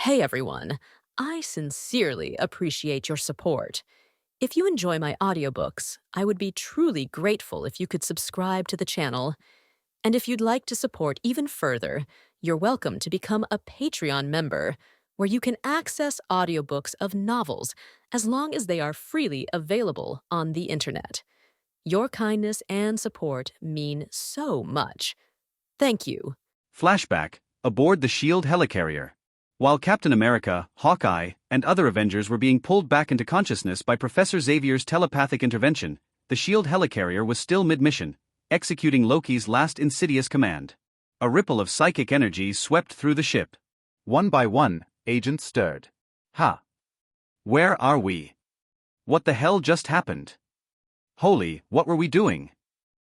Hey everyone, I sincerely appreciate your support. If you enjoy my audiobooks, I would be truly grateful if you could subscribe to the channel. And if you'd like to support even further, you're welcome to become a Patreon member, where you can access audiobooks of novels as long as they are freely available on the internet. Your kindness and support mean so much. Thank you. Flashback, aboard the S.H.I.E.L.D. Helicarrier. While Captain America, Hawkeye, and other Avengers were being pulled back into consciousness by Professor Xavier's telepathic intervention, the S.H.I.E.L.D. Helicarrier was still mid-mission, executing Loki's last insidious command. A ripple of psychic energy swept through the ship. One by one, agents stirred. Where are we? What the hell just happened? Holy, what were we doing?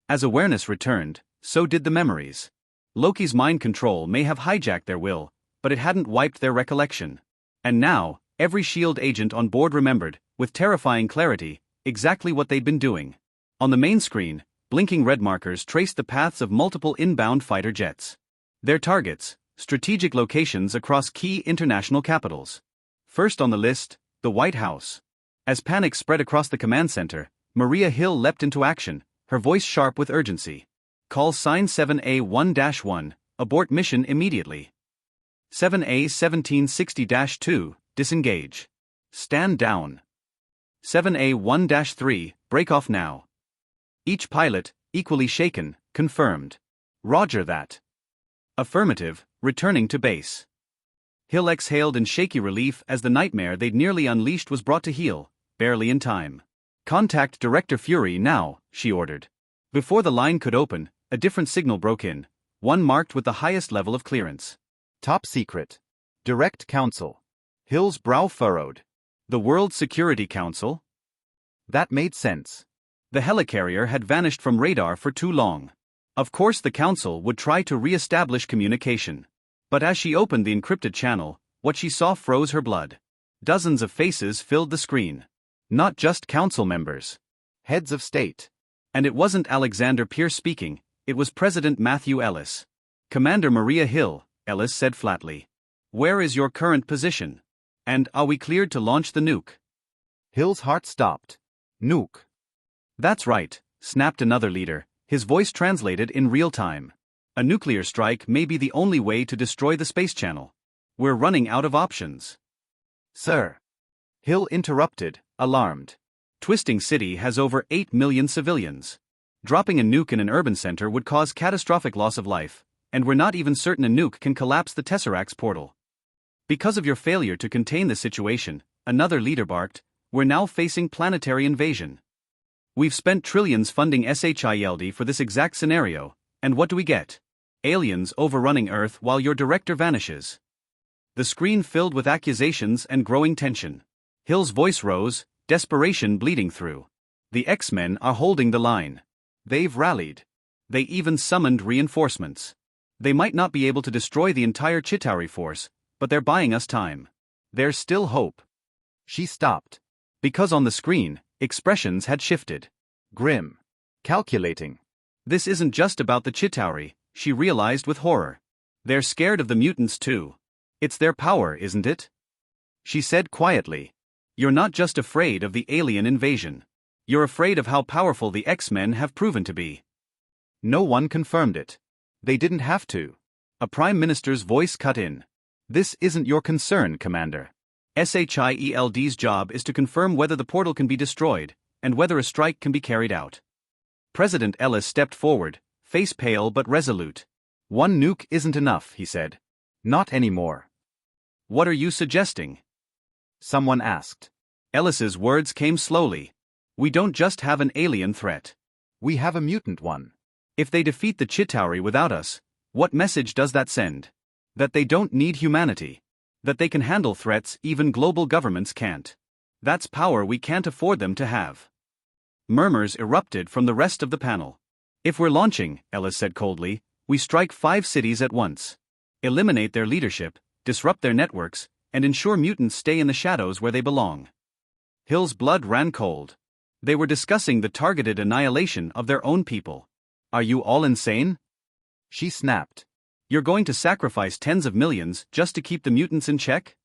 As awareness returned, so did the memories. Loki's mind control may have hijacked their will, but it hadn't wiped their recollection. And now, every S.H.I.E.L.D. agent on board remembered, with terrifying clarity, exactly what they'd been doing. On the main screen, blinking red markers traced the paths of multiple inbound fighter jets. Their targets, strategic locations across key international capitals. First on the list, the White House. As panic spread across the command center, Maria Hill leapt into action, her voice sharp with urgency. Call sign 7A1-1, abort mission immediately. 7A 1760-2, disengage. Stand down. 7A 1-3, break off now. Each pilot, equally shaken, confirmed. Roger that. Affirmative, returning to base. Hill exhaled in shaky relief as the nightmare they'd nearly unleashed was brought to heel, barely in time. Contact Director Fury now, she ordered. Before the line could open, a different signal broke in, one marked with the highest level of clearance. Top secret. Direct Council. Hill's brow furrowed. The World Security Council? That made sense. The helicarrier had vanished from radar for too long. Of course the Council would try to re-establish communication. But as she opened the encrypted channel, what she saw froze her blood. Dozens of faces filled the screen. Not just Council members. Heads of state. And it wasn't Alexander Pierce speaking, it was President Matthew Ellis. Commander Maria Hill, Ellis said flatly. Where is your current position? And are we cleared to launch the nuke? Hill's heart stopped. Nuke. That's right, snapped another leader, his voice translated in real time. A nuclear strike may be the only way to destroy the space channel. We're running out of options. Sir. Hill interrupted, alarmed. Twisting City has over 8 million civilians. Dropping a nuke in an urban center would cause catastrophic loss of life, and we're not even certain a nuke can collapse the Tesseract's portal. Because of your failure to contain the situation, another leader barked, we're now facing planetary invasion. We've spent trillions funding S.H.I.E.L.D. for this exact scenario, and what do we get? Aliens overrunning Earth while your director vanishes. The screen filled with accusations and growing tension. Hill's voice rose, desperation bleeding through. The X-Men are holding the line. They've rallied. They even summoned reinforcements. They might not be able to destroy the entire Chitauri force, but they're buying us time. There's still hope. She stopped. Because on the screen, expressions had shifted. Grim. Calculating. This isn't just about the Chitauri, she realized with horror. They're scared of the mutants too. It's their power, isn't it? She said quietly. You're not just afraid of the alien invasion. You're afraid of how powerful the X-Men have proven to be. No one confirmed it. They didn't have to. A prime minister's voice cut in. This isn't your concern, Commander. S.H.I.E.L.D.'s job is to confirm whether the portal can be destroyed, and whether a strike can be carried out. President Ellis stepped forward, face pale but resolute. One nuke isn't enough, he said. Not anymore. What are you suggesting? Someone asked. Ellis's words came slowly. We don't just have an alien threat. We have a mutant one. If they defeat the Chitauri without us, what message does that send? That they don't need humanity. That they can handle threats even global governments can't. That's power we can't afford them to have. Murmurs erupted from the rest of the panel. If we're launching, Ellis said coldly, we strike 5 cities at once. Eliminate their leadership, disrupt their networks, and ensure mutants stay in the shadows where they belong. Hill's blood ran cold. They were discussing the targeted annihilation of their own people. Are you all insane? She snapped. You're going to sacrifice tens of millions just to keep the mutants in check?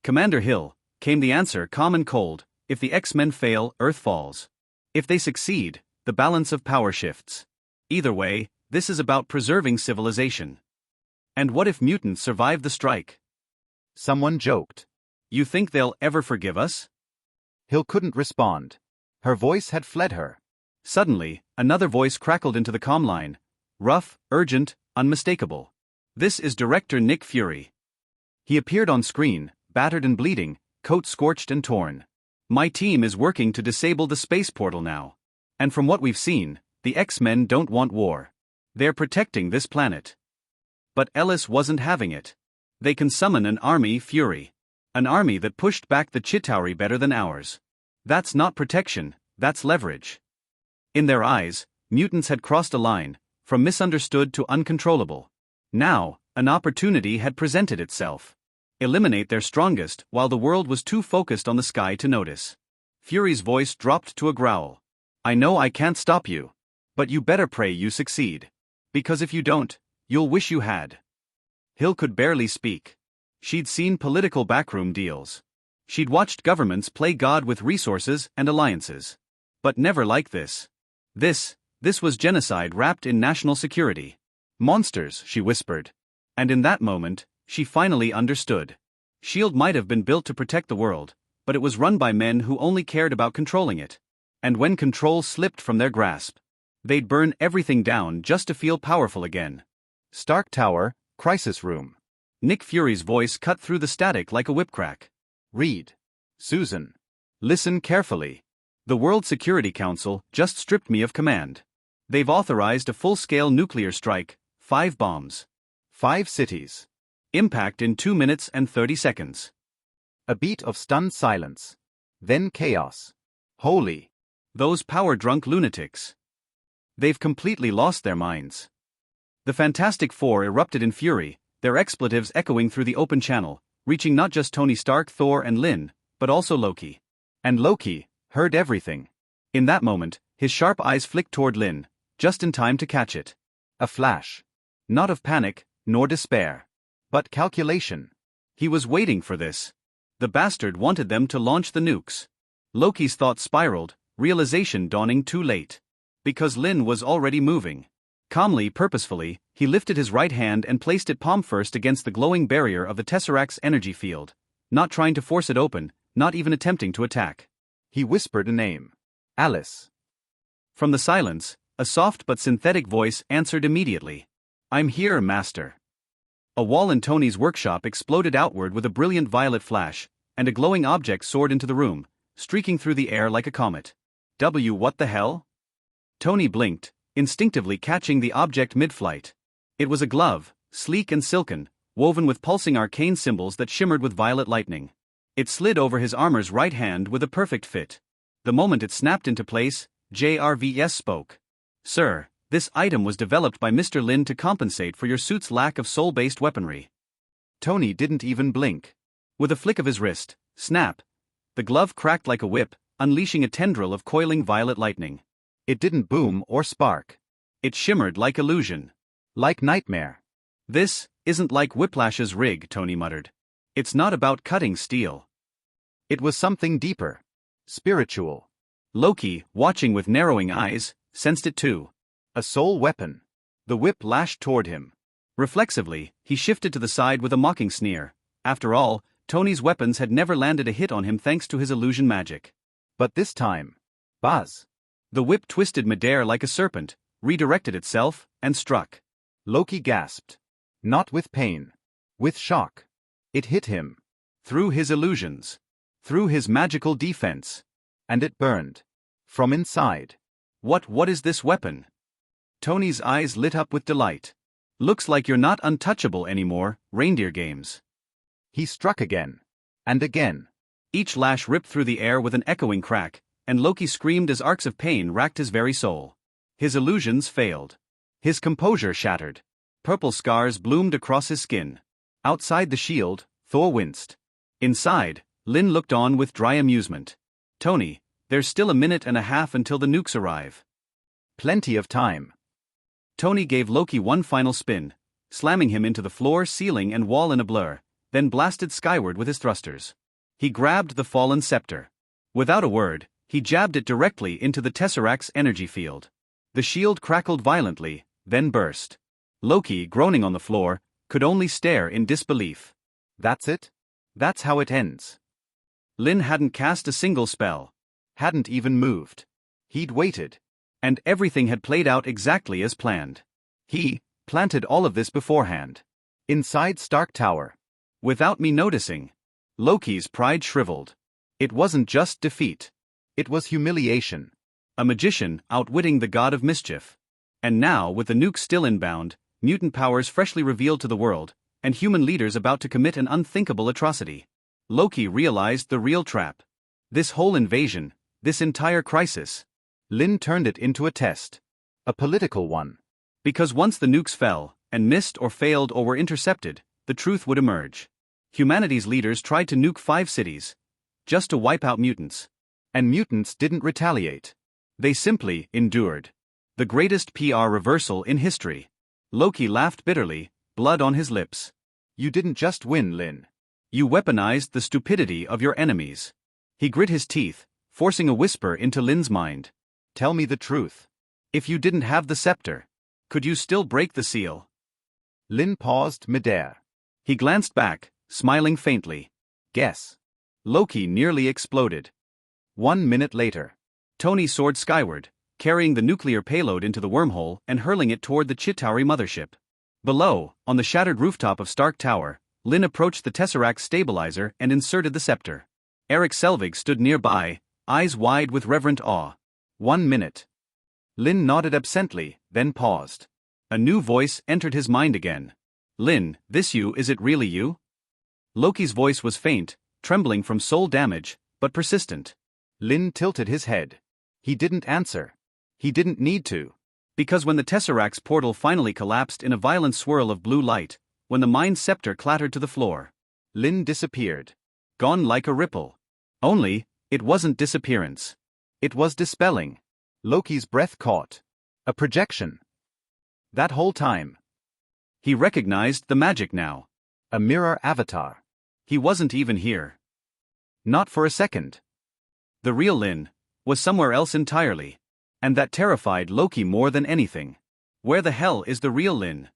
Commander Hill, came the answer calm and cold, if the X-Men fail, Earth falls. If they succeed, the balance of power shifts. Either way, this is about preserving civilization. And what if mutants survive the strike? Someone joked. You think they'll ever forgive us? Hill couldn't respond. Her voice had fled her. Suddenly, another voice crackled into the comm line. Rough, urgent, unmistakable. This is Director Nick Fury. He appeared on screen, battered and bleeding, coat scorched and torn. My team is working to disable the space portal now. And from what we've seen, the X-Men don't want war. They're protecting this planet. But Ellis wasn't having it. They can summon an army, Fury. An army that pushed back the Chitauri better than ours. That's not protection, that's leverage. In their eyes, mutants had crossed a line, from misunderstood to uncontrollable. Now, an opportunity had presented itself. Eliminate their strongest while the world was too focused on the sky to notice. Fury's voice dropped to a growl. I know I can't stop you. But you better pray you succeed. Because if you don't, you'll wish you had. Hill could barely speak. She'd seen political backroom deals. She'd watched governments play God with resources and alliances. But never like this. This was genocide wrapped in national security. Monsters, she whispered. And in that moment, she finally understood. S.H.I.E.L.D. might have been built to protect the world, but it was run by men who only cared about controlling it. And when control slipped from their grasp, they'd burn everything down just to feel powerful again. Stark Tower, Crisis Room. Nick Fury's voice cut through the static like a whip crack. Read. Susan. Listen carefully. The World Security Council just stripped me of command. They've authorized a full-scale nuclear strike, 5 bombs. 5 cities. Impact in 2 minutes and 30 seconds. A beat of stunned silence. Then chaos. Holy. Those power-drunk lunatics. They've completely lost their minds. The Fantastic Four erupted in fury, their expletives echoing through the open channel, reaching not just Tony Stark, Thor and Lynn, but also Loki. And Loki heard everything. In that moment, his sharp eyes flicked toward Lynn, just in time to catch it. A flash. Not of panic, nor despair. But calculation. He was waiting for this. The bastard wanted them to launch the nukes. Loki's thoughts spiraled, realization dawning too late. Because Lynn was already moving. Calmly, purposefully, he lifted his right hand and placed it palm first against the glowing barrier of the Tesseract's energy field. Not trying to force it open, not even attempting to attack. He whispered a name. Alice. From the silence, a soft but synthetic voice answered immediately. I'm here, Master. A wall in Tony's workshop exploded outward with a brilliant violet flash, and a glowing object soared into the room, streaking through the air like a comet. What the hell? Tony blinked, instinctively catching the object mid-flight. It was a glove, sleek and silken, woven with pulsing arcane symbols that shimmered with violet lightning. It slid over his armor's right hand with a perfect fit. The moment it snapped into place, JRVS spoke. Sir, this item was developed by Mr. Lynn to compensate for your suit's lack of soul-based weaponry. Tony didn't even blink. With a flick of his wrist, snap, the glove cracked like a whip, unleashing a tendril of coiling violet lightning. It didn't boom or spark. It shimmered like illusion. Like nightmare. This isn't like Whiplash's rig, Tony muttered. It's not about cutting steel. It was something deeper. Spiritual. Loki, watching with narrowing eyes, sensed it too. A soul weapon. The whip lashed toward him. Reflexively, he shifted to the side with a mocking sneer. After all, Tony's weapons had never landed a hit on him thanks to his illusion magic. But this time. Buzz. The whip twisted midair like a serpent, redirected itself, and struck. Loki gasped. Not with pain. With shock. It hit him. Through his illusions. Through his magical defense. And it burned. From inside. What is this weapon? Tony's eyes lit up with delight. Looks like you're not untouchable anymore, Reindeer Games. He struck again. And again. Each lash ripped through the air with an echoing crack, and Loki screamed as arcs of pain racked his very soul. His illusions failed. His composure shattered. Purple scars bloomed across his skin. Outside the shield, Thor winced. Inside, Lynn looked on with dry amusement. Tony, there's still a minute and a half until the nukes arrive. Plenty of time. Tony gave Loki one final spin, slamming him into the floor, ceiling and wall in a blur, then blasted skyward with his thrusters. He grabbed the fallen scepter. Without a word, he jabbed it directly into the Tesseract's energy field. The shield crackled violently, then burst. Loki, groaning on the floor, could only stare in disbelief. That's it? That's how it ends? Lynn hadn't cast a single spell. Hadn't even moved. He'd waited. And everything had played out exactly as planned. He planted all of this beforehand. Inside Stark Tower. Without me noticing. Loki's pride shriveled. It wasn't just defeat. It was humiliation. A magician outwitting the god of mischief. And now, with the nuke still inbound, mutant powers freshly revealed to the world, and human leaders about to commit an unthinkable atrocity, Loki realized the real trap. This whole invasion, this entire crisis. Lynn turned it into a test. A political one. Because once the nukes fell, and missed or failed or were intercepted, the truth would emerge. Humanity's leaders tried to nuke 5 cities, just to wipe out mutants. And mutants didn't retaliate. They simply endured. The greatest PR reversal in history. Loki laughed bitterly, blood on his lips. You didn't just win, Lynn. You weaponized the stupidity of your enemies. He grit his teeth, forcing a whisper into Lynn's mind. Tell me the truth. If you didn't have the scepter, could you still break the seal? Lynn paused midair. He glanced back, smiling faintly. Guess. Loki nearly exploded. 1 minute later. Tony soared skyward, carrying the nuclear payload into the wormhole and hurling it toward the Chitauri mothership. Below, on the shattered rooftop of Stark Tower, Lynn approached the Tesseract stabilizer and inserted the scepter. Eric Selvig stood nearby, eyes wide with reverent awe. 1 minute. Lynn nodded absently, then paused. A new voice entered his mind again. Lynn, this you, is it really you? Loki's voice was faint, trembling from soul damage, but persistent. Lynn tilted his head. He didn't answer. He didn't need to. Because when the Tesseract's portal finally collapsed in a violent swirl of blue light, when the Mind Scepter clattered to the floor, Lynn disappeared. Gone like a ripple. Only, it wasn't disappearance. It was dispelling. Loki's breath caught. A projection. That whole time. He recognized the magic now. A mirror avatar. He wasn't even here. Not for a second. The real Lynn was somewhere else entirely. And that terrified Loki more than anything. Where the hell is the real Lynn?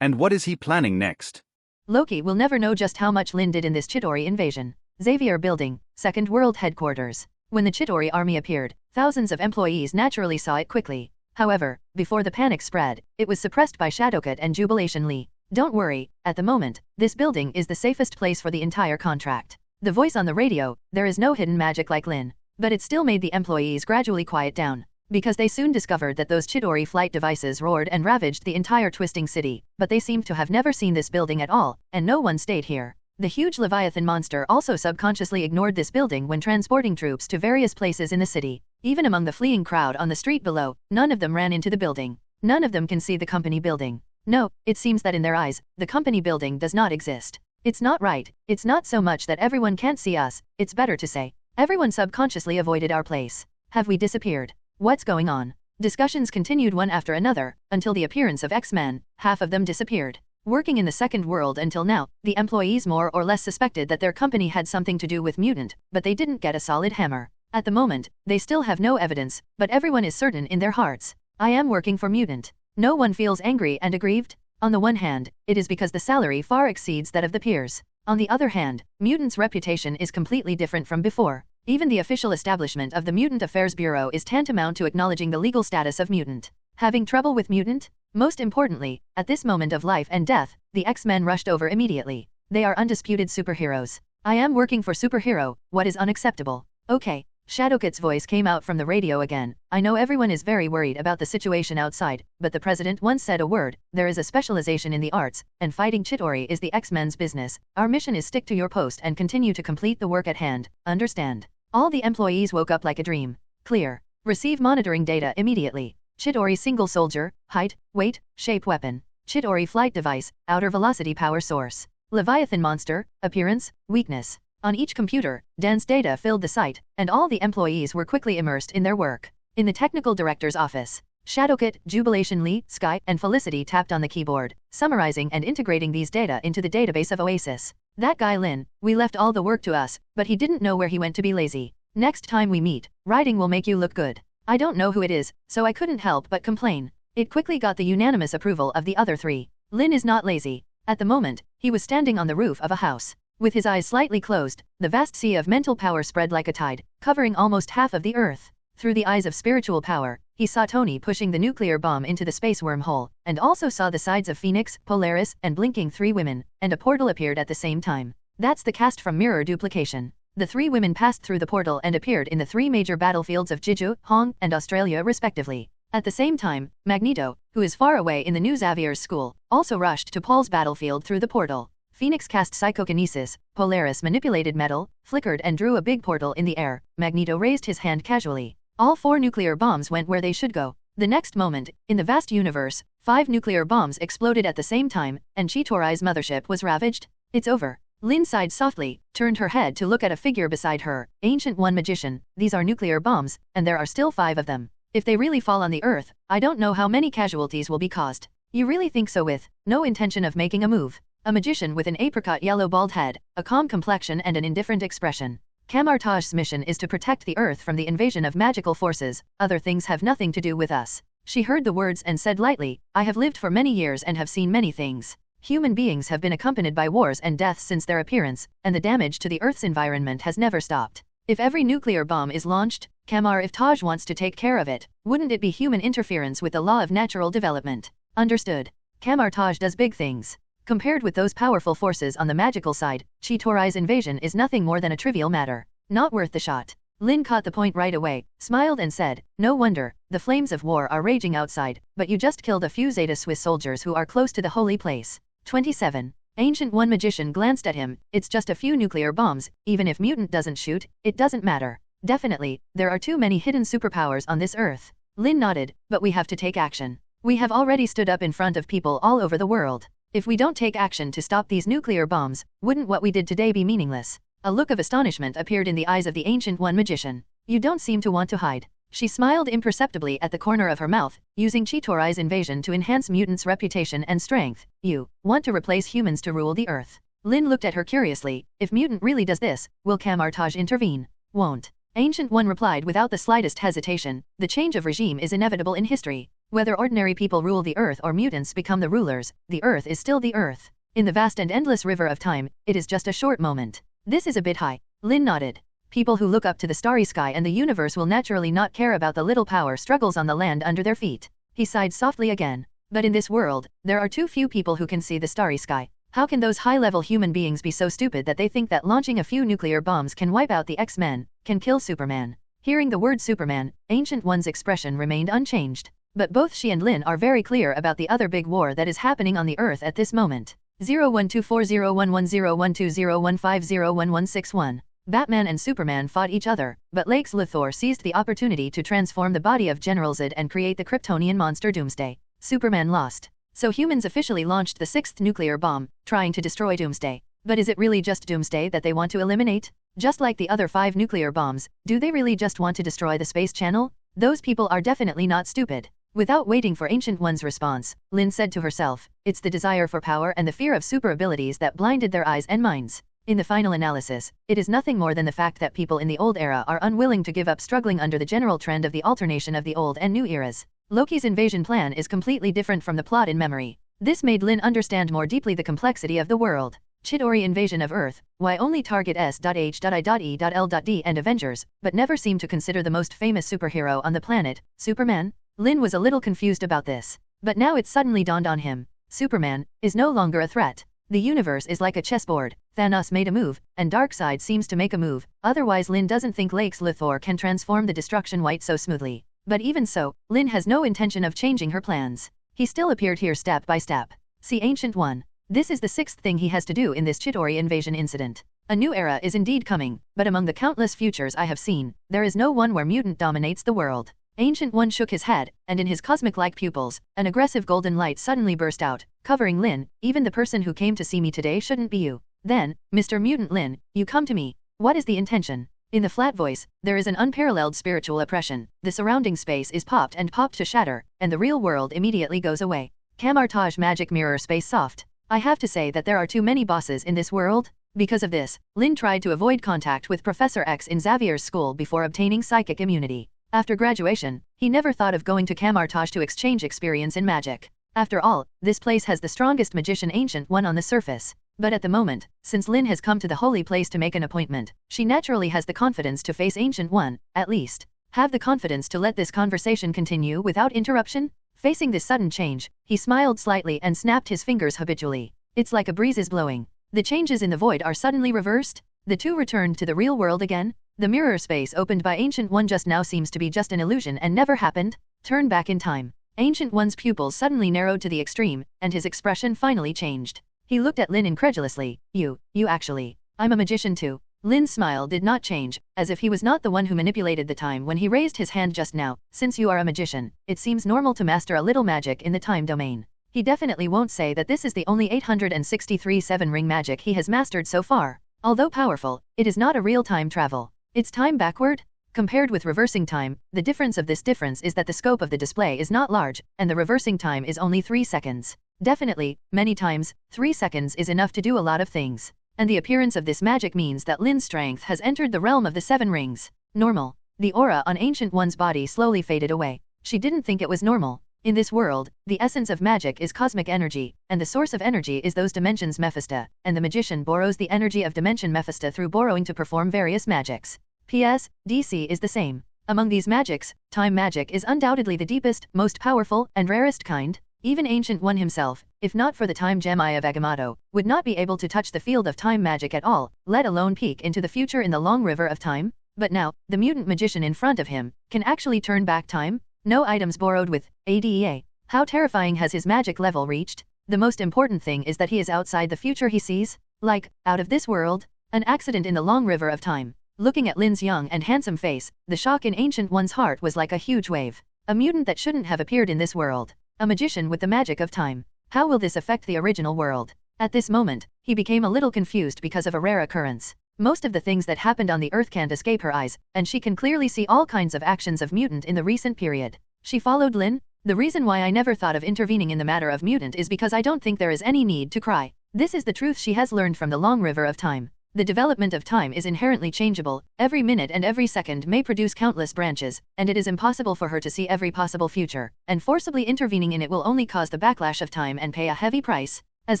And what is he planning next? Loki will never know just how much Lynn did in this Chitauri invasion. Xavier Building, Second World Headquarters. When the Chitauri army appeared, thousands of employees naturally saw it quickly. However, before the panic spread, it was suppressed by Shadowcut and Jubilation Lee. Don't worry, at the moment, this building is the safest place for the entire contract. The voice on the radio, there is no hidden magic like Lynn. But it still made the employees gradually quiet down. Because they soon discovered that those Chitauri flight devices roared and ravaged the entire twisting city, but they seemed to have never seen this building at all, and no one stayed here. The huge Leviathan monster also subconsciously ignored this building when transporting troops to various places in the city. Even among the fleeing crowd on the street below, none of them ran into the building. None of them can see the company building. No, it seems that in their eyes, the company building does not exist. It's not right. It's not so much that everyone can't see us, it's better to say, everyone subconsciously avoided our place. Have we disappeared? What's going on? Discussions continued one after another, until the appearance of X-Men. Half of them disappeared. Working in the second world until now, the employees more or less suspected that their company had something to do with mutant, but they didn't get a solid hammer. At the moment, they still have no evidence, but everyone is certain in their hearts. I am working for mutant. No one feels angry and aggrieved. On the one hand, it is because the salary far exceeds that of the peers. On the other hand, mutant's reputation is completely different from before. Even the official establishment of the Mutant Affairs Bureau is tantamount to acknowledging the legal status of mutant. Having trouble with mutant? Most importantly, at this moment of life and death, the X-Men rushed over immediately. They are undisputed superheroes. I am working for superhero, what is unacceptable? Okay. Shadowcut's voice came out from the radio again. I know everyone is very worried about the situation outside, but the president once said a word, there is a specialization in the arts, and fighting Chitauri is the X-Men's business. Our mission is stick to your post and continue to complete the work at hand, understand? All the employees woke up like a dream. Clear. Receive monitoring data immediately. Chitauri single soldier, height, weight, shape weapon. Chitauri flight device, outer velocity power source. Leviathan monster, appearance, weakness. On each computer, dense data filled the site, and all the employees were quickly immersed in their work. In the technical director's office, Shadowkit, Jubilation Lee, Sky, and Felicity tapped on the keyboard, summarizing and integrating these data into the database of Oasis. That guy Lynn, we left all the work to us, but he didn't know where he went to be lazy. Next time we meet, writing will make you look good. I don't know who it is, so I couldn't help but complain. It quickly got the unanimous approval of the other three. Lynn is not lazy. At the moment, he was standing on the roof of a house. With his eyes slightly closed, the vast sea of mental power spread like a tide, covering almost half of the Earth. Through the eyes of spiritual power, he saw Tony pushing the nuclear bomb into the space wormhole, and also saw the sides of Phoenix, Polaris, and blinking 3 women, and a portal appeared at the same time. That's the cast from Mirror Duplication. The 3 women passed through the portal and appeared in the 3 major battlefields of Jeju, Hong, and Australia respectively. At the same time, Magneto, who is far away in the New Xavier's school, also rushed to Paul's battlefield through the portal. Phoenix cast psychokinesis, Polaris manipulated metal, flickered and drew a big portal in the air. Magneto raised his hand casually. All 4 nuclear bombs went where they should go. The next moment, in the vast universe, 5 nuclear bombs exploded at the same time, and Chitori's mothership was ravaged. It's over. Lynn sighed softly, turned her head to look at a figure beside her. Ancient One Magician, these are nuclear bombs, and there are still 5 of them. If they really fall on the Earth, I don't know how many casualties will be caused. You really think so? With no intention of making a move. A magician with an apricot yellow bald head, a calm complexion and an indifferent expression. Kamar-Taj's mission is to protect the Earth from the invasion of magical forces. Other things have nothing to do with us. She heard the words and said lightly, I have lived for many years and have seen many things. Human beings have been accompanied by wars and deaths since their appearance, and the damage to the Earth's environment has never stopped. If every nuclear bomb is launched, Kamar-Taj wants to take care of it. Wouldn't it be human interference with the law of natural development? Understood. Kamar-Taj does big things. Compared with those powerful forces on the magical side, Chitori's invasion is nothing more than a trivial matter. Not worth the shot. Lynn caught the point right away, smiled and said, no wonder, the flames of war are raging outside, but you just killed a few Zeta Swiss soldiers who are close to the holy place. 27. Ancient One Magician glanced at him. It's just a few nuclear bombs, even if mutant doesn't shoot, it doesn't matter. Definitely, there are too many hidden superpowers on this Earth. Lynn nodded, but we have to take action. We have already stood up in front of people all over the world. If we don't take action to stop these nuclear bombs, wouldn't what we did today be meaningless? A look of astonishment appeared in the eyes of the Ancient One Magician. You don't seem to want to hide. She smiled imperceptibly at the corner of her mouth, using Chitori's invasion to enhance mutants' reputation and strength. You want to replace humans to rule the Earth. Lynn looked at her curiously. If mutant really does this, will Kamar-Taj intervene? Won't. Ancient One replied without the slightest hesitation. The change of regime is inevitable in history. Whether ordinary people rule the Earth or mutants become the rulers, the Earth is still the Earth. In the vast and endless river of time, it is just a short moment. This is a bit high. Lynn nodded. People who look up to the starry sky and the universe will naturally not care about the little power struggles on the land under their feet. He sighed softly again. But in this world, there are too few people who can see the starry sky. How can those high-level human beings be so stupid that they think that launching a few nuclear bombs can wipe out the X-Men, can kill Superman? Hearing the word Superman, Ancient One's expression remained unchanged. But both she and Lynn are very clear about the other big war that is happening on the Earth at this moment. 012401101201501161. Batman and Superman fought each other, but Lex Luthor seized the opportunity to transform the body of General Zod and create the Kryptonian monster Doomsday. Superman lost. So humans officially launched the 6th nuclear bomb, trying to destroy Doomsday. But is it really just Doomsday that they want to eliminate? Just like the other 5 nuclear bombs, do they really just want to destroy the space channel? Those people are definitely not stupid. Without waiting for Ancient One's response, Lynn said to herself, it's the desire for power and the fear of super abilities that blinded their eyes and minds. In the final analysis, it is nothing more than the fact that people in the old era are unwilling to give up struggling under the general trend of the alternation of the old and new eras. Loki's invasion plan is completely different from the plot in memory. This made Lynn understand more deeply the complexity of the world. Chidori invasion of Earth, why only target S.H.I.E.L.D. and Avengers, but never seem to consider the most famous superhero on the planet, Superman? Lynn was a little confused about this. But now it suddenly dawned on him. Superman is no longer a threat. The universe is like a chessboard. Thanos made a move, and Darkseid seems to make a move. Otherwise Lynn doesn't think Lex Luthor can transform the Destruction White so smoothly. But even so, Lynn has no intention of changing her plans. He still appeared here step by step. See Ancient One. This is the 6th thing he has to do in this Chidori invasion incident. A new era is indeed coming, but among the countless futures I have seen, there is no one where mutant dominates the world. Ancient One shook his head, and in his cosmic-like pupils, an aggressive golden light suddenly burst out, covering Lynn. Even the person who came to see me today shouldn't be you. Then, Mr. Mutant Lynn, you come to me. What is the intention? In the flat voice, there is an unparalleled spiritual oppression. The surrounding space is popped to shatter, and the real world immediately goes away. Kamar-Taj magic mirror space soft. I have to say that there are too many bosses in this world. Because of this, Lynn tried to avoid contact with Professor X in Xavier's school before obtaining psychic immunity. After graduation, he never thought of going to Kamar-Taj to exchange experience in magic. After all, this place has the strongest magician Ancient One on the surface. But at the moment, since Lynn has come to the holy place to make an appointment, she naturally has the confidence to face Ancient One, at least. Have the confidence to let this conversation continue without interruption? Facing this sudden change, he smiled slightly and snapped his fingers habitually. It's like a breeze is blowing. The changes in the void are suddenly reversed. The two returned to the real world again. The mirror space opened by Ancient One just now seems to be just an illusion and never happened. Turn back in time. Ancient One's pupils suddenly narrowed to the extreme, and his expression finally changed. He looked at Lynn incredulously. You actually. I'm a magician too. Lynn's smile did not change, as if he was not the one who manipulated the time when he raised his hand just now. Since you are a magician, it seems normal to master a little magic in the time domain. He definitely won't say that this is the only 863 7-ring magic he has mastered so far. Although powerful, it is not a real time travel. It's time backward? Compared with reversing time, the difference of this difference is that the scope of the display is not large, and the reversing time is only 3 seconds. Definitely, many times, 3 seconds is enough to do a lot of things. And the appearance of this magic means that Lynn's strength has entered the realm of the 7 rings. Normal. The aura on Ancient One's body slowly faded away. She didn't think it was normal. In this world, the essence of magic is cosmic energy, and the source of energy is those dimensions Mephisto, and the magician borrows the energy of dimension Mephisto through borrowing to perform various magics. P.S. DC is the same. Among these magics, time magic is undoubtedly the deepest, most powerful, and rarest kind. Even Ancient One himself, if not for the time gem Eye of Agamotto, would not be able to touch the field of time magic at all, let alone peek into the future in the long river of time. But now, the mutant magician in front of him can actually turn back time. No items borrowed with ADEA. How terrifying has his magic level reached? The most important thing is that he is outside the future he sees, like, out of this world, an accident in the long river of time. Looking at Lynn's young and handsome face, the shock in Ancient One's heart was like a huge wave. A mutant that shouldn't have appeared in this world. A magician with the magic of time. How will this affect the original world? At this moment, he became a little confused because of a rare occurrence. Most of the things that happened on the Earth can't escape her eyes, and she can clearly see all kinds of actions of mutant in the recent period. She followed Lynn. The reason why I never thought of intervening in the matter of mutant is because I don't think there is any need to cry. This is the truth she has learned from the long river of time. The development of time is inherently changeable. Every minute and every second may produce countless branches, and it is impossible for her to see every possible future, and forcibly intervening in it will only cause the backlash of time and pay a heavy price. As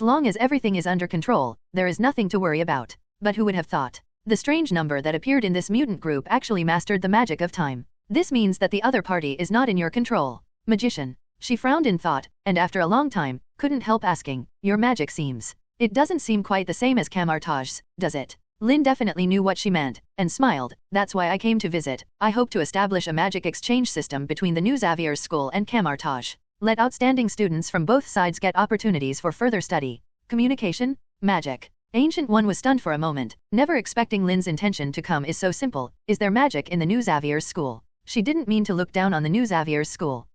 long as everything is under control, there is nothing to worry about. But who would have thought? The strange number that appeared in this mutant group actually mastered the magic of time. This means that the other party is not in your control. Magician. She frowned in thought, and after a long time, couldn't help asking, your magic seems. It doesn't seem quite the same as Kamar-Taj's, does it? Lynn definitely knew what she meant, and smiled. That's why I came to visit. I hope to establish a magic exchange system between the new Xavier's school and Kamar-Taj. Let outstanding students from both sides get opportunities for further study. Communication? Magic. Ancient One was stunned for a moment, never expecting Lynn's intention to come is so simple. Is there magic in the new Xavier's school? She didn't mean to look down on the new Xavier's school.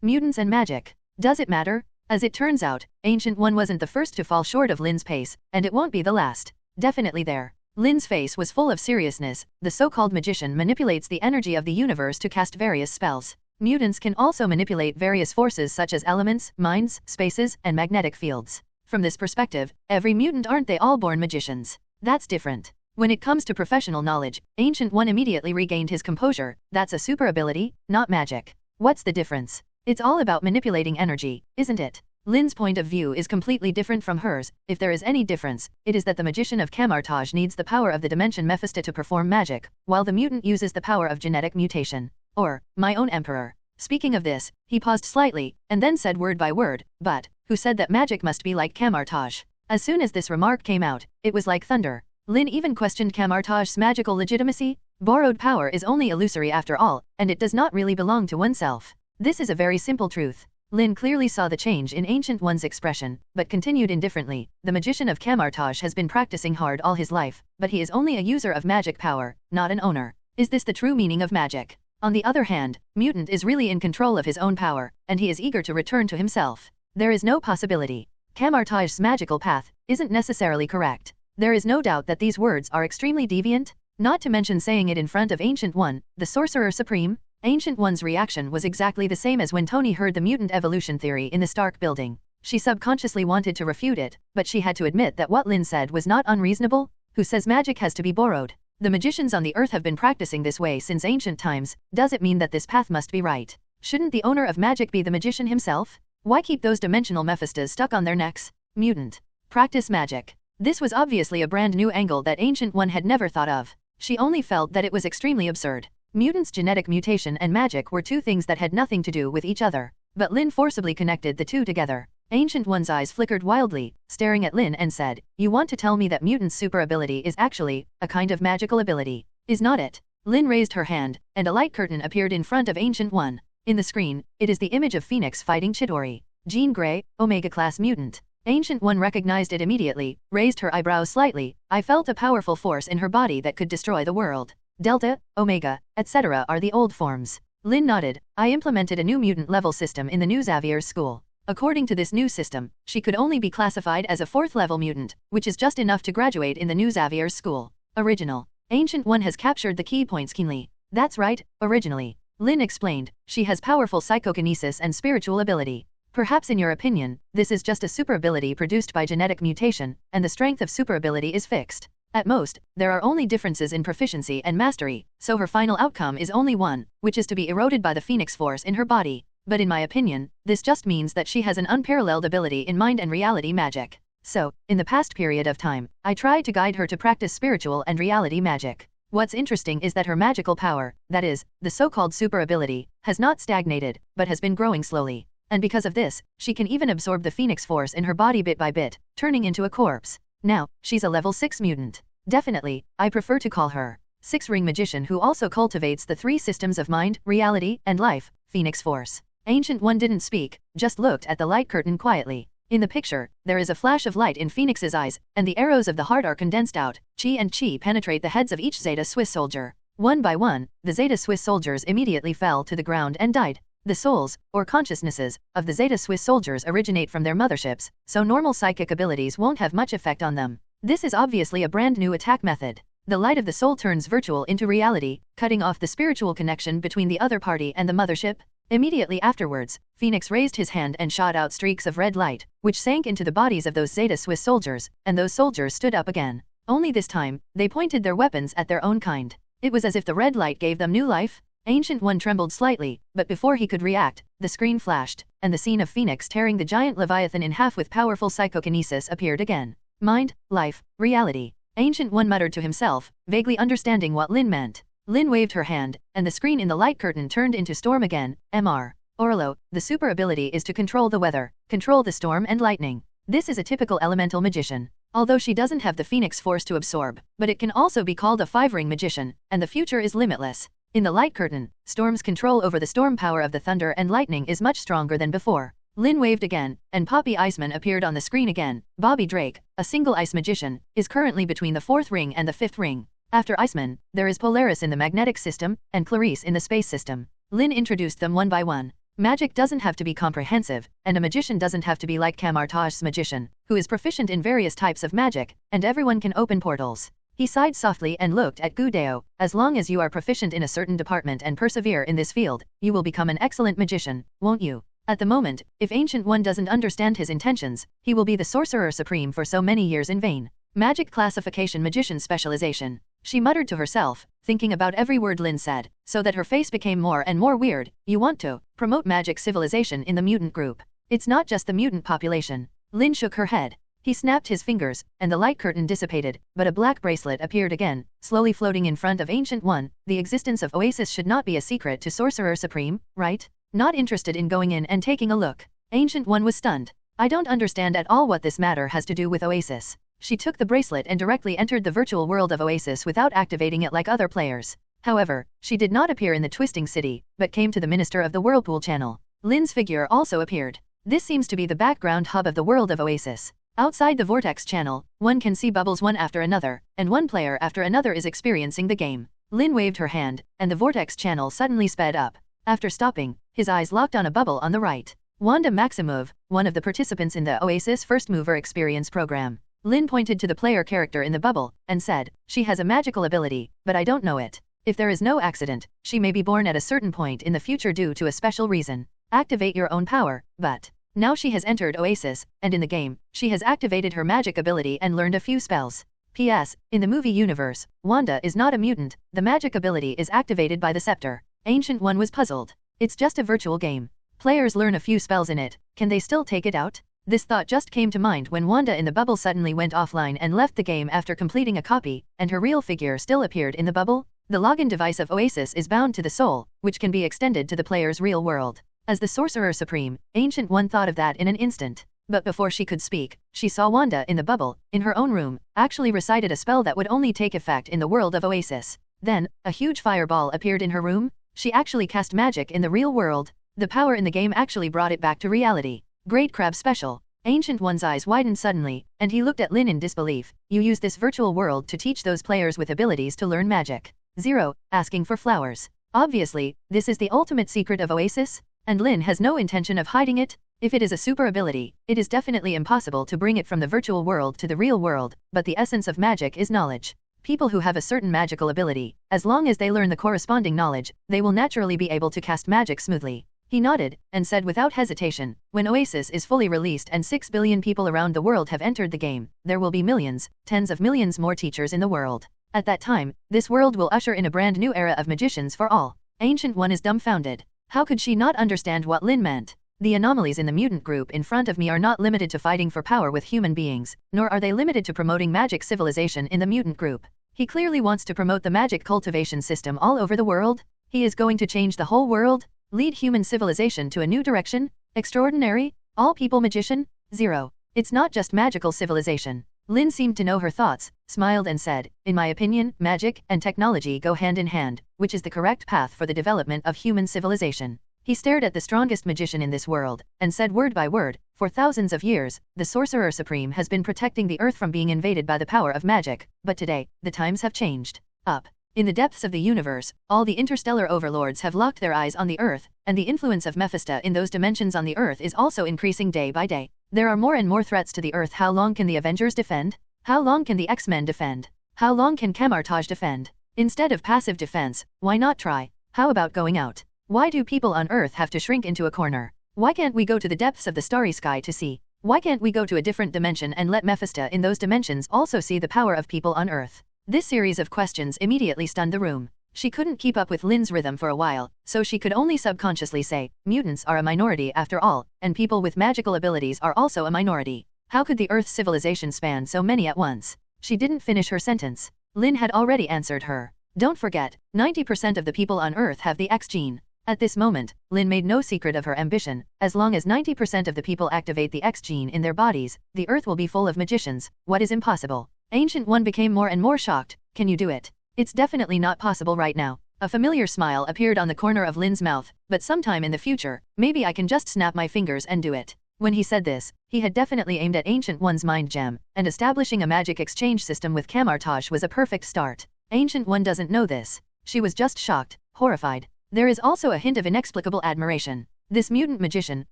Mutants and magic. Does it matter? As it turns out, Ancient One wasn't the first to fall short of Lynn's pace, and it won't be the last. Definitely there. Lynn's face was full of seriousness. The so-called magician manipulates the energy of the universe to cast various spells. Mutants can also manipulate various forces such as elements, minds, spaces, and magnetic fields. From this perspective, every mutant aren't they all born magicians? That's different. When it comes to professional knowledge, Ancient One immediately regained his composure. That's a super ability, not magic. What's the difference? It's all about manipulating energy, isn't it? Lynn's point of view is completely different from hers. If there is any difference, it is that the magician of Kamar-Taj needs the power of the dimension Mephisto to perform magic, while the mutant uses the power of genetic mutation. Or, my own emperor. Speaking of this, he paused slightly, and then said word by word, but, who said that magic must be like Kamar-Taj? As soon as this remark came out, it was like thunder. Lynn even questioned Kamar-Taj's magical legitimacy. Borrowed power is only illusory after all, and it does not really belong to oneself. This is a very simple truth. Lynn clearly saw the change in Ancient One's expression, but continued indifferently. The magician of Kamar-Taj has been practicing hard all his life, but he is only a user of magic power, not an owner. Is this the true meaning of magic? On the other hand, Mutant is really in control of his own power, and he is eager to return to himself. There is no possibility. Kamar-Taj's magical path isn't necessarily correct. There is no doubt that these words are extremely deviant. Not to mention saying it in front of Ancient One, the Sorcerer Supreme. Ancient One's reaction was exactly the same as when Tony heard the mutant evolution theory in the Stark building. She subconsciously wanted to refute it, but she had to admit that what Lynn said was not unreasonable. Who says magic has to be borrowed? The magicians on the earth have been practicing this way since ancient times. Does it mean that this path must be right? Shouldn't the owner of magic be the magician himself? Why keep those dimensional Mephistas stuck on their necks? Mutant. Practice magic. This was obviously a brand new angle that Ancient One had never thought of. She only felt that it was extremely absurd. Mutants' genetic mutation and magic were two things that had nothing to do with each other. But Lynn forcibly connected the two together. Ancient One's eyes flickered wildly, staring at Lynn and said, "You want to tell me that mutants' super ability is actually a kind of magical ability, is not it?" Lynn raised her hand, and a light curtain appeared in front of Ancient One. In the screen, it is the image of Phoenix fighting Chidori. Jean Grey, Omega-class mutant. Ancient One recognized it immediately, raised her eyebrows slightly. "I felt a powerful force in her body that could destroy the world. Delta, Omega, etc. are the old forms." Lynn nodded. "I implemented a new mutant level system in the new Xavier's school. According to this new system, she could only be classified as a 4th level mutant, which is just enough to graduate in the new Xavier's school. Original." Ancient One has captured the key points keenly. "That's right, originally." Lynn explained. "She has powerful psychokinesis and spiritual ability. Perhaps in your opinion, this is just a super ability produced by genetic mutation, and the strength of super ability is fixed. At most, there are only differences in proficiency and mastery, so her final outcome is only one, which is to be eroded by the Phoenix force in her body. But in my opinion, this just means that she has an unparalleled ability in mind and reality magic. So, in the past period of time, I tried to guide her to practice spiritual and reality magic. What's interesting is that her magical power, that is, the so-called super ability, has not stagnated, but has been growing slowly. And because of this, she can even absorb the Phoenix force in her body bit by bit, turning into a corpse. Now, she's a level 6 mutant. Definitely, I prefer to call her 6-ring magician who also cultivates the 3 systems of mind, reality, and life, Phoenix force." Ancient One didn't speak, just looked at the light curtain quietly. In the picture, there is a flash of light in Phoenix's eyes, and the arrows of the heart are condensed out. Chi and Chi penetrate the heads of each Zeta Swiss soldier. One by one, the Zeta Swiss soldiers immediately fell to the ground and died. The souls, or consciousnesses, of the Zeta Swiss soldiers originate from their motherships, so normal psychic abilities won't have much effect on them. This is obviously a brand new attack method. The light of the soul turns virtual into reality, cutting off the spiritual connection between the other party and the mothership. Immediately afterwards, Phoenix raised his hand and shot out streaks of red light, which sank into the bodies of those Zeta Swiss soldiers, and those soldiers stood up again. Only this time, they pointed their weapons at their own kind. It was as if the red light gave them new life. Ancient One trembled slightly, but before he could react, the screen flashed, and the scene of Phoenix tearing the giant Leviathan in half with powerful psychokinesis appeared again. Mind, life, reality. Ancient One muttered to himself, vaguely understanding what Lynn meant. Lynn waved her hand, and the screen in the light curtain turned into storm again. Mr. Orlo, the super ability is to control the weather, control the storm and lightning. This is a typical elemental magician. Although she doesn't have the Phoenix force to absorb, but it can also be called a 5-ring magician, and the future is limitless. In the light curtain, Storm's control over the storm power of the thunder and lightning is much stronger than before. Lynn waved again, and Poppy Iceman appeared on the screen again. Bobby Drake, a single ice magician, is currently between the 4th ring and the 5th ring. After Iceman, there is Polaris in the magnetic system, and Clarice in the space system. Lynn introduced them one by one. Magic doesn't have to be comprehensive, and a magician doesn't have to be like Kamar-Taj's magician, who is proficient in various types of magic, and everyone can open portals. He sighed softly and looked at Gudeo. "As long as you are proficient in a certain department and persevere in this field, you will become an excellent magician, won't you?" At the moment, if Ancient One doesn't understand his intentions, he will be the Sorcerer Supreme for so many years in vain. Magic classification magician specialization. She muttered to herself, thinking about every word Lynn said, so that her face became more and more weird. "You want to promote magic civilization in the mutant group. It's not just the mutant population." Lynn shook her head. He snapped his fingers, and the light curtain dissipated, but a black bracelet appeared again, slowly floating in front of Ancient One. "The existence of Oasis should not be a secret to Sorcerer Supreme, right? Not interested in going in and taking a look." Ancient One was stunned. "I don't understand at all what this matter has to do with Oasis." She took the bracelet and directly entered the virtual world of Oasis without activating it like other players. However, she did not appear in the Twisting City, but came to the Minister of the Whirlpool channel. Lynn's figure also appeared. This seems to be the background hub of the world of Oasis. Outside the Vortex channel, one can see bubbles one after another, and one player after another is experiencing the game. Lynn waved her hand, and the Vortex channel suddenly sped up. After stopping, his eyes locked on a bubble on the right. Wanda Maximov, one of the participants in the Oasis First Mover Experience program. Lynn pointed to the player character in the bubble, and said, "She has a magical ability, but I don't know it. If there is no accident, she may be born at a certain point in the future due to a special reason. Activate your own power, but..." Now she has entered Oasis, and in the game, she has activated her magic ability and learned a few spells. P.S. In the movie universe, Wanda is not a mutant, the magic ability is activated by the scepter. Ancient One was puzzled. It's just a virtual game. Players learn a few spells in it, can they still take it out? This thought just came to mind when Wanda in the bubble suddenly went offline and left the game after completing a copy, and her real figure still appeared in the bubble. The login device of Oasis is bound to the soul, which can be extended to the player's real world. As the Sorcerer Supreme, Ancient One thought of that in an instant. But before she could speak, she saw Wanda in the bubble, in her own room, actually recited a spell that would only take effect in the world of Oasis. Then, a huge fireball appeared in her room. She actually cast magic in the real world. The power in the game actually brought it back to reality. Great Crab Special. Ancient One's eyes widened suddenly, and he looked at Lynn in disbelief. You use this virtual world to teach those players with abilities to learn magic. 0. Asking for flowers. Obviously, this is the ultimate secret of Oasis, and Lynn has no intention of hiding it. If it is a super ability, it is definitely impossible to bring it from the virtual world to the real world, but the essence of magic is knowledge. People who have a certain magical ability, as long as they learn the corresponding knowledge, they will naturally be able to cast magic smoothly. He nodded, and said without hesitation, when Oasis is fully released and 6 billion people around the world have entered the game, there will be millions, tens of millions more teachers in the world. At that time, this world will usher in a brand new era of magicians for all. Ancient One is dumbfounded. How could she not understand what Lynn meant? The anomalies in the mutant group in front of me are not limited to fighting for power with human beings, nor are they limited to promoting magic civilization in the mutant group. He clearly wants to promote the magic cultivation system all over the world. He is going to change the whole world, lead human civilization to a new direction. Extraordinary, all people magician. 0. It's not just magical civilization. Lynn seemed to know her thoughts, smiled and said, in my opinion, magic and technology go hand in hand, which is the correct path for the development of human civilization. He stared at the strongest magician in this world, and said word by word, for thousands of years, the Sorcerer Supreme has been protecting the earth from being invaded by the power of magic, but today, the times have changed. Up in the depths of the universe, all the interstellar overlords have locked their eyes on the earth, and the influence of Mephisto in those dimensions on the earth is also increasing day by day. There are more and more threats to the earth. How long can the Avengers defend? How long can the X-Men defend? How long can Kamar-Taj defend? Instead of passive defense, why not try? How about going out? Why do people on earth have to shrink into a corner? Why can't we go to the depths of the starry sky to see? Why can't we go to a different dimension and let Mephisto in those dimensions also see the power of people on earth? This series of questions immediately stunned the room. She couldn't keep up with Lynn's rhythm for a while, so she could only subconsciously say, mutants are a minority after all, and people with magical abilities are also a minority. How could the Earth's civilization span so many at once? She didn't finish her sentence. Lynn had already answered her. Don't forget, 90% of the people on Earth have the X gene. At this moment, Lynn made no secret of her ambition. As long as 90% of the people activate the X gene in their bodies, the Earth will be full of magicians. What is impossible? Ancient One became more and more shocked. Can you do it? It's definitely not possible right now. A familiar smile appeared on the corner of Lynn's mouth, but sometime in the future, maybe I can just snap my fingers and do it. When he said this, he had definitely aimed at Ancient One's mind gem, and establishing a magic exchange system with Kamar-Taj was a perfect start. Ancient One doesn't know this. She was just shocked, horrified. There is also a hint of inexplicable admiration. This mutant magician,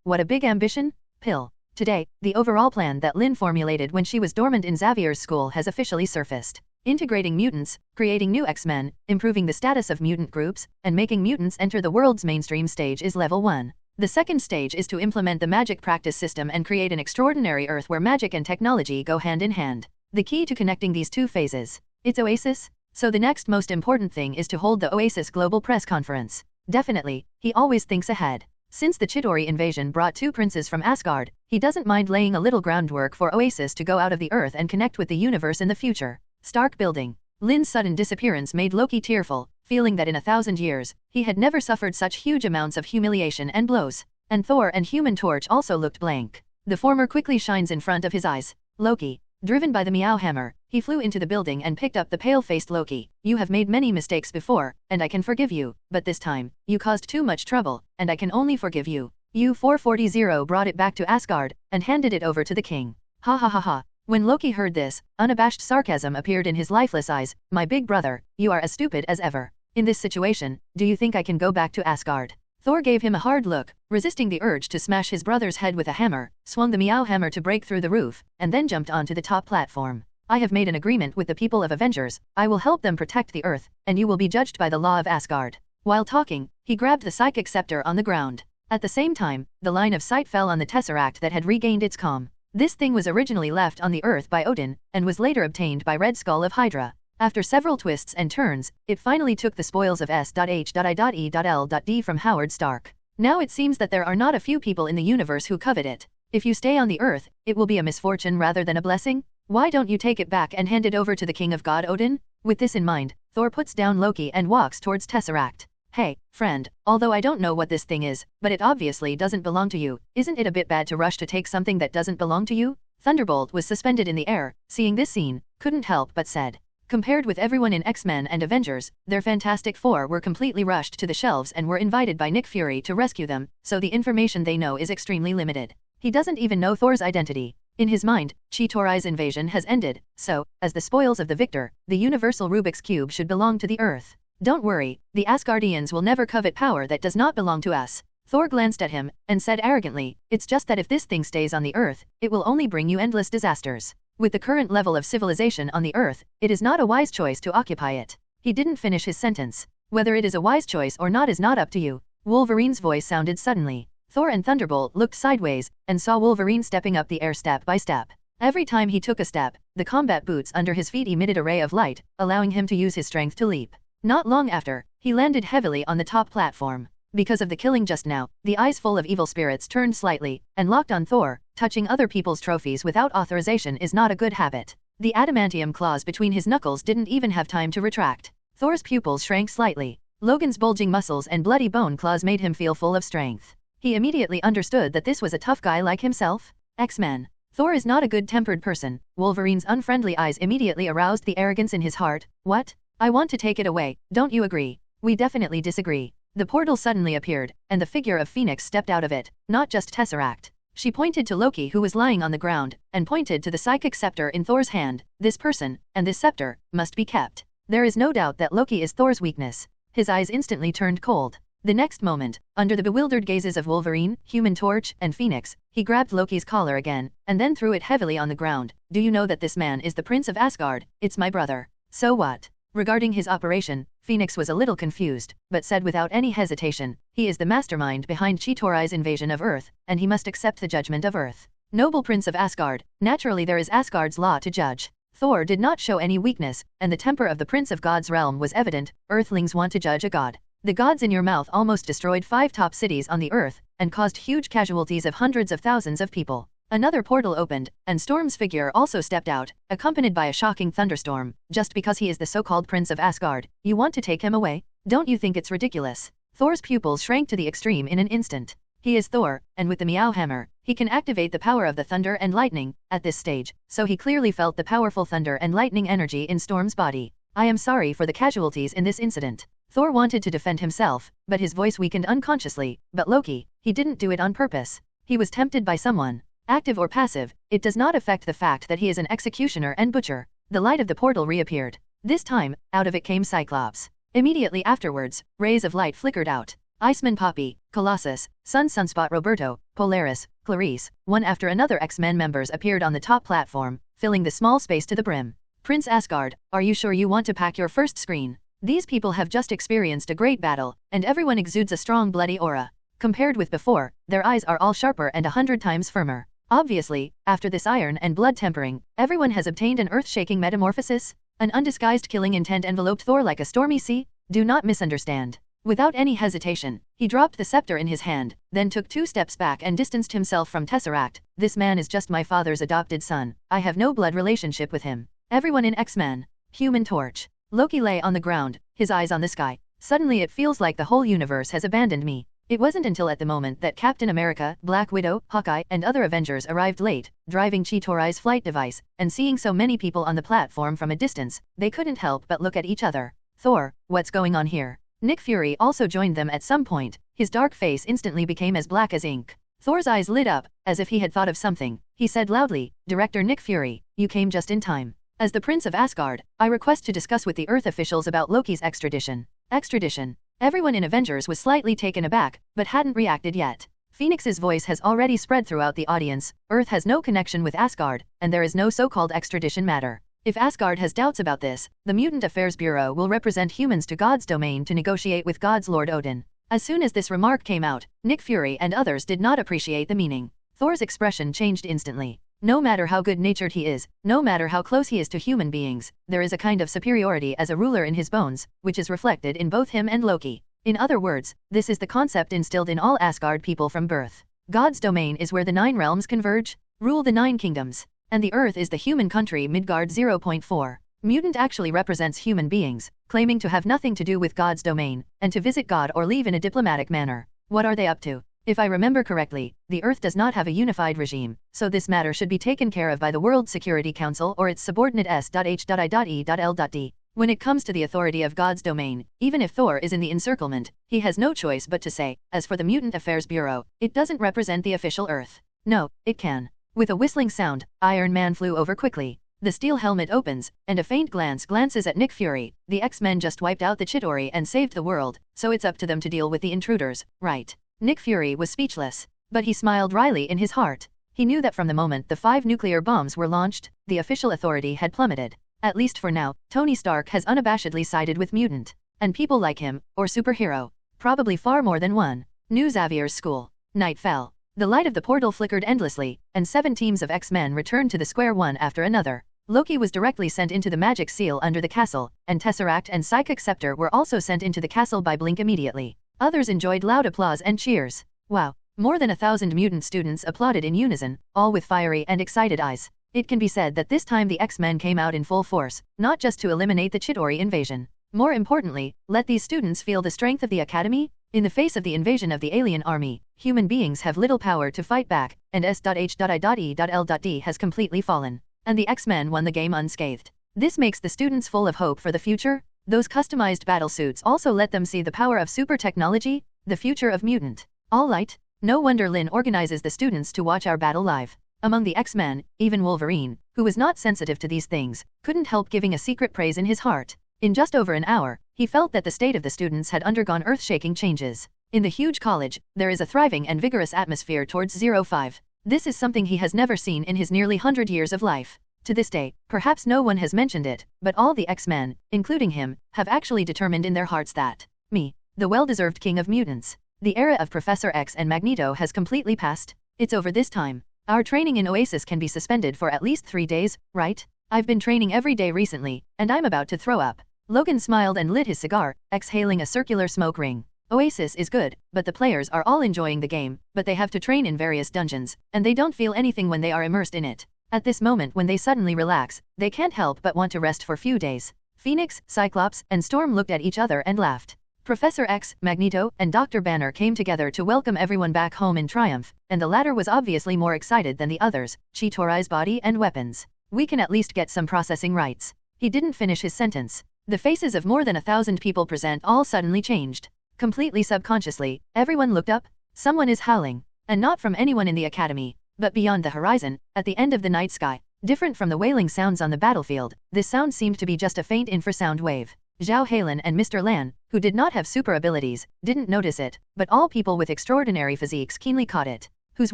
what a big ambition? Pill. Today, the overall plan that Lynn formulated when she was dormant in Xavier's school has officially surfaced. Integrating mutants, creating new X-Men, improving the status of mutant groups, and making mutants enter the world's mainstream stage is level 1. The second stage is to implement the magic practice system and create an extraordinary Earth where magic and technology go hand in hand. The key to connecting these two phases. It's Oasis? So the next most important thing is to hold the Oasis Global Press Conference. Definitely, he always thinks ahead. Since the Chitauri invasion brought 2 princes from Asgard, he doesn't mind laying a little groundwork for Oasis to go out of the Earth and connect with the universe in the future. Stark Building. Lynn's sudden disappearance made Loki tearful, feeling that in 1,000 years, he had never suffered such huge amounts of humiliation and blows. And Thor and Human Torch also looked blank. The former quickly shines in front of his eyes. Loki. Driven by the Meow Hammer, he flew into the building and picked up the pale-faced Loki. You have made many mistakes before, and I can forgive you, but this time, you caused too much trouble, and I can only forgive you. U-440 brought it back to Asgard, and handed it over to the king. Ha ha ha ha. When Loki heard this, unabashed sarcasm appeared in his lifeless eyes. My big brother, you are as stupid as ever. In this situation, do you think I can go back to Asgard? Thor gave him a hard look, resisting the urge to smash his brother's head with a hammer, swung the Meow hammer to break through the roof, and then jumped onto the top platform. I have made an agreement with the people of Avengers. I will help them protect the Earth, and you will be judged by the law of Asgard. While talking, he grabbed the psychic scepter on the ground. At the same time, the line of sight fell on the tesseract that had regained its calm. This thing was originally left on the Earth by Odin, and was later obtained by Red Skull of Hydra. After several twists and turns, it finally took the spoils of S.H.I.E.L.D from Howard Stark. Now it seems that there are not a few people in the universe who covet it. If you stay on the Earth, it will be a misfortune rather than a blessing. Why don't you take it back and hand it over to the king of God Odin? With this in mind, Thor puts down Loki and walks towards Tesseract. Hey, friend, although I don't know what this thing is, but it obviously doesn't belong to you, isn't it a bit bad to rush to take something that doesn't belong to you? Thunderbolt was suspended in the air, seeing this scene, couldn't help but said. Compared with everyone in X-Men and Avengers, their Fantastic Four were completely rushed to the shelves and were invited by Nick Fury to rescue them, so the information they know is extremely limited. He doesn't even know Thor's identity. In his mind, Chitauri's invasion has ended, so, as the spoils of the victor, the universal Rubik's Cube should belong to the Earth. Don't worry, the Asgardians will never covet power that does not belong to us. Thor glanced at him, and said arrogantly, it's just that if this thing stays on the Earth, it will only bring you endless disasters. With the current level of civilization on the Earth, it is not a wise choice to occupy it. He didn't finish his sentence. Whether it is a wise choice or not is not up to you. Wolverine's voice sounded suddenly. Thor and Thunderbolt looked sideways, and saw Wolverine stepping up the air step by step. Every time he took a step, the combat boots under his feet emitted a ray of light, allowing him to use his strength to leap. Not long after, he landed heavily on the top platform. Because of the killing just now, the eyes full of evil spirits turned slightly, and locked on Thor. Touching other people's trophies without authorization is not a good habit. The adamantium claws between his knuckles didn't even have time to retract. Thor's pupils shrank slightly. Logan's bulging muscles and bloody bone claws made him feel full of strength. He immediately understood that this was a tough guy like himself. X-Men. Thor is not a good-tempered person. Wolverine's unfriendly eyes immediately aroused the arrogance in his heart. What? I want to take it away, don't you agree? We definitely disagree. The portal suddenly appeared, and the figure of Phoenix stepped out of it, not just Tesseract. She pointed to Loki who was lying on the ground, and pointed to the psychic scepter in Thor's hand. This person, and this scepter, must be kept. There is no doubt that Loki is Thor's weakness. His eyes instantly turned cold. The next moment, under the bewildered gazes of Wolverine, Human Torch, and Phoenix, he grabbed Loki's collar again, and then threw it heavily on the ground. Do you know that this man is the Prince of Asgard? It's my brother. So what? Regarding his operation, Phoenix was a little confused, but said without any hesitation, he is the mastermind behind Chitauri's invasion of Earth, and he must accept the judgment of Earth. Noble Prince of Asgard, naturally there is Asgard's law to judge. Thor did not show any weakness, and the temper of the Prince of God's realm was evident. Earthlings want to judge a god. The gods in your mouth almost destroyed 5 top cities on the Earth, and caused huge casualties of hundreds of thousands of people. Another portal opened, and Storm's figure also stepped out, accompanied by a shocking thunderstorm. Just because he is the so-called Prince of Asgard, you want to take him away? Don't you think it's ridiculous? Thor's pupils shrank to the extreme in an instant. He is Thor, and with the Meow hammer, he can activate the power of the thunder and lightning, at this stage, so he clearly felt the powerful thunder and lightning energy in Storm's body. I am sorry for the casualties in this incident. Thor wanted to defend himself, but his voice weakened unconsciously. But Loki, he didn't do it on purpose. He was tempted by someone. Active or passive, it does not affect the fact that he is an executioner and butcher. The light of the portal reappeared. This time, out of it came Cyclops. Immediately afterwards, rays of light flickered out. Iceman Poppy, Colossus, Sunspot Roberto, Polaris, Clarice, one after another X-Men members appeared on the top platform, filling the small space to the brim. Prince Asgard, are you sure you want to pack your first screen? These people have just experienced a great battle, and everyone exudes a strong bloody aura. Compared with before, their eyes are all sharper and 100 times firmer. Obviously, after this iron and blood tempering, everyone has obtained an earth-shaking metamorphosis. An undisguised killing intent enveloped Thor like a stormy sea. Do not misunderstand. Without any hesitation, he dropped the scepter in his hand, then took 2 steps back and distanced himself from Tesseract. This man is just my father's adopted son. I have no blood relationship with him. Everyone in X-Men. Human Torch. Loki lay on the ground, his eyes on the sky. Suddenly it feels like the whole universe has abandoned me. It wasn't until at the moment that Captain America, Black Widow, Hawkeye, and other Avengers arrived late, driving Chitauri's flight device, and seeing so many people on the platform from a distance, they couldn't help but look at each other. Thor, what's going on here? Nick Fury also joined them at some point. His dark face instantly became as black as ink. Thor's eyes lit up, as if he had thought of something. He said loudly, Director Nick Fury, you came just in time. As the Prince of Asgard, I request to discuss with the Earth officials about Loki's extradition. Extradition. Everyone in Avengers was slightly taken aback, but hadn't reacted yet. Phoenix's voice has already spread throughout the audience. Earth has no connection with Asgard, and there is no so-called extradition matter. If Asgard has doubts about this, the Mutant Affairs Bureau will represent humans to God's domain to negotiate with God's Lord Odin. As soon as this remark came out, Nick Fury and others did not appreciate the meaning. Thor's expression changed instantly. No matter how good-natured he is, no matter how close he is to human beings, there is a kind of superiority as a ruler in his bones, which is reflected in both him and Loki. In other words, this is the concept instilled in all Asgard people from birth. God's domain is where the 9 realms converge, rule the 9 kingdoms, and the Earth is the human country Midgard 0.4. Mutant actually represents human beings, claiming to have nothing to do with God's domain, and to visit God or leave in a diplomatic manner. What are they up to? If I remember correctly, the Earth does not have a unified regime, so this matter should be taken care of by the World Security Council or its subordinate S.H.I.E.L.D. When it comes to the authority of God's domain, even if Thor is in the encirclement, he has no choice but to say, as for the Mutant Affairs Bureau, it doesn't represent the official Earth. No, it can. With a whistling sound, Iron Man flew over quickly. The steel helmet opens, and a faint glance glances at Nick Fury. The X-Men just wiped out the Chitauri and saved the world, so it's up to them to deal with the intruders, right? Nick Fury was speechless, but he smiled wryly in his heart. He knew that from the moment the 5 nuclear bombs were launched, the official authority had plummeted. At least for now, Tony Stark has unabashedly sided with mutant. And people like him, or superhero. Probably far more than one. New Xavier's school. Night fell. The light of the portal flickered endlessly, and 7 teams of X-Men returned to the square one after another. Loki was directly sent into the magic seal under the castle, and Tesseract and Psychic Scepter were also sent into the castle by Blink immediately. Others enjoyed loud applause and cheers. Wow. More than 1,000 mutant students applauded in unison, all with fiery and excited eyes. It can be said that this time the X-Men came out in full force, not just to eliminate the Chitauri invasion. More importantly, let these students feel the strength of the Academy. In the face of the invasion of the alien army, human beings have little power to fight back, and S.H.I.E.L.D. has completely fallen. And the X-Men won the game unscathed. This makes the students full of hope for the future. Those customized battle suits also let them see the power of super technology, the future of mutant. All right. No wonder Lynn organizes the students to watch our battle live. Among the X-Men, even Wolverine, who was not sensitive to these things, couldn't help giving a secret praise in his heart. In just over an hour, he felt that the state of the students had undergone earth-shaking changes. In the huge college, there is a thriving and vigorous atmosphere towards 05. This is something he has never seen in his nearly 100 years of life. To this day, perhaps no one has mentioned it, but all the X-Men, including him, have actually determined in their hearts that me, the well-deserved king of mutants. The era of Professor X and Magneto has completely passed. It's over this time. Our training in Oasis can be suspended for at least 3 days, right? I've been training every day recently, and I'm about to throw up. Logan smiled and lit his cigar, exhaling a circular smoke ring. Oasis is good, but the players are all enjoying the game, but they have to train in various dungeons, and they don't feel anything when they are immersed in it. At this moment when they suddenly relax, they can't help but want to rest for few days. Phoenix, Cyclops, and Storm looked at each other and laughed. Professor X, Magneto, and Dr. Banner came together to welcome everyone back home in triumph, and the latter was obviously more excited than the others. Chitauri's body and weapons. We can at least get some processing rights. He didn't finish his sentence. The faces of more than 1,000 people present all suddenly changed. Completely subconsciously, everyone looked up. Someone is howling. And not from anyone in the academy, but beyond the horizon, at the end of the night sky. Different from the wailing sounds on the battlefield, this sound seemed to be just a faint infrasound wave. Zhao Halen and Mr. Lan, who did not have super abilities, didn't notice it, but all people with extraordinary physiques keenly caught it. Whose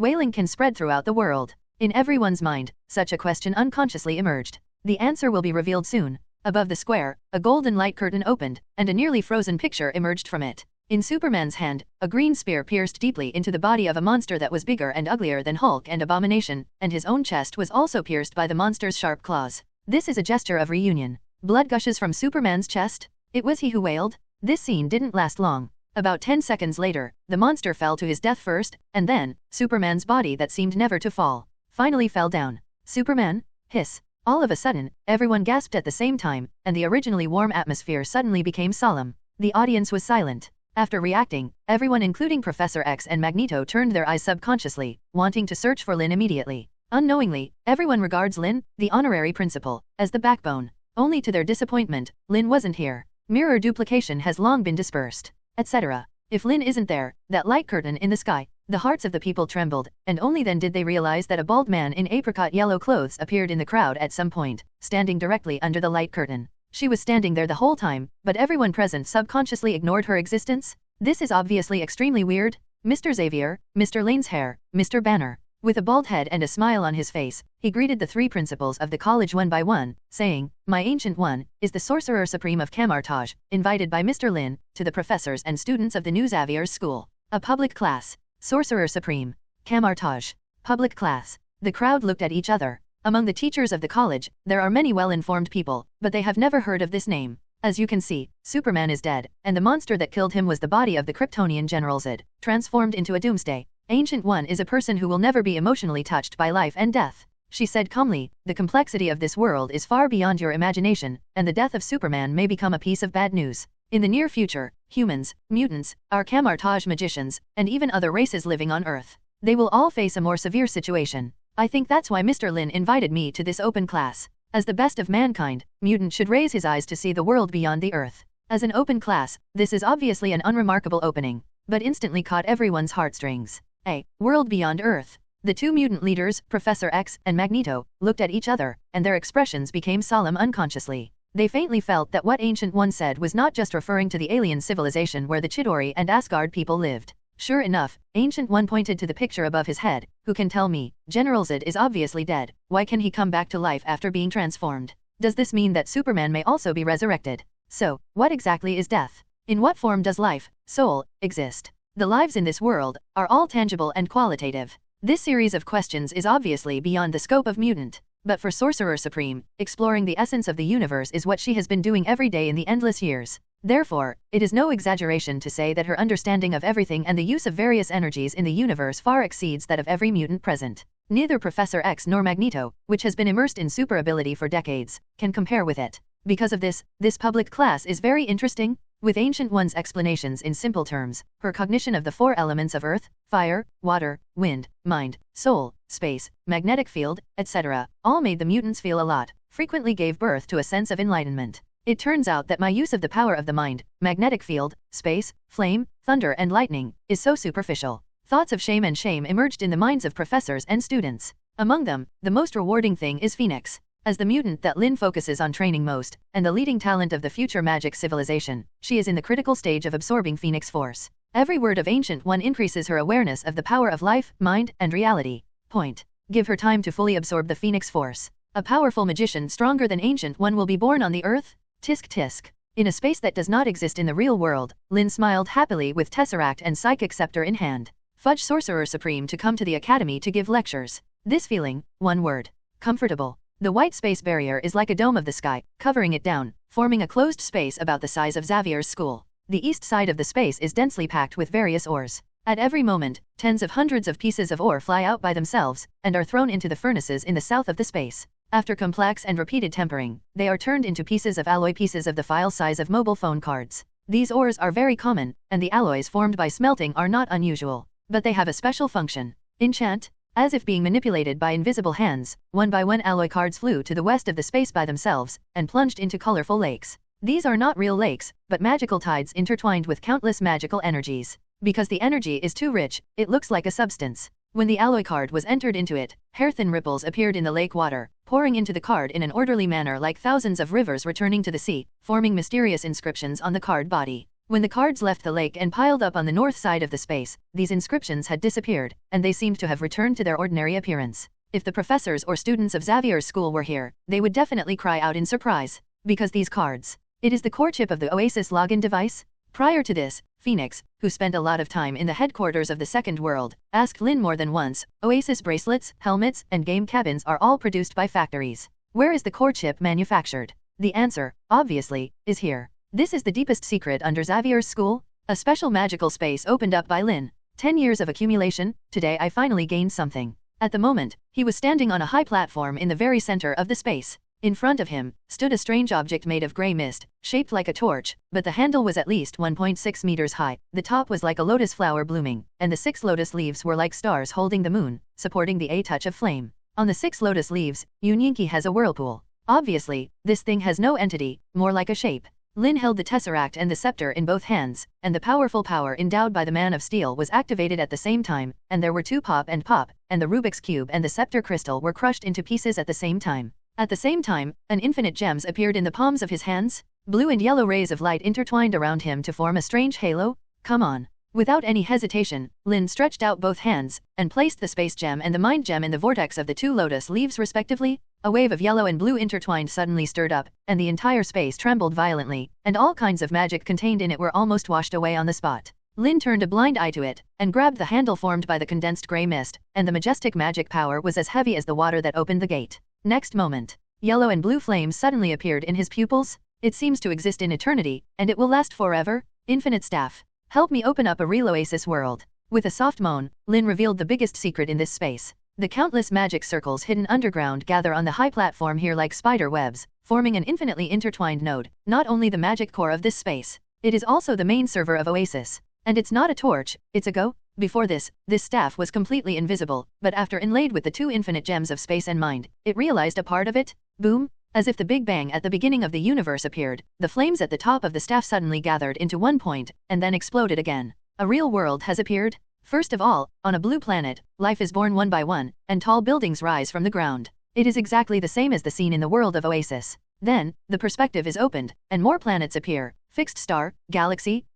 wailing can spread throughout the world? In everyone's mind, such a question unconsciously emerged. The answer will be revealed soon. Above the square, a golden light curtain opened, and a nearly frozen picture emerged from it. In Superman's hand, a green spear pierced deeply into the body of a monster that was bigger and uglier than Hulk and Abomination, and his own chest was also pierced by the monster's sharp claws. This is a gesture of reunion. Blood gushes from Superman's chest? It was he who wailed? This scene didn't last long. About 10 seconds later, the monster fell to his death first, and then, Superman's body that seemed never to fall, finally fell down. Superman? Hiss. All of a sudden, everyone gasped at the same time, and the originally warm atmosphere suddenly became solemn. The audience was silent. After reacting, everyone including Professor X and Magneto turned their eyes subconsciously, wanting to search for Lynn immediately. Unknowingly, everyone regards Lynn, the honorary principal, as the backbone. Only to their disappointment, Lynn wasn't here. Mirror duplication has long been dispersed, etc. If Lynn isn't there, that light curtain in the sky, the hearts of the people trembled, and only then did they realize that a bald man in apricot yellow clothes appeared in the crowd at some point, standing directly under the light curtain. She was standing there the whole time, but everyone present subconsciously ignored her existence? This is obviously extremely weird. Mr. Xavier, Mr. Lane's hair, Mr. Banner. With a bald head and a smile on his face, he greeted the 3 principals of the college one by one, saying, "My Ancient One is the Sorcerer Supreme of Kamar-Taj, invited by Mr. Lynn, to the professors and students of the new Xavier's school. A public class. Sorcerer Supreme. Kamar-Taj. Public class." The crowd looked at each other. Among the teachers of the college, there are many well-informed people, but they have never heard of this name. As you can see, Superman is dead, and the monster that killed him was the body of the Kryptonian General Zod, transformed into a doomsday. Ancient One is a person who will never be emotionally touched by life and death. She said calmly, "The complexity of this world is far beyond your imagination, and the death of Superman may become a piece of bad news. In the near future, humans, mutants, our Kamar-Taj magicians, and even other races living on Earth, they will all face a more severe situation. I think that's why Mr. Lynn invited me to this open class. As the best of mankind, mutant should raise his eyes to see the world beyond the Earth. As an open class, this is obviously an unremarkable opening, but instantly caught everyone's heartstrings. A world beyond Earth. The 2 mutant leaders, Professor X and Magneto, looked at each other, and their expressions became solemn unconsciously. They faintly felt that what Ancient One said was not just referring to the alien civilization where the Chitauri and Asgard people lived. Sure enough, Ancient One pointed to the picture above his head. "Who can tell me? General Zod is obviously dead. Why can he come back to life after being transformed? Does this mean that Superman may also be resurrected? So, what exactly is death? In what form does life, soul, exist? The lives in this world are all tangible and qualitative." This series of questions is obviously beyond the scope of mutant. But for Sorcerer Supreme, exploring the essence of the universe is what she has been doing every day in the endless years. Therefore, it is no exaggeration to say that her understanding of everything and the use of various energies in the universe far exceeds that of every mutant present. Neither Professor X nor Magneto, which has been immersed in super ability for decades, can compare with it. Because of this public class is very interesting. With Ancient One's explanations in simple terms, her cognition of the 4 elements of earth, fire, water, wind, mind, soul, space, magnetic field, etc., all made the mutants feel a lot, frequently gave birth to a sense of enlightenment. It turns out that my use of the power of the mind, magnetic field, space, flame, thunder and lightning, is so superficial. Thoughts of shame emerged in the minds of professors and students. Among them, the most rewarding thing is Phoenix. As the mutant that Lynn focuses on training most, and the leading talent of the future magic civilization, she is in the critical stage of absorbing Phoenix Force. Every word of Ancient One increases her awareness of the power of life, mind, and reality. Point. Give her time to fully absorb the Phoenix Force. A powerful magician stronger than Ancient One will be born on the Earth? Tisk tisk. In a space that does not exist in the real world, Lynn smiled happily with Tesseract and Psychic Scepter in hand. Fudge Sorcerer Supreme to come to the Academy to give lectures. This feeling, one word. Comfortable. The white space barrier is like a dome of the sky, covering it down, forming a closed space about the size of Xavier's school. The east side of the space is densely packed with various ores. At every moment, tens of hundreds of pieces of ore fly out by themselves, and are thrown into the furnaces in the south of the space. After complex and repeated tempering, they are turned into pieces of alloy, pieces of the file size of mobile phone cards. These ores are very common, and the alloys formed by smelting are not unusual. But they have a special function. Enchant. As if being manipulated by invisible hands, one by one alloy cards flew to the west of the space by themselves, and plunged into colorful lakes. These are not real lakes, but magical tides intertwined with countless magical energies. Because the energy is too rich, it looks like a substance. When the alloy card was entered into it, hair-thin ripples appeared in the lake water, pouring into the card in an orderly manner like thousands of rivers returning to the sea, forming mysterious inscriptions on the card body. When the cards left the lake and piled up on the north side of the space, these inscriptions had disappeared, and they seemed to have returned to their ordinary appearance. If the professors or students of Xavier's school were here, they would definitely cry out in surprise. Because these cards. It is the core chip of the Oasis login device. Prior to this, Phoenix, who spent a lot of time in the headquarters of the Second World, asked Lynn more than once, Oasis bracelets, helmets, and game cabins are all produced by factories. Where is the core chip manufactured? The answer, obviously, is here. This is the deepest secret under Xavier's school. A special magical space opened up by Lynn. 10 years of accumulation, today I finally gained something. At the moment, he was standing on a high platform in the very center of the space. In front of him, stood a strange object made of gray mist, shaped like a torch, but the handle was at least 1.6 meters high, the top was like a lotus flower blooming, and the 6 lotus leaves were like stars holding the moon, supporting the A touch of flame. On the 6 lotus leaves, Yunyinki has a whirlpool. Obviously, this thing has no entity, more like a shape. Lynn held the tesseract and the scepter in both hands, and the powerful power endowed by the Man of Steel was activated at the same time, and there were 2 pop, and the Rubik's Cube and the scepter crystal were crushed into pieces at the same time. At the same time, an infinite gems appeared in the palms of his hands. Blue and yellow rays of light intertwined around him to form a strange halo. Come on. Without any hesitation, Lynn stretched out both hands and placed the space gem and the mind gem in the vortex of the two lotus leaves respectively. A wave of yellow and blue intertwined suddenly stirred up, and the entire space trembled violently, and all kinds of magic contained in it were almost washed away on the spot. Lynn turned a blind eye to it, and grabbed the handle formed by the condensed grey mist, and the majestic magic power was as heavy as the water that opened the gate. Next moment, yellow and blue flames suddenly appeared in his pupils. It seems to exist in eternity, and it will last forever. Infinite staff. Help me open up a real Oasis world. With a soft moan, Lynn revealed the biggest secret in this space. The countless magic circles hidden underground gather on the high platform here like spider webs, forming an infinitely intertwined node. Not only the magic core of this space, it is also the main server of Oasis. And it's not a torch, it's a go. Before this staff was completely invisible, but after inlaid with the two infinite gems of space and mind, it realized a part of it. Boom! As if the Big Bang at the beginning of the universe appeared, the flames at the top of the staff suddenly gathered into one point, and then exploded again. A real world has appeared. First of all, on a blue planet, life is born one by one, and tall buildings rise from the ground. It is exactly the same as the scene in the world of Oasis. Then, the perspective is opened, and more planets appear. Fixed star, galaxy,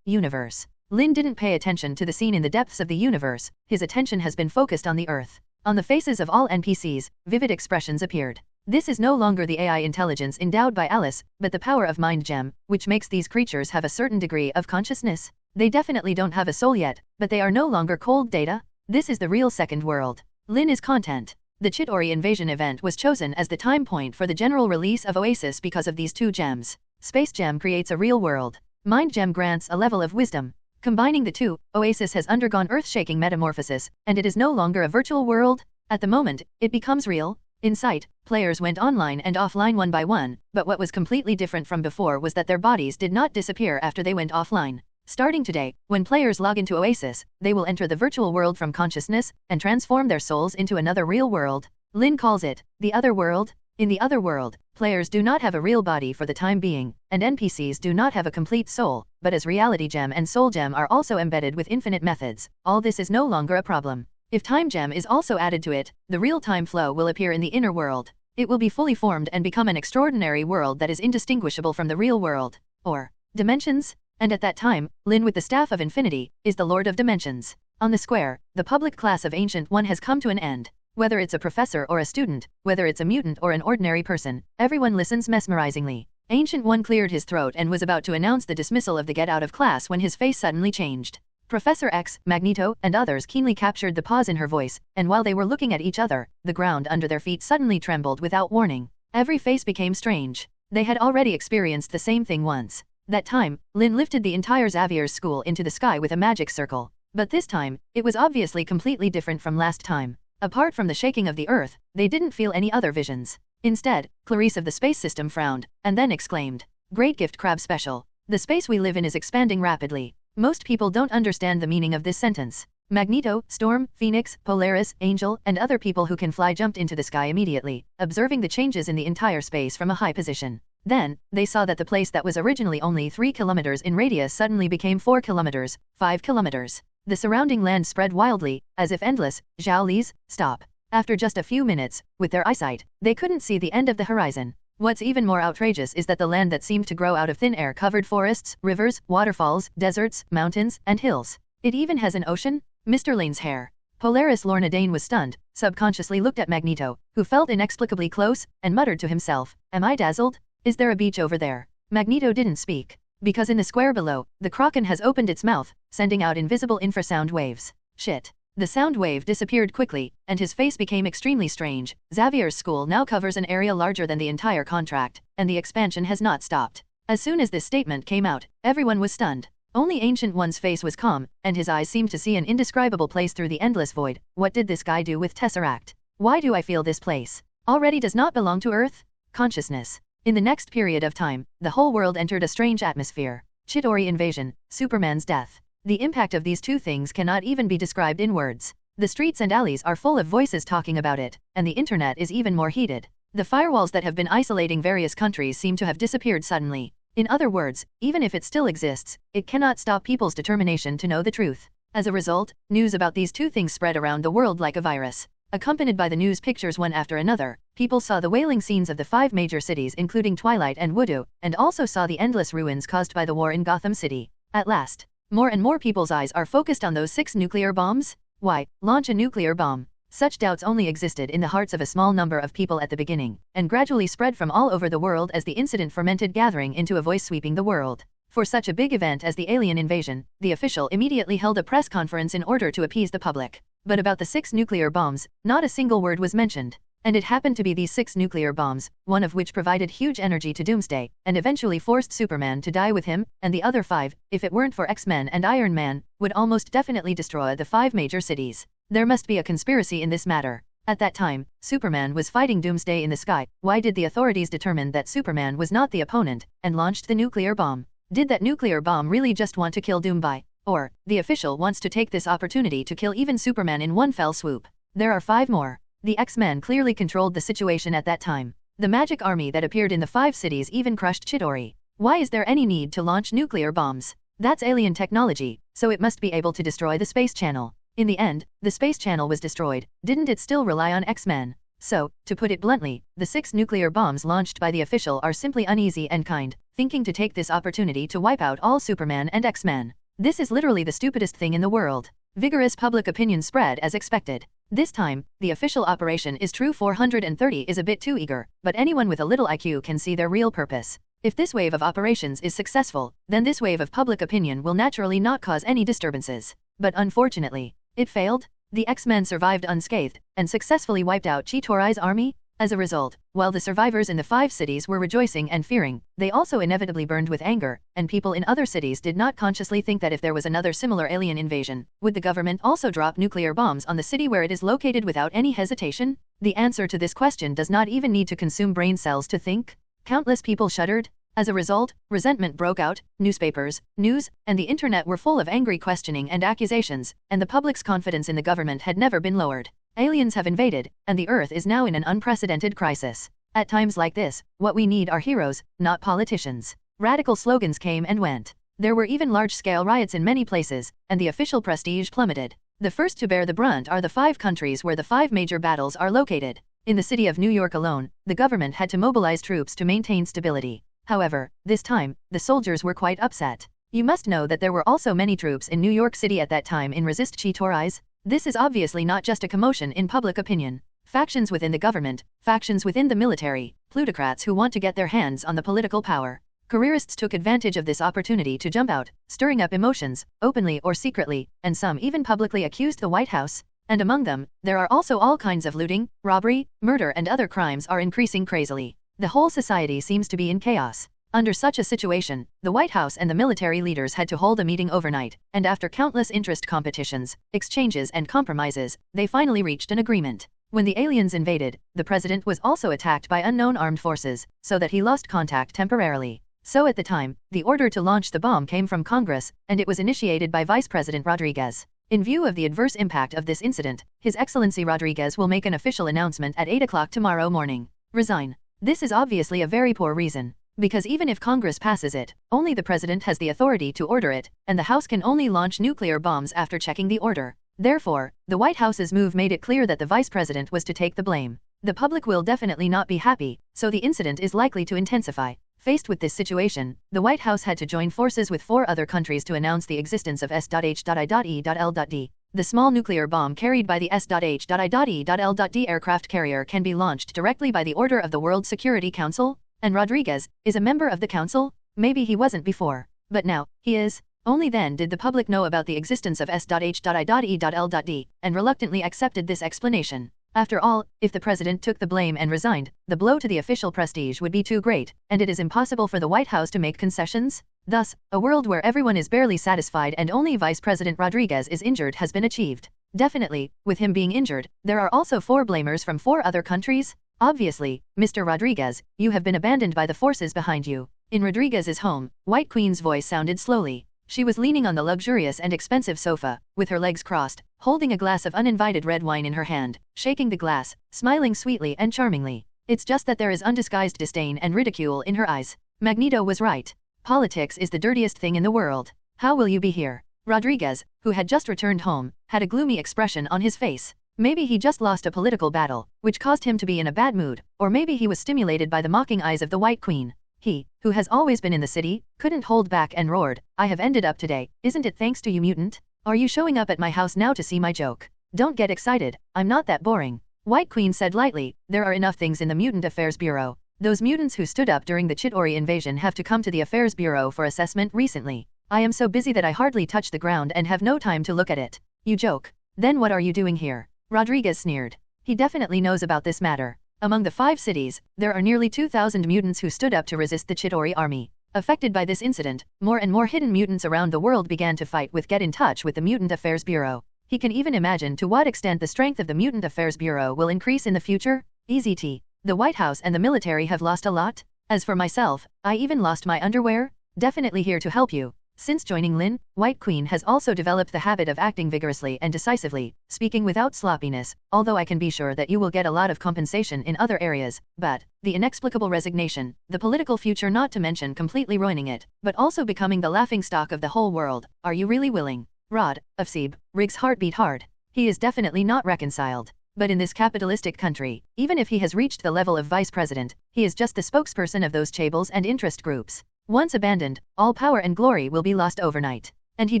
universe. Lynn didn't pay attention to the scene in the depths of the universe. His attention has been focused on the Earth. On the faces of all NPCs, vivid expressions appeared. This is no longer the AI intelligence endowed by Alice, but the power of Mind Gem, which makes these creatures have a certain degree of consciousness. They definitely don't have a soul yet, but they are no longer cold data. This is the real second world. Lynn is content. The Chitauri invasion event was chosen as the time point for the general release of Oasis because of these two gems. Space Gem creates a real world. Mind Gem grants a level of wisdom. Combining the two, Oasis has undergone earth-shaking metamorphosis, and it is no longer a virtual world. At the moment, it becomes real. In sight, players went online and offline one by one, but what was completely different from before was that their bodies did not disappear after they went offline. Starting today, when players log into Oasis, they will enter the virtual world from consciousness and transform their souls into another real world. Lynn calls it the other world. In the other world, players do not have a real body for the time being, and NPCs do not have a complete soul, but as Reality Gem and Soul Gem are also embedded with infinite methods, all this is no longer a problem. If Time Gem is also added to it, the real time flow will appear in the inner world. It will be fully formed and become an extraordinary world that is indistinguishable from the real world, or dimensions. And at that time, Lynn with the Staff of Infinity is the Lord of Dimensions. On the square, the public class of Ancient One has come to an end. Whether it's a professor or a student, whether it's a mutant or an ordinary person, everyone listens mesmerizingly. Ancient One cleared his throat and was about to announce the dismissal of the get out of class when his face suddenly changed. Professor X, Magneto, and others keenly captured the pause in her voice, and while they were looking at each other, the ground under their feet suddenly trembled without warning. Every face became strange. They had already experienced the same thing once. That time, Lynn lifted the entire Xavier's school into the sky with a magic circle. But this time, it was obviously completely different from last time. Apart from the shaking of the earth, they didn't feel any other visions. Instead, Clarice of the space system frowned, and then exclaimed, "Great gift, Crab Special. The space we live in is expanding rapidly." Most people don't understand the meaning of this sentence. Magneto, Storm, Phoenix, Polaris, Angel, and other people who can fly jumped into the sky immediately, observing the changes in the entire space from a high position. Then, they saw that the place that was originally only 3 kilometers in radius suddenly became 4 kilometers, 5 kilometers. The surrounding land spread wildly, as if endless. Zhao Li's, stop. After just a few minutes, with their eyesight, they couldn't see the end of the horizon. What's even more outrageous is that the land that seemed to grow out of thin air covered forests, rivers, waterfalls, deserts, mountains, and hills. It even has an ocean? Mr. Lane's hair. Polaris Lorna Dane was stunned, subconsciously looked at Magneto, who felt inexplicably close, and muttered to himself, "Am I dazzled? Is there a beach over there?" Magneto didn't speak, because in the square below, the Kraken has opened its mouth, sending out invisible infrasound waves. Shit. The sound wave disappeared quickly, and his face became extremely strange. Xavier's school now covers an area larger than the entire contract, and the expansion has not stopped. As soon as this statement came out, everyone was stunned. Only Ancient One's face was calm, and his eyes seemed to see an indescribable place through the endless void. What did this guy do with Tesseract? Why do I feel this place already does not belong to Earth? Consciousness. In the next period of time, the whole world entered a strange atmosphere. Chitauri invasion, Superman's death. The impact of these two things cannot even be described in words. The streets and alleys are full of voices talking about it, and the internet is even more heated. The firewalls that have been isolating various countries seem to have disappeared suddenly. In other words, even if it still exists, it cannot stop people's determination to know the truth. As a result, news about these two things spread around the world like a virus. Accompanied by the news pictures one after another, people saw the wailing scenes of the 5 major cities including Twilight and Voodoo, and also saw the endless ruins caused by the war in Gotham City. At last, more and more people's eyes are focused on those 6 nuclear bombs. Why launch a nuclear bomb? Such doubts only existed in the hearts of a small number of people at the beginning, and gradually spread from all over the world as the incident fermented, gathering into a voice sweeping the world. For such a big event as the alien invasion, the official immediately held a press conference in order to appease the public. But about the 6 nuclear bombs, not a single word was mentioned. And it happened to be these 6 nuclear bombs, one of which provided huge energy to Doomsday, and eventually forced Superman to die with him, and the other 5, if it weren't for X-Men and Iron Man, would almost definitely destroy the 5 major cities. There must be a conspiracy in this matter. At that time, Superman was fighting Doomsday in the sky. Why did the authorities determine that Superman was not the opponent, and launched the nuclear bomb? Did that nuclear bomb really just want to kill Doomsday? Or, the official wants to take this opportunity to kill even Superman in one fell swoop? There are 5 more. The X-Men clearly controlled the situation at that time. The magic army that appeared in the 5 cities even crushed Chitauri. Why is there any need to launch nuclear bombs? That's alien technology, so it must be able to destroy the space channel. In the end, the space channel was destroyed. Didn't it still rely on X-Men? So, to put it bluntly, the 6 nuclear bombs launched by the official are simply uneasy and kind, thinking to take this opportunity to wipe out all Superman and X-Men. This is literally the stupidest thing in the world. Vigorous public opinion spread as expected. This time, the official operation is true. 430 is a bit too eager, but anyone with a little IQ can see their real purpose. If this wave of operations is successful, then this wave of public opinion will naturally not cause any disturbances. But unfortunately, it failed. The X-Men survived unscathed, and successfully wiped out Chitauri's army. As a result, while the survivors in the 5 cities were rejoicing and fearing, they also inevitably burned with anger, and people in other cities did not consciously think that if there was another similar alien invasion, would the government also drop nuclear bombs on the city where it is located without any hesitation? The answer to this question does not even need to consume brain cells to think. Countless people shuddered. As a result, resentment broke out. Newspapers, news, and the internet were full of angry questioning and accusations, and the public's confidence in the government had never been lowered. Aliens have invaded, and the Earth is now in an unprecedented crisis. At times like this, what we need are heroes, not politicians. Radical slogans came and went. There were even large-scale riots in many places, and the official prestige plummeted. The first to bear the brunt are the 5 countries where the 5 major battles are located. In the city of New York alone, the government had to mobilize troops to maintain stability. However, this time, the soldiers were quite upset. You must know that there were also many troops in New York City at that time in resist Chitauri's. This is obviously not just a commotion in public opinion. Factions within the government, factions within the military, plutocrats who want to get their hands on the political power. Careerists took advantage of this opportunity to jump out, stirring up emotions, openly or secretly, and some even publicly accused the White House. And among them, there are also all kinds of looting, robbery, murder and other crimes are increasing crazily. The whole society seems to be in chaos. Under such a situation, the White House and the military leaders had to hold a meeting overnight, and after countless interest competitions, exchanges and compromises, they finally reached an agreement. When the aliens invaded, the president was also attacked by unknown armed forces, so that he lost contact temporarily. So at the time, the order to launch the bomb came from Congress, and it was initiated by Vice President Rodriguez. In view of the adverse impact of this incident, His Excellency Rodriguez will make an official announcement at 8 o'clock tomorrow morning. Resign. This is obviously a very poor reason. Because even if Congress passes it, only the president has the authority to order it, and the House can only launch nuclear bombs after checking the order. Therefore, the White House's move made it clear that the vice president was to take the blame. The public will definitely not be happy, so the incident is likely to intensify. Faced with this situation, the White House had to join forces with 4 other countries to announce the existence of S.H.I.E.L.D. The small nuclear bomb carried by the S.H.I.E.L.D. aircraft carrier can be launched directly by the order of the World Security Council. And Rodriguez is a member of the council? Maybe he wasn't before, but now he is. Only then did the public know about the existence of S.H.I.E.L.D. and reluctantly accepted this explanation. After all, if the president took the blame and resigned, the blow to the official prestige would be too great, and it is impossible for the White House to make concessions. Thus, a world where everyone is barely satisfied and only Vice President Rodriguez is injured has been achieved. Definitely, with him being injured, there are also 4 blamers from 4 other countries. Obviously, Mr. Rodriguez, you have been abandoned by the forces behind you. In Rodriguez's home, White Queen's voice sounded slowly. She was leaning on the luxurious and expensive sofa, with her legs crossed, holding a glass of uninvited red wine in her hand, shaking the glass, smiling sweetly and charmingly. It's just that there is undisguised disdain and ridicule in her eyes. Magneto was right. Politics is the dirtiest thing in the world. How will you be here? Rodriguez, who had just returned home, had a gloomy expression on his face. Maybe he just lost a political battle, which caused him to be in a bad mood, or maybe he was stimulated by the mocking eyes of the White Queen. He, who has always been in the city, couldn't hold back and roared, "I have ended up today, isn't it thanks to you, mutant? Are you showing up at my house now to see my joke? Don't get excited, I'm not that boring." White Queen said lightly, "There are enough things in the Mutant Affairs Bureau. Those mutants who stood up during the Chitauri invasion have to come to the Affairs Bureau for assessment recently. I am so busy that I hardly touch the ground and have no time to look at it." "You joke. Then what are you doing here?" Rodriguez sneered. He definitely knows about this matter. Among the 5 cities, there are nearly 2,000 mutants who stood up to resist the Chitauri army. Affected by this incident, more and more hidden mutants around the world began to fight with get in touch with the Mutant Affairs Bureau. He can even imagine to what extent the strength of the Mutant Affairs Bureau will increase in the future. EZT. The White House and the military have lost a lot. As for myself, I even lost my underwear. Definitely here to help you. Since joining Lynn, White Queen has also developed the habit of acting vigorously and decisively, speaking without sloppiness, although I can be sure that you will get a lot of compensation in other areas, but the inexplicable resignation, the political future not to mention completely ruining it, but also becoming the laughingstock of the whole world. Are you really willing? Rod, of Seeb, Rig's heart beat hard. He is definitely not reconciled. But in this capitalistic country, even if he has reached the level of vice president, he is just the spokesperson of those chaebol and interest groups. Once abandoned, all power and glory will be lost overnight. And he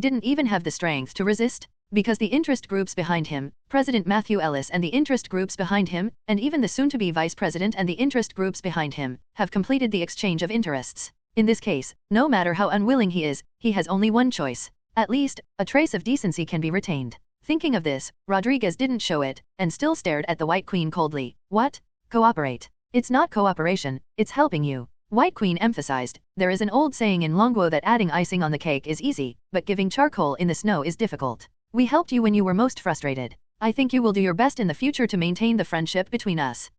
didn't even have the strength to resist, because the interest groups behind him, President Matthew Ellis and the interest groups behind him, and even the soon-to-be vice president and the interest groups behind him, have completed the exchange of interests. In this case, no matter how unwilling he is, he has only one choice. At least, a trace of decency can be retained. Thinking of this, Rodriguez didn't show it, and still stared at the White Queen coldly. "What? Cooperate? It's not cooperation, it's helping you." White Queen emphasized, "There is an old saying in Longguo that adding icing on the cake is easy, but giving charcoal in the snow is difficult. We helped you when you were most frustrated. I think you will do your best in the future to maintain the friendship between us."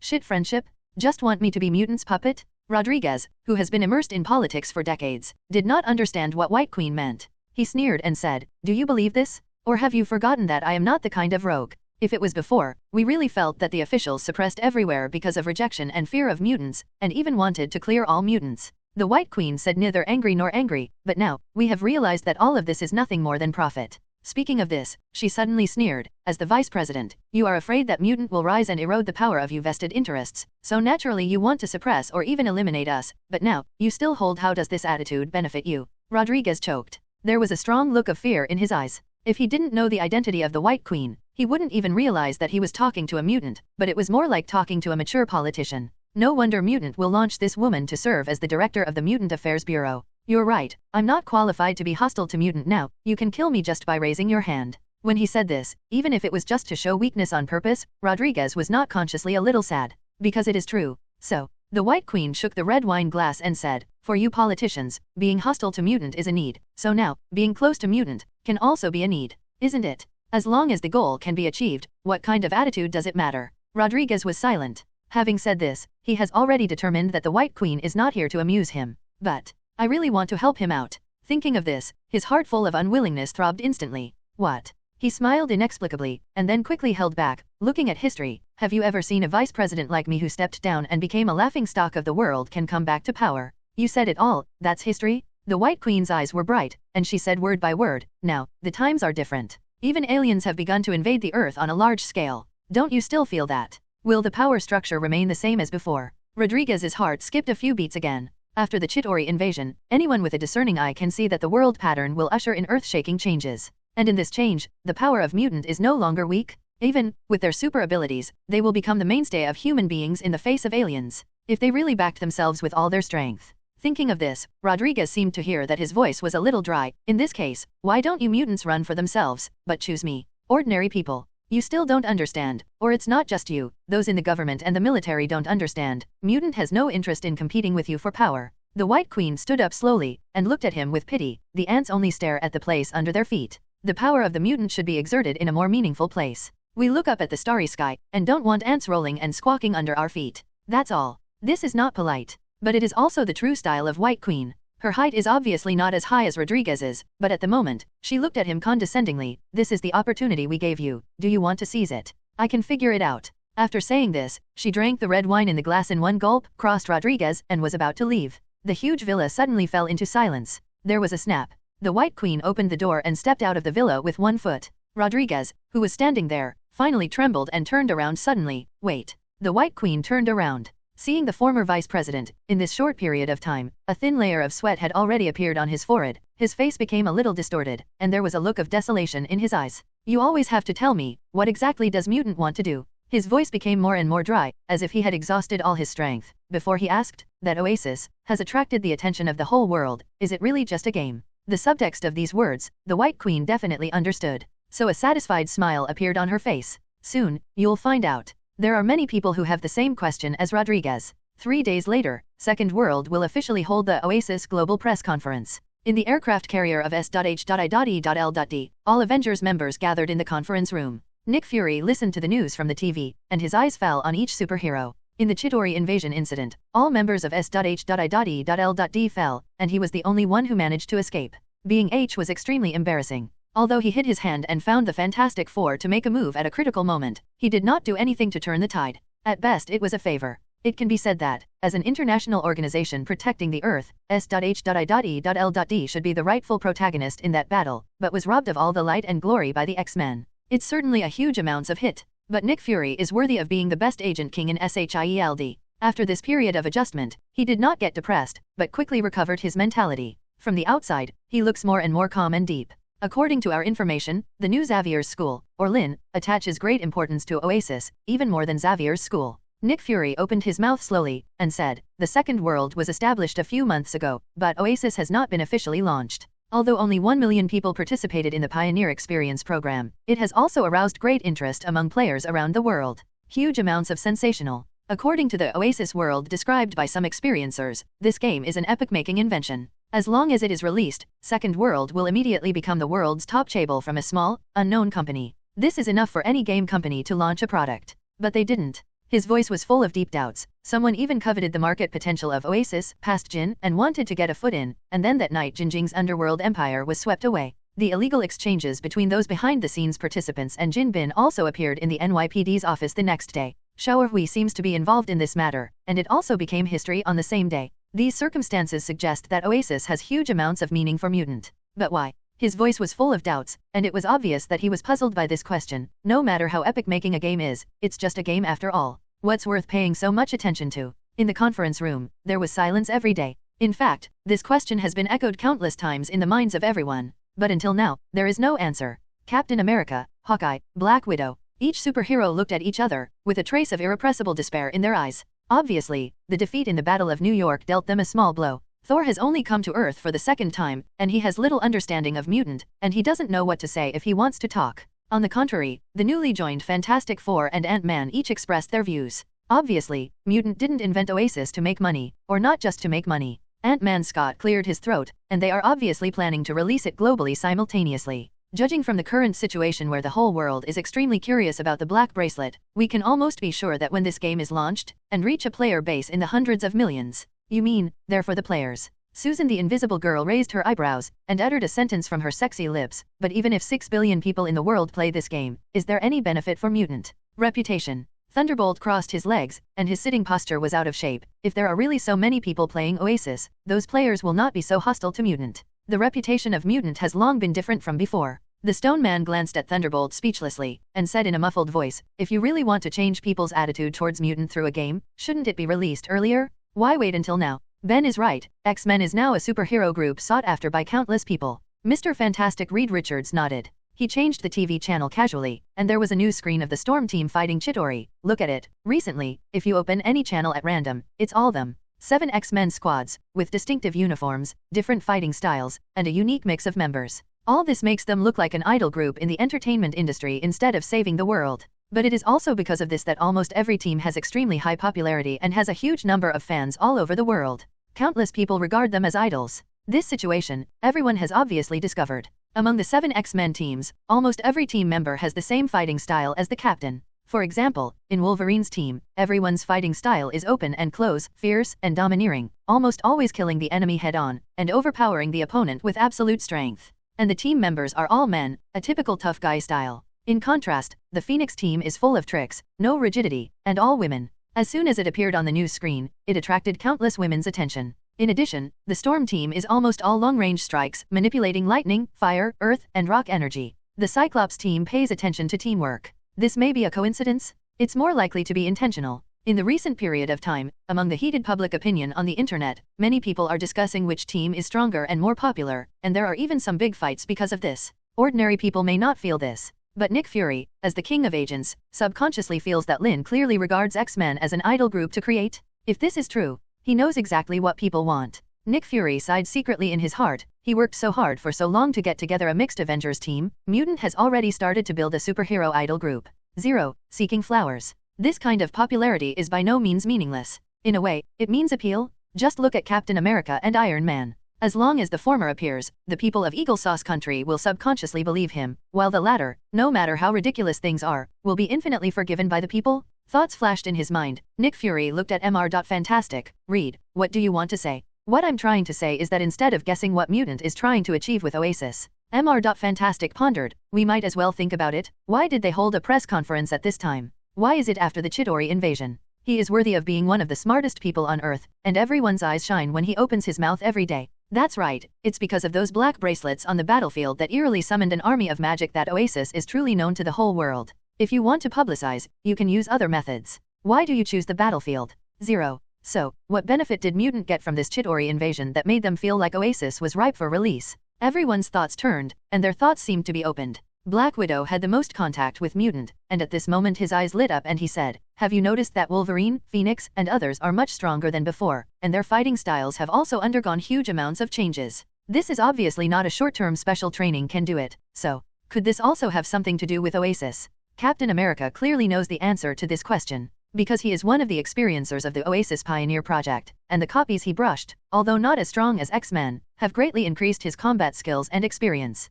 Shit friendship? Just want me to be mutant's puppet? Rodriguez, who has been immersed in politics for decades, did not understand what White Queen meant. He sneered and said, "Do you believe this? Or have you forgotten that I am not the kind of rogue? If it was before, we really felt that the officials suppressed everywhere because of rejection and fear of mutants, and even wanted to clear all mutants." The White Queen said, neither angry nor angry, "But now, we have realized that all of this is nothing more than profit." Speaking of this, she suddenly sneered, "As the vice president, you are afraid that mutant will rise and erode the power of you vested interests, so naturally you want to suppress or even eliminate us, but now, you still hold. How does this attitude benefit you?" Rodriguez choked. There was a strong look of fear in his eyes. If he didn't know the identity of the White Queen, he wouldn't even realize that he was talking to a mutant, but it was more like talking to a mature politician. No wonder Mutant will launch this woman to serve as the director of the Mutant Affairs Bureau. "You're right, I'm not qualified to be hostile to Mutant now, you can kill me just by raising your hand." When he said this, even if it was just to show weakness on purpose, Rodriguez was not consciously a little sad. Because it is true. So, the White Queen shook the red wine glass and said, "For you politicians, being hostile to Mutant is a need, so now, being close to Mutant, can also be a need, isn't it? As long as the goal can be achieved, what kind of attitude does it matter?" Rodriguez was silent. Having said this, he has already determined that the White Queen is not here to amuse him. "But I really want to help him out." Thinking of this, his heart full of unwillingness throbbed instantly. "What?" He smiled inexplicably, and then quickly held back, looking at history. "Have you ever seen a vice president like me who stepped down and became a laughingstock of the world can come back to power? You said it all, that's history?" The White Queen's eyes were bright, and she said word by word, "Now, the times are different. Even aliens have begun to invade the Earth on a large scale. Don't you still feel that? Will the power structure remain the same as before?" Rodriguez's heart skipped a few beats again. After the Chitauri invasion, anyone with a discerning eye can see that the world pattern will usher in earth-shaking changes. And in this change, the power of mutant is no longer weak. Even with their super abilities, they will become the mainstay of human beings in the face of aliens, if they really backed themselves with all their strength. Thinking of this, Rodriguez seemed to hear that his voice was a little dry. "In this case, why don't you mutants run for themselves, but choose me? Ordinary people. You still don't understand, or it's not just you, those in the government and the military don't understand. Mutant has no interest in competing with you for power." The White Queen stood up slowly, and looked at him with pity. The ants only stare at the place under their feet. The power of the mutant should be exerted in a more meaningful place. We look up at the starry sky, and don't want ants rolling and squawking under our feet. That's all. This is not polite. But it is also the true style of White Queen. Her height is obviously not as high as Rodriguez's, but at the moment, she looked at him condescendingly. "This is the opportunity we gave you. Do you want to seize it? I can figure it out." After saying this, she drank the red wine in the glass in one gulp, crossed Rodriguez, and was about to leave. The huge villa suddenly fell into silence. There was a snap. The White Queen opened the door and stepped out of the villa with one foot. Rodriguez, who was standing there, finally trembled and turned around suddenly. Wait. The White Queen turned around. Seeing the former vice president, in this short period of time, a thin layer of sweat had already appeared on his forehead, his face became a little distorted, and there was a look of desolation in his eyes. You always have to tell me, what exactly does Mutant want to do? His voice became more and more dry, as if he had exhausted all his strength, before he asked, that Oasis has attracted the attention of the whole world, is it really just a game? The subtext of these words, the White Queen definitely understood. So a satisfied smile appeared on her face. Soon, you'll find out. There are many people who have the same question as Rodriguez. 3 days later, Second World will officially hold the Oasis Global Press Conference. In the aircraft carrier of S.H.I.E.L.D., all Avengers members gathered in the conference room. Nick Fury listened to the news from the TV, and his eyes fell on each superhero. In the Chitauri invasion incident, all members of S.H.I.E.L.D. fell, and he was the only one who managed to escape. Being H was extremely embarrassing. Although he hid his hand and found the Fantastic Four to make a move at a critical moment, he did not do anything to turn the tide. At best it was a favor. It can be said that, as an international organization protecting the Earth, S.H.I.E.L.D. should be the rightful protagonist in that battle, but was robbed of all the light and glory by the X-Men. It's certainly a huge amounts of hit. But Nick Fury is worthy of being the best agent king in SHIELD. After this period of adjustment, he did not get depressed, but quickly recovered his mentality. From the outside, he looks more and more calm and deep. According to our information, the new Xavier's school, or Lynn, attaches great importance to Oasis, even more than Xavier's school. Nick Fury opened his mouth slowly, and said, the Second World was established a few months ago, but Oasis has not been officially launched. Although only 1 million people participated in the Pioneer Experience program, it has also aroused great interest among players around the world. Huge amounts of sensational. According to the Oasis world described by some experiencers, this game is an epoch-making invention. As long as it is released, Second World will immediately become the world's top table from a small, unknown company. This is enough for any game company to launch a product. But they didn't. His voice was full of deep doubts. Someone even coveted the market potential of Oasis, past Jin, and wanted to get a foot in, and then that night Jinjing's underworld empire was swept away. The illegal exchanges between those behind-the-scenes participants and Jin Bin also appeared in the NYPD's office the next day. Xiao Hui seems to be involved in this matter, and it also became history on the same day. These circumstances suggest that Oasis has huge amounts of meaning for Mutant. But why? His voice was full of doubts, and it was obvious that he was puzzled by this question. No matter how epic making a game is, it's just a game after all. What's worth paying so much attention to? In the conference room, there was silence every day. In fact, this question has been echoed countless times in the minds of everyone. But until now, there is no answer. Captain America, Hawkeye, Black Widow. Each superhero looked at each other, with a trace of irrepressible despair in their eyes. Obviously, the defeat in the Battle of New York dealt them a small blow. Thor has only come to Earth for the second time, and he has little understanding of Mutant, and he doesn't know what to say if he wants to talk. On the contrary, the newly joined Fantastic Four and Ant-Man each expressed their views. Obviously, Mutant didn't invent Oasis to make money, or not just to make money. Ant-Man Scott cleared his throat, and they are obviously planning to release it globally simultaneously. Judging from the current situation where the whole world is extremely curious about the Black Bracelet, we can almost be sure that when this game is launched, and reach a player base in the hundreds of millions. You mean, they're for the players. Susan the Invisible Girl raised her eyebrows, and uttered a sentence from her sexy lips, but even if 6 billion people in the world play this game, is there any benefit for Mutant? Reputation. Thunderbolt crossed his legs, and his sitting posture was out of shape. If there are really so many people playing Oasis, those players will not be so hostile to Mutant. The reputation of Mutant has long been different from before. The stone man glanced at Thunderbolt speechlessly, and said in a muffled voice, if you really want to change people's attitude towards Mutant through a game, shouldn't it be released earlier? Why wait until now? Ben is right, X-Men is now a superhero group sought after by countless people. Mr. Fantastic Reed Richards nodded. He changed the TV channel casually, and there was a news screen of the Storm team fighting Chitauri. Look at it. Recently, if you open any channel at random, it's all them. 7 X-Men squads, with distinctive uniforms, different fighting styles, and a unique mix of members. All this makes them look like an idol group in the entertainment industry instead of saving the world. But it is also because of this that almost every team has extremely high popularity and has a huge number of fans all over the world. Countless people regard them as idols. This situation, everyone has obviously discovered. Among the 7 X-Men teams, almost every team member has the same fighting style as the captain. For example, in Wolverine's team, everyone's fighting style is open and close, fierce and domineering, almost always killing the enemy head-on, and overpowering the opponent with absolute strength. And the team members are all men, a typical tough guy style. In contrast, the Phoenix team is full of tricks, no rigidity, and all women. As soon as it appeared on the news screen, it attracted countless women's attention. In addition, the Storm team is almost all long-range strikes, manipulating lightning, fire, earth, and rock energy. The Cyclops team pays attention to teamwork. This may be a coincidence? It's more likely to be intentional. In the recent period of time, among the heated public opinion on the internet, many people are discussing which team is stronger and more popular, and there are even some big fights because of this. Ordinary people may not feel this, but Nick Fury, as the king of agents, subconsciously feels that Lynn clearly regards X-Men as an idol group to create. If this is true, he knows exactly what people want. Nick Fury sighed secretly in his heart. He worked so hard for so long to get together a mixed Avengers team. Mutant has already started to build a superhero idol group. 0. Seeking flowers. This kind of popularity is by no means meaningless. In a way, it means appeal. Just look at Captain America and Iron Man. As long as the former appears, the people of Eagle Sauce Country will subconsciously believe him, while the latter, no matter how ridiculous things are, will be infinitely forgiven by the people. Thoughts flashed in his mind. Nick Fury looked at Mr. Read, what do you want to say? What I'm trying to say is that instead of guessing what Mutant is trying to achieve with Oasis, Mr. pondered, we might as well think about it. Why did they hold a press conference at this time? Why is it after the Chitauri invasion? He is worthy of being one of the smartest people on Earth, and everyone's eyes shine when he opens his mouth every day. That's right, it's because of those black bracelets on the battlefield that eerily summoned an army of magic that Oasis is truly known to the whole world. If you want to publicize, you can use other methods. Why do you choose the battlefield? 0. So, what benefit did Mutant get from this Chitauri invasion that made them feel like Oasis was ripe for release? Everyone's thoughts turned, and their thoughts seemed to be opened. Black Widow had the most contact with Mutant, and at this moment his eyes lit up and he said, have you noticed that Wolverine, Phoenix, and others are much stronger than before, and their fighting styles have also undergone huge amounts of changes? This is obviously not a short-term special training can do it, so, could this also have something to do with Oasis? Captain America clearly knows the answer to this question, because he is one of the experiencers of the Oasis Pioneer project, and the copies he brushed, although not as strong as X-Men, have greatly increased his combat skills and experience.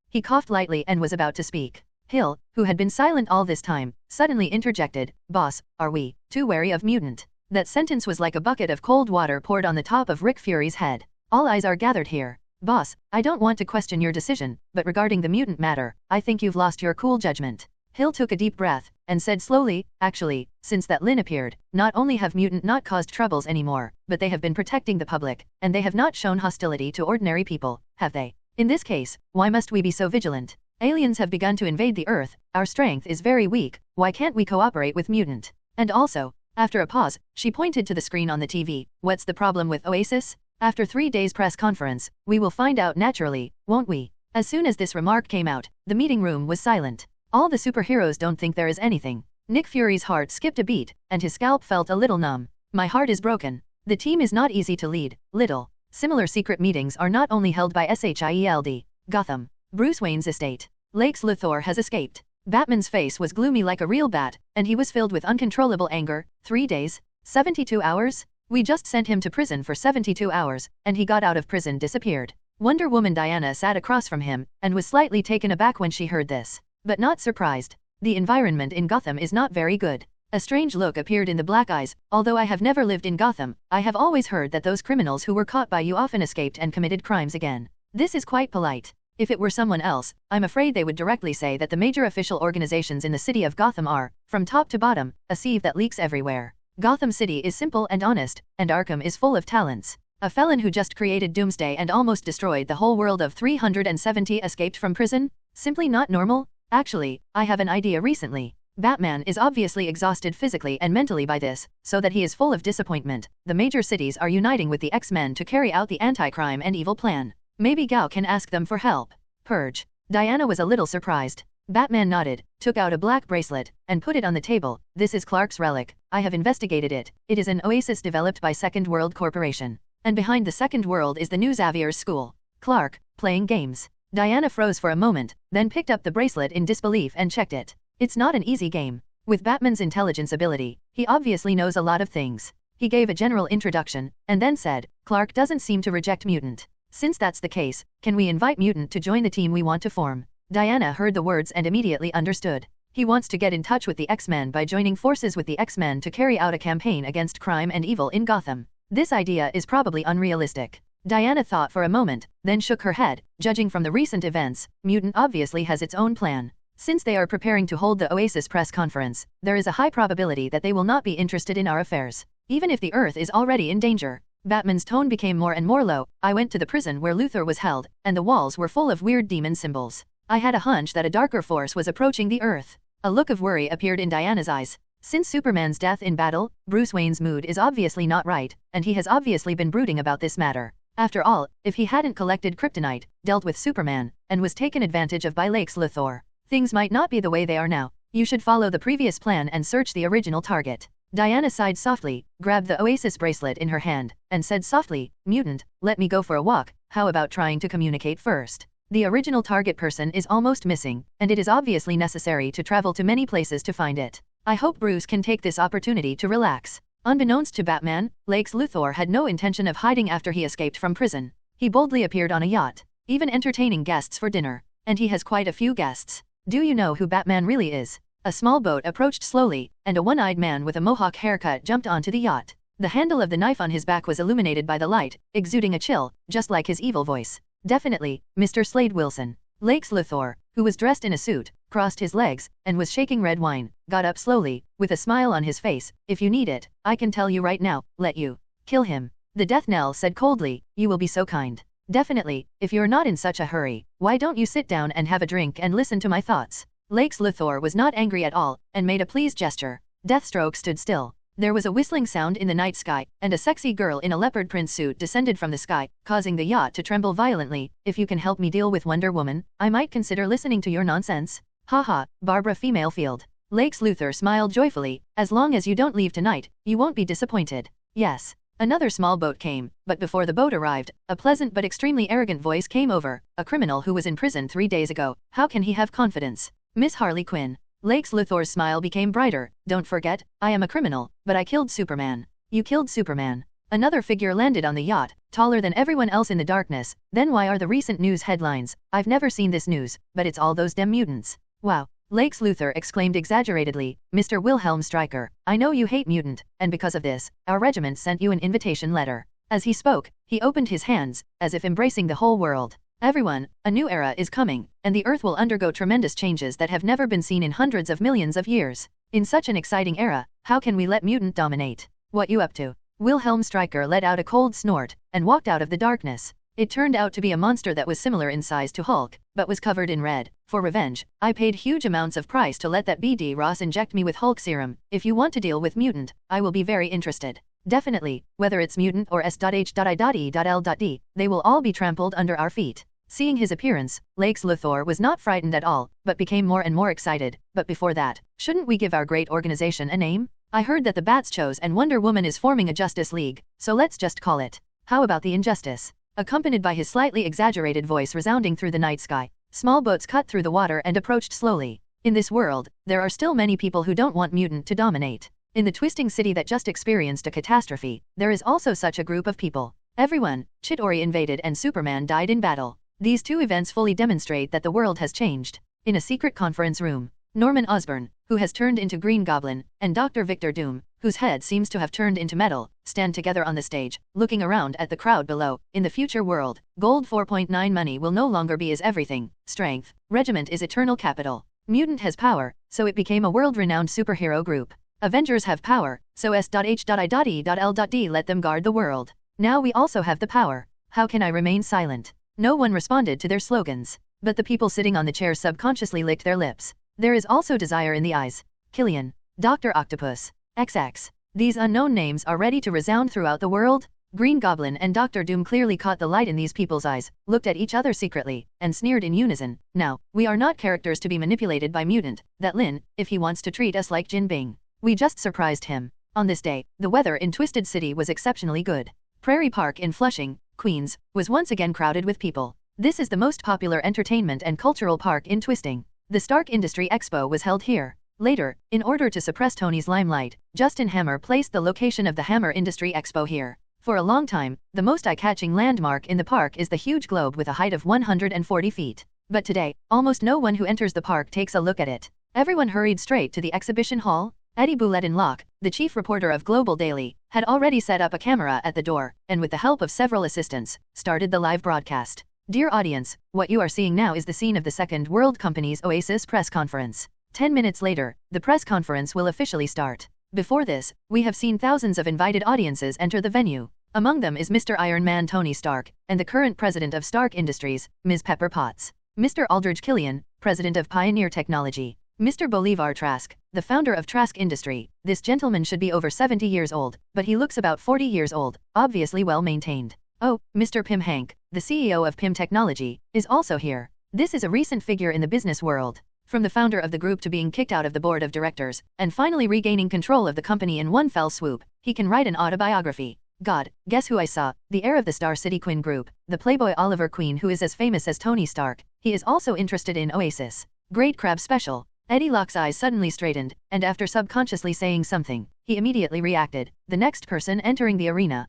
He coughed lightly and was about to speak. Hill, who had been silent all this time, suddenly interjected, Boss, are we too wary of Mutant? That sentence was like a bucket of cold water poured on the top of Rick Fury's head. All eyes are gathered here. Boss, I don't want to question your decision, but regarding the Mutant matter, I think you've lost your cool judgment. Hill took a deep breath, and said slowly, actually, since that Lynn appeared, not only have Mutant not caused troubles anymore, but they have been protecting the public, and they have not shown hostility to ordinary people, have they? In this case, why must we be so vigilant? Aliens have begun to invade the Earth, our strength is very weak, why can't we cooperate with Mutant? And also, after a pause, she pointed to the screen on the TV, what's the problem with Oasis? After 3 days press conference, we will find out naturally, won't we? As soon as this remark came out, the meeting room was silent. All the superheroes don't think there is anything. Nick Fury's heart skipped a beat, and his scalp felt a little numb. My heart is broken. The team is not easy to lead, little. Similar secret meetings are not only held by SHIELD, Gotham, Bruce Wayne's estate. Lex Luthor has escaped. Batman's face was gloomy like a real bat, and he was filled with uncontrollable anger. 3 days? 72 hours? We just sent him to prison for 72 hours, and he got out of prison disappeared. Wonder Woman Diana sat across from him, and was slightly taken aback when she heard this, but not surprised. The environment in Gotham is not very good. A strange look appeared in the black eyes. Although I have never lived in Gotham, I have always heard that those criminals who were caught by you often escaped and committed crimes again. This is quite polite. If it were someone else, I'm afraid they would directly say that the major official organizations in the city of Gotham are, from top to bottom, a sieve that leaks everywhere. Gotham City is simple and honest, and Arkham is full of talents. A felon who just created Doomsday and almost destroyed the whole world of 370 escaped from prison? Simply not normal? Actually, I have an idea recently. Batman is obviously exhausted physically and mentally by this, so that he is full of disappointment. The major cities are uniting with the X-Men to carry out the anti-crime and evil plan. Maybe Gao can ask them for help. Purge. Diana was a little surprised. Batman nodded, took out a black bracelet, and put it on the table. This is Clark's relic. I have investigated it. It is an Oasis developed by Second World Corporation. And behind the Second World is the new Xavier's school. Clark, playing games. Diana froze for a moment, then picked up the bracelet in disbelief and checked it. It's not an easy game. With Batman's intelligence ability, he obviously knows a lot of things. He gave a general introduction, and then said, Clark doesn't seem to reject Mutant. Since that's the case, can we invite Mutant to join the team we want to form? Diana heard the words and immediately understood. He wants to get in touch with the X-Men by joining forces with the X-Men to carry out a campaign against crime and evil in Gotham. This idea is probably unrealistic. Diana thought for a moment, then shook her head. Judging from the recent events, Mutant obviously has its own plan. Since they are preparing to hold the Oasis press conference, there is a high probability that they will not be interested in our affairs, even if the Earth is already in danger. Batman's tone became more and more low. I went to the prison where Luthor was held, and the walls were full of weird demon symbols. I had a hunch that a darker force was approaching the Earth. A look of worry appeared in Diana's eyes. Since Superman's death in battle, Bruce Wayne's mood is obviously not right, and he has obviously been brooding about this matter. After all, if he hadn't collected kryptonite, dealt with Superman, and was taken advantage of by Lex Luthor, things might not be the way they are now. You should follow the previous plan and search the original target. Diana sighed softly, grabbed the Oasis bracelet in her hand, and said softly, "Mutant, let me go for a walk, how about trying to communicate first? The original target person is almost missing, and it is obviously necessary to travel to many places to find it. I hope Bruce can take this opportunity to relax." Unbeknownst to Batman, Lex Luthor had no intention of hiding after he escaped from prison. He boldly appeared on a yacht, even entertaining guests for dinner. And he has quite a few guests. Do you know who Batman really is? A small boat approached slowly, and a one-eyed man with a mohawk haircut jumped onto the yacht. The handle of the knife on his back was illuminated by the light, exuding a chill, just like his evil voice. "Definitely, Mr. Slade Wilson." Lex Luthor, who was dressed in a suit, crossed his legs, and was shaking red wine, got up slowly, with a smile on his face. "If you need it, I can tell you right now, let you kill him." The death knell said coldly, "You will be so kind." "Definitely, if you're not in such a hurry, why don't you sit down and have a drink and listen to my thoughts?" Lex Luthor was not angry at all, and made a pleased gesture. Deathstroke stood still. There was a whistling sound in the night sky, and a sexy girl in a leopard print suit descended from the sky, causing the yacht to tremble violently. "If you can help me deal with Wonder Woman, I might consider listening to your nonsense." "Haha, Barbara Female Field." Lex Luthor smiled joyfully. "As long as you don't leave tonight, you won't be disappointed." "Yes." Another small boat came, but before the boat arrived, a pleasant but extremely arrogant voice came over. "A criminal who was in prison 3 days ago, how can he have confidence?" "Miss Harley Quinn." Lex Luthor's smile became brighter. "Don't forget, I am a criminal, but I killed Superman." "You killed Superman?" Another figure landed on the yacht, taller than everyone else in the darkness. "Then why are the recent news headlines? I've never seen this news, but it's all those damn mutants." "Wow." Lex Luthor exclaimed exaggeratedly, "Mr. Wilhelm Stryker, I know you hate mutant, and because of this, our regiment sent you an invitation letter." As he spoke, he opened his hands, as if embracing the whole world. "Everyone, a new era is coming, and the Earth will undergo tremendous changes that have never been seen in hundreds of millions of years. In such an exciting era, how can we let mutant dominate? What you up to?" Wilhelm Stryker let out a cold snort, and walked out of the darkness. It turned out to be a monster that was similar in size to Hulk, but was covered in red. "For revenge, I paid huge amounts of price to let that BD Ross inject me with Hulk serum. If you want to deal with mutant, I will be very interested." "Definitely, whether it's mutant or S.H.I.E.L.D, they will all be trampled under our feet." Seeing his appearance, Lex Luthor was not frightened at all, but became more and more excited. "But before that, shouldn't we give our great organization a name? I heard that the Bats chose and Wonder Woman is forming a Justice League, so let's just call it, how about the Injustice?" Accompanied by his slightly exaggerated voice resounding through the night sky, small boats cut through the water and approached slowly. In this world, there are still many people who don't want mutant to dominate. In the twisting city that just experienced a catastrophe, there is also such a group of people. Everyone, Chitauri invaded and Superman died in battle. These two events fully demonstrate that the world has changed. In a secret conference room, Norman Osborn, who has turned into Green Goblin, and Dr. Victor Doom, whose head seems to have turned into metal, stand together on the stage, looking around at the crowd below. In the future world, gold 4.9 money will no longer be is everything. Strength, regiment is eternal capital. Mutant has power, so it became a world-renowned superhero group. Avengers have power, so S.H.I.E.L.D let them guard the world. Now we also have the power. How can I remain silent? No one responded to their slogans, but the people sitting on the chairs subconsciously licked their lips. There is also desire in the eyes. Killian, Dr. Octopus, XX. These unknown names are ready to resound throughout the world. Green Goblin and Dr. Doom clearly caught the light in these people's eyes, looked at each other secretly, and sneered in unison. "Now, we are not characters to be manipulated by mutant, that Lynn, if he wants to treat us like Jin Bing. We just surprised him." On this day, the weather in Twisted City was exceptionally good. Prairie Park in Flushing, Queens, was once again crowded with people. This is the most popular entertainment and cultural park in Twisting. The Stark Industry Expo was held here. Later, in order to suppress Tony's limelight, Justin Hammer placed the location of the Hammer Industry Expo here. For a long time, the most eye-catching landmark in the park is the huge globe with a height of 140 feet. But today, almost no one who enters the park takes a look at it. Everyone hurried straight to the exhibition hall. Eddie Bouletin-Locke, the chief reporter of Global Daily, had already set up a camera at the door, and with the help of several assistants, started the live broadcast. "Dear audience, what you are seeing now is the scene of the Second World Company's Oasis press conference. 10 minutes later, the press conference will officially start. Before this, we have seen thousands of invited audiences enter the venue. Among them is Mr. Iron Man Tony Stark, and the current president of Stark Industries, Ms. Pepper Potts. Mr. Aldridge Killian, president of Pioneer Technology. Mr. Bolivar Trask, the founder of Trask Industry. This gentleman should be over 70 years old, but he looks about 40 years old, obviously well maintained. Oh, Mr. Pim Hank, the CEO of Pim Technology, is also here. This is a recent figure in the business world. From the founder of the group to being kicked out of the board of directors, and finally regaining control of the company in one fell swoop, he can write an autobiography. God, guess who I saw? The heir of the Star City Quinn Group, the playboy Oliver Queen, who is as famous as Tony Stark. He is also interested in Oasis. Great crab special. Eddie Locke's eyes suddenly straightened, and after subconsciously saying something, he immediately reacted. The next person entering the arena,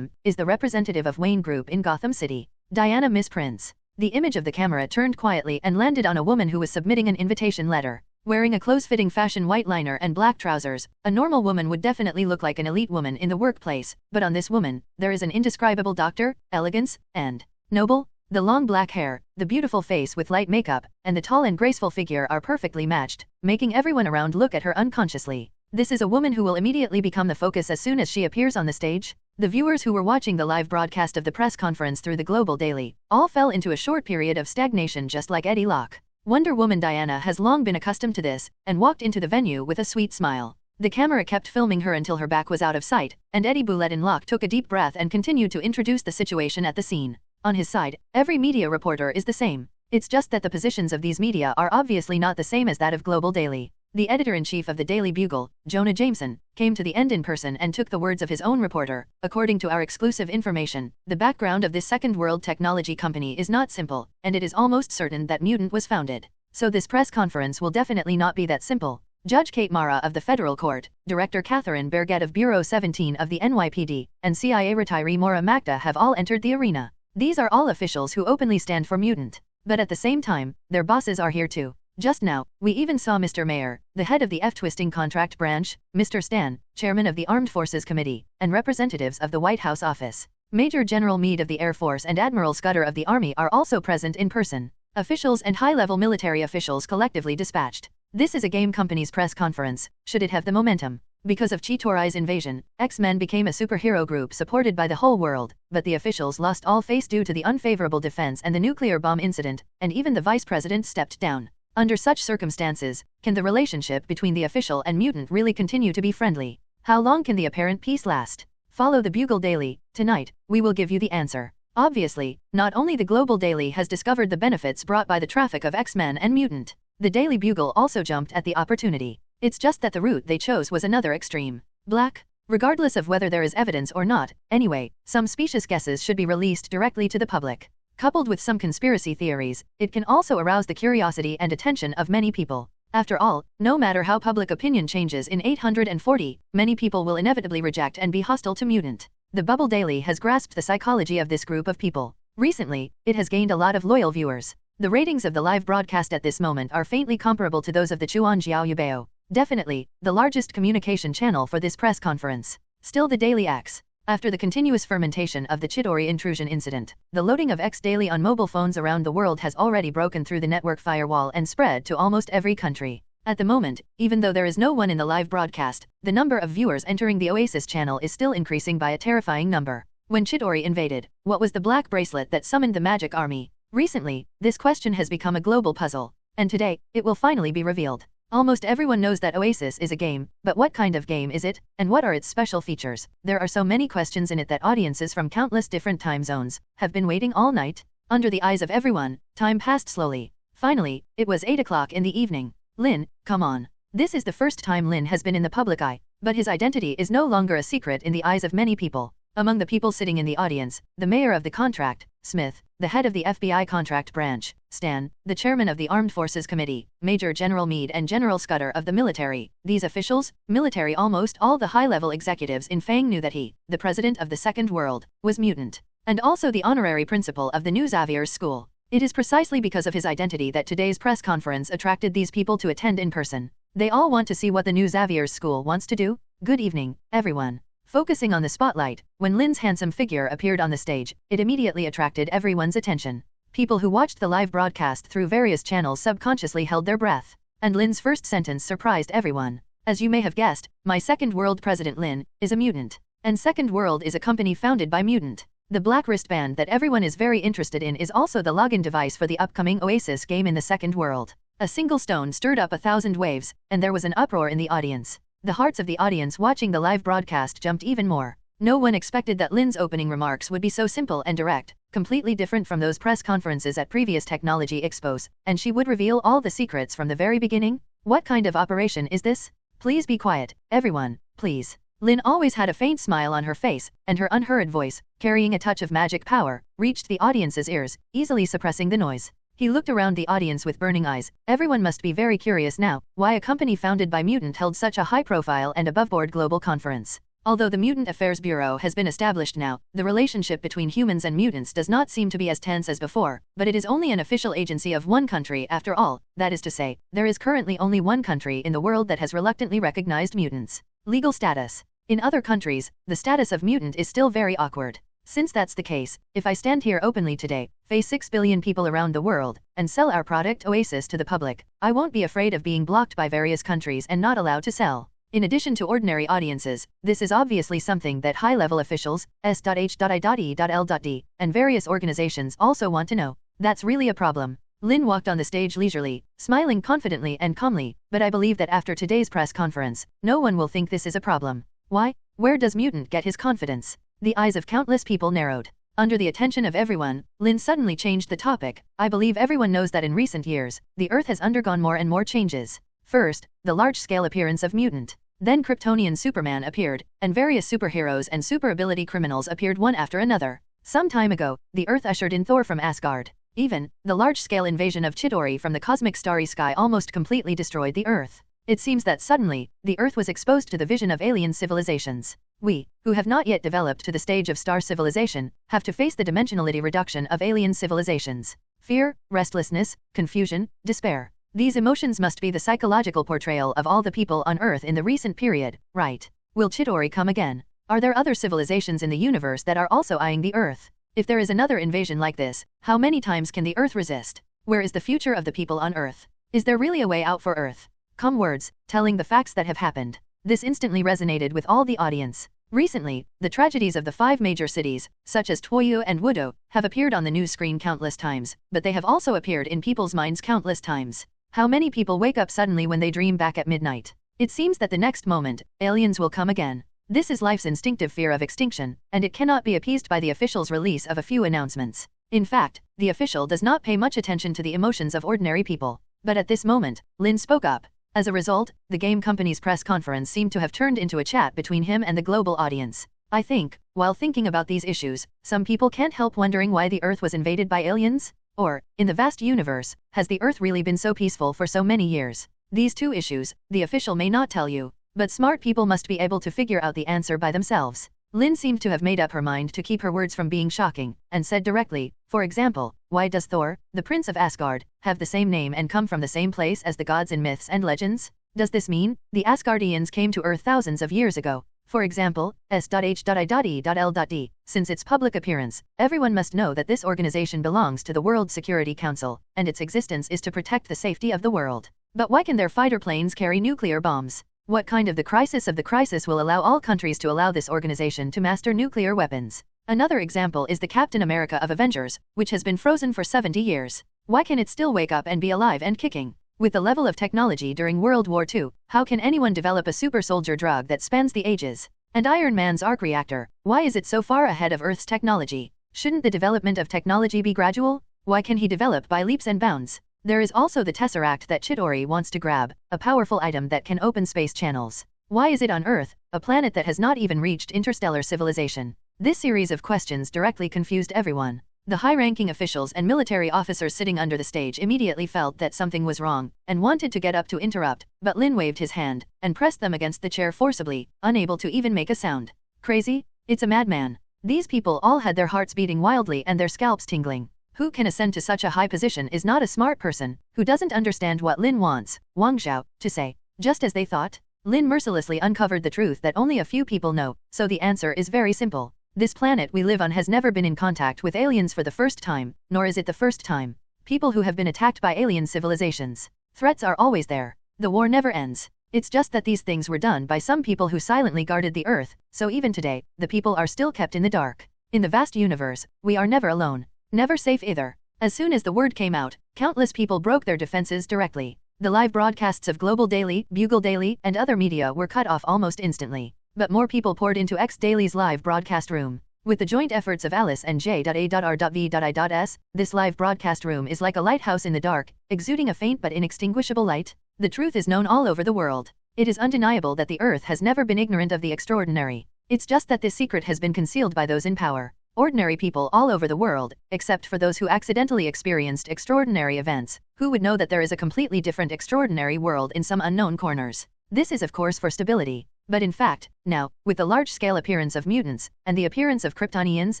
is the representative of Wayne Group in Gotham City, Diana Miss Prince. The image of the camera turned quietly and landed on a woman who was submitting an invitation letter. Wearing a close-fitting fashion white liner and black trousers, a normal woman would definitely look like an elite woman in the workplace, but on this woman, there is an indescribable doctor, elegance, and noble. The long black hair, the beautiful face with light makeup, and the tall and graceful figure are perfectly matched, making everyone around look at her unconsciously. This is a woman who will immediately become the focus as soon as she appears on the stage. The viewers who were watching the live broadcast of the press conference through the Global Daily all fell into a short period of stagnation, just like Eddie Locke. Wonder Woman Diana has long been accustomed to this, and walked into the venue with a sweet smile. The camera kept filming her until her back was out of sight, and Eddie Boulet Locke took a deep breath and continued to introduce the situation at the scene. On his side, every media reporter is the same. It's just that the positions of these media are obviously not the same as that of Global Daily. The editor-in-chief of the Daily Bugle, Jonah Jameson, came to the end in person and took the words of his own reporter. According to our exclusive information, the background of this second world technology company is not simple, and it is almost certain that Mutant was founded. So this press conference will definitely not be that simple. Judge Kate Mara of the Federal Court, Director Catherine Berget of Bureau 17 of the NYPD, and CIA retiree Maura Makta have all entered the arena. These are all officials who openly stand for Mutant. But at the same time, their bosses are here too. Just now, we even saw Mr. Mayor, the head of the F-Twisting Contract Branch, Mr. Stan, chairman of the Armed Forces Committee, and representatives of the White House office. Major General Meade of the Air Force and Admiral Scudder of the Army are also present in person. Officials and high-level military officials collectively dispatched. This is a game company's press conference, should it have the momentum. Because of Chitorai's invasion, X-Men became a superhero group supported by the whole world, but the officials lost all face due to the unfavorable defense and the nuclear bomb incident, and even the vice president stepped down. Under such circumstances, can the relationship between the official and mutant really continue to be friendly? How long can the apparent peace last? Follow the Bugle Daily. Tonight, we will give you the answer. Obviously, not only the Global Daily has discovered the benefits brought by the traffic of X-Men and Mutant, the Daily Bugle also jumped at the opportunity. It's just that the route they chose was another extreme. Black. Regardless of whether there is evidence or not, anyway, some specious guesses should be released directly to the public. Coupled with some conspiracy theories, it can also arouse the curiosity and attention of many people. After all, no matter how public opinion changes in 840, many people will inevitably reject and be hostile to Mutant. The Bubble Daily has grasped the psychology of this group of people. Recently, it has gained a lot of loyal viewers. The ratings of the live broadcast at this moment are faintly comparable to those of the Chuan Jiao Yubeo. Definitely, the largest communication channel for this press conference. Still the Daily X. After the continuous fermentation of the Chidori intrusion incident, the loading of X daily on mobile phones around the world has already broken through the network firewall and spread to almost every country. At the moment, even though there is no one in the live broadcast, the number of viewers entering the Oasis channel is still increasing by a terrifying number. When Chidori invaded, what was the black bracelet that summoned the magic army? Recently, this question has become a global puzzle, and today, it will finally be revealed. Almost everyone knows that Oasis is a game, but what kind of game is it, and what are its special features? There are so many questions in it that audiences from countless different time zones have been waiting all night. Under the eyes of everyone, time passed slowly. Finally, it was 8 o'clock in the evening. Lynn, come on. This is the first time Lynn has been in the public eye, but his identity is no longer a secret in the eyes of many people. Among the people sitting in the audience, the mayor of the contract, Smith, the head of the FBI contract branch, Stan, the chairman of the Armed Forces Committee, Major General Meade and General Scudder of the military. These officials, military, almost all the high-level executives in Fang knew that he, the president of the Second World, was Mutant, and also the honorary principal of the New Xavier's school. It is precisely because of his identity that today's press conference attracted these people to attend in person. They all want to see what the New Xavier's school wants to do. Good evening, everyone. Focusing on the spotlight, when Lynn's handsome figure appeared on the stage, it immediately attracted everyone's attention. People who watched the live broadcast through various channels subconsciously held their breath. And Lynn's first sentence surprised everyone. As you may have guessed, my Second World President Lynn is a mutant. And Second World is a company founded by Mutant. The black wristband that everyone is very interested in is also the login device for the upcoming Oasis game in the Second World. A single stone stirred up 1,000 waves, and there was an uproar in the audience. The hearts of the audience watching the live broadcast jumped even more. No one expected that Lynn's opening remarks would be so simple and direct, completely different from those press conferences at previous technology expos, and she would reveal all the secrets from the very beginning. What kind of operation is this? Please be quiet, everyone, please. Lynn always had a faint smile on her face, and her unhurried voice, carrying a touch of magic power, reached the audience's ears, easily suppressing the noise. He looked around the audience with burning eyes. Everyone must be very curious now, why a company founded by Mutant held such a high-profile and above-board global conference. Although the Mutant Affairs Bureau has been established now, the relationship between humans and mutants does not seem to be as tense as before, but it is only an official agency of one country after all. That is to say, there is currently only one country in the world that has reluctantly recognized mutants. Legal status. In other countries, the status of mutant is still very awkward. Since that's the case, if I stand here openly today, face 6 billion people around the world, and sell our product Oasis to the public, I won't be afraid of being blocked by various countries and not allowed to sell. In addition to ordinary audiences, this is obviously something that high-level officials, S.H.I.D.L.D, and various organizations also want to know. That's really a problem. Lynn walked on the stage leisurely, smiling confidently and calmly, but I believe that after today's press conference, no one will think this is a problem. Why? Where does Mutant get his confidence? The eyes of countless people narrowed. Under the attention of everyone, Lynn suddenly changed the topic. I believe everyone knows that in recent years, the Earth has undergone more and more changes. First, the large-scale appearance of Mutant. Then Kryptonian Superman appeared, and various superheroes and super-ability criminals appeared one after another. Some time ago, the Earth ushered in Thor from Asgard. Even, the large-scale invasion of Chitauri from the cosmic starry sky almost completely destroyed the Earth. It seems that suddenly, the Earth was exposed to the vision of alien civilizations. We, who have not yet developed to the stage of star civilization, have to face the dimensionality reduction of alien civilizations. Fear, restlessness, confusion, despair. These emotions must be the psychological portrayal of all the people on Earth in the recent period, right? Will Chitauri come again? Are there other civilizations in the universe that are also eyeing the Earth? If there is another invasion like this, how many times can the Earth resist? Where is the future of the people on Earth? Is there really a way out for Earth? Calm words, telling the facts that have happened. This instantly resonated with all the audience. Recently, the tragedies of the 5 major cities, such as Toyo and Wudo, have appeared on the news screen countless times, but they have also appeared in people's minds countless times. How many people wake up suddenly when they dream back at midnight? It seems that the next moment, aliens will come again. This is life's instinctive fear of extinction, and it cannot be appeased by the official's release of a few announcements. In fact, the official does not pay much attention to the emotions of ordinary people. But at this moment, Lynn spoke up. As a result, the game company's press conference seemed to have turned into a chat between him and the global audience. I think, while thinking about these issues, some people can't help wondering why the Earth was invaded by aliens? Or, in the vast universe, has the Earth really been so peaceful for so many years? These two issues, the official may not tell you, but smart people must be able to figure out the answer by themselves. Lynn seemed to have made up her mind to keep her words from being shocking, and said directly, for example, why does Thor, the Prince of Asgard, have the same name and come from the same place as the gods in myths and legends? Does this mean the Asgardians came to Earth thousands of years ago? For example, S.H.I.D.L.D. Since its public appearance, everyone must know that this organization belongs to the World Security Council, and its existence is to protect the safety of the world. But why can their fighter planes carry nuclear bombs? What kind of the crisis will allow all countries to allow this organization to master nuclear weapons? Another example is the Captain America of Avengers, which has been frozen for 70 years. Why can it still wake up and be alive and kicking? With the level of technology during World War II, how can anyone develop a super soldier drug that spans the ages? And Iron Man's arc reactor, why is it so far ahead of Earth's technology? Shouldn't the development of technology be gradual? Why can he develop by leaps and bounds? There is also the Tesseract that Chitauri wants to grab, a powerful item that can open space channels. Why is it on Earth, a planet that has not even reached interstellar civilization? This series of questions directly confused everyone. The high-ranking officials and military officers sitting under the stage immediately felt that something was wrong, and wanted to get up to interrupt, but Lynn waved his hand, and pressed them against the chair forcibly, unable to even make a sound. Crazy? It's a madman. These people all had their hearts beating wildly and their scalps tingling. Who can ascend to such a high position is not a smart person, who doesn't understand what Lynn wants, Wang Zhao, to say. Just as they thought, Lynn mercilessly uncovered the truth that only a few people know, so the answer is very simple. This planet we live on has never been in contact with aliens for the first time, nor is it the first time. People who have been attacked by alien civilizations. Threats are always there. The war never ends. It's just that these things were done by some people who silently guarded the Earth, so even today, the people are still kept in the dark. In the vast universe, we are never alone. Never safe either. As soon as the word came out, countless people broke their defenses directly. The live broadcasts of Global Daily, Bugle Daily, and other media were cut off almost instantly. But more people poured into X Daily's live broadcast room. With the joint efforts of Alice and J.A.R.V.I.S, this live broadcast room is like a lighthouse in the dark, exuding a faint but inextinguishable light. The truth is known all over the world. It is undeniable that the Earth has never been ignorant of the extraordinary. It's just that this secret has been concealed by those in power. Ordinary people all over the world, except for those who accidentally experienced extraordinary events, who would know that there is a completely different extraordinary world in some unknown corners. This is of course for stability. But in fact, now, with the large-scale appearance of mutants, and the appearance of Kryptonians,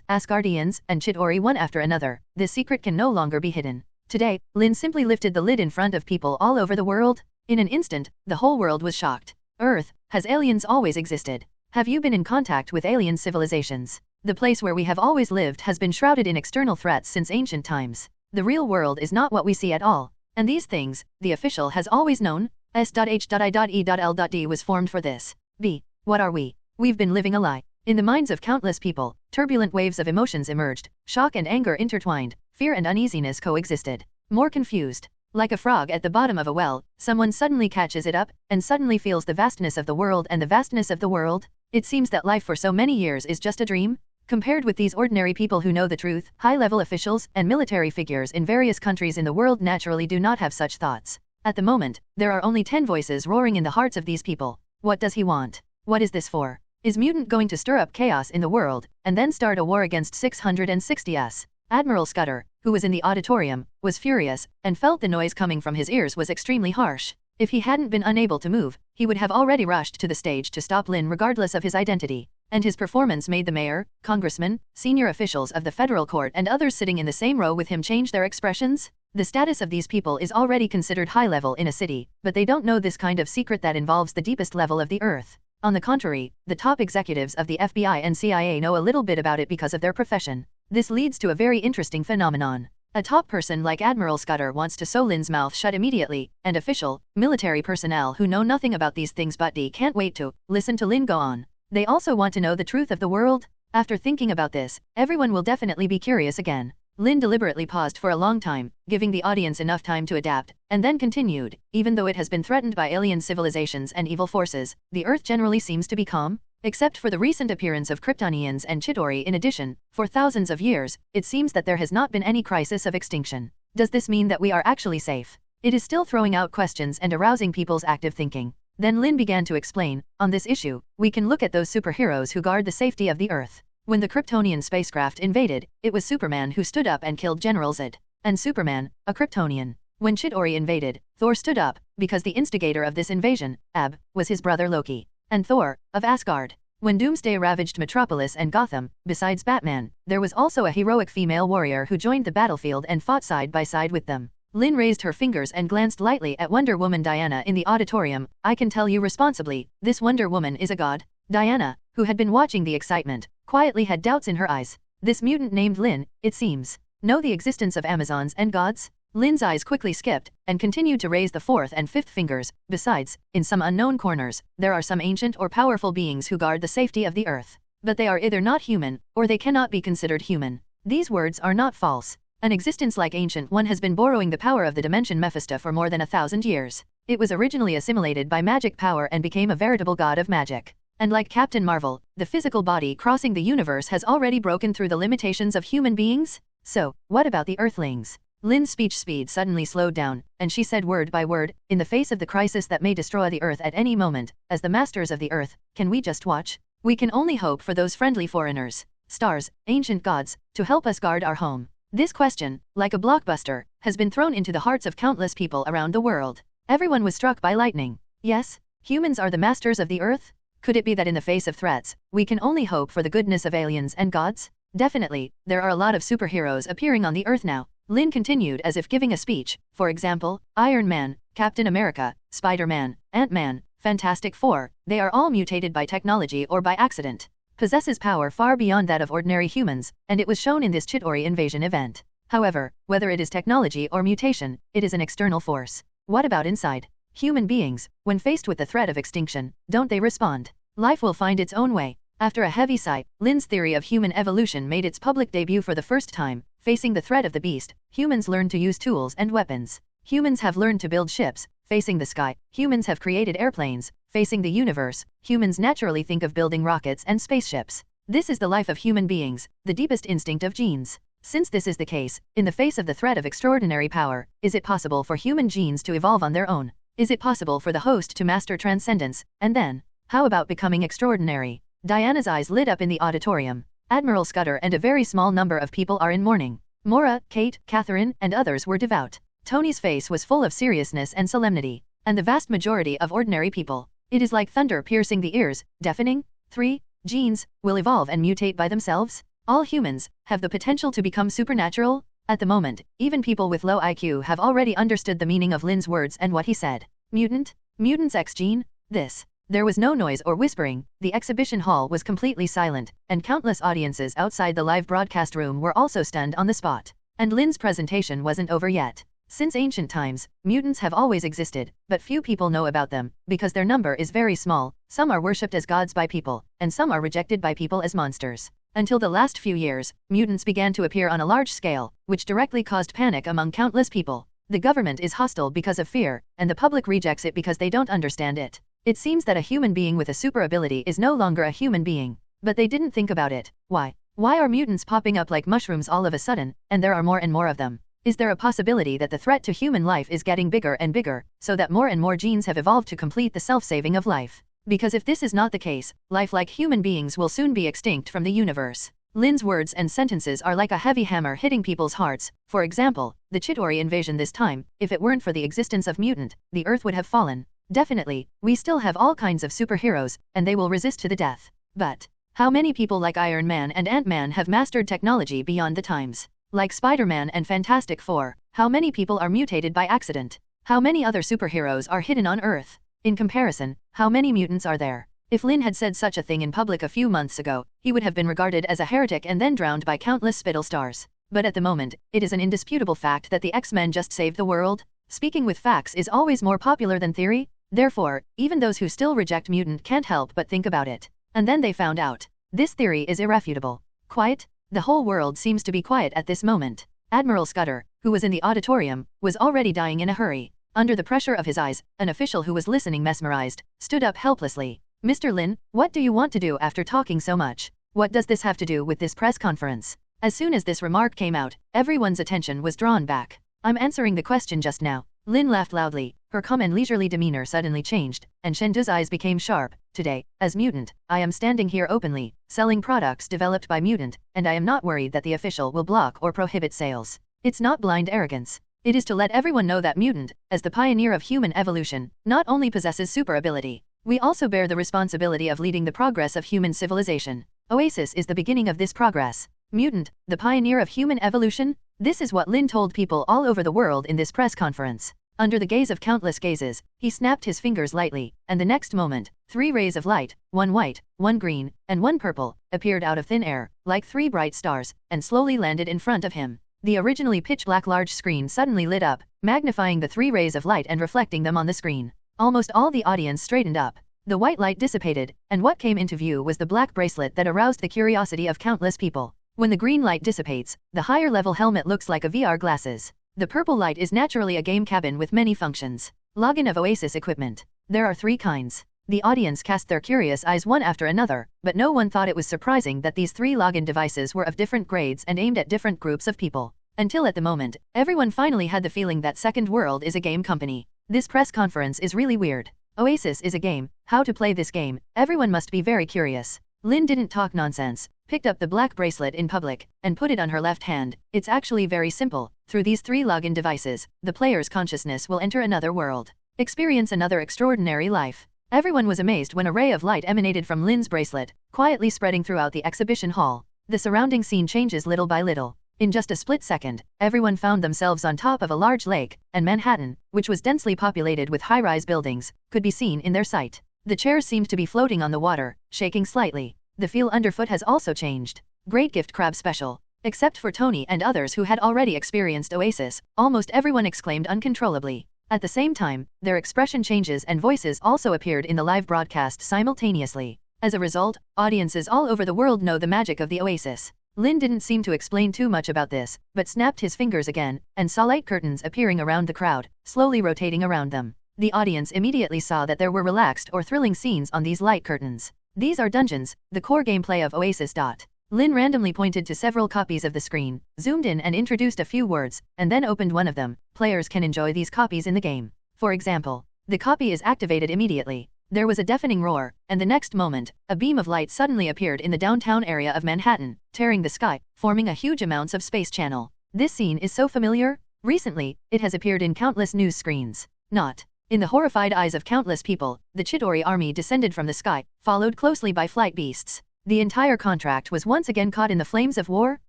Asgardians, and Chitauri one after another, this secret can no longer be hidden. Today, Lynn simply lifted the lid in front of people all over the world. In an instant, the whole world was shocked. Earth, has aliens always existed? Have you been in contact with alien civilizations? The place where we have always lived has been shrouded in external threats since ancient times. The real world is not what we see at all. And these things, the official has always known. S.H.I.E.L.D was formed for this. B. What are we? We've been living a lie. In the minds of countless people, turbulent waves of emotions emerged, shock and anger intertwined, fear and uneasiness coexisted. More confused. Like a frog at the bottom of a well, someone suddenly catches it up, and suddenly feels the vastness of the world and the vastness of the world. It seems that life for so many years is just a dream. Compared with these ordinary people who know the truth, high-level officials and military figures in various countries in the world naturally do not have such thoughts. At the moment, there are only 10 voices roaring in the hearts of these people. What does he want? What is this for? Is Mutant going to stir up chaos in the world, and then start a war against 660 us? Admiral Scudder, who was in the auditorium, was furious, and felt the noise coming from his ears was extremely harsh. If he hadn't been unable to move, he would have already rushed to the stage to stop Lynn regardless of his identity. And his performance made the mayor, congressmen, senior officials of the federal court and others sitting in the same row with him change their expressions. The status of these people is already considered high level in a city, but they don't know this kind of secret that involves the deepest level of the earth. On the contrary, the top executives of the FBI and CIA know a little bit about it because of their profession. This leads to a very interesting phenomenon. A top person like Admiral Scudder wants to sew Lynn's mouth shut immediately, and official, military personnel who know nothing about these things but can't wait to listen to Lynn go on. They also want to know the truth of the world. After thinking about this, everyone will definitely be curious again. Lynn deliberately paused for a long time, giving the audience enough time to adapt, and then continued, even though it has been threatened by alien civilizations and evil forces, the Earth generally seems to be calm, except for the recent appearance of Kryptonians and Chitauri. In addition, for thousands of years, it seems that there has not been any crisis of extinction. Does this mean that we are actually safe? It is still throwing out questions and arousing people's active thinking. Then Lynn began to explain, on this issue, we can look at those superheroes who guard the safety of the Earth. When the Kryptonian spacecraft invaded, it was Superman who stood up and killed General Zod. And Superman, a Kryptonian. When Chitauri invaded, Thor stood up, because the instigator of this invasion, Ab, was his brother Loki. And Thor, of Asgard. When Doomsday ravaged Metropolis and Gotham, besides Batman, there was also a heroic female warrior who joined the battlefield and fought side by side with them. Lynn raised her fingers and glanced lightly at Wonder Woman Diana in the auditorium. I can tell you responsibly, this Wonder Woman is a god. Diana, who had been watching the excitement, quietly had doubts in her eyes. This mutant named Lynn, it seems, know the existence of Amazons and gods? Lynn's eyes quickly skipped, and continued to raise the fourth and fifth fingers. Besides, in some unknown corners, there are some ancient or powerful beings who guard the safety of the Earth. But they are either not human, or they cannot be considered human. These words are not false. An existence like Ancient One has been borrowing the power of the dimension Mephisto for more than 1,000 years. It was originally assimilated by magic power and became a veritable god of magic. And like Captain Marvel, the physical body crossing the universe has already broken through the limitations of human beings? So, what about the Earthlings? Lynn's speech speed suddenly slowed down, and she said word by word, in the face of the crisis that may destroy the Earth at any moment, as the masters of the Earth, can we just watch? We can only hope for those friendly foreigners, stars, ancient gods, to help us guard our home. This question, like a blockbuster, has been thrown into the hearts of countless people around the world. Everyone was struck by lightning. Yes, humans are the masters of the Earth? Could it be that in the face of threats, we can only hope for the goodness of aliens and gods? Definitely, there are a lot of superheroes appearing on the Earth now. Lynn continued as if giving a speech. For example, Iron Man, Captain America, Spider-Man, Ant-Man, Fantastic Four, they are all mutated by technology or by accident. Possesses power far beyond that of ordinary humans, and it was shown in this Chitauri invasion event. However, whether it is technology or mutation, it is an external force. What about inside? Human beings, when faced with the threat of extinction, don't they respond? Life will find its own way. After a heavy sigh, Lynn's theory of human evolution made its public debut for the first time. Facing the threat of the beast, humans learn to use tools and weapons. Humans have learned to build ships. Facing the sky, humans have created airplanes. Facing the universe, humans naturally think of building rockets and spaceships. This is the life of human beings, the deepest instinct of genes. Since this is the case, in the face of the threat of extraordinary power, is it possible for human genes to evolve on their own? Is it possible for the host to master transcendence, and then, how about becoming extraordinary? Diana's eyes lit up in the auditorium. Admiral Scudder and a very small number of people are in mourning. Mora, Kate, Catherine, and others were devout. Tony's face was full of seriousness and solemnity, and the vast majority of ordinary people. It is like thunder piercing the ears, deafening. 3. Genes will evolve and mutate by themselves. All humans have the potential to become supernatural. At the moment, even people with low IQ have already understood the meaning of Lynn's words and what he said. Mutants X gene? This. There was no noise or whispering, the exhibition hall was completely silent, and countless audiences outside the live broadcast room were also stunned on the spot. And Lynn's presentation wasn't over yet. Since ancient times, mutants have always existed, but few people know about them, because their number is very small. Some are worshipped as gods by people, and some are rejected by people as monsters. Until the last few years, mutants began to appear on a large scale, which directly caused panic among countless people. The government is hostile because of fear, and the public rejects it because they don't understand it. It seems that a human being with a super ability is no longer a human being. But they didn't think about it. Why? Why are mutants popping up like mushrooms all of a sudden, and there are more and more of them? Is there a possibility that the threat to human life is getting bigger and bigger, so that more and more genes have evolved to complete the self-saving of life? Because if this is not the case, life like human beings will soon be extinct from the universe. Lynn's words and sentences are like a heavy hammer hitting people's hearts. For example, the Chitauri invasion this time, if it weren't for the existence of mutant, the Earth would have fallen. Definitely, we still have all kinds of superheroes, and they will resist to the death. But how many people like Iron Man and Ant-Man have mastered technology beyond the times? Like Spider-Man and Fantastic Four, how many people are mutated by accident? How many other superheroes are hidden on Earth? In comparison, how many mutants are there? If Lynn had said such a thing in public a few months ago, he would have been regarded as a heretic and then drowned by countless spittle stars. But at the moment, it is an indisputable fact that the X-Men just saved the world. Speaking with facts is always more popular than theory. Therefore, even those who still reject mutant can't help but think about it. And then they found out. This theory is irrefutable. Quiet? The whole world seems to be quiet at this moment. Admiral Scudder, who was in the auditorium, was already dying in a hurry. Under the pressure of his eyes, an official who was listening mesmerized, stood up helplessly. Mr. Lynn, what do you want to do after talking so much? What does this have to do with this press conference? As soon as this remark came out, everyone's attention was drawn back. I'm answering the question just now. Lynn laughed loudly. Her calm and leisurely demeanor suddenly changed, and Shendu's eyes became sharp. Today, as mutant, I am standing here openly, selling products developed by mutant, and I am not worried that the official will block or prohibit sales. It's not blind arrogance. It is to let everyone know that mutant, as the pioneer of human evolution, not only possesses super ability, we also bear the responsibility of leading the progress of human civilization. Oasis is the beginning of this progress. Mutant, the pioneer of human evolution? This is what Lynn told people all over the world in this press conference. Under the gaze of countless gazes, he snapped his fingers lightly, and the next moment, 3 rays of light, one white, one green, and one purple, appeared out of thin air, like 3 bright stars, and slowly landed in front of him. The originally pitch-black large screen suddenly lit up, magnifying the 3 rays of light and reflecting them on the screen. Almost all the audience straightened up. The white light dissipated, and what came into view was the black bracelet that aroused the curiosity of countless people. When the green light dissipates, the higher-level helmet looks like a VR glasses. The purple light is naturally a game cabin with many functions. Login of Oasis equipment. There are 3 kinds. The audience cast their curious eyes one after another, but no one thought it was surprising that these 3 login devices were of different grades and aimed at different groups of people. Until at the moment, everyone finally had the feeling that Second World is a game company. This press conference is really weird. Oasis is a game. How to play this game? Everyone must be very curious. Lynn didn't talk nonsense, picked up the black bracelet in public, and put it on her left hand. It's actually very simple. Through these 3 login devices, the player's consciousness will enter another world. Experience another extraordinary life. Everyone was amazed when a ray of light emanated from Lynn's bracelet, quietly spreading throughout the exhibition hall. The surrounding scene changes little by little. In just a split second, everyone found themselves on top of a large lake, and Manhattan, which was densely populated with high-rise buildings, could be seen in their sight. The chairs seemed to be floating on the water, shaking slightly. The feel underfoot has also changed. Great gift crab special. Except for Tony and others who had already experienced Oasis, almost everyone exclaimed uncontrollably. At the same time, their expression changes and voices also appeared in the live broadcast simultaneously. As a result, audiences all over the world know the magic of the Oasis. Lynn didn't seem to explain too much about this, but snapped his fingers again, and saw light curtains appearing around the crowd, slowly rotating around them. The audience immediately saw that there were relaxed or thrilling scenes on these light curtains. These are dungeons, the core gameplay of Oasis.A. Lynn randomly pointed to several copies of the screen, zoomed in and introduced a few words, and then opened one of them. Players can enjoy these copies in the game. For example, the copy is activated immediately. There was a deafening roar, and the next moment, a beam of light suddenly appeared in the downtown area of Manhattan, tearing the sky, forming a huge amounts of space channel. This scene is so familiar. Recently, it has appeared in countless news screens. Not. In the horrified eyes of countless people, the Chitauri army descended from the sky, followed closely by flight beasts. The entire contract was once again caught in the flames of war.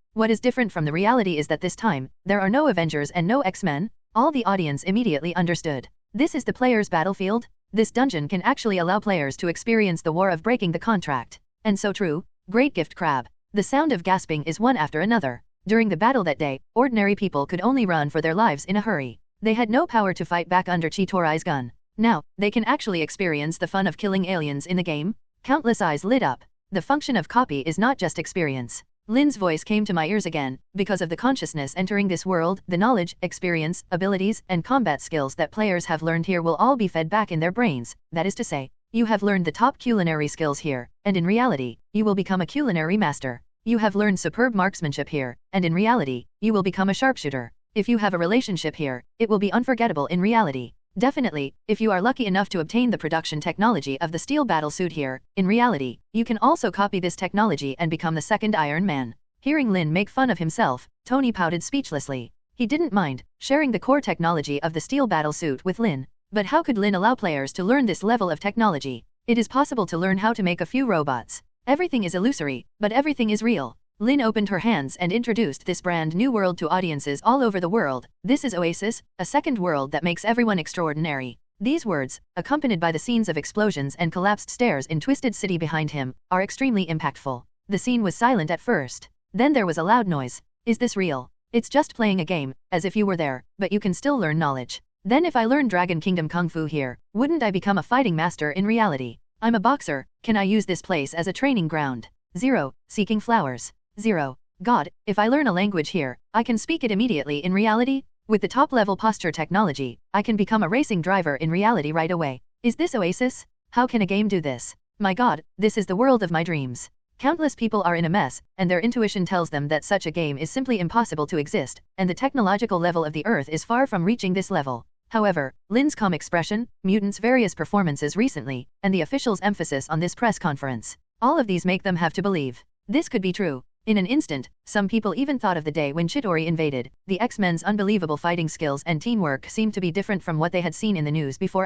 What is different from the reality is that this time, there are no Avengers and no X-Men. All the audience immediately understood. This is the player's battlefield. This dungeon can actually allow players to experience the war of breaking the contract. And so true. Great gift crab. The sound of gasping is one after another. During the battle that day, ordinary people could only run for their lives in a hurry. They had no power to fight back under Chitauri's gun. Now, they can actually experience the fun of killing aliens in the game. Countless eyes lit up. The function of copy is not just experience. Lynn's voice came to my ears again, because of the consciousness entering this world, the knowledge, experience, abilities, and combat skills that players have learned here will all be fed back in their brains. That is to say, you have learned the top culinary skills here, and in reality, you will become a culinary master. You have learned superb marksmanship here, and in reality, you will become a sharpshooter. If you have a relationship here, it will be unforgettable in reality. Definitely, if you are lucky enough to obtain the production technology of the steel battlesuit here, in reality, you can also copy this technology and become the second Iron Man. Hearing Lynn make fun of himself, Tony pouted speechlessly. He didn't mind sharing the core technology of the steel battlesuit with Lynn. But how could Lynn allow players to learn this level of technology? It is possible to learn how to make a few robots. Everything is illusory, but everything is real. Lynn opened her hands and introduced this brand new world to audiences all over the world. This is Oasis, a second world that makes everyone extraordinary. These words, accompanied by the scenes of explosions and collapsed stairs in Twisted City behind him, are extremely impactful. The scene was silent at first. Then there was a loud noise. Is this real? It's just playing a game, as if you were there, but you can still learn knowledge. Then if I learn Dragon Kingdom Kung Fu here, wouldn't I become a fighting master in reality? I'm a boxer, can I use this place as a training ground? 0. Seeking flowers. 0. God, if I learn a language here, I can speak it immediately in reality? With the top-level posture technology, I can become a racing driver in reality right away. Is this Oasis? How can a game do this? My God, this is the world of my dreams. Countless people are in a mess, and their intuition tells them that such a game is simply impossible to exist, and the technological level of the Earth is far from reaching this level. However, Lynn's calm expression, Mutants' various performances recently, and the official's emphasis on this press conference, all of these make them have to believe this could be true. In an instant, some people even thought of the day when Chitauri invaded. The X-Men's unbelievable fighting skills and teamwork seemed to be different from what they had seen in the news before.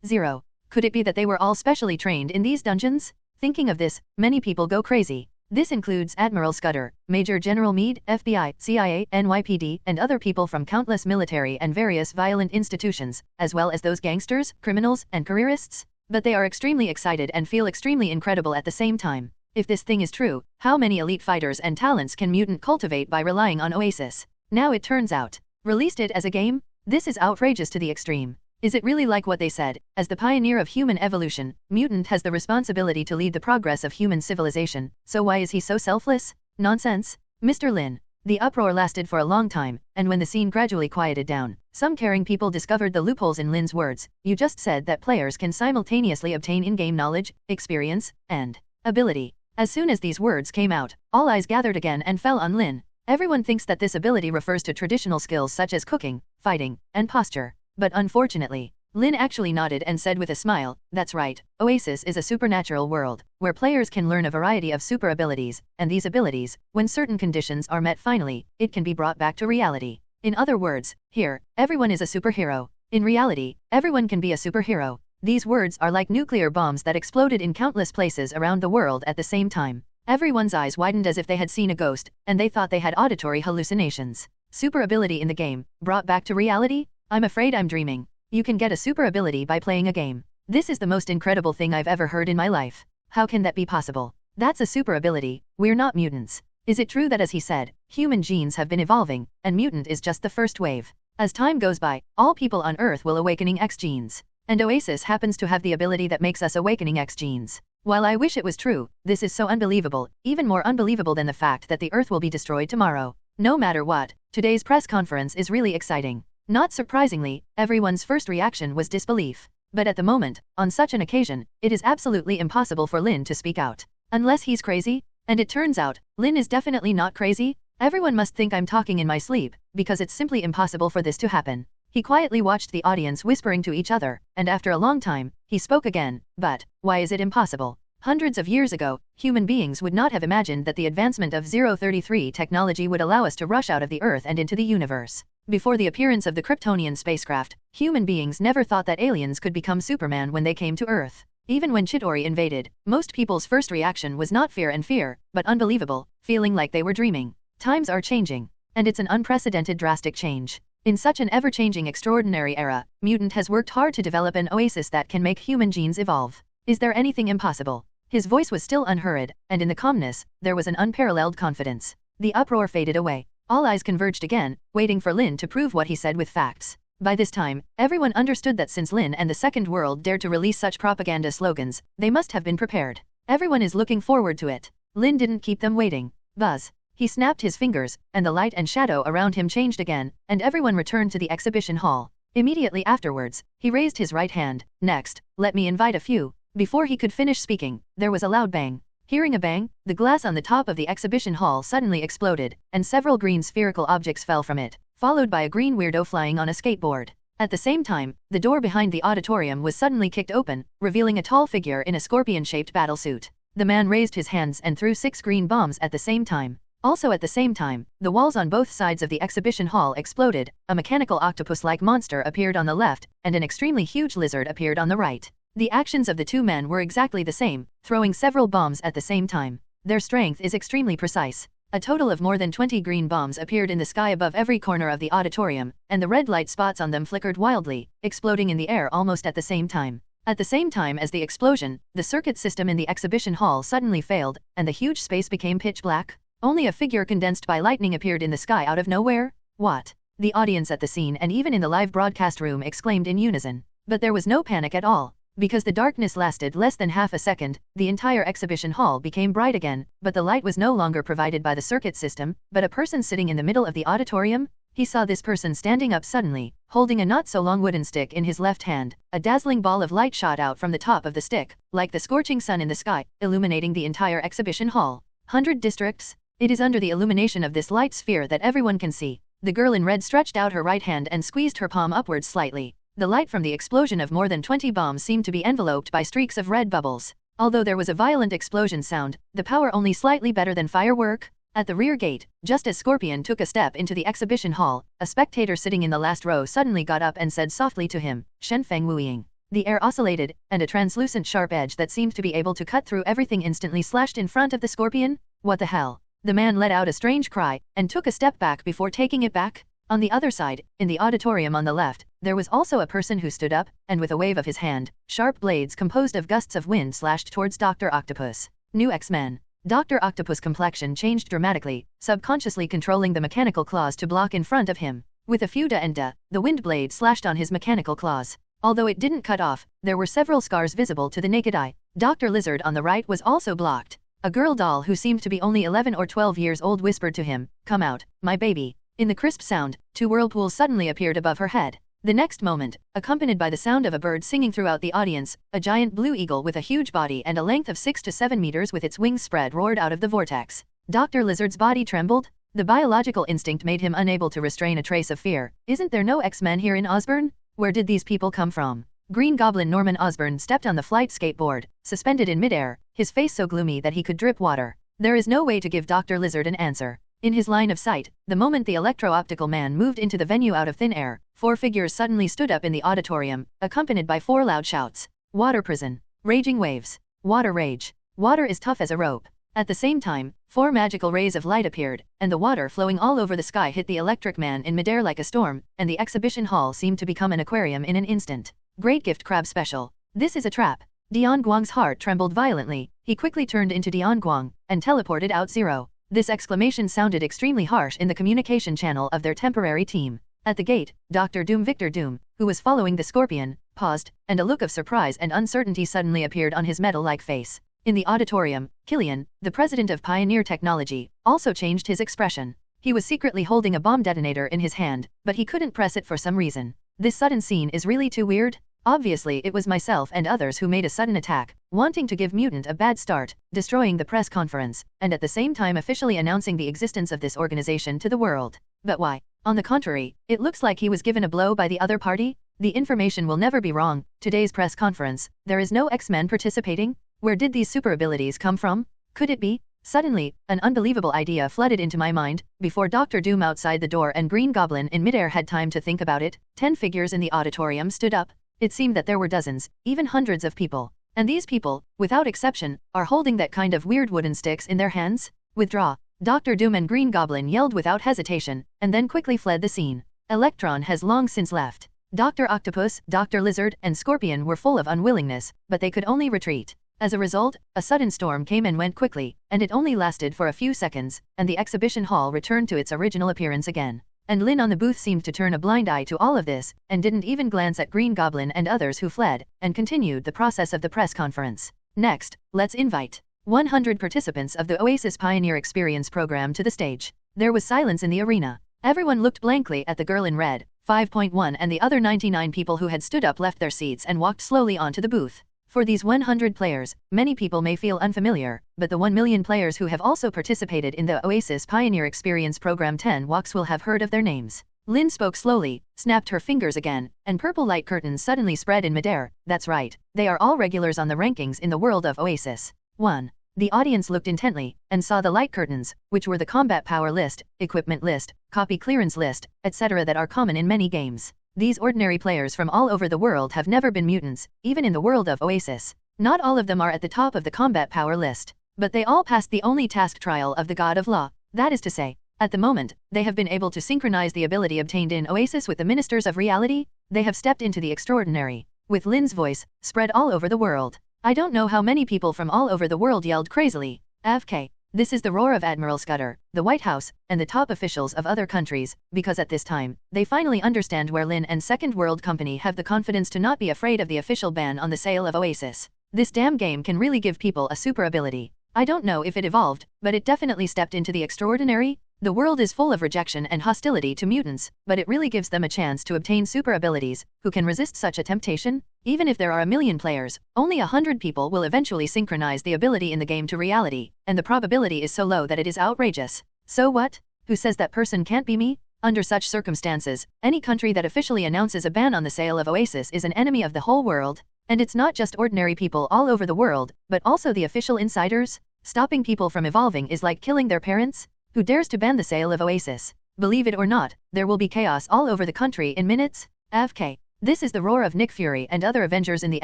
0. Could it be that they were all specially trained in these dungeons? Thinking of this, many people go crazy. This includes Admiral Scudder, Major General Meade, FBI, CIA, NYPD, and other people from countless military and various violent institutions, as well as those gangsters, criminals, and careerists. But they are extremely excited and feel extremely incredible at the same time. If this thing is true, how many elite fighters and talents can Mutant cultivate by relying on Oasis? Now it turns out. Released it as a game? This is outrageous to the extreme. Is it really like what they said? As the pioneer of human evolution, Mutant has the responsibility to lead the progress of human civilization, so why is he so selfless? Nonsense. Mr. Lynn. The uproar lasted for a long time, and when the scene gradually quieted down, some caring people discovered the loopholes in Lynn's words. You just said that players can simultaneously obtain in-game knowledge, experience, and ability. As soon as these words came out, all eyes gathered again and fell on Lynn. Everyone thinks that this ability refers to traditional skills such as cooking, fighting, and posture. But unfortunately, Lynn actually nodded and said with a smile, that's right, Oasis is a supernatural world, where players can learn a variety of super abilities, and these abilities, when certain conditions are met finally, it can be brought back to reality. In other words, here, everyone is a superhero. In reality, everyone can be a superhero. These words are like nuclear bombs that exploded in countless places around the world at the same time. Everyone's eyes widened as if they had seen a ghost, and they thought they had auditory hallucinations. Super ability in the game, brought back to reality? I'm afraid I'm dreaming. You can get a super ability by playing a game. This is the most incredible thing I've ever heard in my life. How can that be possible? That's a super ability. We're not mutants. Is it true that, as he said, human genes have been evolving, and mutant is just the first wave? As time goes by, all people on Earth will awakening X genes. And Oasis happens to have the ability that makes us awakening X genes. While I wish it was true, this is so unbelievable, even more unbelievable than the fact that the Earth will be destroyed tomorrow. No matter what, today's press conference is really exciting. Not surprisingly, everyone's first reaction was disbelief. But at the moment, on such an occasion, it is absolutely impossible for Lynn to speak out. Unless he's crazy? And it turns out, Lynn is definitely not crazy. Everyone must think I'm talking in my sleep, because it's simply impossible for this to happen. He quietly watched the audience whispering to each other, and after a long time, he spoke again. But why is it impossible? Hundreds of years ago, human beings would not have imagined that the advancement of 033 technology would allow us to rush out of the Earth and into the universe. Before the appearance of the Kryptonian spacecraft, human beings never thought that aliens could become Superman when they came to Earth. Even when Chitauri invaded, most people's first reaction was not fear, but unbelievable, feeling like they were dreaming. Times are changing, and it's an unprecedented drastic change. In such an ever-changing extraordinary era, Mutant has worked hard to develop an oasis that can make human genes evolve. Is there anything impossible? His voice was still unhurried, and in the calmness, there was an unparalleled confidence. The uproar faded away. All eyes converged again, waiting for Lynn to prove what he said with facts. By this time, everyone understood that since Lynn and the Second World dared to release such propaganda slogans, they must have been prepared. Everyone is looking forward to it. Lynn didn't keep them waiting. Buzz. He snapped his fingers, and the light and shadow around him changed again, and everyone returned to the exhibition hall. Immediately afterwards, he raised his right hand. Next, let me invite a few. Before he could finish speaking, there was a loud bang. Hearing a bang, the glass on the top of the exhibition hall suddenly exploded, and several green spherical objects fell from it, followed by a green weirdo flying on a skateboard. At the same time, the door behind the auditorium was suddenly kicked open, revealing a tall figure in a scorpion-shaped battlesuit. The man raised his hands and threw 6 green bombs at the same time. Also at the same time, the walls on both sides of the exhibition hall exploded, a mechanical octopus-like monster appeared on the left, and an extremely huge lizard appeared on the right. The actions of the two men were exactly the same, throwing several bombs at the same time. Their strength is extremely precise. A total of more than 20 green bombs appeared in the sky above every corner of the auditorium, and the red light spots on them flickered wildly, exploding in the air almost at the same time. At the same time as the explosion, the circuit system in the exhibition hall suddenly failed, and the huge space became pitch black. Only a figure condensed by lightning appeared in the sky out of nowhere. What? The audience at the scene and even in the live broadcast room exclaimed in unison. But there was no panic at all. Because the darkness lasted less than half a second, the entire exhibition hall became bright again, but the light was no longer provided by the circuit system, but a person sitting in the middle of the auditorium. He saw this person standing up suddenly, holding a not-so-long wooden stick in his left hand. A dazzling ball of light shot out from the top of the stick, like the scorching sun in the sky, illuminating the entire exhibition hall. 100 districts? It is under the illumination of this light sphere that everyone can see. The girl in red stretched out her right hand and squeezed her palm upwards slightly. The light from the explosion of more than 20 bombs seemed to be enveloped by streaks of red bubbles. Although there was a violent explosion sound, the power only slightly better than firework. At the rear gate, just as Scorpion took a step into the exhibition hall, a spectator sitting in the last row suddenly got up and said softly to him, "Shenfeng Wuiying." The air oscillated, and a translucent sharp edge that seemed to be able to cut through everything instantly slashed in front of the Scorpion. What the hell? The man let out a strange cry, and took a step back before taking it back. On the other side, in the auditorium on the left, there was also a person who stood up, and with a wave of his hand, sharp blades composed of gusts of wind slashed towards Dr. Octopus. New X-Men. Dr. Octopus' complexion changed dramatically, subconsciously controlling the mechanical claws to block in front of him. With a few da, the wind blade slashed on his mechanical claws. Although it didn't cut off, there were several scars visible to the naked eye. Dr. Lizard on the right was also blocked. A girl doll who seemed to be only 11 or 12 years old whispered to him, "Come out, my baby." In the crisp sound, 2 whirlpools suddenly appeared above her head. The next moment, accompanied by the sound of a bird singing throughout the audience, a giant blue eagle with a huge body and a length of 6 to 7 meters with its wings spread roared out of the vortex. Dr. Lizard's body trembled. The biological instinct made him unable to restrain a trace of fear. Isn't there no X-Men here in Osborn? Where did these people come from? Green Goblin Norman Osborn stepped on the flight skateboard, suspended in midair, his face so gloomy that he could drip water. There is no way to give Dr. Lizard an answer. In his line of sight, the moment the electro-optical man moved into the venue out of thin air, 4 figures suddenly stood up in the auditorium, accompanied by 4 loud shouts. Water prison. Raging waves. Water rage. Water is tough as a rope. At the same time, 4 magical rays of light appeared, and the water flowing all over the sky hit the electric man in midair like a storm, and the exhibition hall seemed to become an aquarium in an instant. Great gift crab special. This is a trap. Dian Guang's heart trembled violently. He quickly turned into Dian Guang, and teleported out Zero. This exclamation sounded extremely harsh in the communication channel of their temporary team. At the gate, Dr. Doom Victor Doom, who was following the Scorpion, paused, and a look of surprise and uncertainty suddenly appeared on his metal-like face. In the auditorium, Killian, the president of Pioneer Technology, also changed his expression. He was secretly holding a bomb detonator in his hand, but he couldn't press it for some reason. This sudden scene is really too weird. Obviously it was myself and others who made a sudden attack, wanting to give Mutant a bad start, destroying the press conference, and at the same time officially announcing the existence of this organization to the world. But why? On the contrary, it looks like he was given a blow by the other party. The information will never be wrong. Today's press conference, there is no X-Men participating? Where did these super abilities come from? Could it be? Suddenly, an unbelievable idea flooded into my mind. Before Dr. Doom outside the door and Green Goblin in midair had time to think about it, 10 figures in the auditorium stood up. It seemed that there were dozens, even hundreds of people. And these people, without exception, are holding that kind of weird wooden sticks in their hands. Withdraw. Dr. Doom and Green Goblin yelled without hesitation, and then quickly fled the scene. Electron has long since left. Dr. Octopus, Dr. Lizard, and Scorpion were full of unwillingness, but they could only retreat. As a result, a sudden storm came and went quickly, and it only lasted for a few seconds, and the exhibition hall returned to its original appearance again. And Lynn on the booth seemed to turn a blind eye to all of this, and didn't even glance at Green Goblin and others who fled, and continued the process of the press conference. Next, let's invite 100 participants of the Oasis Pioneer Experience program to the stage. There was silence in the arena. Everyone looked blankly at the girl in red. 5.1 and the other 99 people who had stood up left their seats and walked slowly onto the booth. For these 100 players, many people may feel unfamiliar, but the 1 million players who have also participated in the Oasis Pioneer Experience Program 10 walks will have heard of their names. Lynn spoke slowly, snapped her fingers again, and purple light curtains suddenly spread in midair. That's right, they are all regulars on the rankings in the world of Oasis. 1. The audience looked intently, and saw the light curtains, which were the combat power list, equipment list, copy clearance list, etc. that are common in many games. These ordinary players from all over the world have never been mutants, even in the world of Oasis. Not all of them are at the top of the combat power list, but they all passed the only task trial of the God of Law. That is to say, at the moment, they have been able to synchronize the ability obtained in Oasis with the Ministers of Reality. They have stepped into the extraordinary. With Lynn's voice, spread all over the world. I don't know how many people from all over the world yelled crazily. FK. This is the roar of Admiral Scudder, the White House, and the top officials of other countries, because at this time, they finally understand where Lynn and Second World Company have the confidence to not be afraid of the official ban on the sale of Oasis. This damn game can really give people a super ability. I don't know if it evolved, but it definitely stepped into the extraordinary. The world is full of rejection and hostility to mutants, but it really gives them a chance to obtain super abilities. Who can resist such a temptation? Even if there are 1 million players, only 100 people will eventually synchronize the ability in the game to reality, and the probability is so low that it is outrageous. So what? Who says that person can't be me? Under such circumstances, any country that officially announces a ban on the sale of Oasis is an enemy of the whole world. And it's not just ordinary people all over the world, but also the official insiders. Stopping people from evolving is like killing their parents. Who dares to ban the sale of Oasis? Believe it or not, there will be chaos all over the country in minutes. FK. This is the roar of Nick Fury and other Avengers in the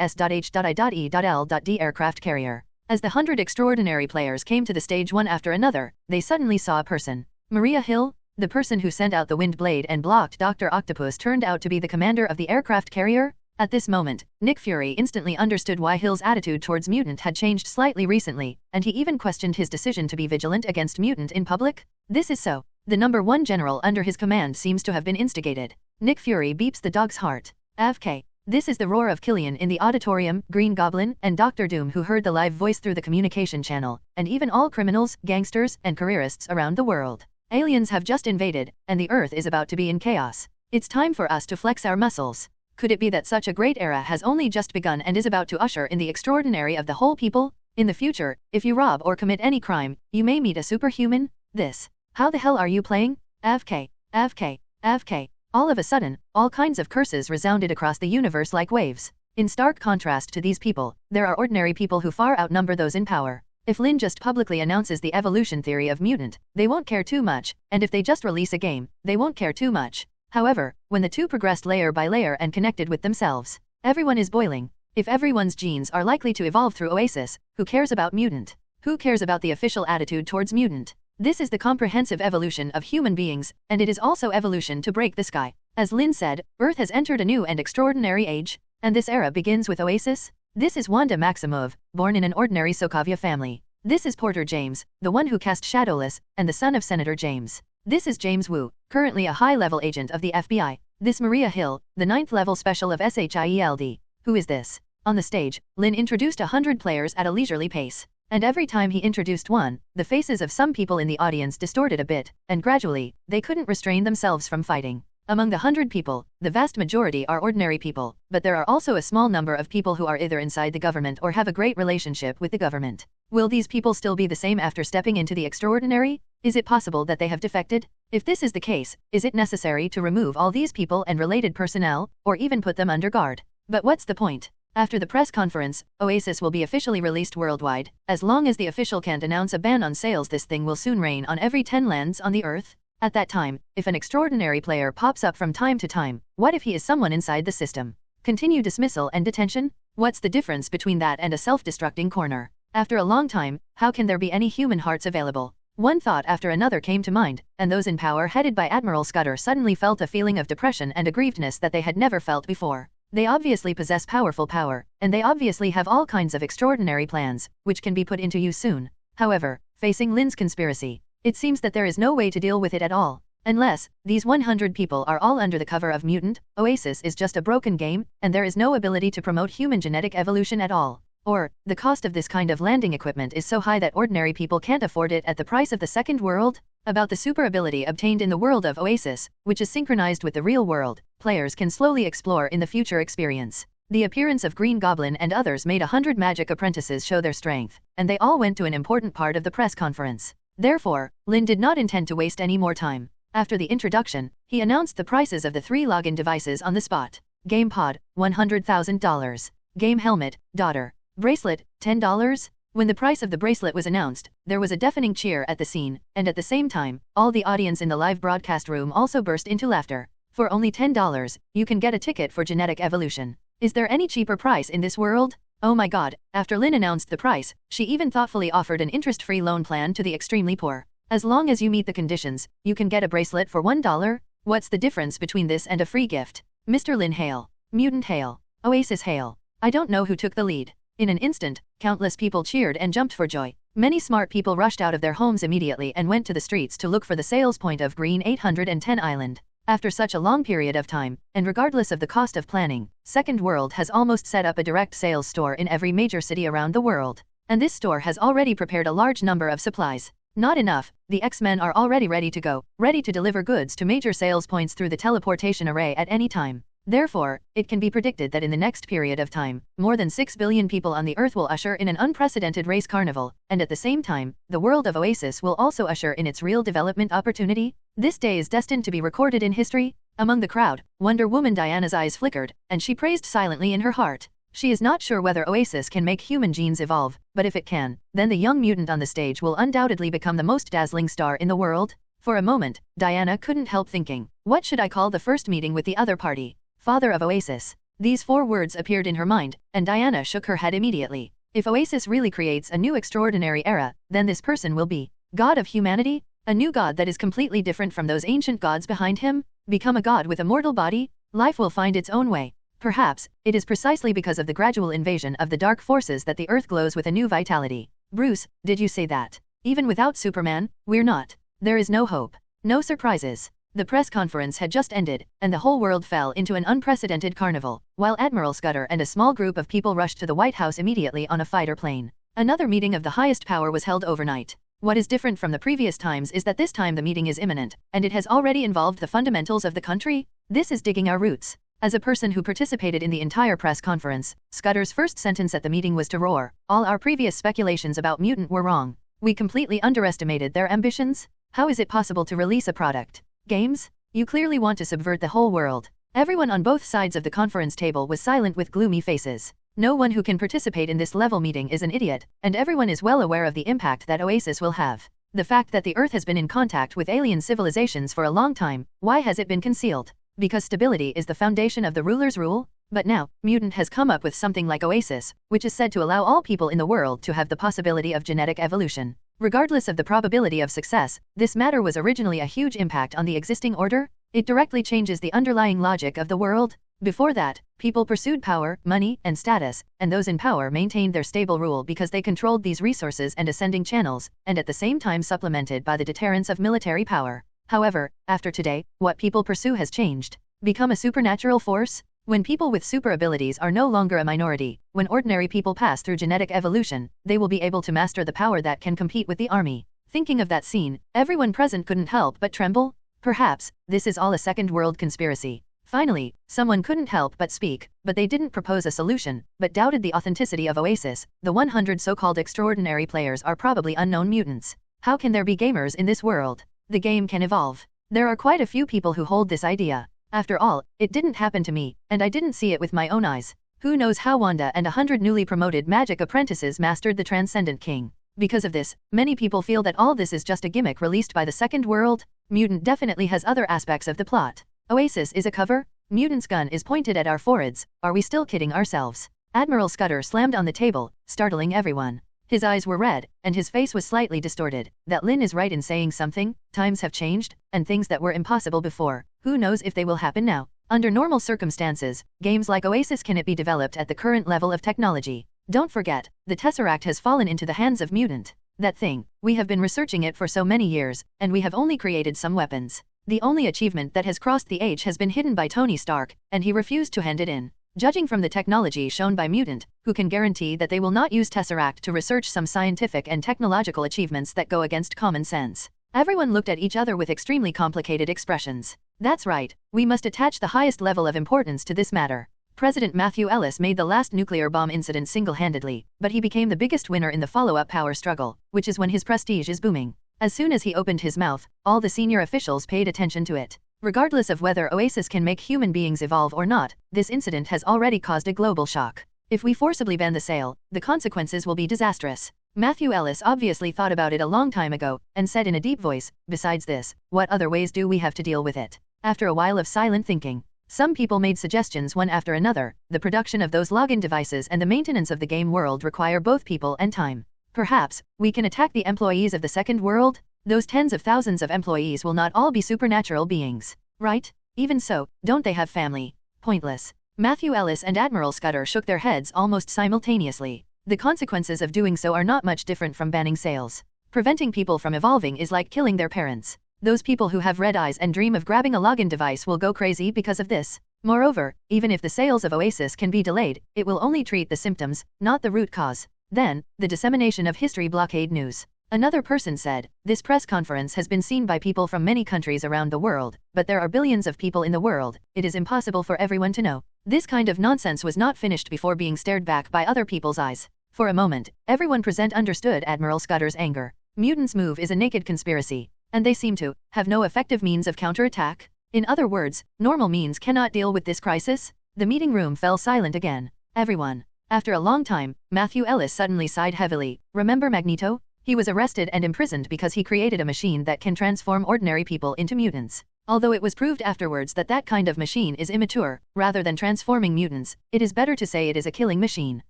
S.H.I.E.L.D. aircraft carrier. As the 100 extraordinary players came to the stage one after another, they suddenly saw a person. Maria Hill, the person who sent out the wind blade and blocked Dr. Octopus, turned out to be the commander of the aircraft carrier. At this moment, Nick Fury instantly understood why Hill's attitude towards Mutant had changed slightly recently, and he even questioned his decision to be vigilant against Mutant in public. This is so. The number 1 general under his command seems to have been instigated. Nick Fury beeps the dog's heart. FK. This is the roar of Killian in the auditorium, Green Goblin, and Dr. Doom, who heard the live voice through the communication channel, and even all criminals, gangsters, and careerists around the world. Aliens have just invaded, and the Earth is about to be in chaos. It's time for us to flex our muscles. Could it be that such a great era has only just begun and is about to usher in the extraordinary of the whole people? In the future, if you rob or commit any crime, you may meet a superhuman? This. How the hell are you playing? FK. FK. FK. All of a sudden, all kinds of curses resounded across the universe like waves. In stark contrast to these people, there are ordinary people who far outnumber those in power. If Lynn just publicly announces the evolution theory of mutant, they won't care too much, and if they just release a game, they won't care too much. However, when the two progressed layer by layer and connected with themselves, everyone is boiling. If everyone's genes are likely to evolve through Oasis, who cares about mutant? Who cares about the official attitude towards mutant? This is the comprehensive evolution of human beings, and it is also evolution to break the sky. As Lynn said, Earth has entered a new and extraordinary age, and this era begins with Oasis. This is Wanda Maximov, born in an ordinary Sokovia family. This is Porter James, the one who cast Shadowless, and the son of Senator James. This is James Wu, currently a high-level agent of the FBI. This Maria Hill, the 9th-level special of SHIELD. Who is this? On the stage, Lynn introduced 100 players at a leisurely pace. and every time he introduced one, the faces of some people in the audience distorted a bit, and gradually, they couldn't restrain themselves from fighting. Among the 100 people, the vast majority are ordinary people, but there are also a small number of people who are either inside the government or have a great relationship with the government. Will these people still be the same after stepping into the extraordinary? Is it possible that they have defected? If this is the case, is it necessary to remove all these people and related personnel, or even put them under guard? But what's the point? After the press conference, Oasis will be officially released worldwide. As long as the official can't announce a ban on sales, this thing will soon reign on every 10 lands on the earth. At that time, if an extraordinary player pops up from time to time, what if he is someone inside the system? Continue dismissal and detention? What's the difference between that and a self-destructing corner? After a long time, how can there be any human hearts available? One thought after another came to mind, and those in power headed by Admiral Scudder suddenly felt a feeling of depression and aggrievedness that they had never felt before. They obviously possess powerful power, and they obviously have all kinds of extraordinary plans, which can be put into use soon. However, facing Lynn's conspiracy, it seems that there is no way to deal with it at all. Unless, these 100 people are all under the cover of mutant, Oasis is just a broken game, and there is no ability to promote human genetic evolution at all. Or, the cost of this kind of landing equipment is so high that ordinary people can't afford it at the price of the second world? About the super ability obtained in the world of Oasis, which is synchronized with the real world, players can slowly explore in the future experience. The appearance of Green Goblin and others made 100 magic apprentices show their strength, and they all went to an important part of the press conference. Therefore, Lynn did not intend to waste any more time. After the introduction, he announced the prices of the 3 login devices on the spot. Game Pod, $100,000. Game Helmet, Daughter. Bracelet, $10. When the price of the bracelet was announced, there was a deafening cheer at the scene, and at the same time, all the audience in the live broadcast room also burst into laughter. For only $10, you can get a ticket for genetic evolution. Is there any cheaper price in this world? Oh my god, after Lynn announced the price, she even thoughtfully offered an interest-free loan plan to the extremely poor. As long as you meet the conditions, you can get a bracelet for $1. What's the difference between this and a free gift? Mr. Lynn hail. Mutant hail. Oasis hail. I don't know who took the lead. In an instant, countless people cheered and jumped for joy. Many smart people rushed out of their homes immediately and went to the streets to look for the sales point of Green 810 Island. After such a long period of time, and regardless of the cost of planning, Second World has almost set up a direct sales store in every major city around the world. And this store has already prepared a large number of supplies. Not enough, the X-Men are already ready to go, ready to deliver goods to major sales points through the teleportation array at any time. Therefore, it can be predicted that in the next period of time, more than 6 billion people on the Earth will usher in an unprecedented race carnival, and at the same time, the world of Oasis will also usher in its real development opportunity. This day is destined to be recorded in history. Among the crowd, Wonder Woman Diana's eyes flickered, and she praised silently in her heart. She is not sure whether Oasis can make human genes evolve, but if it can, then the young mutant on the stage will undoubtedly become the most dazzling star in the world. For a moment, Diana couldn't help thinking, what should I call the first meeting with the other party? Father of Oasis. These 4 words appeared in her mind, and Diana shook her head immediately. If Oasis really creates a new extraordinary era, then this person will be God of humanity? A new god that is completely different from those ancient gods behind him? Become a god with a mortal body? Life will find its own way. Perhaps, it is precisely because of the gradual invasion of the dark forces that the Earth glows with a new vitality. Bruce, did you say that? Even without Superman, we're not. There is no hope. No surprises. The press conference had just ended, and the whole world fell into an unprecedented carnival, while Admiral Scudder and a small group of people rushed to the White House immediately on a fighter plane. Another meeting of the highest power was held overnight. What is different from the previous times is that this time the meeting is imminent, and it has already involved the fundamentals of the country. This is digging our roots. As a person who participated in the entire press conference, Scudder's first sentence at the meeting was to roar, all our previous speculations about mutant were wrong. We completely underestimated their ambitions. How is it possible to release a product? Games? You clearly want to subvert the whole world. Everyone on both sides of the conference table was silent with gloomy faces. No one who can participate in this level meeting is an idiot, and everyone is well aware of the impact that Oasis will have. The fact that the Earth has been in contact with alien civilizations for a long time, why has it been concealed? Because stability is the foundation of the ruler's rule? But now, Mutant has come up with something like Oasis, which is said to allow all people in the world to have the possibility of genetic evolution. Regardless of the probability of success, this matter was originally a huge impact on the existing order. It directly changes the underlying logic of the world. Before that, people pursued power, money, and status, and those in power maintained their stable rule because they controlled these resources and ascending channels, and at the same time supplemented by the deterrence of military power. However, after today, what people pursue has changed. Become a supernatural force? When people with super abilities are no longer a minority, when ordinary people pass through genetic evolution, they will be able to master the power that can compete with the army. Thinking of that scene, everyone present couldn't help but tremble. Perhaps, this is all a second world conspiracy. Finally, someone couldn't help but speak, but they didn't propose a solution, but doubted the authenticity of Oasis. The 100 so-called extraordinary players are probably unknown mutants. How can there be gamers in this world? The game can evolve. There are quite a few people who hold this idea. After all, it didn't happen to me, and I didn't see it with my own eyes. Who knows how Wanda and 100 newly promoted magic apprentices mastered the Transcendent King? Because of this, many people feel that all this is just a gimmick released by the second world. Mutant definitely has other aspects of the plot. Oasis is a cover? Mutant's gun is pointed at our foreheads. Are we still kidding ourselves? Admiral Scudder slammed on the table, startling everyone. His eyes were red, and his face was slightly distorted. That Lynn is right in saying something. Times have changed, and things that were impossible before, who knows if they will happen now. Under normal circumstances, games like Oasis cannot be developed at the current level of technology. Don't forget, the Tesseract has fallen into the hands of Mutant. That thing, we have been researching it for so many years, and we have only created some weapons. The only achievement that has crossed the age has been hidden by Tony Stark, and he refused to hand it in. Judging from the technology shown by Mutant, who can guarantee that they will not use Tesseract to research some scientific and technological achievements that go against common sense. Everyone looked at each other with extremely complicated expressions. That's right, we must attach the highest level of importance to this matter. President Matthew Ellis made the last nuclear bomb incident single-handedly, but he became the biggest winner in the follow-up power struggle, which is when his prestige is booming. As soon as he opened his mouth, all the senior officials paid attention to it. Regardless of whether Oasis can make human beings evolve or not, this incident has already caused a global shock. If we forcibly ban the sale, the consequences will be disastrous. Matthew Ellis obviously thought about it a long time ago, and said in a deep voice, besides this, what other ways do we have to deal with it? After a while of silent thinking, some people made suggestions one after another. The production of those login devices and the maintenance of the game world require both people and time. Perhaps, we can attack the employees of the second world? Those tens of thousands of employees will not all be supernatural beings, right? Even so, don't they have family? Pointless. Matthew Ellis and Admiral Scudder shook their heads almost simultaneously. The consequences of doing so are not much different from banning sales. Preventing people from evolving is like killing their parents. Those people who have red eyes and dream of grabbing a login device will go crazy because of this. Moreover, even if the sales of Oasis can be delayed, it will only treat the symptoms, not the root cause. Then, the dissemination of history blockade news. Another person said, this press conference has been seen by people from many countries around the world, but there are billions of people in the world. It is impossible for everyone to know. This kind of nonsense was not finished before being stared back by other people's eyes. For a moment, everyone present understood Admiral Scudder's anger. Mutants' move is a naked conspiracy, and they seem to have no effective means of counterattack. In other words, normal means cannot deal with this crisis. The meeting room fell silent again. Everyone. After a long time, Matthew Ellis suddenly sighed heavily. Remember Magneto? He was arrested and imprisoned because he created a machine that can transform ordinary people into mutants. Although it was proved afterwards that that kind of machine is immature, rather than transforming mutants, it is better to say it is a killing machine.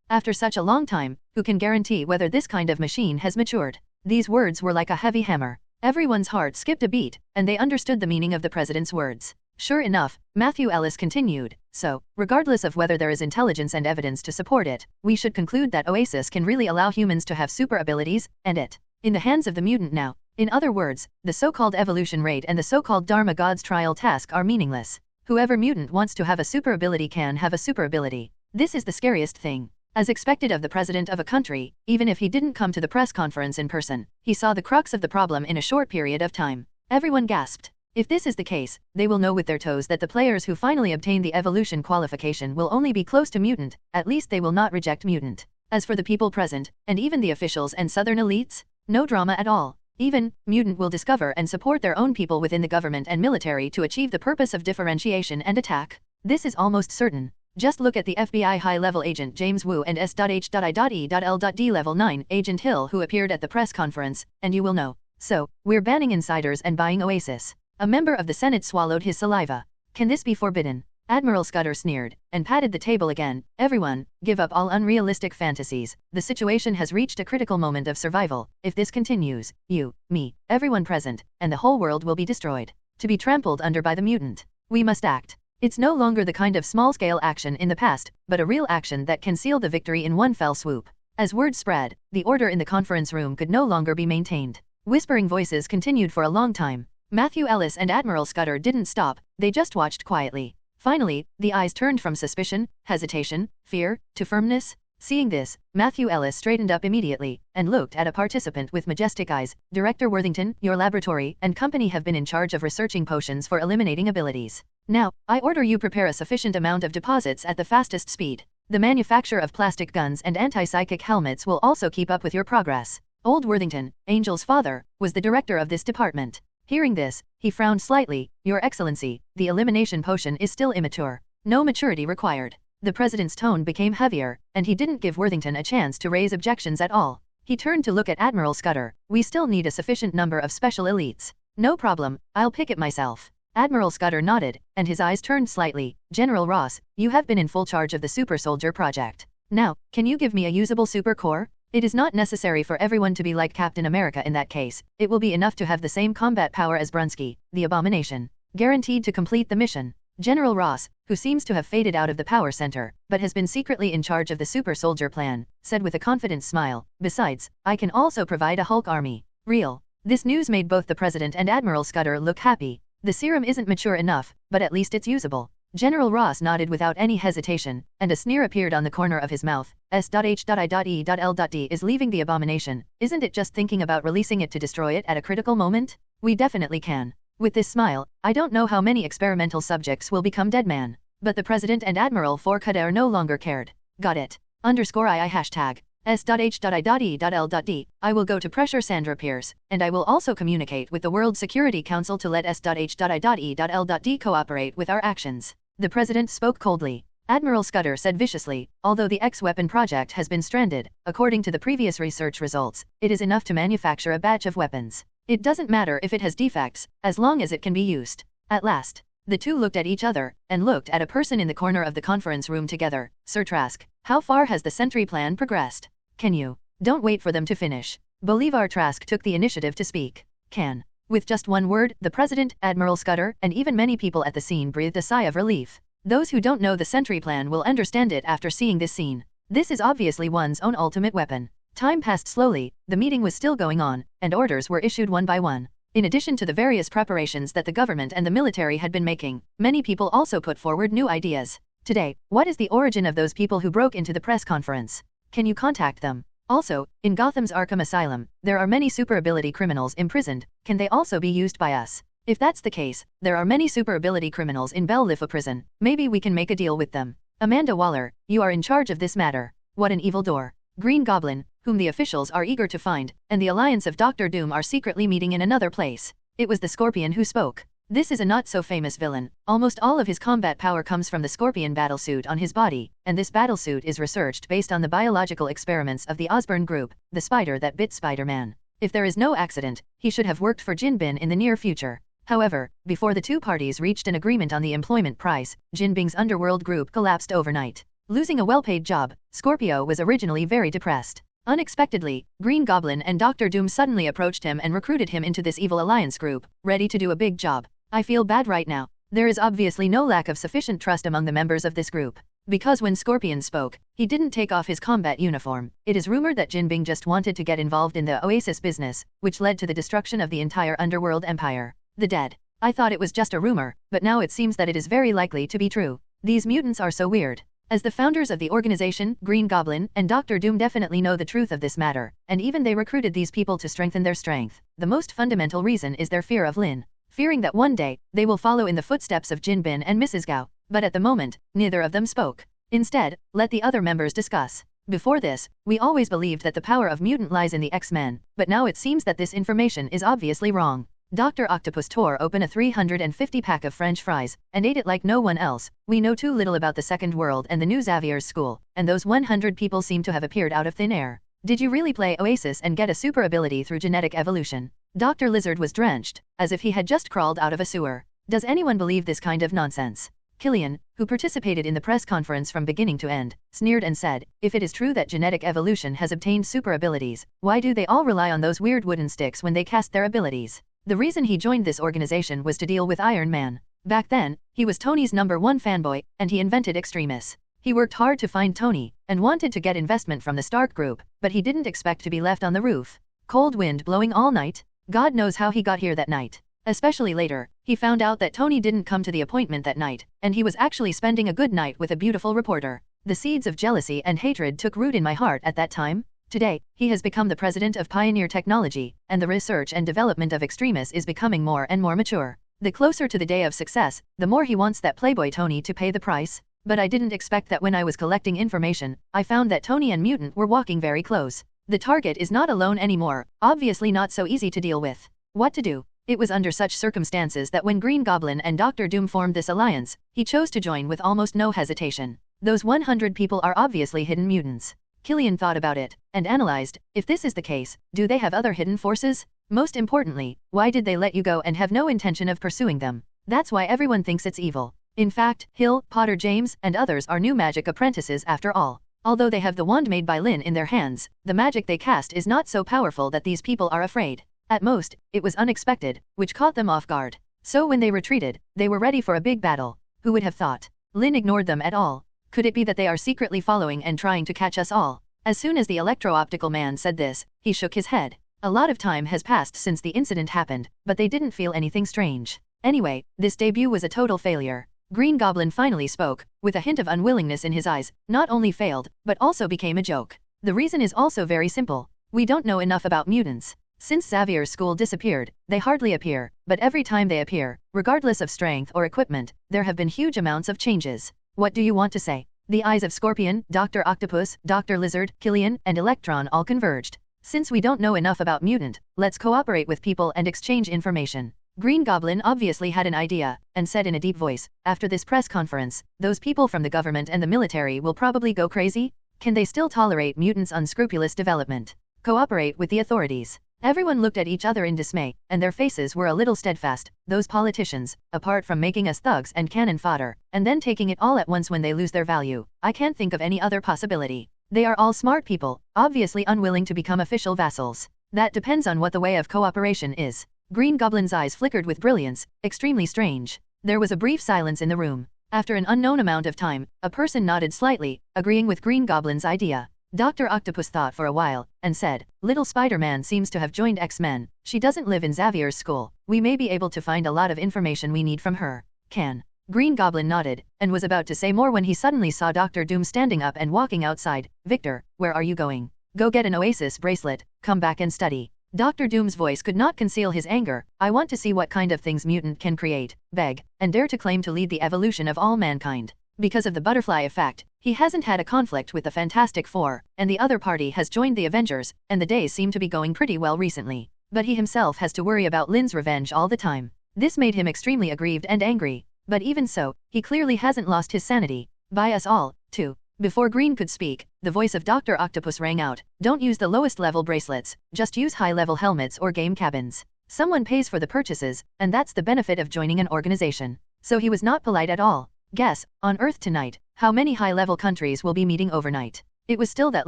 After such a long time, who can guarantee whether this kind of machine has matured? These words were like a heavy hammer. Everyone's heart skipped a beat, and they understood the meaning of the president's words. Sure enough, Matthew Ellis continued, so, regardless of whether there is intelligence and evidence to support it, we should conclude that Oasis can really allow humans to have super abilities, and it, in the hands of the mutant now. In other words, the so-called evolution rate and the so-called Dharma God's trial task are meaningless. Whoever mutant wants to have a super ability can have a super ability. This is the scariest thing. As expected of the president of a country, even if he didn't come to the press conference in person, he saw the crux of the problem in a short period of time. Everyone gasped. If this is the case, they will know with their toes that the players who finally obtain the evolution qualification will only be close to mutant, at least they will not reject mutant. As for the people present, and even the officials and southern elites, no drama at all. Even, mutant will discover and support their own people within the government and military to achieve the purpose of differentiation and attack. This is almost certain. Just look at the FBI high-level agent James Wu and S.H.I.E.L.D. Level 9 Agent Hill who appeared at the press conference, and you will know. So, we're banning insiders and buying Oasis. A member of the Senate swallowed his saliva. Can this be forbidden? Admiral Scudder sneered, and patted the table again. Everyone, give up all unrealistic fantasies. The situation has reached a critical moment of survival. If this continues, you, me, everyone present, and the whole world will be destroyed. To be trampled under by the mutant. We must act. It's no longer the kind of small-scale action in the past, but a real action that can seal the victory in one fell swoop. As word spread, the order in the conference room could no longer be maintained. Whispering voices continued for a long time. Matthew Ellis and Admiral Scudder didn't stop, they just watched quietly. Finally, the eyes turned from suspicion, hesitation, fear, to firmness. Seeing this, Matthew Ellis straightened up immediately, and looked at a participant with majestic eyes. Director Worthington, your laboratory and company have been in charge of researching potions for eliminating abilities. Now, I order you prepare a sufficient amount of deposits at the fastest speed. The manufacture of plastic guns and anti-psychic helmets will also keep up with your progress. Old Worthington, Angel's father, was the director of this department. Hearing this, he frowned slightly. Your Excellency, the elimination potion is still immature. No maturity required. The president's tone became heavier, and he didn't give Worthington a chance to raise objections at all. He turned to look at Admiral Scudder. We still need a sufficient number of special elites. No problem, I'll pick it myself. Admiral Scudder nodded, and his eyes turned slightly. General Ross, you have been in full charge of the Super Soldier project. Now, can you give me a usable super core? It is not necessary for everyone to be like Captain America in that case. It will be enough to have the same combat power as Brunsky, the Abomination. Guaranteed to complete the mission. General Ross, who seems to have faded out of the power center, but has been secretly in charge of the Super Soldier plan, said with a confident smile, besides, I can also provide a Hulk army. Real. This news made both the President and Admiral Scudder look happy. The serum isn't mature enough, but at least it's usable. General Ross nodded without any hesitation, and a sneer appeared on the corner of his mouth. S.H.I.E.L.D is leaving the Abomination. Isn't it just thinking about releasing it to destroy it at a critical moment? We definitely can. With this smile, I don't know how many experimental subjects will become dead man. But the President and Admiral Forcader no longer cared. Got it. _II hashtag. S.H.I.E.L.D. I will go to pressure Sandra Pierce, and I will also communicate with the World Security Council to let S.H.I.E.L.D. cooperate with our actions. The President spoke coldly. Admiral Scudder said viciously, although the X-Weapon project has been stranded, according to the previous research results, it is enough to manufacture a batch of weapons. It doesn't matter if it has defects, as long as it can be used. At last, the two looked at each other, and looked at a person in the corner of the conference room together. Sir Trask, how far has the Sentry plan progressed? Can you? Don't wait for them to finish. Bolivar Trask took the initiative to speak. Can. With just one word, the President, Admiral Scudder, and even many people at the scene breathed a sigh of relief. Those who don't know the Sentry plan will understand it after seeing this scene. This is obviously one's own ultimate weapon. Time passed slowly, the meeting was still going on, and orders were issued one by one. In addition to the various preparations that the government and the military had been making, many people also put forward new ideas. Today, what is the origin of those people who broke into the press conference? Can you contact them? Also, in Gotham's Arkham Asylum, there are many super ability criminals imprisoned. Can they also be used by us? If that's the case, there are many super ability criminals in Belle Lifa prison. Maybe we can make a deal with them. Amanda Waller, you are in charge of this matter. What an evil door. Green Goblin, whom the officials are eager to find, and the Alliance of Dr. Doom are secretly meeting in another place. It was the Scorpion who spoke. This is a not-so-famous villain. Almost all of his combat power comes from the Scorpion battlesuit on his body, and this battlesuit is researched based on the biological experiments of the Osborn Group, the spider that bit Spider-Man. If there is no accident, he should have worked for Jinbin in the near future. However, before the two parties reached an agreement on the employment price, Jinbing's underworld group collapsed overnight. Losing a well-paid job, Scorpio was originally very depressed. Unexpectedly, Green Goblin and Dr. Doom suddenly approached him and recruited him into this evil alliance group, ready to do a big job. I feel bad right now. There is obviously no lack of sufficient trust among the members of this group. Because when Scorpion spoke, he didn't take off his combat uniform. It is rumored that Jinbing just wanted to get involved in the Oasis business, which led to the destruction of the entire underworld empire. The dead. I thought it was just a rumor, but now it seems that it is very likely to be true. These mutants are so weird. As the founders of the organization, Green Goblin and Dr. Doom definitely know the truth of this matter, and even they recruited these people to strengthen their strength. The most fundamental reason is their fear of Lynn. Fearing that one day, they will follow in the footsteps of Jinbin and Mrs. Gao. But at the moment, neither of them spoke. Instead, let the other members discuss. Before this, we always believed that the power of mutant lies in the X-Men, but now it seems that this information is obviously wrong. Dr. Octopus tore open a 350-pack of French fries, and ate it like no one else. We know too little about the Second World and the new Xavier's school, and those 100 people seem to have appeared out of thin air. Did you really play Oasis and get a super ability through genetic evolution? Dr. Lizard was drenched, as if he had just crawled out of a sewer. Does anyone believe this kind of nonsense? Killian, who participated in the press conference from beginning to end, sneered and said, if it is true that genetic evolution has obtained super abilities, why do they all rely on those weird wooden sticks when they cast their abilities? The reason he joined this organization was to deal with Iron Man. Back then, he was Tony's #1 fanboy, and he invented Extremis. He worked hard to find Tony, and wanted to get investment from the Stark Group, but he didn't expect to be left on the roof. Cold wind blowing all night? God knows how he got here that night. Especially later, he found out that Tony didn't come to the appointment that night, and he was actually spending a good night with a beautiful reporter. The seeds of jealousy and hatred took root in my heart at that time. Today, he has become the president of Pioneer Technology, and the research and development of Extremis is becoming more and more mature. The closer to the day of success, the more he wants that playboy Tony to pay the price. But I didn't expect that when I was collecting information, I found that Tony and Mutant were walking very close. The target is not alone anymore, obviously not so easy to deal with. What to do? It was under such circumstances that when Green Goblin and Dr. Doom formed this alliance, he chose to join with almost no hesitation. Those 100 people are obviously hidden mutants. Killian thought about it, and analyzed, if this is the case, do they have other hidden forces? Most importantly, why did they let you go and have no intention of pursuing them? That's why everyone thinks it's evil. In fact, Hill, Potter James, and others are new magic apprentices after all. Although they have the wand made by Lynn in their hands, the magic they cast is not so powerful that these people are afraid. At most, it was unexpected, which caught them off guard. So when they retreated, they were ready for a big battle. Who would have thought? Lynn ignored them at all. Could it be that they are secretly following and trying to catch us all? As soon as the electro-optical man said this, he shook his head. A lot of time has passed since the incident happened, but they didn't feel anything strange. Anyway, this debut was a total failure. Green Goblin finally spoke, with a hint of unwillingness in his eyes, not only failed, but also became a joke. The reason is also very simple. We don't know enough about mutants. Since Xavier's school disappeared, they hardly appear, but every time they appear, regardless of strength or equipment, there have been huge amounts of changes. What do you want to say? The eyes of Scorpion, Dr. Octopus, Dr. Lizard, Killian, and Electron all converged. Since we don't know enough about mutant, let's cooperate with people and exchange information. Green Goblin obviously had an idea, and said in a deep voice, after this press conference, those people from the government and the military will probably go crazy? Can they still tolerate mutants' unscrupulous development? Cooperate with the authorities. Everyone looked at each other in dismay, and their faces were a little steadfast. Those politicians, apart from making us thugs and cannon fodder, and then taking it all at once when they lose their value, I can't think of any other possibility. They are all smart people, obviously unwilling to become official vassals. That depends on what the way of cooperation is. Green Goblin's eyes flickered with brilliance, extremely strange. There was a brief silence in the room. After an unknown amount of time, a person nodded slightly, agreeing with Green Goblin's idea. Dr. Octopus thought for a while, and said, Little Spider-Man seems to have joined X-Men. She doesn't live in Xavier's school. We may be able to find a lot of information we need from her. Can? Green Goblin nodded, and was about to say more when he suddenly saw Dr. Doom standing up and walking outside. Victor, where are you going? Go get an Oasis bracelet, come back and study. Dr. Doom's voice could not conceal his anger. I want to see what kind of things mutant can create, beg, and dare to claim to lead the evolution of all mankind. Because of the butterfly effect, he hasn't had a conflict with the Fantastic Four, and the other party has joined the Avengers, and the days seem to be going pretty well recently. But he himself has to worry about Lynn's revenge all the time. This made him extremely aggrieved and angry. But even so, he clearly hasn't lost his sanity. By us all, too. Before Green could speak, the voice of Dr. Octopus rang out. Don't use the lowest level bracelets, just use high-level helmets or game cabins. Someone pays for the purchases, and that's the benefit of joining an organization. So he was not polite at all. Guess, on Earth tonight, how many high-level countries will be meeting overnight? It was still that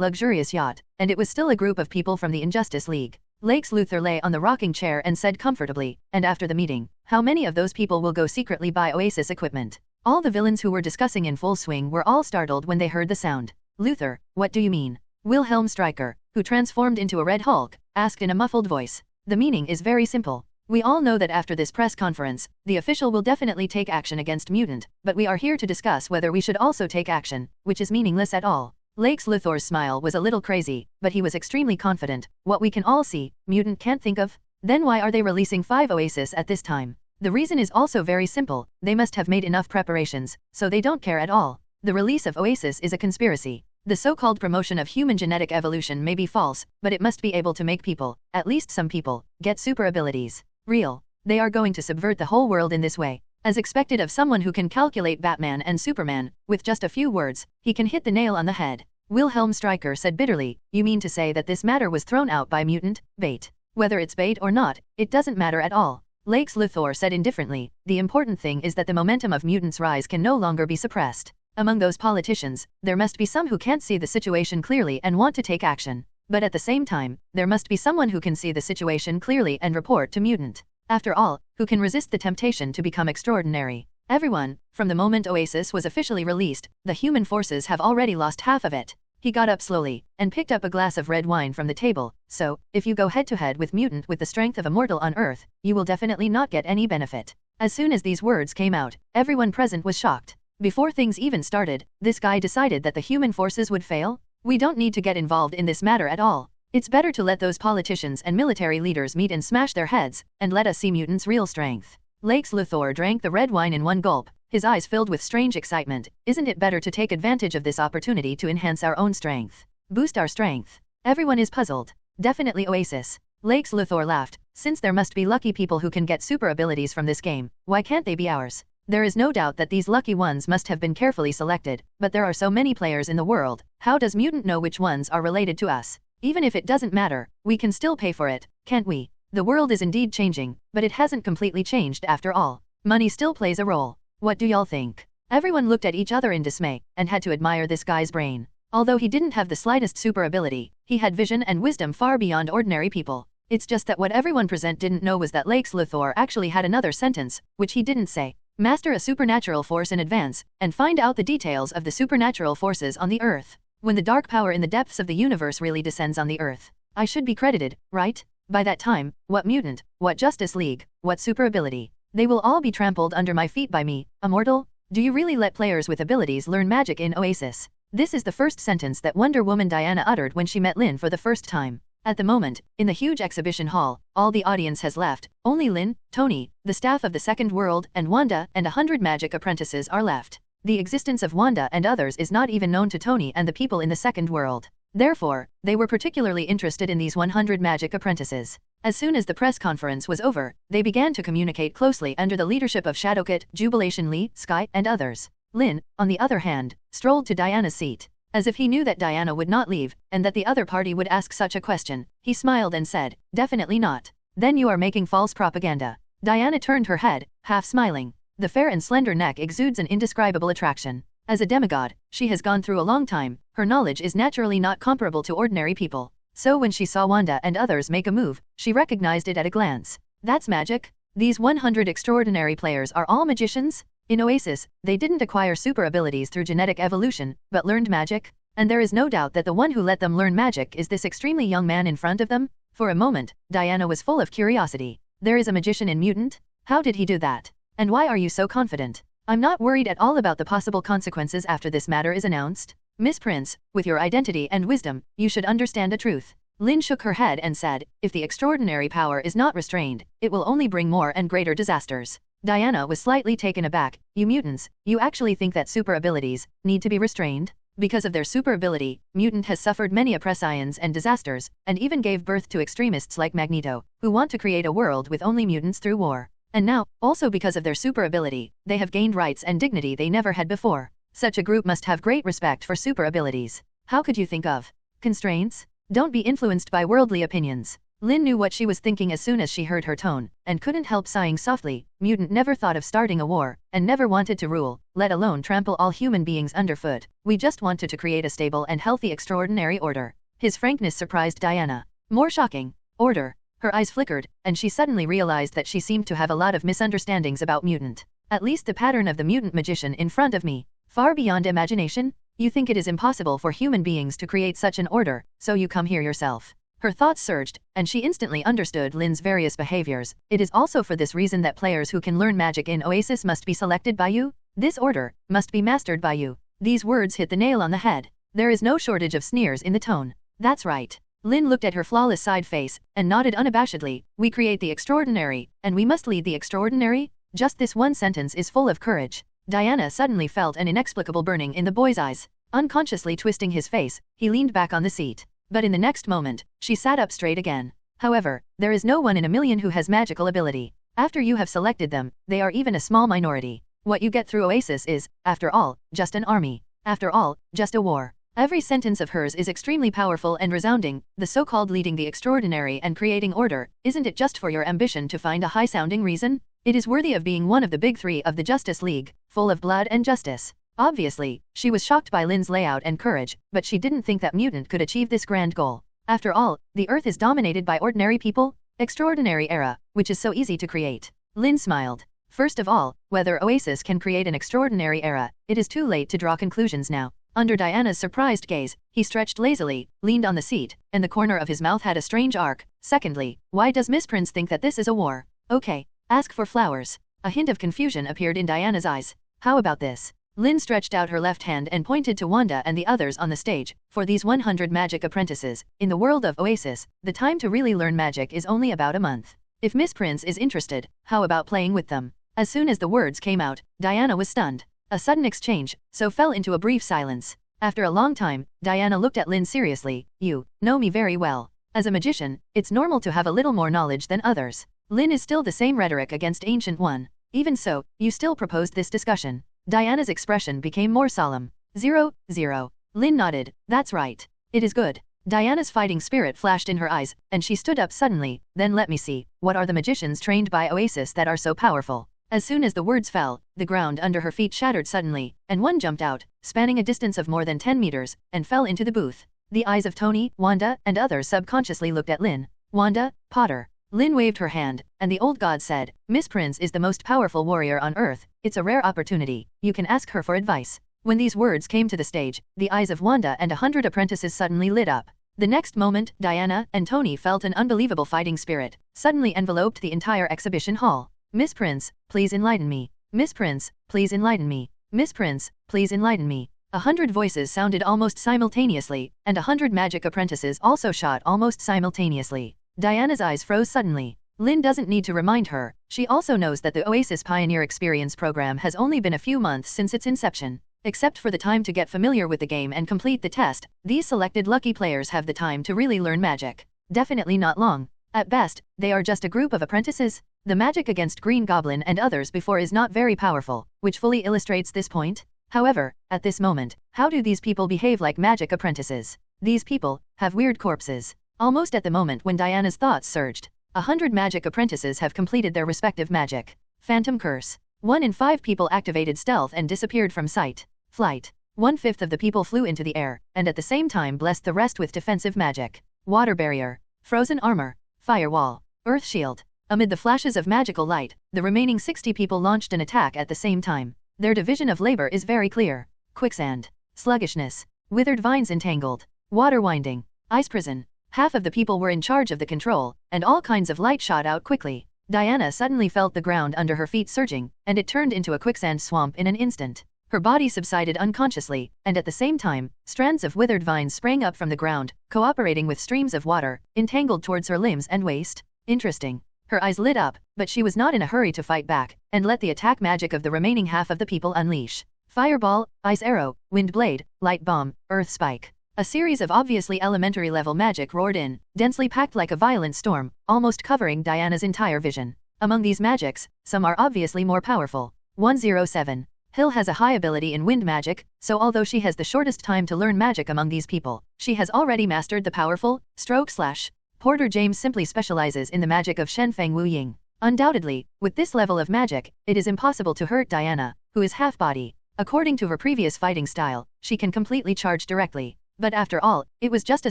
luxurious yacht, and it was still a group of people from the Injustice League. Lex Luthor lay on the rocking chair and said comfortably, and after the meeting, how many of those people will go secretly buy Oasis equipment? All the villains who were discussing in full swing were all startled when they heard the sound. Luthor, what do you mean? Wilhelm Stryker, who transformed into a Red Hulk, asked in a muffled voice. The meaning is very simple. We all know that after this press conference, the official will definitely take action against Mutant, but we are here to discuss whether we should also take action, which is meaningless at all. Lex Luthor's smile was a little crazy, but he was extremely confident. What we can all see, Mutant can't think of? Then why are they releasing 5 Oasis at this time? The reason is also very simple. They must have made enough preparations, so they don't care at all. The release of Oasis is a conspiracy. The so-called promotion of human genetic evolution may be false, but it must be able to make people, at least some people, get super abilities. Real. They are going to subvert the whole world in this way. As expected of someone who can calculate Batman and Superman, with just a few words, he can hit the nail on the head. Wilhelm Stryker said bitterly, you mean to say that this matter was thrown out by Mutant, bait? Whether it's bait or not, it doesn't matter at all. Lex Luthor said indifferently, the important thing is that the momentum of Mutants' rise can no longer be suppressed. Among those politicians, there must be some who can't see the situation clearly and want to take action. But at the same time, there must be someone who can see the situation clearly and report to Mutant. After all, who can resist the temptation to become extraordinary? Everyone. From the moment Oasis was officially released, the human forces have already lost half of it. He got up slowly, and picked up a glass of red wine from the table. So, if you go head-to-head with mutant with the strength of a mortal on Earth, you will definitely not get any benefit. As soon as these words came out, everyone present was shocked. Before things even started, this guy decided that the human forces would fail? We don't need to get involved in this matter at all. It's better to let those politicians and military leaders meet and smash their heads, and let us see mutants' real strength. Lex Luthor drank the red wine in one gulp, his eyes filled with strange excitement. Isn't it better to take advantage of this opportunity to enhance our own strength? Boost our strength. Everyone is puzzled. Definitely Oasis. Lex Luthor laughed. Since there must be lucky people who can get super abilities from this game, why can't they be ours? There is no doubt that these lucky ones must have been carefully selected, but there are so many players in the world, how does mutant know which ones are related to us? Even if it doesn't matter, we can still pay for it, can't we? The world is indeed changing, but it hasn't completely changed after all. Money still plays a role. What do y'all think? Everyone looked at each other in dismay, and had to admire this guy's brain. Although he didn't have the slightest super ability, he had vision and wisdom far beyond ordinary people. It's just that what everyone present didn't know was that Lex Luthor actually had another sentence, which he didn't say. Master a supernatural force in advance, and find out the details of the supernatural forces on the Earth. When the dark power in the depths of the universe really descends on the Earth, I should be credited, right? By that time, what mutant, what Justice League, what super ability, they will all be trampled under my feet by me, a mortal? Do you really let players with abilities learn magic in Oasis? This is the first sentence that Wonder Woman Diana uttered when she met Lynn for the first time. At the moment, in the huge exhibition hall, all the audience has left. Only Lynn, Tony, the staff of the Second World, and Wanda and 100 magic apprentices are left. The existence of Wanda and others is not even known to Tony and the people in the Second World. Therefore, they were particularly interested in these 100 magic apprentices. As soon as the press conference was over, they began to communicate closely under the leadership of Shadowcat, Jubilation Lee, Sky, and others. Lynn, on the other hand, strolled to Diana's seat. As if he knew that Diana would not leave, and that the other party would ask such a question, he smiled and said, "Definitely not. Then you are making false propaganda." Diana turned her head, half smiling. The fair and slender neck exudes an indescribable attraction. As a demigod, she has gone through a long time, her knowledge is naturally not comparable to ordinary people. So when she saw Wanda and others make a move, she recognized it at a glance. That's magic? These 100 extraordinary players are all magicians? In Oasis, they didn't acquire super abilities through genetic evolution, but learned magic? And there is no doubt that the one who let them learn magic is this extremely young man in front of them? For a moment, Diana was full of curiosity. There is a magician in Mutant? How did he do that? And why are you so confident? I'm not worried at all about the possible consequences after this matter is announced. Miss Prince, with your identity and wisdom, you should understand the truth. Lynn shook her head and said, if the extraordinary power is not restrained, it will only bring more and greater disasters. Diana was slightly taken aback. You mutants, you actually think that super abilities need to be restrained? Because of their super ability, Mutant has suffered many oppressions and disasters, and even gave birth to extremists like Magneto, who want to create a world with only mutants through war. And now, also because of their super ability, they have gained rights and dignity they never had before. Such a group must have great respect for super abilities. How could you think of constraints? Don't be influenced by worldly opinions. Lynn knew what she was thinking as soon as she heard her tone, and couldn't help sighing softly. Mutant never thought of starting a war, and never wanted to rule, let alone trample all human beings underfoot. We just wanted to create a stable and healthy extraordinary order. His frankness surprised Diana. More shocking. Order. Her eyes flickered, and she suddenly realized that she seemed to have a lot of misunderstandings about Mutant. At least the pattern of the mutant magician in front of me. Far beyond imagination? You think it is impossible for human beings to create such an order, so you come here yourself. Her thoughts surged, and she instantly understood Lynn's various behaviors. It is also for this reason that players who can learn magic in Oasis must be selected by you. This order must be mastered by you. These words hit the nail on the head. There is no shortage of sneers in the tone. That's right. Lynn looked at her flawless side face, and nodded unabashedly. We create the extraordinary, and we must lead the extraordinary? Just this one sentence is full of courage. Diana suddenly felt an inexplicable burning in the boy's eyes. Unconsciously twisting his face, he leaned back on the seat. But in the next moment, she sat up straight again. However, there is no one in a million who has magical ability. After you have selected them, they are even a small minority. What you get through Oasis is, after all, just an army. After all, just a war. Every sentence of hers is extremely powerful and resounding. The so-called leading the extraordinary and creating order, isn't it just for your ambition to find a high-sounding reason? It is worthy of being one of the big three of the Justice League, full of blood and justice. Obviously, she was shocked by Lynn's layout and courage, but she didn't think that Mutant could achieve this grand goal. After all, the Earth is dominated by ordinary people? Extraordinary era, which is so easy to create. Lynn smiled. First of all, whether Oasis can create an extraordinary era, it is too late to draw conclusions now. Under Diana's surprised gaze, he stretched lazily, leaned on the seat, and the corner of his mouth had a strange arc. Secondly, why does Miss Prince think that this is a war? Okay, ask for flowers. A hint of confusion appeared in Diana's eyes. How about this? Lynn stretched out her left hand and pointed to Wanda and the others on the stage. For these 100 magic apprentices, in the world of Oasis, the time to really learn magic is only about a month. If Miss Prince is interested, how about playing with them? As soon as the words came out, Diana was stunned. A sudden exchange, so fell into a brief silence. After a long time, Diana looked at Lynn seriously. You know me very well. As a magician, it's normal to have a little more knowledge than others. Lynn is still the same rhetoric against Ancient One. Even so, you still proposed this discussion. Diana's expression became more solemn. 0, 0. Lynn nodded. That's right. It is good. Diana's fighting spirit flashed in her eyes, and she stood up suddenly. Then let me see, what are the magicians trained by Oasis that are so powerful? As soon as the words fell, the ground under her feet shattered suddenly, and one jumped out, spanning a distance of more than 10 meters, and fell into the booth. The eyes of Tony, Wanda, and others subconsciously looked at Lynn. Wanda, Potter. Lynn waved her hand, and the old god said, Miss Prince is the most powerful warrior on Earth. It's a rare opportunity. You can ask her for advice. When these words came to the stage, the eyes of Wanda and 100 apprentices suddenly lit up. The next moment, Diana and Tony felt an unbelievable fighting spirit, suddenly enveloped the entire exhibition hall. Miss Prince, please enlighten me. Miss Prince, please enlighten me. Miss Prince, please enlighten me. 100 voices sounded almost simultaneously, and 100 magic apprentices also shot almost simultaneously. Diana's eyes froze suddenly. Lynn doesn't need to remind her. She also knows that the Oasis Pioneer Experience program has only been a few months since its inception. Except for the time to get familiar with the game and complete the test, these selected lucky players have the time to really learn magic. Definitely not long. At best, they are just a group of apprentices. The magic against Green Goblin and others before is not very powerful, which fully illustrates this point. However, at this moment, how do these people behave like magic apprentices? These people have weird corpses. Almost at the moment when Diana's thoughts surged, 100 magic apprentices have completed their respective magic. Phantom Curse. 1 in 5 people activated stealth and disappeared from sight. Flight. 1/5 of the people flew into the air, and at the same time blessed the rest with defensive magic. Water Barrier. Frozen Armor. Firewall. Earth Shield. Amid the flashes of magical light, the remaining 60 people launched an attack at the same time. Their division of labor is very clear. Quicksand. Sluggishness. Withered vines entangled. Water winding. Ice prison. Half of the people were in charge of the control, and all kinds of light shot out quickly. Diana suddenly felt the ground under her feet surging, and it turned into a quicksand swamp in an instant. Her body subsided unconsciously, and at the same time, strands of withered vines sprang up from the ground, cooperating with streams of water, entangled towards her limbs and waist. Interesting. Her eyes lit up, but she was not in a hurry to fight back, and let the attack magic of the remaining half of the people unleash. Fireball, Ice Arrow, Wind Blade, Light Bomb, Earth Spike. A series of obviously elementary level magic roared in, densely packed like a violent storm, almost covering Diana's entire vision. Among these magics, some are obviously more powerful. 107. Hill has a high ability in wind magic, so although she has the shortest time to learn magic among these people, she has already mastered the powerful /. Porter James simply specializes in the magic of Shen Feng Wu Ying. Undoubtedly, with this level of magic, it is impossible to hurt Diana, who is half body. According to her previous fighting style, she can completely charge directly. But after all, it was just a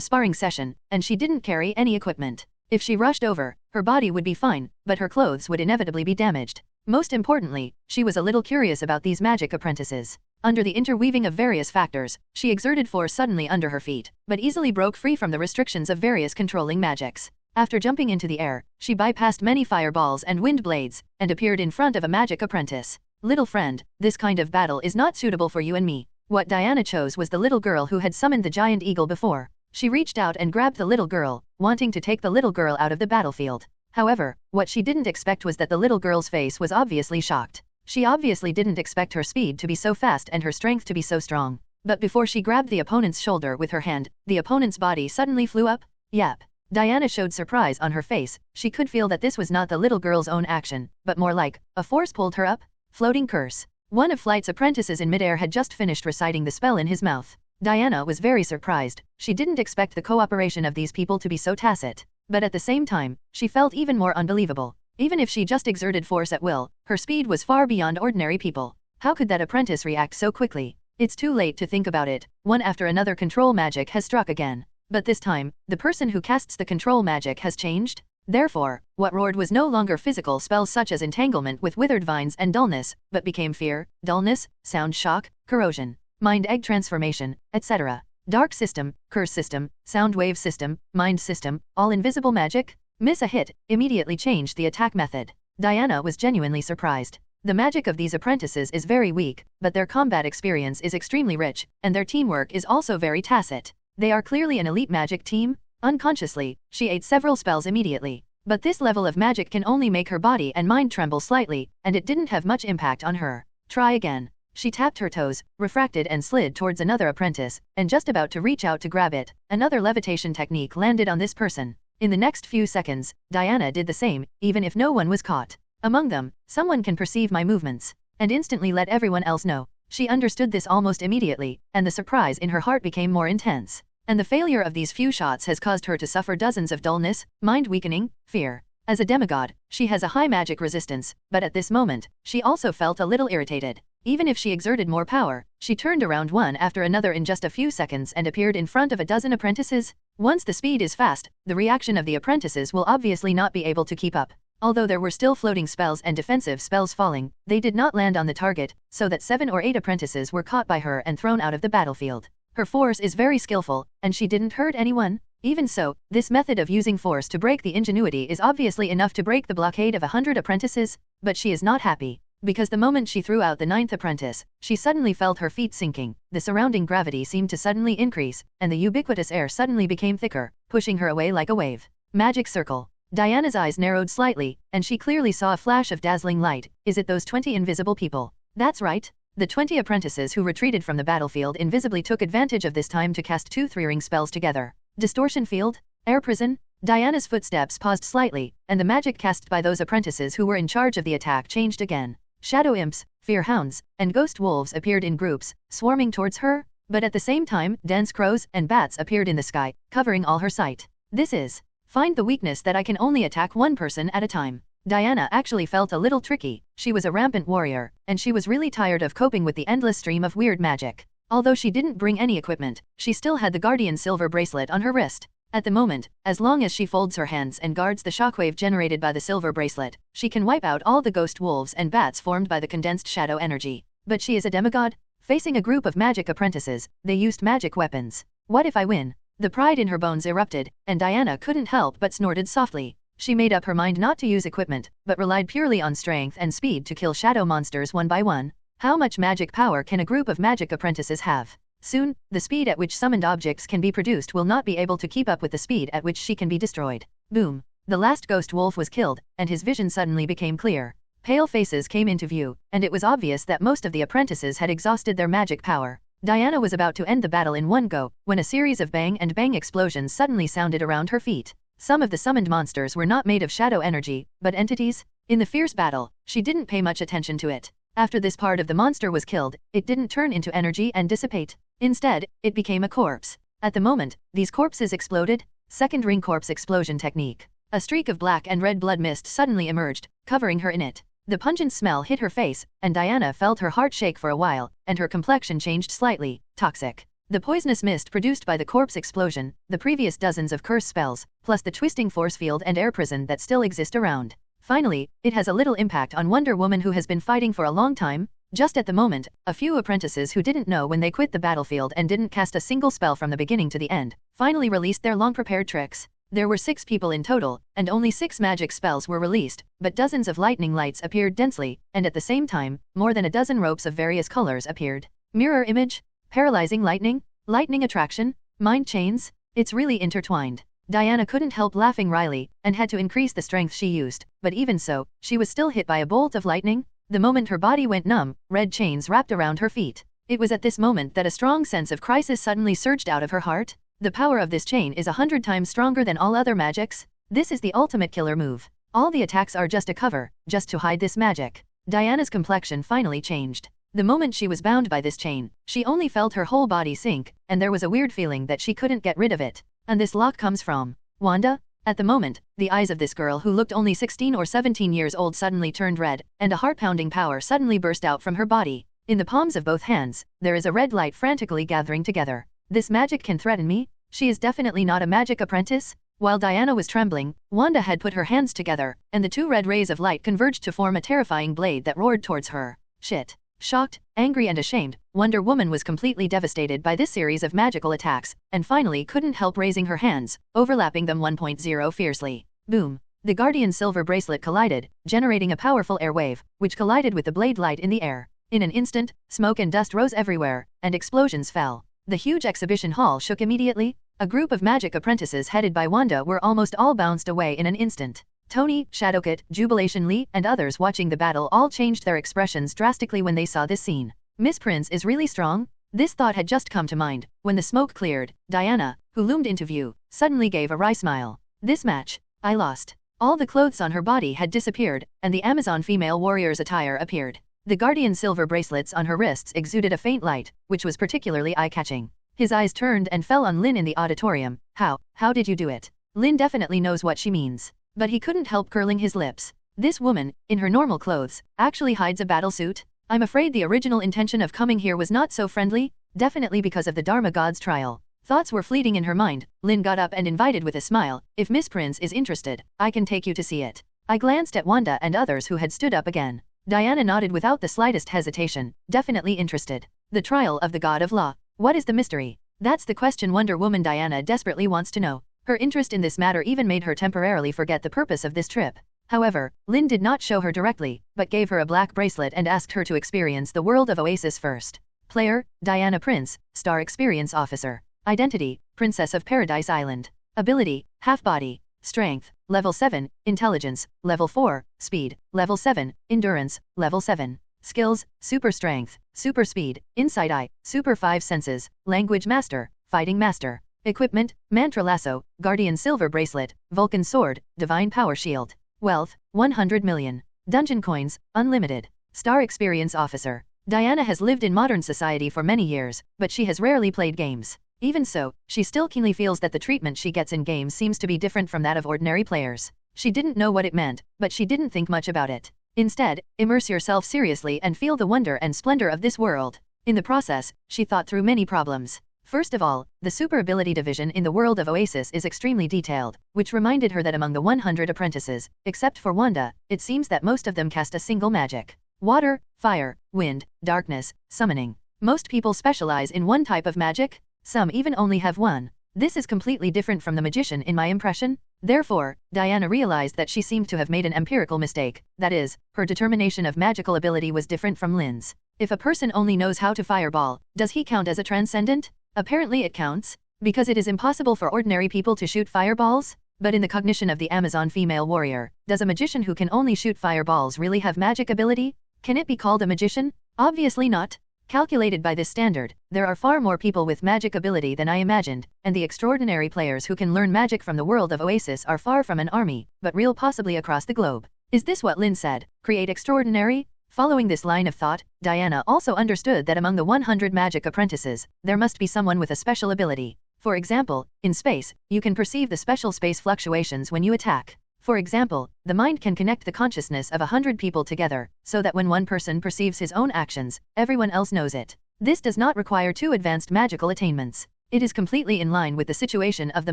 sparring session, and she didn't carry any equipment. If she rushed over, her body would be fine, but her clothes would inevitably be damaged. Most importantly, she was a little curious about these magic apprentices. Under the interweaving of various factors, she exerted force suddenly under her feet, but easily broke free from the restrictions of various controlling magics. After jumping into the air, she bypassed many fireballs and wind blades, and appeared in front of a magic apprentice. Little friend, this kind of battle is not suitable for you and me. What Diana chose was the little girl who had summoned the giant eagle before. She reached out and grabbed the little girl, wanting to take the little girl out of the battlefield. However, what she didn't expect was that the little girl's face was obviously shocked. She obviously didn't expect her speed to be so fast and her strength to be so strong. But before she grabbed the opponent's shoulder with her hand, the opponent's body suddenly flew up. Yep. Diana showed surprise on her face. She could feel that this was not the little girl's own action, but more like a force pulled her up. Floating Curse. One of Flight's apprentices in midair had just finished reciting the spell in his mouth. Diana was very surprised. She didn't expect the cooperation of these people to be so tacit. But at the same time, she felt even more unbelievable. Even if she just exerted force at will, her speed was far beyond ordinary people. How could that apprentice react so quickly? It's too late to think about it. One after another control magic has struck again. But this time, the person who casts the control magic has changed. Therefore, what roared was no longer physical spells such as entanglement with withered vines and dullness, but became fear, dullness, sound shock, corrosion. mind egg transformation, etc. Dark system, curse system, sound wave system, mind system, all invisible magic? Miss a hit, immediately changed the attack method. Diana was genuinely surprised. The magic of these apprentices is very weak, but their combat experience is extremely rich, and their teamwork is also very tacit. They are clearly an elite magic team. Unconsciously, she ate several spells immediately. But this level of magic can only make her body and mind tremble slightly, and it didn't have much impact on her. Try again. She tapped her toes, refracted and slid towards another apprentice, and just about to reach out to grab it, another levitation technique landed on this person. In the next few seconds, Diana did the same, even if no one was caught. Among them, someone can perceive my movements, and instantly let everyone else know. She understood this almost immediately, and the surprise in her heart became more intense. And the failure of these few shots has caused her to suffer dozens of dullness, mind weakening, fear. As a demigod, she has a high magic resistance, but at this moment, she also felt a little irritated. Even if she exerted more power, she turned around one after another in just a few seconds and appeared in front of a dozen apprentices. Once the speed is fast, the reaction of the apprentices will obviously not be able to keep up. Although there were still floating spells and defensive spells falling, they did not land on the target, so that 7 or 8 apprentices were caught by her and thrown out of the battlefield. Her force is very skillful, and she didn't hurt anyone. Even so, this method of using force to break the ingenuity is obviously enough to break the blockade of 100 apprentices, but she is not happy. Because the moment she threw out the 9th apprentice, she suddenly felt her feet sinking, the surrounding gravity seemed to suddenly increase, and the ubiquitous air suddenly became thicker, pushing her away like a wave. Magic circle. Diana's eyes narrowed slightly, and she clearly saw a flash of dazzling light. Is it those 20 invisible people? That's right. The 20 apprentices who retreated from the battlefield invisibly took advantage of this time to cast 2 3-ring spells together. Distortion field? Air prison? Diana's footsteps paused slightly, and the magic cast by those apprentices who were in charge of the attack changed again. Shadow imps, fear hounds, and ghost wolves appeared in groups, swarming towards her, but at the same time, dense crows and bats appeared in the sky, covering all her sight. This is. Find the weakness that I can only attack one person at a time. Diana actually felt a little tricky. She was a rampant warrior, and she was really tired of coping with the endless stream of weird magic. Although she didn't bring any equipment, she still had the Guardian silver bracelet on her wrist. At the moment, as long as she folds her hands and guards the shockwave generated by the silver bracelet, she can wipe out all the ghost wolves and bats formed by the condensed shadow energy. But she is a demigod? Facing a group of magic apprentices, they used magic weapons. What if I win? The pride in her bones erupted, and Diana couldn't help but snorted softly. She made up her mind not to use equipment, but relied purely on strength and speed to kill shadow monsters one by one. How much magic power can a group of magic apprentices have? Soon, the speed at which summoned objects can be produced will not be able to keep up with the speed at which she can be destroyed. Boom. The last ghost wolf was killed, and his vision suddenly became clear. Pale faces came into view, and it was obvious that most of the apprentices had exhausted their magic power. Diana was about to end the battle in one go, when a series of bang and bang explosions suddenly sounded around her feet. Some of the summoned monsters were not made of shadow energy, but entities. In the fierce battle, she didn't pay much attention to it. After this part of the monster was killed, it didn't turn into energy and dissipate. Instead, it became a corpse. At the moment, these corpses exploded. Second ring corpse explosion technique. A streak of black and red blood mist suddenly emerged, covering her in it. The pungent smell hit her face, and Diana felt her heart shake for a while, and her complexion changed slightly. Toxic. The poisonous mist produced by the corpse explosion, the previous dozens of curse spells, plus the twisting force field and air prison that still exist around. Finally, it has a little impact on Wonder Woman, who has been fighting for a long time. Just at the moment, a few apprentices who didn't know when they quit the battlefield and didn't cast a single spell from the beginning to the end, finally released their long-prepared tricks. There were 6 people in total, and only 6 magic spells were released, but dozens of lightning lights appeared densely, and at the same time, more than a dozen ropes of various colors appeared. Mirror image? Paralyzing lightning? Lightning attraction? Mind chains? It's really intertwined. Diana couldn't help laughing wryly, and had to increase the strength she used, but even so, she was still hit by a bolt of lightning. The moment her body went numb, red chains wrapped around her feet. It was at this moment that a strong sense of crisis suddenly surged out of her heart. The power of this chain is 100 times stronger than all other magics. This is the ultimate killer move. All the attacks are just a cover, just to hide this magic. Diana's complexion finally changed. The moment she was bound by this chain, she only felt her whole body sink, and there was a weird feeling that she couldn't get rid of it. And this lock comes from Wanda? At the moment, the eyes of this girl who looked only 16 or 17 years old suddenly turned red, and a heart-pounding power suddenly burst out from her body. In the palms of both hands, there is a red light frantically gathering together. This magic can threaten me? She is definitely not a magic apprentice? While Diana was trembling, Wanda had put her hands together, and the 2 red rays of light converged to form a terrifying blade that roared towards her. Shit. Shocked, angry and ashamed, Wonder Woman was completely devastated by this series of magical attacks, and finally couldn't help raising her hands, overlapping them 1.0 fiercely. Boom! The Guardian silver bracelet collided, generating a powerful air wave, which collided with the blade light in the air. In an instant, smoke and dust rose everywhere, and explosions fell. The huge exhibition hall shook immediately. A group of magic apprentices headed by Wanda were almost all bounced away in an instant. Tony, Shadowcat, Jubilation Lee, and others watching the battle all changed their expressions drastically when they saw this scene. Miss Prince is really strong? This thought had just come to mind. When the smoke cleared, Diana, who loomed into view, suddenly gave a wry smile. This match, I lost. All the clothes on her body had disappeared, and the Amazon female warrior's attire appeared. The Guardian silver bracelets on her wrists exuded a faint light, which was particularly eye-catching. His eyes turned and fell on Lynn in the auditorium. How did you do it? Lynn definitely knows what she means. But he couldn't help curling his lips. This woman, in her normal clothes, actually hides a battle suit? I'm afraid the original intention of coming here was not so friendly, definitely because of the Dharma God's trial. Thoughts were fleeting in her mind. Lynn got up and invited with a smile, if Miss Prince is interested, I can take you to see it. I glanced at Wanda and others who had stood up again. Diana nodded without the slightest hesitation, definitely interested. The trial of the God of Law. What is the mystery? That's the question Wonder Woman Diana desperately wants to know. Her interest in this matter even made her temporarily forget the purpose of this trip. However, Lynn did not show her directly, but gave her a black bracelet and asked her to experience the world of Oasis first. Player, Diana Prince, Star Experience Officer. Identity, Princess of Paradise Island. Ability, Half Body. Strength, Level 7, Intelligence, Level 4, Speed, Level 7, Endurance, Level 7. Skills, Super Strength, Super Speed, Insight Eye, Super 5 Senses, Language Master, Fighting Master. Equipment, Mantra Lasso, Guardian Silver Bracelet, Vulcan Sword, Divine Power Shield. Wealth, 100 million. Dungeon Coins, Unlimited. Star Experience Officer. Diana has lived in modern society for many years, but she has rarely played games. Even so, she still keenly feels that the treatment she gets in games seems to be different from that of ordinary players. She didn't know what it meant, but she didn't think much about it. Instead, immerse yourself seriously and feel the wonder and splendor of this world. In the process, she thought through many problems. First of all, the super ability division in the world of Oasis is extremely detailed, which reminded her that among the 100 apprentices, except for Wanda, it seems that most of them cast a single magic. Water, fire, wind, darkness, summoning. Most people specialize in one type of magic. Some even only have one. This is completely different from the magician in my impression. Therefore, Diana realized that she seemed to have made an empirical mistake, that is, her determination of magical ability was different from Lynn's. If a person only knows how to fireball, does he count as a transcendent? Apparently it counts, because it is impossible for ordinary people to shoot fireballs. But in the cognition of the Amazon female warrior, does a magician who can only shoot fireballs really have magic ability? Can it be called a magician? Obviously not. Calculated by this standard, there are far more people with magic ability than I imagined, and the extraordinary players who can learn magic from the world of Oasis are far from an army, but real, possibly across the globe. Is this what Lynn said? Create extraordinary? Following this line of thought, Diana also understood that among the 100 magic apprentices, there must be someone with a special ability. For example, in space, you can perceive the special space fluctuations when you attack. For example, the mind can connect the consciousness of 100 people together, so that when one person perceives his own actions, everyone else knows it. This does not require too advanced magical attainments. It is completely in line with the situation of the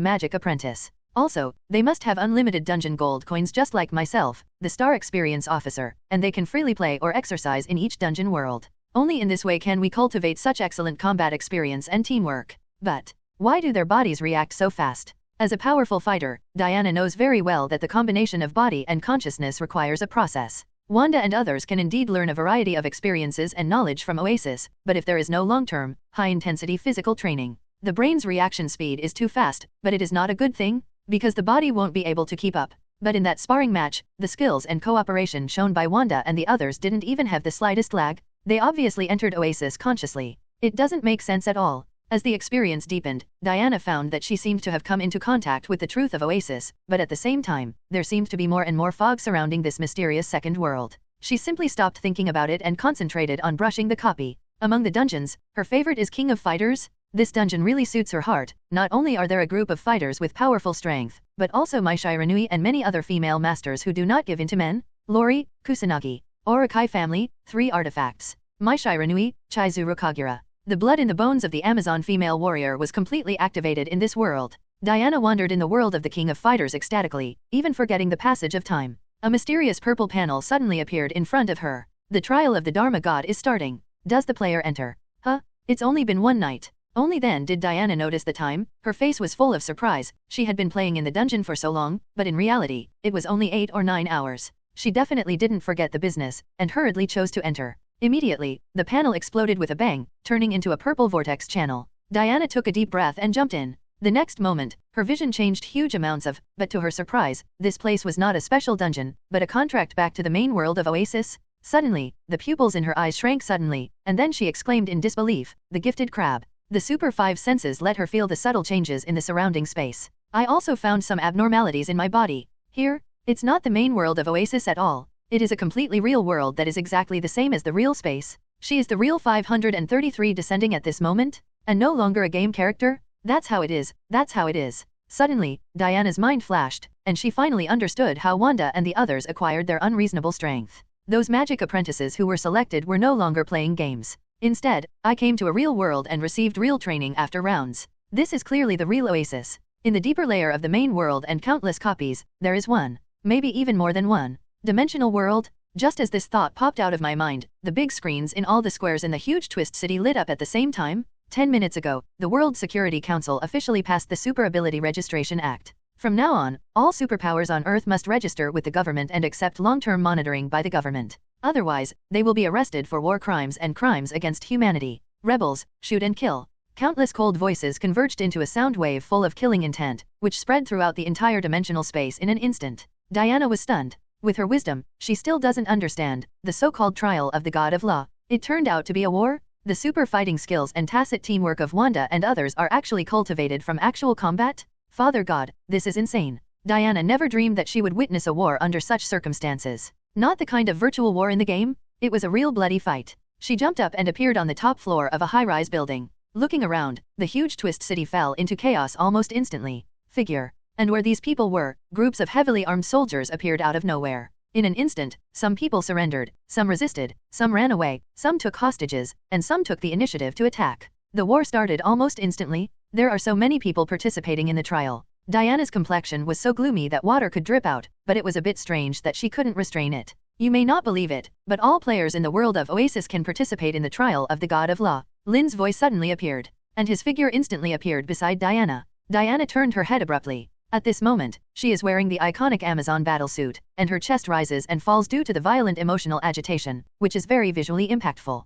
magic apprentice. Also, they must have unlimited dungeon gold coins just like myself, the Star Experience Officer, and they can freely play or exercise in each dungeon world. Only in this way can we cultivate such excellent combat experience and teamwork. But why do their bodies react so fast? As a powerful fighter, Diana knows very well that the combination of body and consciousness requires a process. Wanda and others can indeed learn a variety of experiences and knowledge from Oasis, but if there is no long-term, high-intensity physical training, the brain's reaction speed is too fast, but it is not a good thing, because the body won't be able to keep up. But in that sparring match, the skills and cooperation shown by Wanda and the others didn't even have the slightest lag. They obviously entered Oasis consciously. It doesn't make sense at all. As the experience deepened, Diana found that she seemed to have come into contact with the truth of Oasis, but at the same time, there seemed to be more and more fog surrounding this mysterious second world. She simply stopped thinking about it and concentrated on brushing the copy. Among the dungeons, her favorite is King of Fighters. This dungeon really suits her heart. Not only are there a group of fighters with powerful strength, but also Mai-Shiranui and many other female masters who do not give in to men. Lori, Kusanagi, Orokai family, 3 artifacts. Mai-Shiranui, Chizuru Kagura. The blood in the bones of the Amazon female warrior was completely activated in this world. Diana wandered in the world of the King of Fighters ecstatically, even forgetting the passage of time. A mysterious purple panel suddenly appeared in front of her. The trial of the Dharma god is starting. Does the player enter? Huh? It's only been one night. Only then did Diana notice the time. Her face was full of surprise. She had been playing in the dungeon for so long, but in reality, it was only 8 or 9 hours. She definitely didn't forget the business, and hurriedly chose to enter. Immediately, the panel exploded with a bang, turning into a purple vortex channel. Diana took a deep breath and jumped in. The next moment, her vision changed huge amounts of, but to her surprise, this place was not a special dungeon, but a contract back to the main world of Oasis. Suddenly, the pupils in her eyes shrank suddenly, and then she exclaimed in disbelief, the gifted crab. The super 5 senses let her feel the subtle changes in the surrounding space. I also found some abnormalities in my body. Here, it's not the main world of Oasis at all. It is a completely real world that is exactly the same as the real space. She is the real 533 descending at this moment, and no longer a game character? That's how it is, that's how it is. Suddenly, Diana's mind flashed, and she finally understood how Wanda and the others acquired their unreasonable strength. Those magic apprentices who were selected were no longer playing games. Instead, I came to a real world and received real training after rounds. This is clearly the real Oasis. In the deeper layer of the main world and countless copies, there is one, maybe even more than one, dimensional world. Just as this thought popped out of my mind, the big screens in all the squares in the huge Twist City lit up at the same time. 10 minutes ago, the World Security Council officially passed the Super Ability Registration Act. From now on, all superpowers on Earth must register with the government and accept long-term monitoring by the government. Otherwise, they will be arrested for war crimes and crimes against humanity. Rebels, shoot and kill. Countless cold voices converged into a sound wave full of killing intent, which spread throughout the entire dimensional space in an instant. Diana was stunned. With her wisdom, she still doesn't understand the so-called trial of the god of law. It turned out to be a war? The super fighting skills and tacit teamwork of Wanda and others are actually cultivated from actual combat? Father God, this is insane. Diana never dreamed that she would witness a war under such circumstances. Not the kind of virtual war in the game, it was a real bloody fight. She jumped up and appeared on the top floor of a high-rise building. Looking around, the huge Twist City fell into chaos almost instantly. Figure. And where these people were, groups of heavily armed soldiers appeared out of nowhere. In an instant, some people surrendered, some resisted, some ran away, some took hostages, and some took the initiative to attack. The war started almost instantly. There are so many people participating in the trial. Diana's complexion was so gloomy that water could drip out, but it was a bit strange that she couldn't restrain it. You may not believe it, but all players in the world of Oasis can participate in the trial of the God of Law. Lynn's voice suddenly appeared, and his figure instantly appeared beside Diana. Diana turned her head abruptly. At this moment, she is wearing the iconic Amazon battlesuit, and her chest rises and falls due to the violent emotional agitation, which is very visually impactful.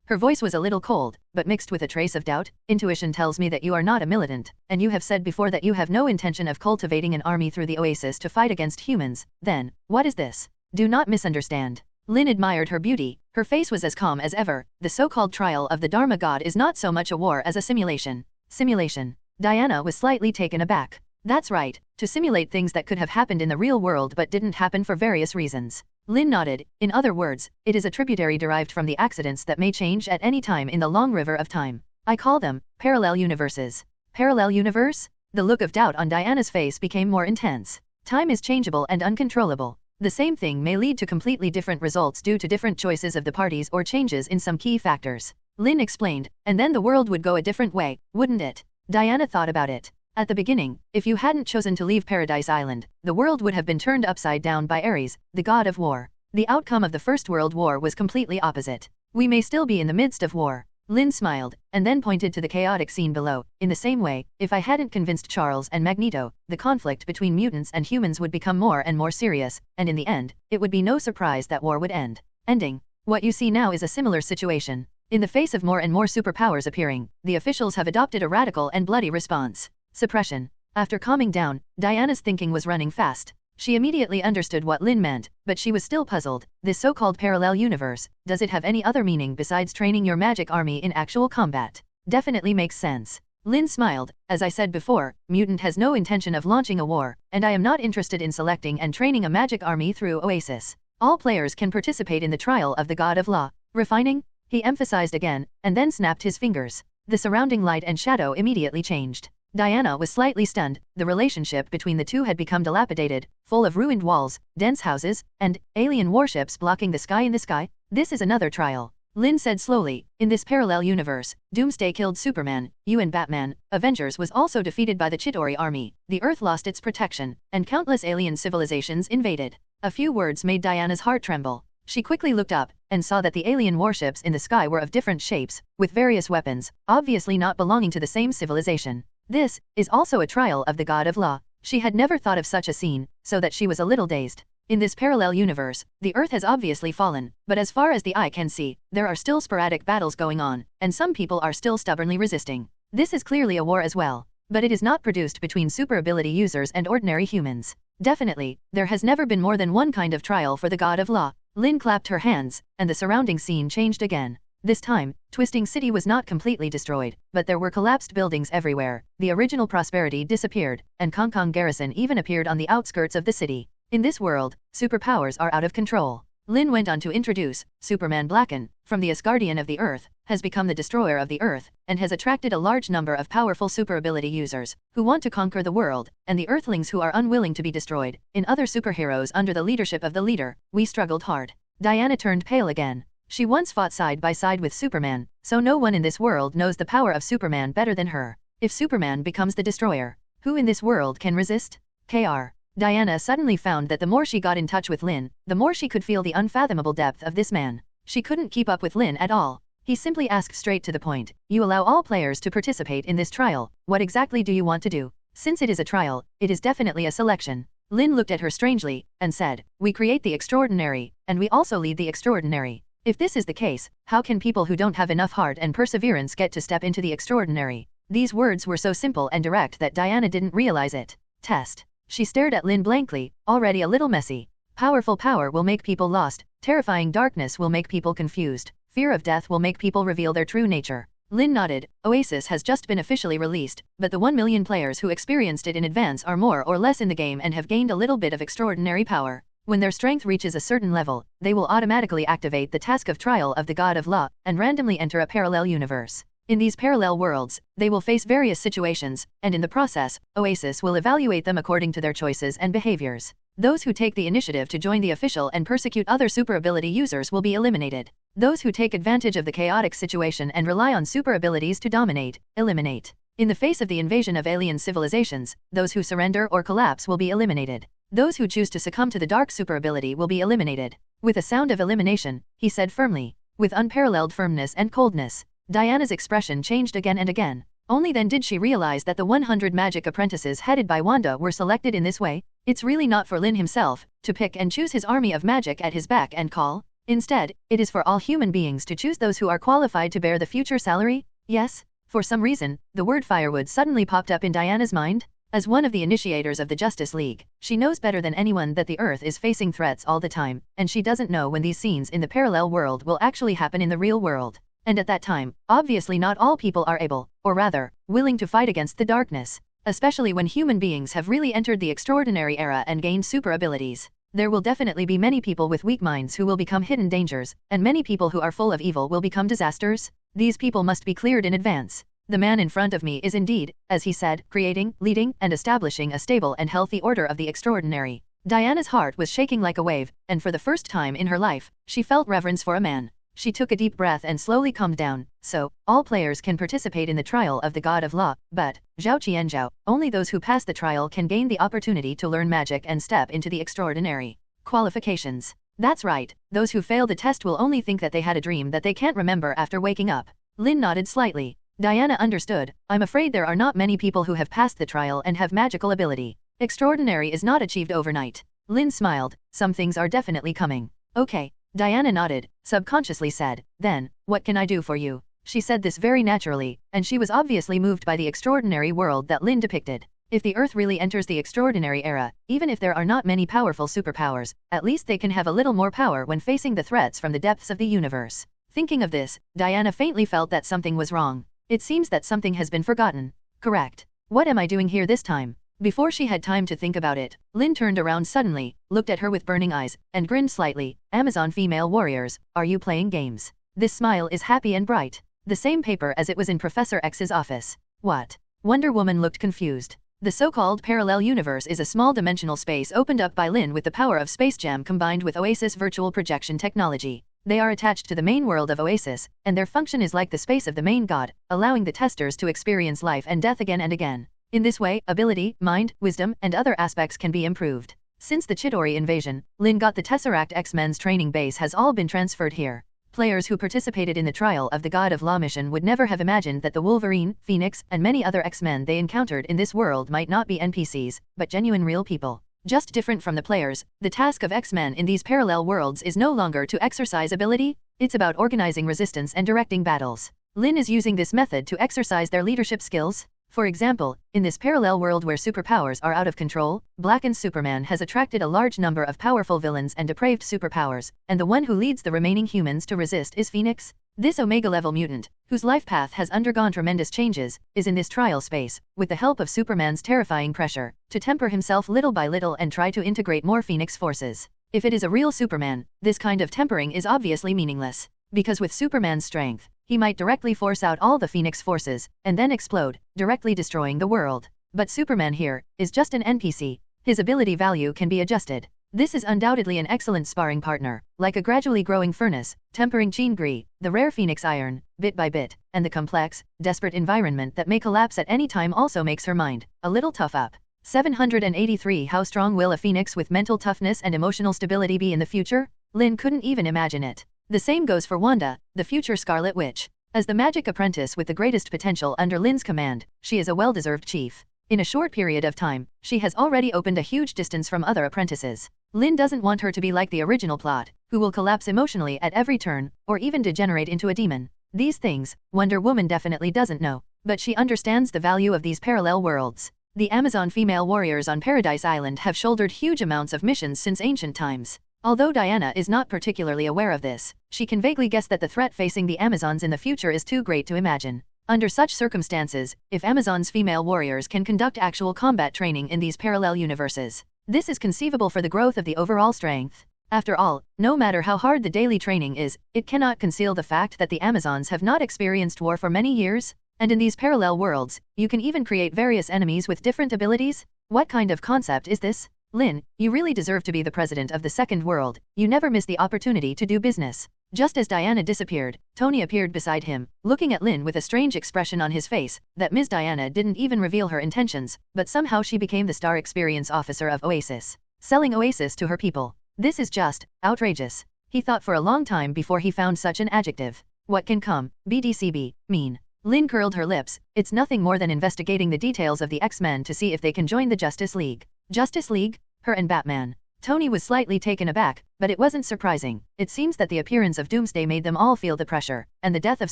Her voice was a little cold, but mixed with a trace of doubt. Intuition tells me that you are not a militant, and you have said before that you have no intention of cultivating an army through the Oasis to fight against humans. Then, what is this? Do not misunderstand. Lynn admired her beauty. Her face was as calm as ever. The so-called trial of the Dharma god is not so much a war as a simulation. Simulation. Diana was slightly taken aback. That's right, to simulate things that could have happened in the real world but didn't happen for various reasons. Lynn nodded. In other words, it is a tributary derived from the accidents that may change at any time in the long river of time. I call them parallel universes. Parallel universe? The look of doubt on Diana's face became more intense. Time is changeable and uncontrollable. The same thing may lead to completely different results due to different choices of the parties or changes in some key factors. Lynn explained, and then the world would go a different way, wouldn't it? Diana thought about it. At the beginning, if you hadn't chosen to leave Paradise Island, the world would have been turned upside down by Ares, the god of war. The outcome of the First World War was completely opposite. We may still be in the midst of war. Lynn smiled, and then pointed to the chaotic scene below. In the same way, if I hadn't convinced Charles and Magneto, the conflict between mutants and humans would become more and more serious, and in the end, it would be no surprise that war would end. Ending. What you see now is a similar situation. In the face of more and more superpowers appearing, the officials have adopted a radical and bloody response. Suppression. After calming down, Diana's thinking was running fast. She immediately understood what Lynn meant, but she was still puzzled. This so-called parallel universe, does it have any other meaning besides training your magic army in actual combat? Definitely makes sense. Lynn smiled. As I said before, Mutant has no intention of launching a war, and I am not interested in selecting and training a magic army through Oasis. All players can participate in the trial of the God of Law. Refining? He emphasized again, and then snapped his fingers. The surrounding light and shadow immediately changed. Diana was slightly stunned. The relationship between the two had become dilapidated, full of ruined walls, dense houses, and alien warships blocking the sky in the sky. This is another trial. Lynn said slowly. In this parallel universe, Doomsday killed Superman, UN Batman, Avengers was also defeated by the Chitauri army, the Earth lost its protection, and countless alien civilizations invaded. A few words made Diana's heart tremble. She quickly looked up, and saw that the alien warships in the sky were of different shapes, with various weapons, obviously not belonging to the same civilization. This is also a trial of the god of law. She had never thought of such a scene, so that she was a little dazed. In this parallel universe, the Earth has obviously fallen, but as far as the eye can see, there are still sporadic battles going on, and some people are still stubbornly resisting. This is clearly a war as well, but it is not produced between super ability users and ordinary humans. Definitely, there has never been more than one kind of trial for the god of law. Lynn clapped her hands, and the surrounding scene changed again. This time, Twisting City was not completely destroyed, but there were collapsed buildings everywhere, the original prosperity disappeared, and Kong Kong Garrison even appeared on the outskirts of the city. In this world, superpowers are out of control. Lynn went on to introduce, Superman Blacken, from the Asgardian of the Earth, has become the destroyer of the Earth, and has attracted a large number of powerful super ability users, who want to conquer the world, and the Earthlings who are unwilling to be destroyed. In other superheroes under the leadership of the leader, we struggled hard. Diana turned pale again. She once fought side by side with Superman, so no one in this world knows the power of Superman better than her. If Superman becomes the destroyer, who in this world can resist? Kr. Diana suddenly found that the more she got in touch with Lynn, the more she could feel the unfathomable depth of this man. She couldn't keep up with Lynn at all. He simply asked straight to the point. You allow all players to participate in this trial. What exactly do you want to do? Since it is a trial, it is definitely a selection. Lynn looked at her strangely, and said, we create the extraordinary, and we also lead the extraordinary. If this is the case, how can people who don't have enough heart and perseverance get to step into the extraordinary? These words were so simple and direct that Diana didn't realize it. Test. She stared at Lynn blankly, already a little messy. Powerful power will make people lost, terrifying darkness will make people confused, fear of death will make people reveal their true nature. Lynn nodded. Oasis has just been officially released, but the 1 million players who experienced it in advance are more or less in the game and have gained a little bit of extraordinary power. When their strength reaches a certain level, they will automatically activate the task of trial of the god of law, and randomly enter a parallel universe. In these parallel worlds, they will face various situations, and in the process, Oasis will evaluate them according to their choices and behaviors. Those who take the initiative to join the official and persecute other super ability users will be eliminated. Those who take advantage of the chaotic situation and rely on super abilities to dominate, eliminate. In the face of the invasion of alien civilizations, those who surrender or collapse will be eliminated. Those who choose to succumb to the dark super ability will be eliminated. With a sound of elimination, he said firmly, with unparalleled firmness and coldness. Diana's expression changed again and again. Only then did she realize that the 100 magic apprentices headed by Wanda were selected in this way. It's really not for Lynn himself to pick and choose his army of magic at his beck and call. Instead, it is for all human beings to choose those who are qualified to bear the future salary. Yes, for some reason, the word firewood suddenly popped up in Diana's mind. As one of the initiators of the Justice League, she knows better than anyone that the Earth is facing threats all the time, and she doesn't know when these scenes in the parallel world will actually happen in the real world. And at that time, obviously not all people are able, or rather, willing to fight against the darkness, especially when human beings have really entered the extraordinary era and gained super abilities. There will definitely be many people with weak minds who will become hidden dangers, and many people who are full of evil will become disasters. These people must be cleared in advance. The man in front of me is indeed, as he said, creating, leading, and establishing a stable and healthy order of the extraordinary. Diana's heart was shaking like a wave, and for the first time in her life, she felt reverence for a man. She took a deep breath and slowly calmed down. So, all players can participate in the trial of the god of law, but, Zhao Qianzhao, only those who pass the trial can gain the opportunity to learn magic and step into the extraordinary. Qualifications. That's right, those who fail the test will only think that they had a dream that they can't remember after waking up. Lynn nodded slightly. Diana understood. I'm afraid there are not many people who have passed the trial and have magical ability. Extraordinary is not achieved overnight. Lynn smiled. Some things are definitely coming. Okay. Diana nodded, subconsciously said, then, what can I do for you? She said this very naturally, and she was obviously moved by the extraordinary world that Lynn depicted. If the Earth really enters the extraordinary era, even if there are not many powerful superpowers, at least they can have a little more power when facing the threats from the depths of the universe. Thinking of this, Diana faintly felt that something was wrong. It seems that something has been forgotten. Correct. What am I doing here this time? Before she had time to think about it, Lynn turned around suddenly, looked at her with burning eyes, and grinned slightly. Amazon female warriors, are you playing games? This smile is happy and bright. The same paper as it was in Professor X's office. What? Wonder Woman looked confused. The so-called parallel universe is a small dimensional space opened up by Lynn with the power of Space Jam combined with Oasis virtual projection technology. They are attached to the main world of Oasis, and their function is like the space of the main god, allowing the testers to experience life and death again and again. In this way, ability, mind, wisdom, and other aspects can be improved. Since the Chitauri invasion, Lynn got the Tesseract X-Men's training base has all been transferred here. Players who participated in the Trial of the God of Law mission would never have imagined that the Wolverine, Phoenix, and many other X-Men they encountered in this world might not be NPCs, but genuine real people. Just different from the players, the task of X-Men in these parallel worlds is no longer to exercise ability, it's about organizing resistance and directing battles. Lynn is using this method to exercise their leadership skills. For example, in this parallel world where superpowers are out of control, Blackened Superman has attracted a large number of powerful villains and depraved superpowers, and the one who leads the remaining humans to resist is Phoenix. This Omega-level mutant, whose life path has undergone tremendous changes, is in this trial space, with the help of Superman's terrifying pressure, to temper himself little by little and try to integrate more Phoenix forces. If it is a real Superman, this kind of tempering is obviously meaningless, because with Superman's strength, he might directly force out all the Phoenix forces, and then explode, directly destroying the world. But Superman here is just an NPC. His ability value can be adjusted. This is undoubtedly an excellent sparring partner, like a gradually growing furnace, tempering Chingri, the rare Phoenix iron, bit by bit, and the complex, desperate environment that may collapse at any time also makes her mind a little tough up. 783 How strong will a Phoenix with mental toughness and emotional stability be in the future? Lynn couldn't even imagine it. The same goes for Wanda, the future Scarlet Witch. As the magic apprentice with the greatest potential under Lynn's command, she is a well-deserved chief. In a short period of time, she has already opened a huge distance from other apprentices. Lynn doesn't want her to be like the original plot, who will collapse emotionally at every turn, or even degenerate into a demon. These things, Wonder Woman definitely doesn't know, but she understands the value of these parallel worlds. The Amazon female warriors on Paradise Island have shouldered huge amounts of missions since ancient times. Although Diana is not particularly aware of this, she can vaguely guess that the threat facing the Amazons in the future is too great to imagine. Under such circumstances, if Amazon's female warriors can conduct actual combat training in these parallel universes, this is conceivable for the growth of the overall strength. After all, no matter how hard the daily training is, it cannot conceal the fact that the Amazons have not experienced war for many years, and in these parallel worlds, you can even create various enemies with different abilities. What kind of concept is this? Lynn, you really deserve to be the president of the second world. You never miss the opportunity to do business. Just as Diana disappeared, Tony appeared beside him, looking at Lynn with a strange expression on his face, that Ms. Diana didn't even reveal her intentions, but somehow she became the star experience officer of Oasis, selling Oasis to her people. This is just outrageous. He thought for a long time before he found such an adjective. What can come? BDCB, mean. Lynn curled her lips. It's nothing more than investigating the details of the X-Men to see if they can join the Justice League. Justice League? Her and Batman. Tony was slightly taken aback, but it wasn't surprising. It seems that the appearance of Doomsday made them all feel the pressure, and the death of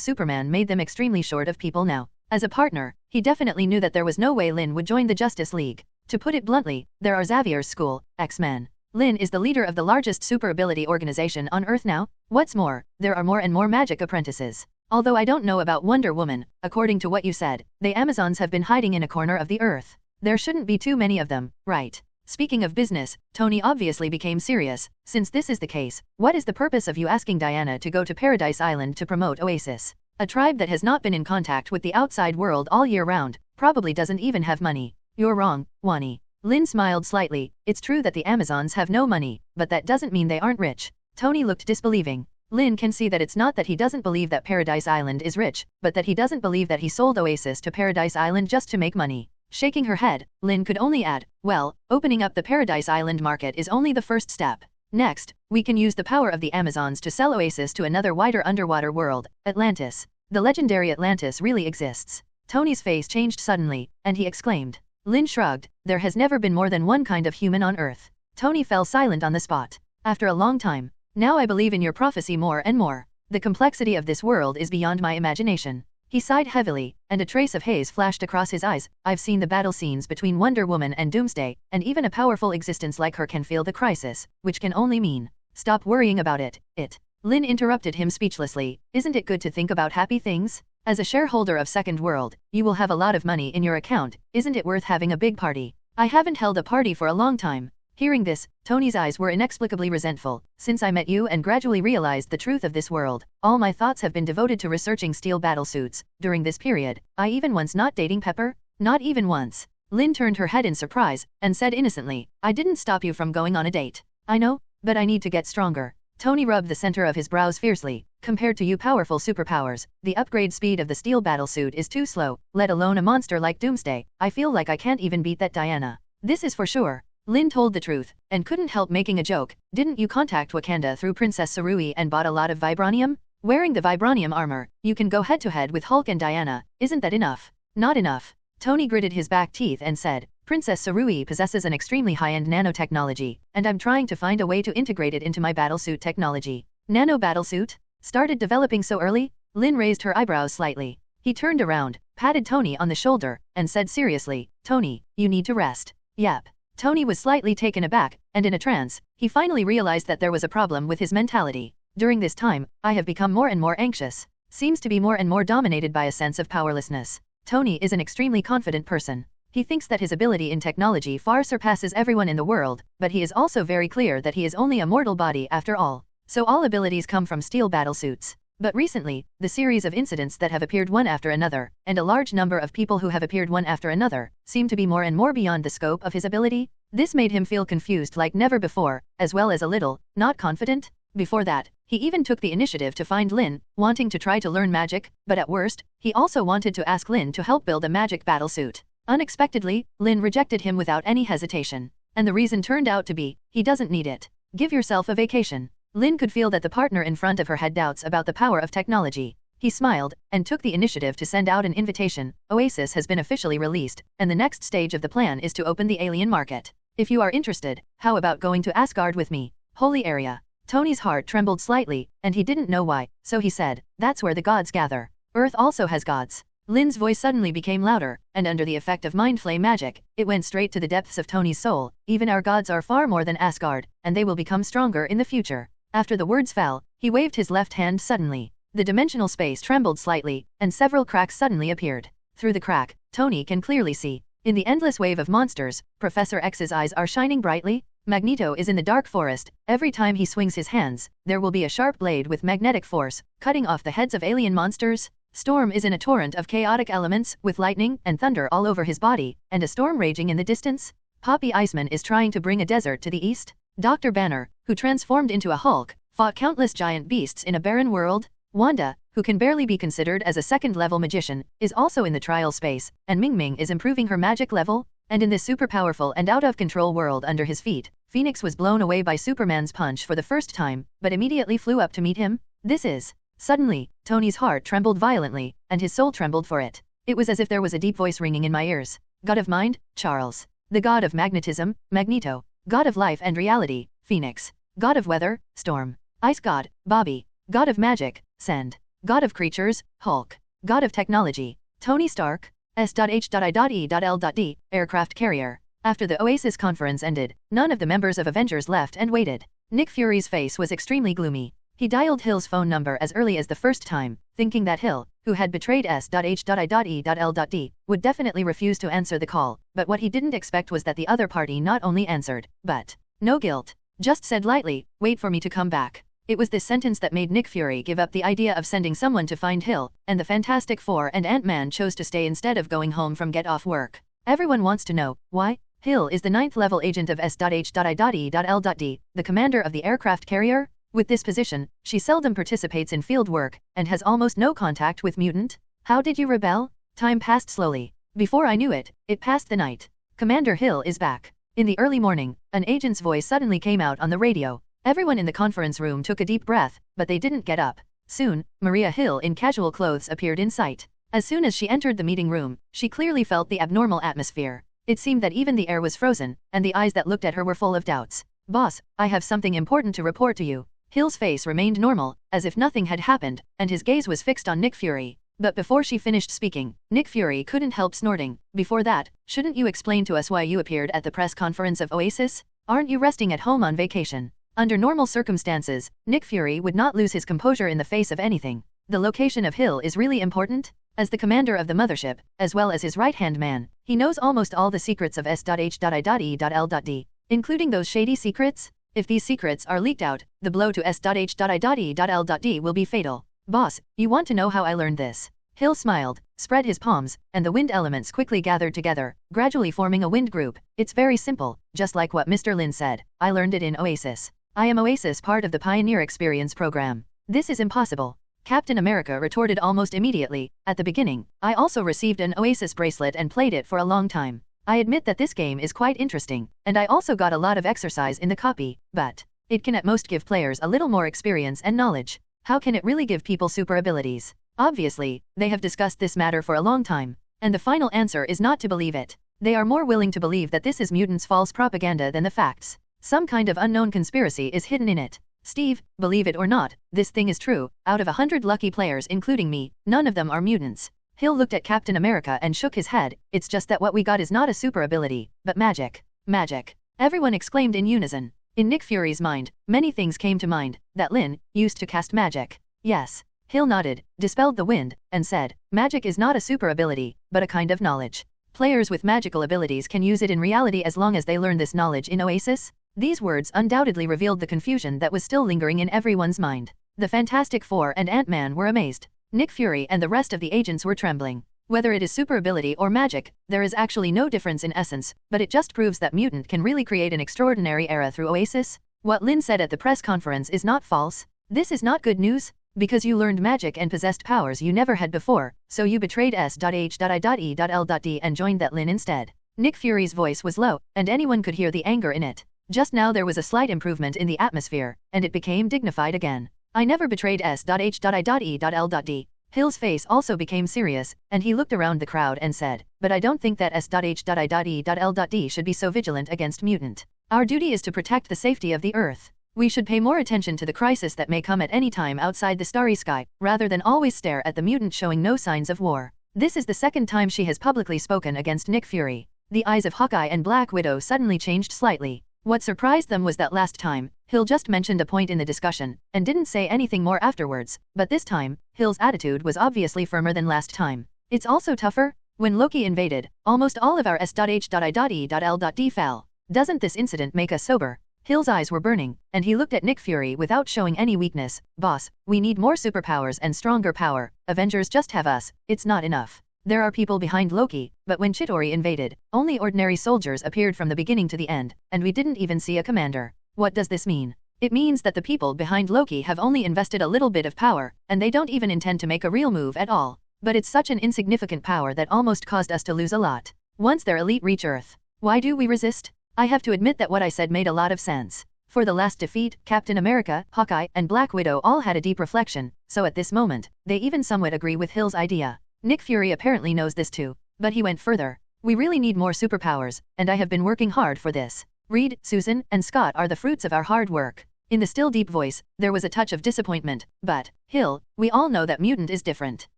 Superman made them extremely short of people now. As a partner, he definitely knew that there was no way Lynn would join the Justice League. To put it bluntly, there are Xavier's school, X-Men. Lynn is the leader of the largest super ability organization on Earth now. What's more, there are more and more magic apprentices. Although I don't know about Wonder Woman, according to what you said, the Amazons have been hiding in a corner of the Earth. There shouldn't be too many of them, right? Speaking of business, Tony obviously became serious. Since this is the case, what is the purpose of you asking Diana to go to Paradise Island to promote Oasis? A tribe that has not been in contact with the outside world all year round, probably doesn't even have money. You're wrong, Wani. Lynn smiled slightly. It's true that the Amazons have no money, but that doesn't mean they aren't rich. Tony looked disbelieving. Lynn can see that it's not that he doesn't believe that Paradise Island is rich, but that he doesn't believe that he sold Oasis to Paradise Island just to make money. Shaking her head, Lynn could only add, well, opening up the Paradise Island market is only the first step. Next, we can use the power of the Amazons to sell Oasis to another wider underwater world, Atlantis. The legendary Atlantis really exists. Tony's face changed suddenly, and he exclaimed. Lynn shrugged. There has never been more than one kind of human on Earth. Tony fell silent on the spot. After a long time. Now I believe in your prophecy more and more. The complexity of this world is beyond my imagination. He sighed heavily, and a trace of haze flashed across his eyes. I've seen the battle scenes between Wonder Woman and Doomsday, and even a powerful existence like her can feel the crisis, which can only mean, stop worrying about it. Lynn interrupted him speechlessly. Isn't it good to think about happy things? As a shareholder of Second World, you will have a lot of money in your account. Isn't it worth having a big party? I haven't held a party for a long time. Hearing this, Tony's eyes were inexplicably resentful. Since I met you and gradually realized the truth of this world, all my thoughts have been devoted to researching steel battlesuits. During this period, I even once not dating Pepper? Not even once. Lynn turned her head in surprise, and said innocently, I didn't stop you from going on a date. I know, but I need to get stronger. Tony rubbed the center of his brows fiercely. Compared to you powerful superpowers, the upgrade speed of the steel battlesuit is too slow, let alone a monster like Doomsday. I feel like I can't even beat that Diana. This is for sure. Lynn told the truth, and couldn't help making a joke. Didn't you contact Wakanda through Princess Sarui and bought a lot of vibranium? Wearing the vibranium armor, you can go head-to-head with Hulk and Diana, isn't that enough? Not enough. Tony gritted his back teeth and said, Princess Sarui possesses an extremely high-end nanotechnology, and I'm trying to find a way to integrate it into my battlesuit technology. Nano battlesuit? Started developing so early? Lynn raised her eyebrows slightly. He turned around, patted Tony on the shoulder, and said seriously, Tony, you need to rest. Yep. Tony was slightly taken aback, and in a trance, he finally realized that there was a problem with his mentality. During this time, I have become more and more anxious. Seems to be more and more dominated by a sense of powerlessness. Tony is an extremely confident person. He thinks that his ability in technology far surpasses everyone in the world, but he is also very clear that he is only a mortal body after all. So all abilities come from steel battlesuits. But recently, the series of incidents that have appeared one after another, and a large number of people who have appeared one after another, seem to be more and more beyond the scope of his ability. This made him feel confused like never before, as well as a little, not confident. Before that, he even took the initiative to find Lynn, wanting to try to learn magic, but at worst, he also wanted to ask Lynn to help build a magic battlesuit. Unexpectedly, Lynn rejected him without any hesitation. And the reason turned out to be, he doesn't need it. Give yourself a vacation. Lynn could feel that the partner in front of her had doubts about the power of technology. He smiled, and took the initiative to send out an invitation. Oasis has been officially released, and the next stage of the plan is to open the alien market. If you are interested, how about going to Asgard with me? Holy area. Tony's heart trembled slightly, and he didn't know why, so he said, that's where the gods gather. Earth also has gods. Lynn's voice suddenly became louder, and under the effect of mind flay magic, it went straight to the depths of Tony's soul. Even our gods are far more than Asgard, and they will become stronger in the future. After the words fell, he waved his left hand suddenly. The dimensional space trembled slightly, and several cracks suddenly appeared. Through the crack, Tony can clearly see. In the endless wave of monsters, Professor X's eyes are shining brightly. Magneto is in the dark forest. Every time he swings his hands, there will be a sharp blade with magnetic force, cutting off the heads of alien monsters. Storm is in a torrent of chaotic elements, with lightning and thunder all over his body, and a storm raging in the distance. Poppy Iceman is trying to bring a desert to the east. Dr. Banner, who transformed into a Hulk, fought countless giant beasts in a barren world. Wanda, who can barely be considered as a second-level magician, is also in the trial space, and Ming Ming is improving her magic level. And in this super powerful and out-of-control world under his feet, Phoenix was blown away by Superman's punch for the first time, but immediately flew up to meet him. This is... Suddenly, Tony's heart trembled violently, and his soul trembled for it. It was as if there was a deep voice ringing in my ears. God of mind, Charles. The god of magnetism, Magneto. God of life and reality, Phoenix. God of weather, Storm. Ice god, Bobby. God of magic, Sand. God of creatures, Hulk. God of technology, Tony Stark. S.H.I.E.L.D. Aircraft carrier. After the Oasis conference ended, none of the members of Avengers left and waited. Nick Fury's face was extremely gloomy. He dialed Hill's phone number as early as the first time, thinking that Hill, who had betrayed S.H.I.E.L.D., would definitely refuse to answer the call, but what he didn't expect was that the other party not only answered, but, no guilt, just said lightly, wait for me to come back. It was this sentence that made Nick Fury give up the idea of sending someone to find Hill, and the Fantastic Four and Ant-Man chose to stay instead of going home from get off work. Everyone wants to know, why? Hill is the 9th level agent of S.H.I.E.L.D., the commander of the aircraft carrier. With this position, she seldom participates in field work, and has almost no contact with mutant. How did you rebel? Time passed slowly. Before I knew it, it passed the night. Commander Hill is back. In the early morning, an agent's voice suddenly came out on the radio. Everyone in the conference room took a deep breath, but they didn't get up. Soon, Maria Hill in casual clothes appeared in sight. As soon as she entered the meeting room, she clearly felt the abnormal atmosphere. It seemed that even the air was frozen, and the eyes that looked at her were full of doubts. Boss, I have something important to report to you. Hill's face remained normal, as if nothing had happened, and his gaze was fixed on Nick Fury. But before she finished speaking, Nick Fury couldn't help snorting. Before that, shouldn't you explain to us why you appeared at the press conference of Oasis? Aren't you resting at home on vacation? Under normal circumstances, Nick Fury would not lose his composure in the face of anything. The location of Hill is really important. As the commander of the mothership, as well as his right-hand man, he knows almost all the secrets of S.H.I.E.L.D., including those shady secrets. If these secrets are leaked out, the blow to S.H.I.E.L.D. will be fatal. Boss, you want to know how I learned this? Hill smiled, spread his palms, and the wind elements quickly gathered together, gradually forming a wind group. It's very simple, just like what Mr. Lynn said. I learned it in Oasis. I am Oasis, part of the Pioneer Experience program. This is impossible. Captain America retorted almost immediately. At the beginning, I also received an Oasis bracelet and played it for a long time. I admit that this game is quite interesting, and I also got a lot of exercise in the copy, but it can at most give players a little more experience and knowledge. How can it really give people super abilities? Obviously, they have discussed this matter for a long time, and the final answer is not to believe it. They are more willing to believe that this is mutants' false propaganda than the facts. Some kind of unknown conspiracy is hidden in it. Steve, believe it or not, this thing is true. Out of 100 lucky players including me, none of them are mutants. Hill looked at Captain America and shook his head. It's just that what we got is not a super ability, but magic. Magic. Everyone exclaimed in unison. In Nick Fury's mind, many things came to mind. That Lynn used to cast magic. Yes. Hill nodded, dispelled the wind, and said, magic is not a super ability, but a kind of knowledge. Players with magical abilities can use it in reality as long as they learn this knowledge in Oasis. These words undoubtedly revealed the confusion that was still lingering in everyone's mind. The Fantastic Four and Ant-Man were amazed. Nick Fury and the rest of the agents were trembling. Whether it is super ability or magic, there is actually no difference in essence, but it just proves that mutant can really create an extraordinary era through Oasis. What Lynn said at the press conference is not false. This is not good news, because you learned magic and possessed powers you never had before, so you betrayed S.H.I.E.L.D and joined that Lynn instead. Nick Fury's voice was low, and anyone could hear the anger in it. Just now there was a slight improvement in the atmosphere, and it became dignified again. I never betrayed S.H.I.E.L.D. Hill's face also became serious, and he looked around the crowd and said, but I don't think that S.H.I.E.L.D. should be so vigilant against mutant. Our duty is to protect the safety of the Earth. We should pay more attention to the crisis that may come at any time outside the starry sky, rather than always stare at the mutant showing no signs of war. This is the second time she has publicly spoken against Nick Fury. The eyes of Hawkeye and Black Widow suddenly changed slightly. What surprised them was that last time, Hill just mentioned a point in the discussion, and didn't say anything more afterwards, but this time, Hill's attitude was obviously firmer than last time. It's also tougher. When Loki invaded, almost all of our S.H.I.E.L.D. fell. Doesn't this incident make us sober? Hill's eyes were burning, and he looked at Nick Fury without showing any weakness. Boss, we need more superpowers and stronger power. Avengers just have us, it's not enough. There are people behind Loki, but when Chitauri invaded, only ordinary soldiers appeared from the beginning to the end, and we didn't even see a commander. What does this mean? It means that the people behind Loki have only invested a little bit of power, and they don't even intend to make a real move at all. But it's such an insignificant power that almost caused us to lose a lot. Once their elite reach Earth, why do we resist? I have to admit that what I said made a lot of sense. For the last defeat, Captain America, Hawkeye, and Black Widow all had a deep reflection, so at this moment, they even somewhat agree with Hill's idea. Nick Fury apparently knows this too, but he went further. We really need more superpowers, and I have been working hard for this. Reed, Susan, and Scott are the fruits of our hard work. In the still deep voice, there was a touch of disappointment, but, Hill, we all know that mutant is different.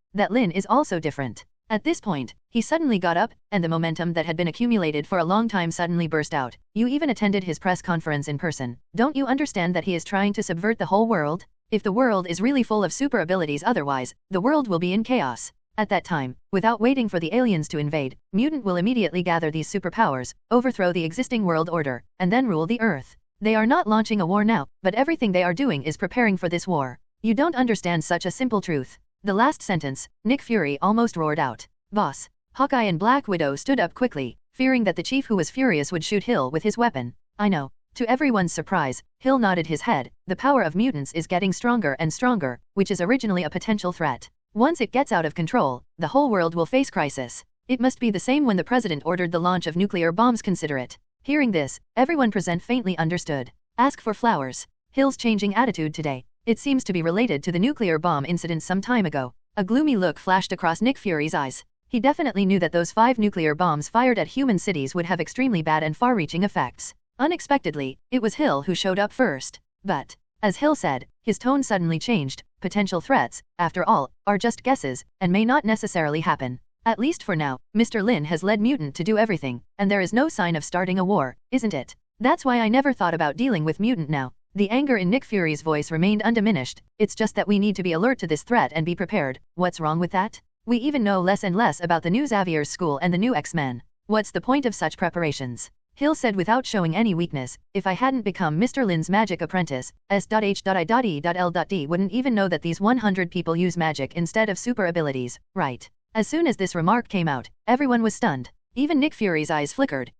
That Lynn is also different. At this point, he suddenly got up, and the momentum that had been accumulated for a long time suddenly burst out. You even attended his press conference in person. Don't you understand that he is trying to subvert the whole world? If the world is really full of super abilities otherwise, the world will be in chaos. At that time, without waiting for the aliens to invade, mutant will immediately gather these superpowers, overthrow the existing world order, and then rule the Earth. They are not launching a war now, but everything they are doing is preparing for this war. You don't understand such a simple truth. The last sentence, Nick Fury almost roared out. Boss. Hawkeye and Black Widow stood up quickly, fearing that the chief who was furious would shoot Hill with his weapon. I know. To everyone's surprise, Hill nodded his head. The power of mutants is getting stronger and stronger, which is originally a potential threat. Once it gets out of control, the whole world will face crisis. It must be the same when the president ordered the launch of nuclear bombs. Consider it. Hearing this, everyone present faintly understood. Ask for flowers. Hill's changing attitude today. It seems to be related to the nuclear bomb incident some time ago. A gloomy look flashed across Nick Fury's eyes. He definitely knew that those 5 nuclear bombs fired at human cities would have extremely bad and far-reaching effects. Unexpectedly, it was Hill who showed up first. But, as Hill said, his tone suddenly changed. Potential threats, after all, are just guesses, and may not necessarily happen. At least for now, Mr. Lynn has led mutant to do everything, and there is no sign of starting a war, isn't it? That's why I never thought about dealing with mutant now. The anger in Nick Fury's voice remained undiminished. It's just that we need to be alert to this threat and be prepared. What's wrong with that? We even know less and less about the new Xavier's school and the new X-Men. What's the point of such preparations? Hill said without showing any weakness, if I hadn't become Mr. Lynn's magic apprentice, S.H.I.E.L.D. wouldn't even know that these 100 people use magic instead of super abilities, right? As soon as this remark came out, everyone was stunned. Even Nick Fury's eyes flickered.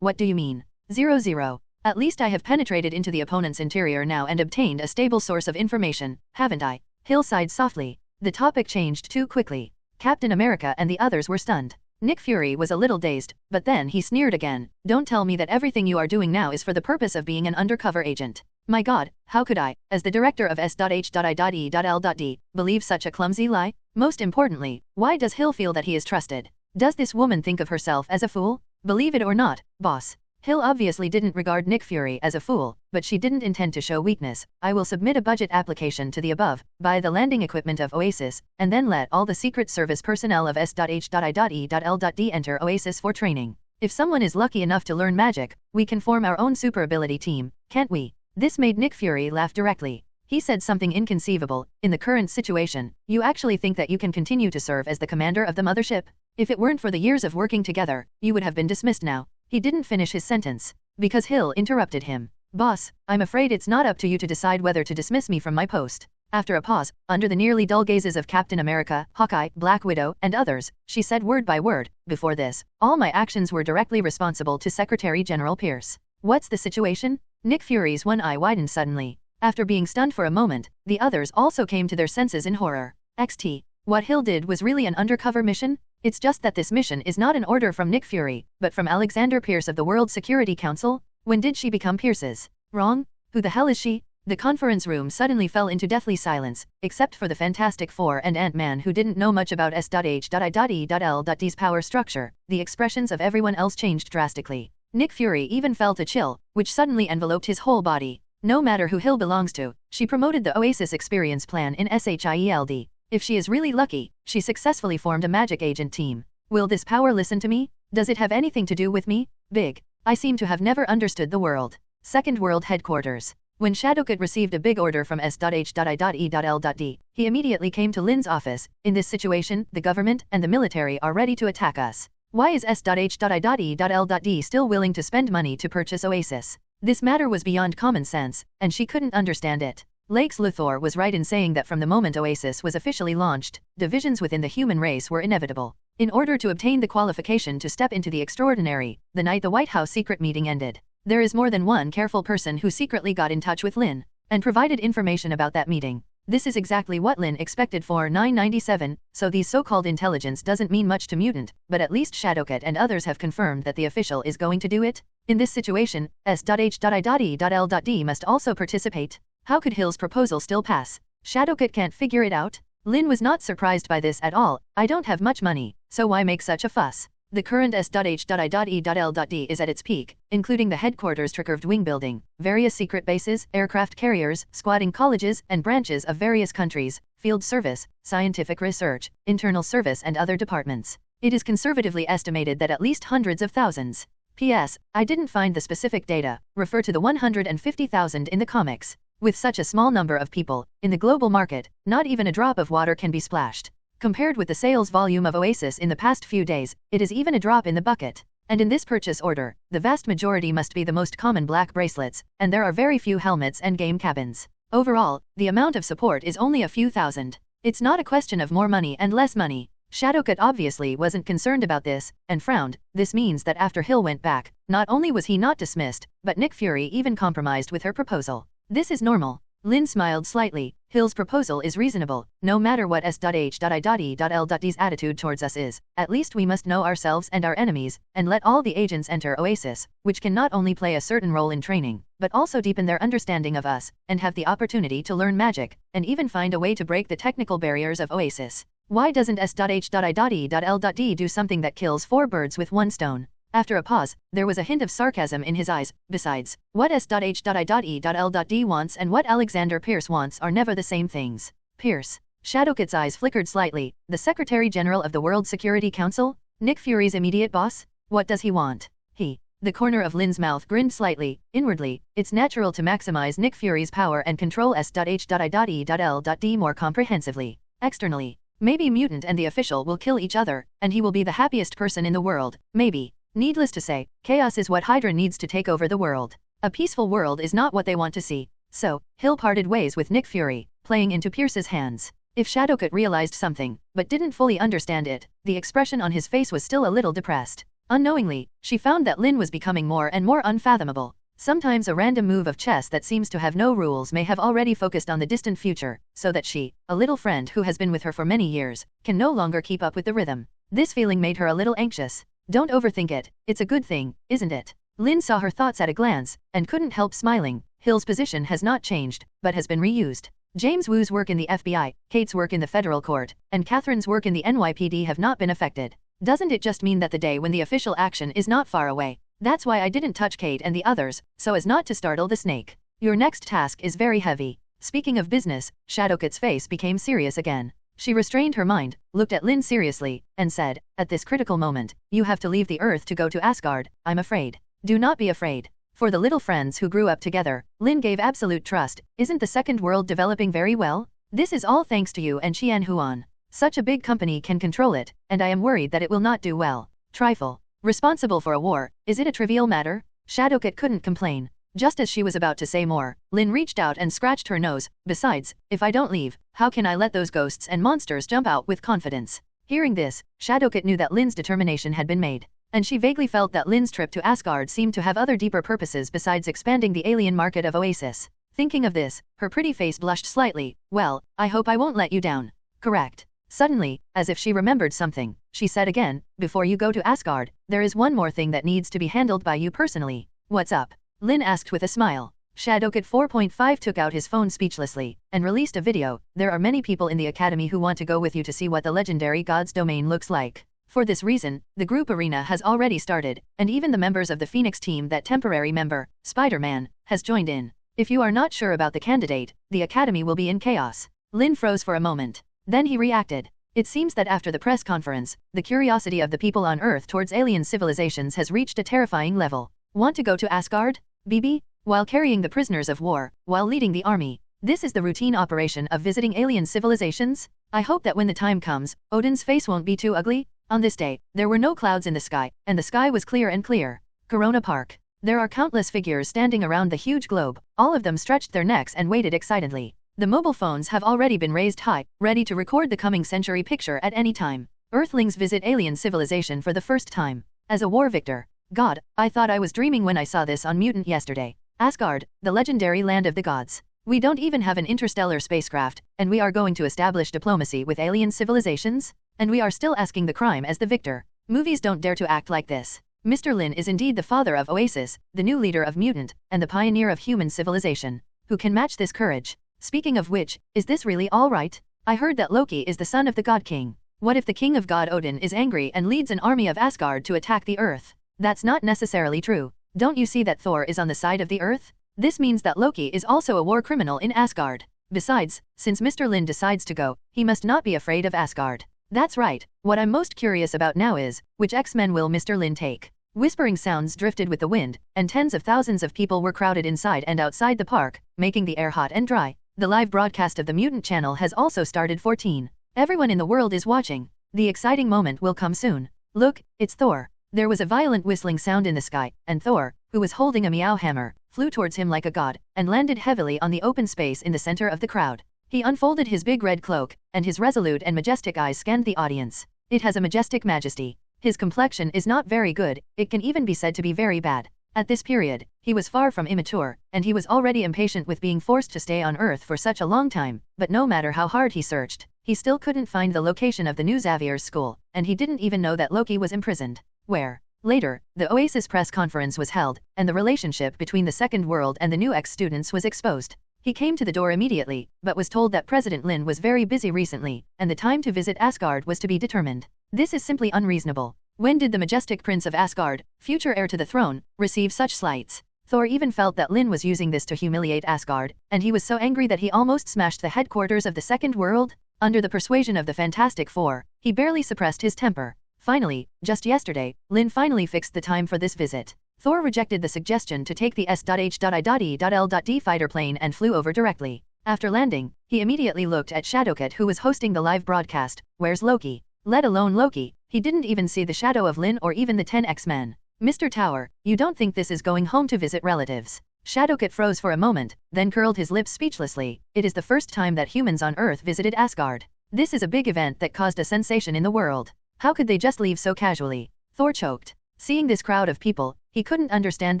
What do you mean? 0-0. At least I have penetrated into the opponent's interior now and obtained a stable source of information, haven't I? Hill sighed softly. The topic changed too quickly. Captain America and the others were stunned. Nick Fury was a little dazed, but then he sneered again. Don't tell me that everything you are doing now is for the purpose of being an undercover agent. My god, how could I, as the director of S.H.I.E.L.D, believe such a clumsy lie? Most importantly, why does Hill feel that he is trusted? Does this woman think of herself as a fool? Believe it or not, boss. Hill obviously didn't regard Nick Fury as a fool, but she didn't intend to show weakness. I will submit a budget application to the above, buy the landing equipment of Oasis, and then let all the Secret Service personnel of S.H.I.E.L.D enter Oasis for training. If someone is lucky enough to learn magic, we can form our own super ability team, can't we? This made Nick Fury laugh directly. He said something inconceivable. In the current situation, you actually think that you can continue to serve as the commander of the mothership? If it weren't for the years of working together, you would have been dismissed now. He didn't finish his sentence, because Hill interrupted him. Boss, I'm afraid it's not up to you to decide whether to dismiss me from my post. After a pause, under the nearly dull gazes of Captain America, Hawkeye, Black Widow, and others, she said word by word, before this, all my actions were directly responsible to Secretary General Pierce. What's the situation? Nick Fury's one eye widened suddenly. After being stunned for a moment, the others also came to their senses in horror. XT. What Hill did was really an undercover mission? It's just that this mission is not an order from Nick Fury, but from Alexander Pierce of the World Security Council? When did she become Pierce's? Wrong? Who the hell is she? The conference room suddenly fell into deathly silence, except for the Fantastic Four and Ant-Man who didn't know much about S.H.I.E.L.D's power structure. The expressions of everyone else changed drastically. Nick Fury even felt a chill, which suddenly enveloped his whole body. No matter who Hill belongs to, she promoted the Oasis experience plan in SHIELD. If she is really lucky, she successfully formed a magic agent team. Will this power listen to me? Does it have anything to do with me? Big. I seem to have never understood the world. Second World Headquarters. When Shadowcat received a big order from S.H.I.E.L.D, he immediately came to Lynn's office. In this situation, the government and the military are ready to attack us. Why is S.H.I.E.L.D still willing to spend money to purchase Oasis? This matter was beyond common sense, and she couldn't understand it. Lex Luthor was right in saying that from the moment Oasis was officially launched, divisions within the human race were inevitable. In order to obtain the qualification to step into the extraordinary, the night the White House secret meeting ended, there is more than one careful person who secretly got in touch with Lynn and provided information about that meeting. This is exactly what Lynn expected for 997, so these so-called intelligence doesn't mean much to Mutant, but at least Shadowcat and others have confirmed that the official is going to do it. In this situation, S.H.I.E.L.D must also participate. How could Hill's proposal still pass? Shadowcat can't figure it out? Lynn was not surprised by this at all. I don't have much money, so why make such a fuss? The current S.H.I.E.L.D is at its peak, including the headquarters Tricurved Wing building, various secret bases, aircraft carriers, squatting colleges and branches of various countries, field service, scientific research, internal service and other departments. It is conservatively estimated that at least hundreds of thousands. P.S. I didn't find the specific data, refer to the 150,000 in the comics. With such a small number of people, in the global market, not even a drop of water can be splashed. Compared with the sales volume of Oasis in the past few days, it is even a drop in the bucket. And in this purchase order, the vast majority must be the most common black bracelets, and there are very few helmets and game cabins. Overall, the amount of support is only a few thousand. It's not a question of more money and less money. Shadowcat obviously wasn't concerned about this, and frowned. This means that after Hill went back, not only was he not dismissed, but Nick Fury even compromised with her proposal. This is normal. Lynn smiled slightly. Hill's proposal is reasonable, no matter what S.H.I.E.L.D's attitude towards us is. At least we must know ourselves and our enemies, and let all the agents enter Oasis, which can not only play a certain role in training, but also deepen their understanding of us, and have the opportunity to learn magic, and even find a way to break the technical barriers of Oasis. Why doesn't S.H.I.E.L.D do something that kills 4 birds with 1 stone? After a pause, there was a hint of sarcasm in his eyes. Besides, what S.H.I.E.L.D wants and what Alexander Pierce wants are never the same things. Pierce. Shadowcat's eyes flickered slightly. The Secretary General of the World Security Council? Nick Fury's immediate boss? What does he want? He. The corner of Lynn's mouth grinned slightly. Inwardly, it's natural to maximize Nick Fury's power and control S.H.I.E.L.D more comprehensively. Externally, maybe Mutant and the official will kill each other, and he will be the happiest person in the world. Maybe. Needless to say, chaos is what Hydra needs to take over the world. A peaceful world is not what they want to see. So, Hill parted ways with Nick Fury, playing into Pierce's hands. If Shadowcat realized something, but didn't fully understand it, the expression on his face was still a little depressed. Unknowingly, she found that Lynn was becoming more and more unfathomable. Sometimes a random move of chess that seems to have no rules may have already focused on the distant future, so that she, a little friend who has been with her for many years, can no longer keep up with the rhythm. This feeling made her a little anxious. Don't overthink it, it's a good thing, isn't it? Lynn saw her thoughts at a glance, and couldn't help smiling. Hill's position has not changed, but has been reused. James Wu's work in the FBI, Kate's work in the federal court, and Catherine's work in the NYPD have not been affected. Doesn't it just mean that the day when the official action is not far away? That's why I didn't touch Kate and the others, so as not to startle the snake. Your next task is very heavy. Speaking of business, Shadowcat's face became serious again. She restrained her mind, looked at Lynn seriously, and said, at this critical moment, you have to leave the Earth to go to Asgard, I'm afraid. Do not be afraid. For the little friends who grew up together, Lynn gave absolute trust. Isn't the second world developing very well? This is all thanks to you and Qian Huan. Such a big company can control it, and I am worried that it will not do well. Trifle. Responsible for a war, is it a trivial matter? Shadowcat couldn't complain. Just as she was about to say more, Lynn reached out and scratched her nose. Besides, if I don't leave, how can I let those ghosts and monsters jump out with confidence? Hearing this, Shadowcat knew that Lynn's determination had been made. And she vaguely felt that Lynn's trip to Asgard seemed to have other deeper purposes besides expanding the alien market of Oasis. Thinking of this, her pretty face blushed slightly. Well, I hope I won't let you down. Correct. Suddenly, as if she remembered something, she said again, before you go to Asgard, there is one more thing that needs to be handled by you personally. What's up? Lynn asked with a smile. Shadowcat 4.5 took out his phone speechlessly, and released a video. There are many people in the academy who want to go with you to see what the legendary god's domain looks like. For this reason, the group arena has already started, and even the members of the Phoenix team, that temporary member, Spider-Man, has joined in. If you are not sure about the candidate, the academy will be in chaos. Lynn froze for a moment. Then he reacted. It seems that after the press conference, the curiosity of the people on Earth towards alien civilizations has reached a terrifying level. Want to go to Asgard? BB? While carrying the prisoners of war, while leading the army. This is the routine operation of visiting alien civilizations? I hope that when the time comes, Odin's face won't be too ugly. On this day, there were no clouds in the sky, and the sky was clear and clear. Corona Park. There are countless figures standing around the huge globe. All of them stretched their necks and waited excitedly. The mobile phones have already been raised high, ready to record the coming century picture at any time. Earthlings visit alien civilization for the first time. As a war victor. God, I thought I was dreaming when I saw this on Mutant yesterday. Asgard, the legendary land of the gods. We don't even have an interstellar spacecraft, and we are going to establish diplomacy with alien civilizations? And we are still asking the crime as the victor. Movies don't dare to act like this. Mr. Lynn is indeed the father of Oasis, the new leader of Mutant, and the pioneer of human civilization. Who can match this courage? Speaking of which, is this really all right? I heard that Loki is the son of the God King. What if the king of God Odin is angry and leads an army of Asgard to attack the Earth? That's not necessarily true. Don't you see that Thor is on the side of the Earth? This means that Loki is also a war criminal in Asgard. Besides, since Mr. Lynn decides to go, he must not be afraid of Asgard. That's right. What I'm most curious about now is, which X-Men will Mr. Lynn take? Whispering sounds drifted with the wind, and tens of thousands of people were crowded inside and outside the park, making the air hot and dry. The live broadcast of the Mutant channel has also started. 14. Everyone in the world is watching. The exciting moment will come soon. Look, it's Thor. There was a violent whistling sound in the sky, and Thor, who was holding a meow hammer, flew towards him like a god, and landed heavily on the open space in the center of the crowd. He unfolded his big red cloak, and his resolute and majestic eyes scanned the audience. It has a majestic majesty. His complexion is not very good, it can even be said to be very bad. At this period, he was far from immature, and he was already impatient with being forced to stay on Earth for such a long time, but no matter how hard he searched, he still couldn't find the location of the new Xavier's school, and he didn't even know that Loki was imprisoned. Where? Later, the Oasis press conference was held, and the relationship between the Second World and the new ex-students was exposed. He came to the door immediately, but was told that President Lynn was very busy recently, and the time to visit Asgard was to be determined. This is simply unreasonable. When did the majestic prince of Asgard, future heir to the throne, receive such slights? Thor even felt that Lynn was using this to humiliate Asgard, and he was so angry that he almost smashed the headquarters of the Second World. Under the persuasion of the Fantastic Four, he barely suppressed his temper. Finally, just yesterday, Lynn finally fixed the time for this visit. Thor rejected the suggestion to take the S.H.I.E.L.D. fighter plane and flew over directly. After landing, he immediately looked at Shadowcat, who was hosting the live broadcast. Where's Loki? Let alone Loki, he didn't even see the shadow of Lynn or even the 10 X-Men. Mr. Tower, you don't think this is going home to visit relatives? Shadowcat froze for a moment, then curled his lips speechlessly. It is the first time that humans on Earth visited Asgard. This is a big event that caused a sensation in the world. How could they just leave so casually? Thor choked. Seeing this crowd of people, he couldn't understand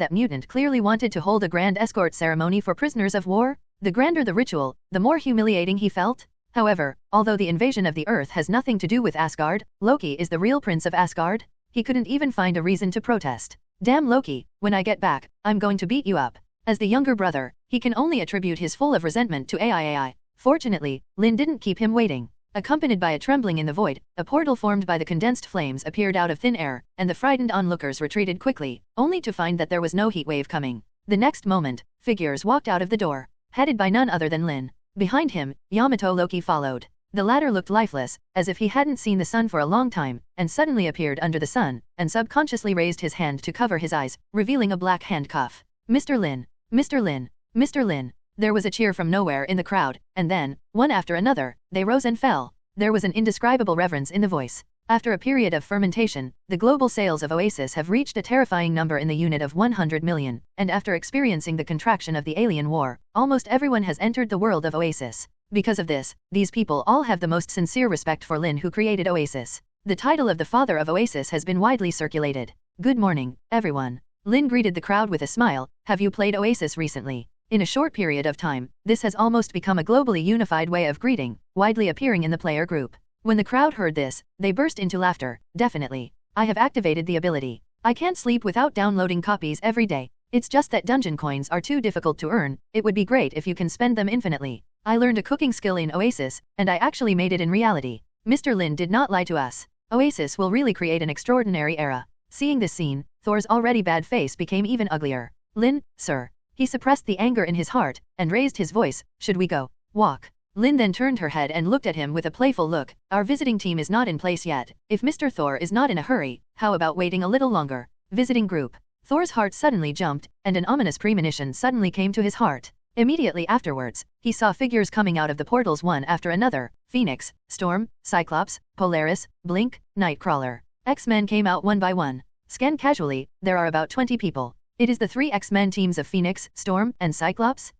that Mutant clearly wanted to hold a grand escort ceremony for prisoners of war. The grander the ritual, the more humiliating he felt. However, although the invasion of the Earth has nothing to do with Asgard, Loki is the real prince of Asgard. He couldn't even find a reason to protest. Damn Loki, when I get back, I'm going to beat you up. As the younger brother, he can only attribute his full of resentment to AI. Fortunately, Lynn didn't keep him waiting. Accompanied by a trembling in the void, a portal formed by the condensed flames appeared out of thin air, and the frightened onlookers retreated quickly, only to find that there was no heat wave coming. The next moment, figures walked out of the door, headed by none other than Lynn. Behind him, Yamato Loki followed. The latter looked lifeless, as if he hadn't seen the sun for a long time, and suddenly appeared under the sun, and subconsciously raised his hand to cover his eyes, revealing a black handcuff. Mr. Lynn! Mr. Lynn! Mr. Lynn! There was a cheer from nowhere in the crowd, and then, one after another, they rose and fell. There was an indescribable reverence in the voice. After a period of fermentation, the global sales of Oasis have reached a terrifying number in the unit of 100 million, and after experiencing the contraction of the alien war, almost everyone has entered the world of Oasis. Because of this, these people all have the most sincere respect for Lynn, who created Oasis. The title of the father of Oasis has been widely circulated. Good morning, everyone. Lynn greeted the crowd with a smile. Have you played Oasis recently? In a short period of time, this has almost become a globally unified way of greeting, widely appearing in the player group. When the crowd heard this, they burst into laughter. Definitely. I have activated the ability. I can't sleep without downloading copies every day. It's just that dungeon coins are too difficult to earn. It would be great if you can spend them infinitely. I learned a cooking skill in Oasis, and I actually made it in reality. Mr. Lynn did not lie to us. Oasis will really create an extraordinary era. Seeing this scene, Thor's already bad face became even uglier. Lynn, sir. He suppressed the anger in his heart, and raised his voice. Should we go? Walk. Lynn then turned her head and looked at him with a playful look. Our visiting team is not in place yet. If Mr. Thor is not in a hurry, how about waiting a little longer? Visiting group. Thor's heart suddenly jumped, and an ominous premonition suddenly came to his heart. Immediately afterwards, he saw figures coming out of the portals one after another. Phoenix, Storm, Cyclops, Polaris, Blink, Nightcrawler. X-Men came out one by one. Scanned casually, there are about 20 people. It is the 3 X-Men teams of Phoenix, Storm, and Cyclops?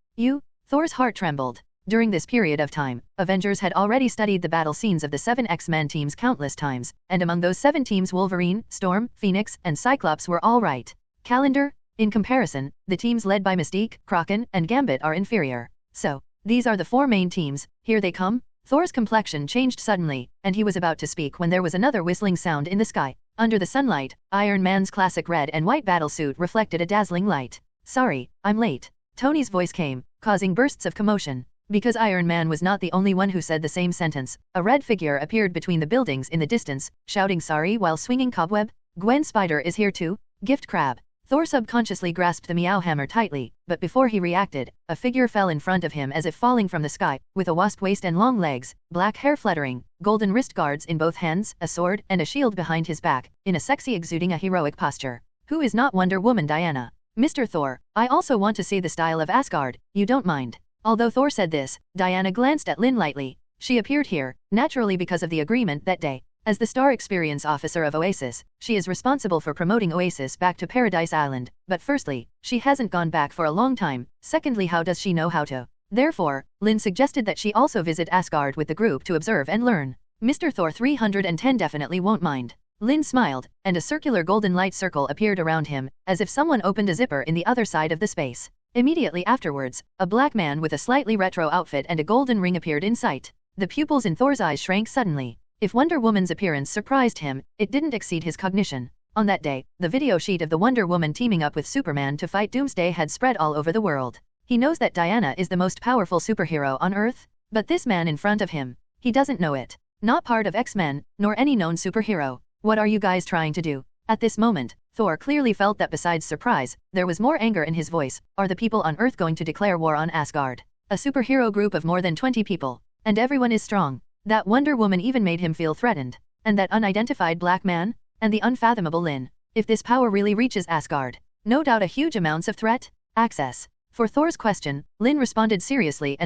Thor's heart trembled. During this period of time, Avengers had already studied the battle scenes of the 7 X-Men teams countless times, and among those 7 teams Wolverine, Storm, Phoenix, and Cyclops were all right. Calendar? In comparison, the teams led by Mystique, Kraken, and Gambit are inferior. So, these are the 4 main teams. Here they come? Thor's complexion changed suddenly, and he was about to speak when there was another whistling sound in the sky. Under the sunlight, Iron Man's classic red and white battlesuit reflected a dazzling light. Sorry, I'm late. Tony's voice came, causing bursts of commotion. Because Iron Man was not the only one who said the same sentence, a red figure appeared between the buildings in the distance, shouting sorry while swinging cobweb. Gwen Spider is here too? Gift crab. Thor subconsciously grasped the meow hammer tightly, but before he reacted, a figure fell in front of him as if falling from the sky, with a wasp waist and long legs, black hair fluttering, golden wrist guards in both hands, a sword and a shield behind his back, in a sexy exuding a heroic posture. Who is not Wonder Woman Diana? Mr. Thor, I also want to see the style of Asgard, you don't mind? Although Thor said this, Diana glanced at Lynn lightly. She appeared here, naturally because of the agreement that day. As the Star Experience Officer of Oasis, she is responsible for promoting Oasis back to Paradise Island, but firstly, she hasn't gone back for a long time, secondly how does she know how to? Therefore, Lynn suggested that she also visit Asgard with the group to observe and learn. Mr. Thor 310 definitely won't mind. Lynn smiled, and a circular golden light circle appeared around him, as if someone opened a zipper in the other side of the space. Immediately afterwards, a black man with a slightly retro outfit and a golden ring appeared in sight. The pupils in Thor's eyes shrank suddenly. If Wonder Woman's appearance surprised him, it didn't exceed his cognition. On that day, the video sheet of the Wonder Woman teaming up with Superman to fight Doomsday had spread all over the world. He knows that Diana is the most powerful superhero on Earth, but this man in front of him, he doesn't know it. Not part of X-Men, nor any known superhero. What are you guys trying to do? At this moment, Thor clearly felt that besides surprise, there was more anger in his voice. Are the people on Earth going to declare war on Asgard? A superhero group of more than 20 people. And everyone is strong. That Wonder Woman even made him feel threatened. And that unidentified black man? And the unfathomable Lynn. If this power really reaches Asgard, no doubt a huge amounts of threat? Access. For Thor's question, Lynn responded seriously,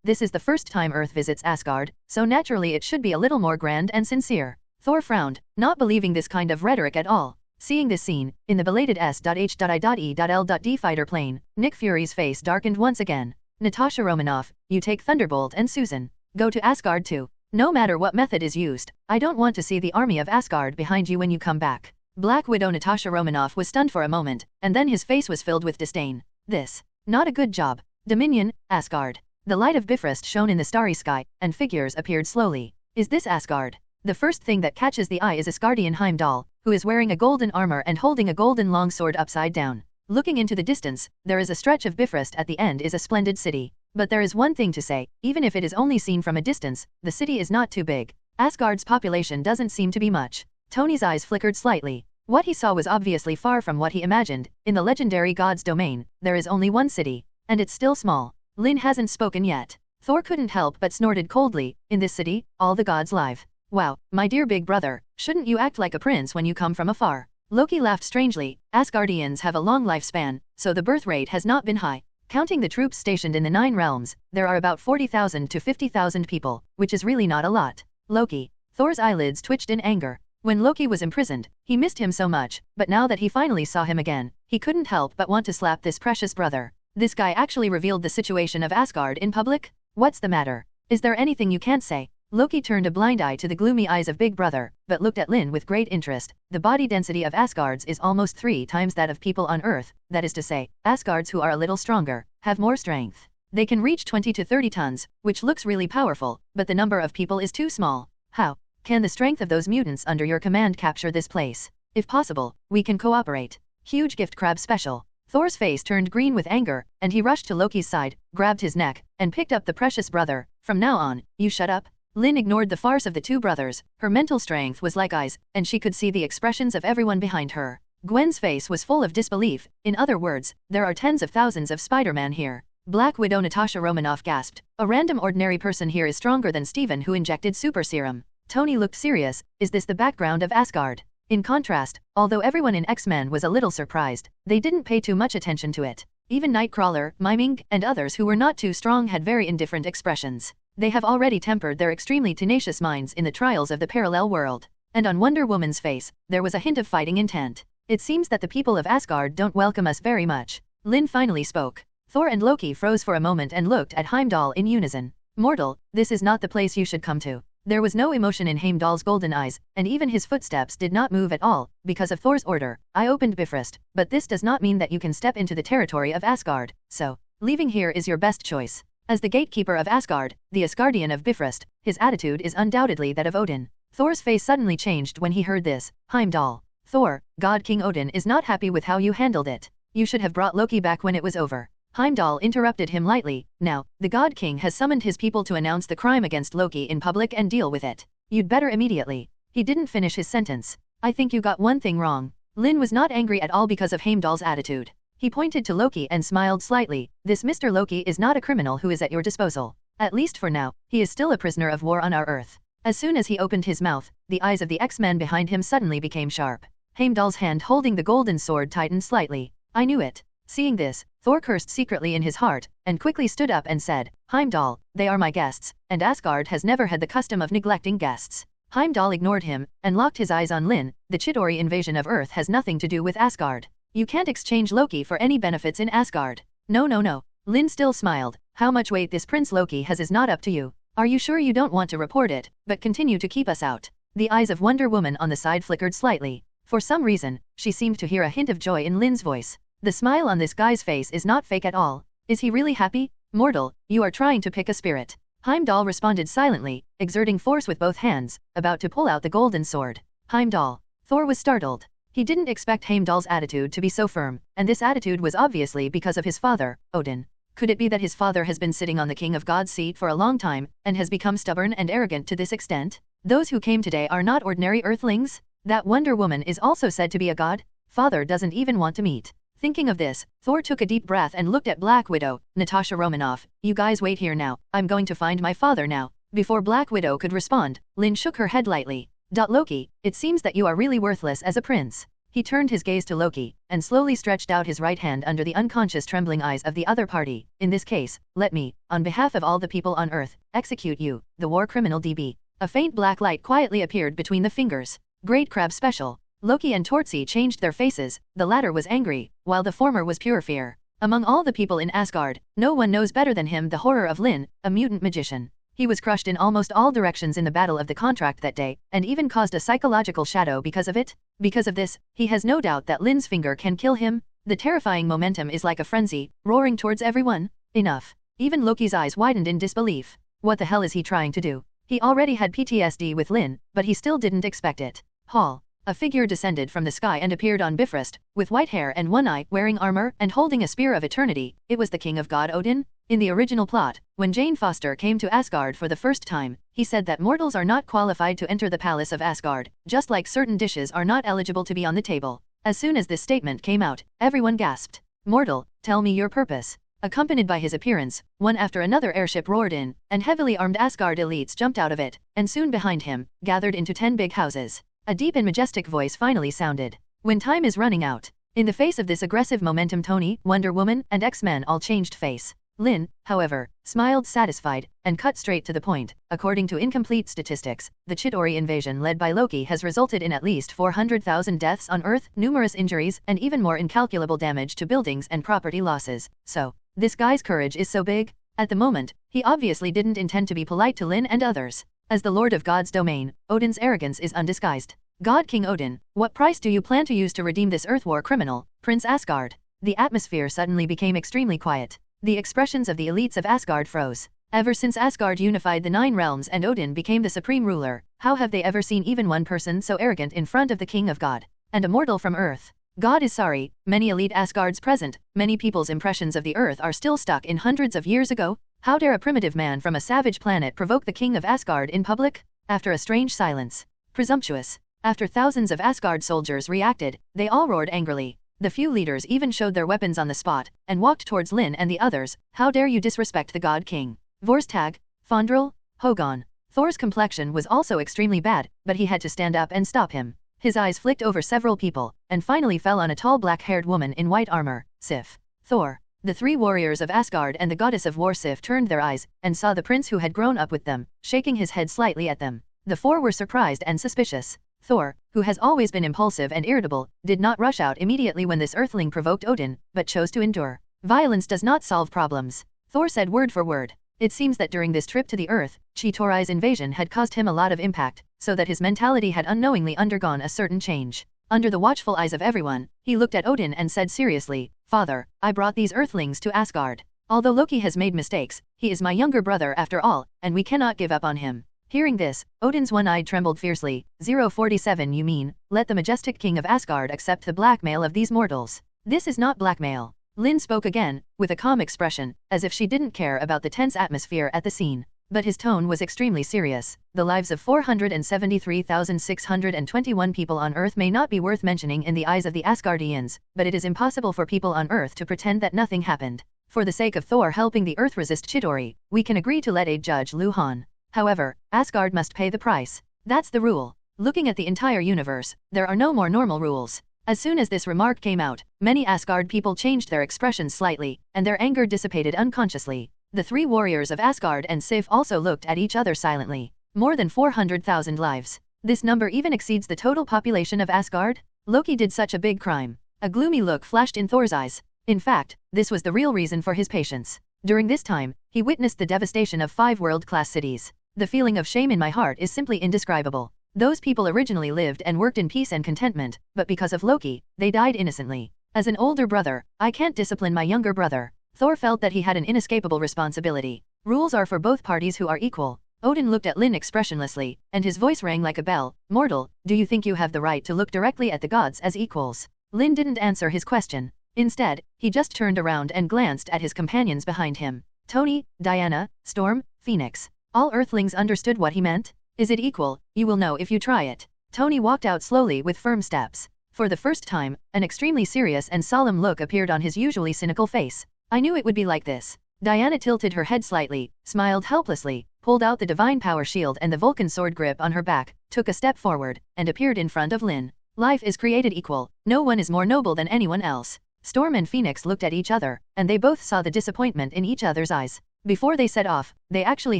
this is the first time Earth visits Asgard, so naturally it should be a little more grand and sincere. Thor frowned, not believing this kind of rhetoric at all. Seeing this scene, in the belated S.H.I.E.L.D fighter plane, Nick Fury's face darkened once again. Natasha Romanoff, you take Thunderbolt and Susan. Go to Asgard too. No matter what method is used, I don't want to see the army of Asgard behind you when you come back. Black Widow Natasha Romanoff was stunned for a moment, and then his face was filled with disdain. This. Not a good job. Dominion, Asgard. The light of Bifrost shone in the starry sky, and figures appeared slowly. Is this Asgard? The first thing that catches the eye is Asgardian Heimdall, who is wearing a golden armor and holding a golden longsword upside down. Looking into the distance, there is a stretch of Bifrost at the end is a splendid city. But there is one thing to say, even if it is only seen from a distance, the city is not too big. Asgard's population doesn't seem to be much. Tony's eyes flickered slightly. What he saw was obviously far from what he imagined. In the legendary god's domain, there is only one city. And it's still small. Lynn hasn't spoken yet. Thor couldn't help but snorted coldly. In this city, all the gods live. Wow, my dear big brother, shouldn't you act like a prince when you come from afar? Loki laughed strangely. Asgardians have a long lifespan, so the birth rate has not been high. Counting the troops stationed in the 9 realms, there are about 40,000 to 50,000 people, which is really not a lot. Loki. Thor's eyelids twitched in anger. When Loki was imprisoned, he missed him so much, but now that he finally saw him again, he couldn't help but want to slap this precious brother. This guy actually revealed the situation of Asgard in public? What's the matter? Is there anything you can't say? Loki turned a blind eye to the gloomy eyes of Big Brother, but looked at Lynn with great interest. The body density of Asgards is almost 3 times that of people on Earth, that is to say, Asgards who are a little stronger, have more strength. They can reach 20 to 30 tons, which looks really powerful, but the number of people is too small. How can the strength of those mutants under your command capture this place? If possible, we can cooperate. Huge gift crab special. Thor's face turned green with anger, and he rushed to Loki's side, grabbed his neck, and picked up the precious brother. From now on, you shut up. Lynn ignored the farce of the two brothers. Her mental strength was like eyes, and she could see the expressions of everyone behind her. Gwen's face was full of disbelief. In other words, there are tens of thousands of Spider-Man here. Black Widow Natasha Romanoff gasped. A random ordinary person here is stronger than Steven who injected super serum. Tony looked serious. Is this the background of Asgard? In contrast, although everyone in X-Men was a little surprised, they didn't pay too much attention to it. Even Nightcrawler, Miming, and others who were not too strong had very indifferent expressions. They have already tempered their extremely tenacious minds in the trials of the parallel world. And on Wonder Woman's face, there was a hint of fighting intent. It seems that the people of Asgard don't welcome us very much. Lynn finally spoke. Thor and Loki froze for a moment and looked at Heimdall in unison. Mortal, this is not the place you should come to. There was no emotion in Heimdall's golden eyes, and even his footsteps did not move at all. Because of Thor's order, I opened Bifrost, but this does not mean that you can step into the territory of Asgard, so leaving here is your best choice. As the gatekeeper of Asgard, the Asgardian of Bifrost, his attitude is undoubtedly that of Odin. Thor's face suddenly changed when he heard this. Heimdall. Thor, God King Odin is not happy with how you handled it. You should have brought Loki back when it was over. Heimdall interrupted him lightly. Now, the God King has summoned his people to announce the crime against Loki in public and deal with it. You'd better immediately. He didn't finish his sentence. I think you got one thing wrong. Lynn was not angry at all because of Heimdall's attitude. He pointed to Loki and smiled slightly. This Mr. Loki is not a criminal who is at your disposal. At least for now, he is still a prisoner of war on our Earth. As soon as he opened his mouth, the eyes of the X-Men behind him suddenly became sharp. Heimdall's hand holding the golden sword tightened slightly. I knew it. Seeing this, Thor cursed secretly in his heart, and quickly stood up and said, Heimdall, they are my guests, and Asgard has never had the custom of neglecting guests. Heimdall ignored him, and locked his eyes on Lynn. The Chitauri invasion of Earth has nothing to do with Asgard. You can't exchange Loki for any benefits in Asgard. No. Lynn still smiled. How much weight this Prince Loki has is not up to you. Are you sure you don't want to report it, but continue to keep us out? The eyes of Wonder Woman on the side flickered slightly. For some reason, she seemed to hear a hint of joy in Lynn's voice. The smile on this guy's face is not fake at all. Is he really happy? Mortal, you are trying to pick a spirit. Heimdall responded silently, exerting force with both hands, about to pull out the golden sword. Heimdall. Thor was startled. He didn't expect Heimdall's attitude to be so firm, and this attitude was obviously because of his father, Odin. Could it be that his father has been sitting on the King of God's seat for a long time, and has become stubborn and arrogant to this extent? Those who came today are not ordinary earthlings? That Wonder Woman is also said to be a god? Father doesn't even want to meet. Thinking of this, Thor took a deep breath and looked at Black Widow, Natasha Romanoff. You guys wait here now, I'm going to find my father now. Before Black Widow could respond, Lynn shook her head lightly. Loki, it seems that you are really worthless as a prince. He turned his gaze to Loki, and slowly stretched out his right hand under the unconscious trembling eyes of the other party. In this case, let me, on behalf of all the people on Earth, execute you, the war criminal DB. A faint black light quietly appeared between the fingers. Great Crab Special. Loki and Tortsi changed their faces. The latter was angry, while the former was pure fear. Among all the people in Asgard, no one knows better than him the horror of Lynn, a mutant magician. He was crushed in almost all directions in the Battle of the Contract that day, and even caused a psychological shadow because of it. Because of this, he has no doubt that Lynn's finger can kill him. The terrifying momentum is like a frenzy, roaring towards everyone. Enough. Even Loki's eyes widened in disbelief. What the hell is he trying to do? He already had PTSD with Lynn, but he still didn't expect it. Hall. A figure descended from the sky and appeared on Bifrost, with white hair and one eye, wearing armor and holding a spear of eternity. It was the king of God Odin? In the original plot, when Jane Foster came to Asgard for the first time, he said that mortals are not qualified to enter the palace of Asgard, just like certain dishes are not eligible to be on the table. As soon as this statement came out, everyone gasped. Mortal, tell me your purpose. Accompanied by his appearance, one after another airship roared in, and heavily armed Asgard elites jumped out of it, and soon behind him, gathered into 10 big houses. A deep and majestic voice finally sounded. When time is running out. In the face of this aggressive momentum, Tony, Wonder Woman, and X-Men all changed face. Lynn, however, smiled satisfied, and cut straight to the point. According to incomplete statistics, the Chitauri invasion led by Loki has resulted in at least 400,000 deaths on Earth, numerous injuries, and even more incalculable damage to buildings and property losses. So, this guy's courage is so big? At the moment, he obviously didn't intend to be polite to Lynn and others. As the Lord of God's domain, Odin's arrogance is undisguised. God King Odin, what price do you plan to use to redeem this Earth War criminal, Prince Asgard? The atmosphere suddenly became extremely quiet. The expressions of the elites of Asgard froze. Ever since Asgard unified the 9 realms and Odin became the supreme ruler, how have they ever seen even one person so arrogant in front of the King of God? And a mortal from Earth. God is sorry, many elite Asgards present, many people's impressions of the Earth are still stuck in hundreds of years ago. How dare a primitive man from a savage planet provoke the King of Asgard in public? After a strange silence. Presumptuous. After thousands of Asgard soldiers reacted, they all roared angrily. The few leaders even showed their weapons on the spot, and walked towards Lynn and the others. How dare you disrespect the God King? Vorstag, Fandral, Hogon. Thor's complexion was also extremely bad, but he had to stand up and stop him. His eyes flicked over several people, and finally fell on a tall black-haired woman in white armor, Sif. Thor. The 3 warriors of Asgard and the goddess of war Sif turned their eyes, and saw the prince who had grown up with them, shaking his head slightly at them. The 4 were surprised and suspicious. Thor, who has always been impulsive and irritable, did not rush out immediately when this earthling provoked Odin, but chose to endure. Violence does not solve problems. Thor said word for word. It seems that during this trip to the Earth, Chitauri's invasion had caused him a lot of impact, so that his mentality had unknowingly undergone a certain change. Under the watchful eyes of everyone, he looked at Odin and said seriously, "Father, I brought these earthlings to Asgard. Although Loki has made mistakes, he is my younger brother after all, and we cannot give up on him." Hearing this, Odin's one eye trembled fiercely. 047 You mean, let the majestic king of Asgard accept the blackmail of these mortals? This is not blackmail. Lynn spoke again, with a calm expression, as if she didn't care about the tense atmosphere at the scene. But his tone was extremely serious. The lives of 473,621 people on Earth may not be worth mentioning in the eyes of the Asgardians, but it is impossible for people on Earth to pretend that nothing happened. For the sake of Thor helping the Earth resist Chitauri, we can agree to let a judge Luhan. However, Asgard must pay the price. That's the rule. Looking at the entire universe, there are no more normal rules. As soon as this remark came out, many Asgard people changed their expressions slightly, and their anger dissipated unconsciously. The 3 warriors of Asgard and Sif also looked at each other silently. More than 400,000 lives. This number even exceeds the total population of Asgard? Loki did such a big crime. A gloomy look flashed in Thor's eyes. In fact, this was the real reason for his patience. During this time, he witnessed the devastation of 5 world-class cities. The feeling of shame in my heart is simply indescribable. Those people originally lived and worked in peace and contentment, but because of Loki, they died innocently. As an older brother, I can't discipline my younger brother. Thor felt that he had an inescapable responsibility. Rules are for both parties who are equal. Odin looked at Lynn expressionlessly, and his voice rang like a bell. Mortal, do you think you have the right to look directly at the gods as equals? Lynn didn't answer his question. Instead, he just turned around and glanced at his companions behind him. Tony, Diana, Storm, Phoenix. All Earthlings understood what he meant. Is it equal? You will know if you try it. Tony walked out slowly with firm steps. For the first time, an extremely serious and solemn look appeared on his usually cynical face. I knew it would be like this. Diana tilted her head slightly, smiled helplessly, pulled out the divine power shield and the Vulcan sword grip on her back, took a step forward, and appeared in front of Lynn. Life is created equal. No one is more noble than anyone else. Storm and Phoenix looked at each other, and they both saw the disappointment in each other's eyes. Before they set off, they actually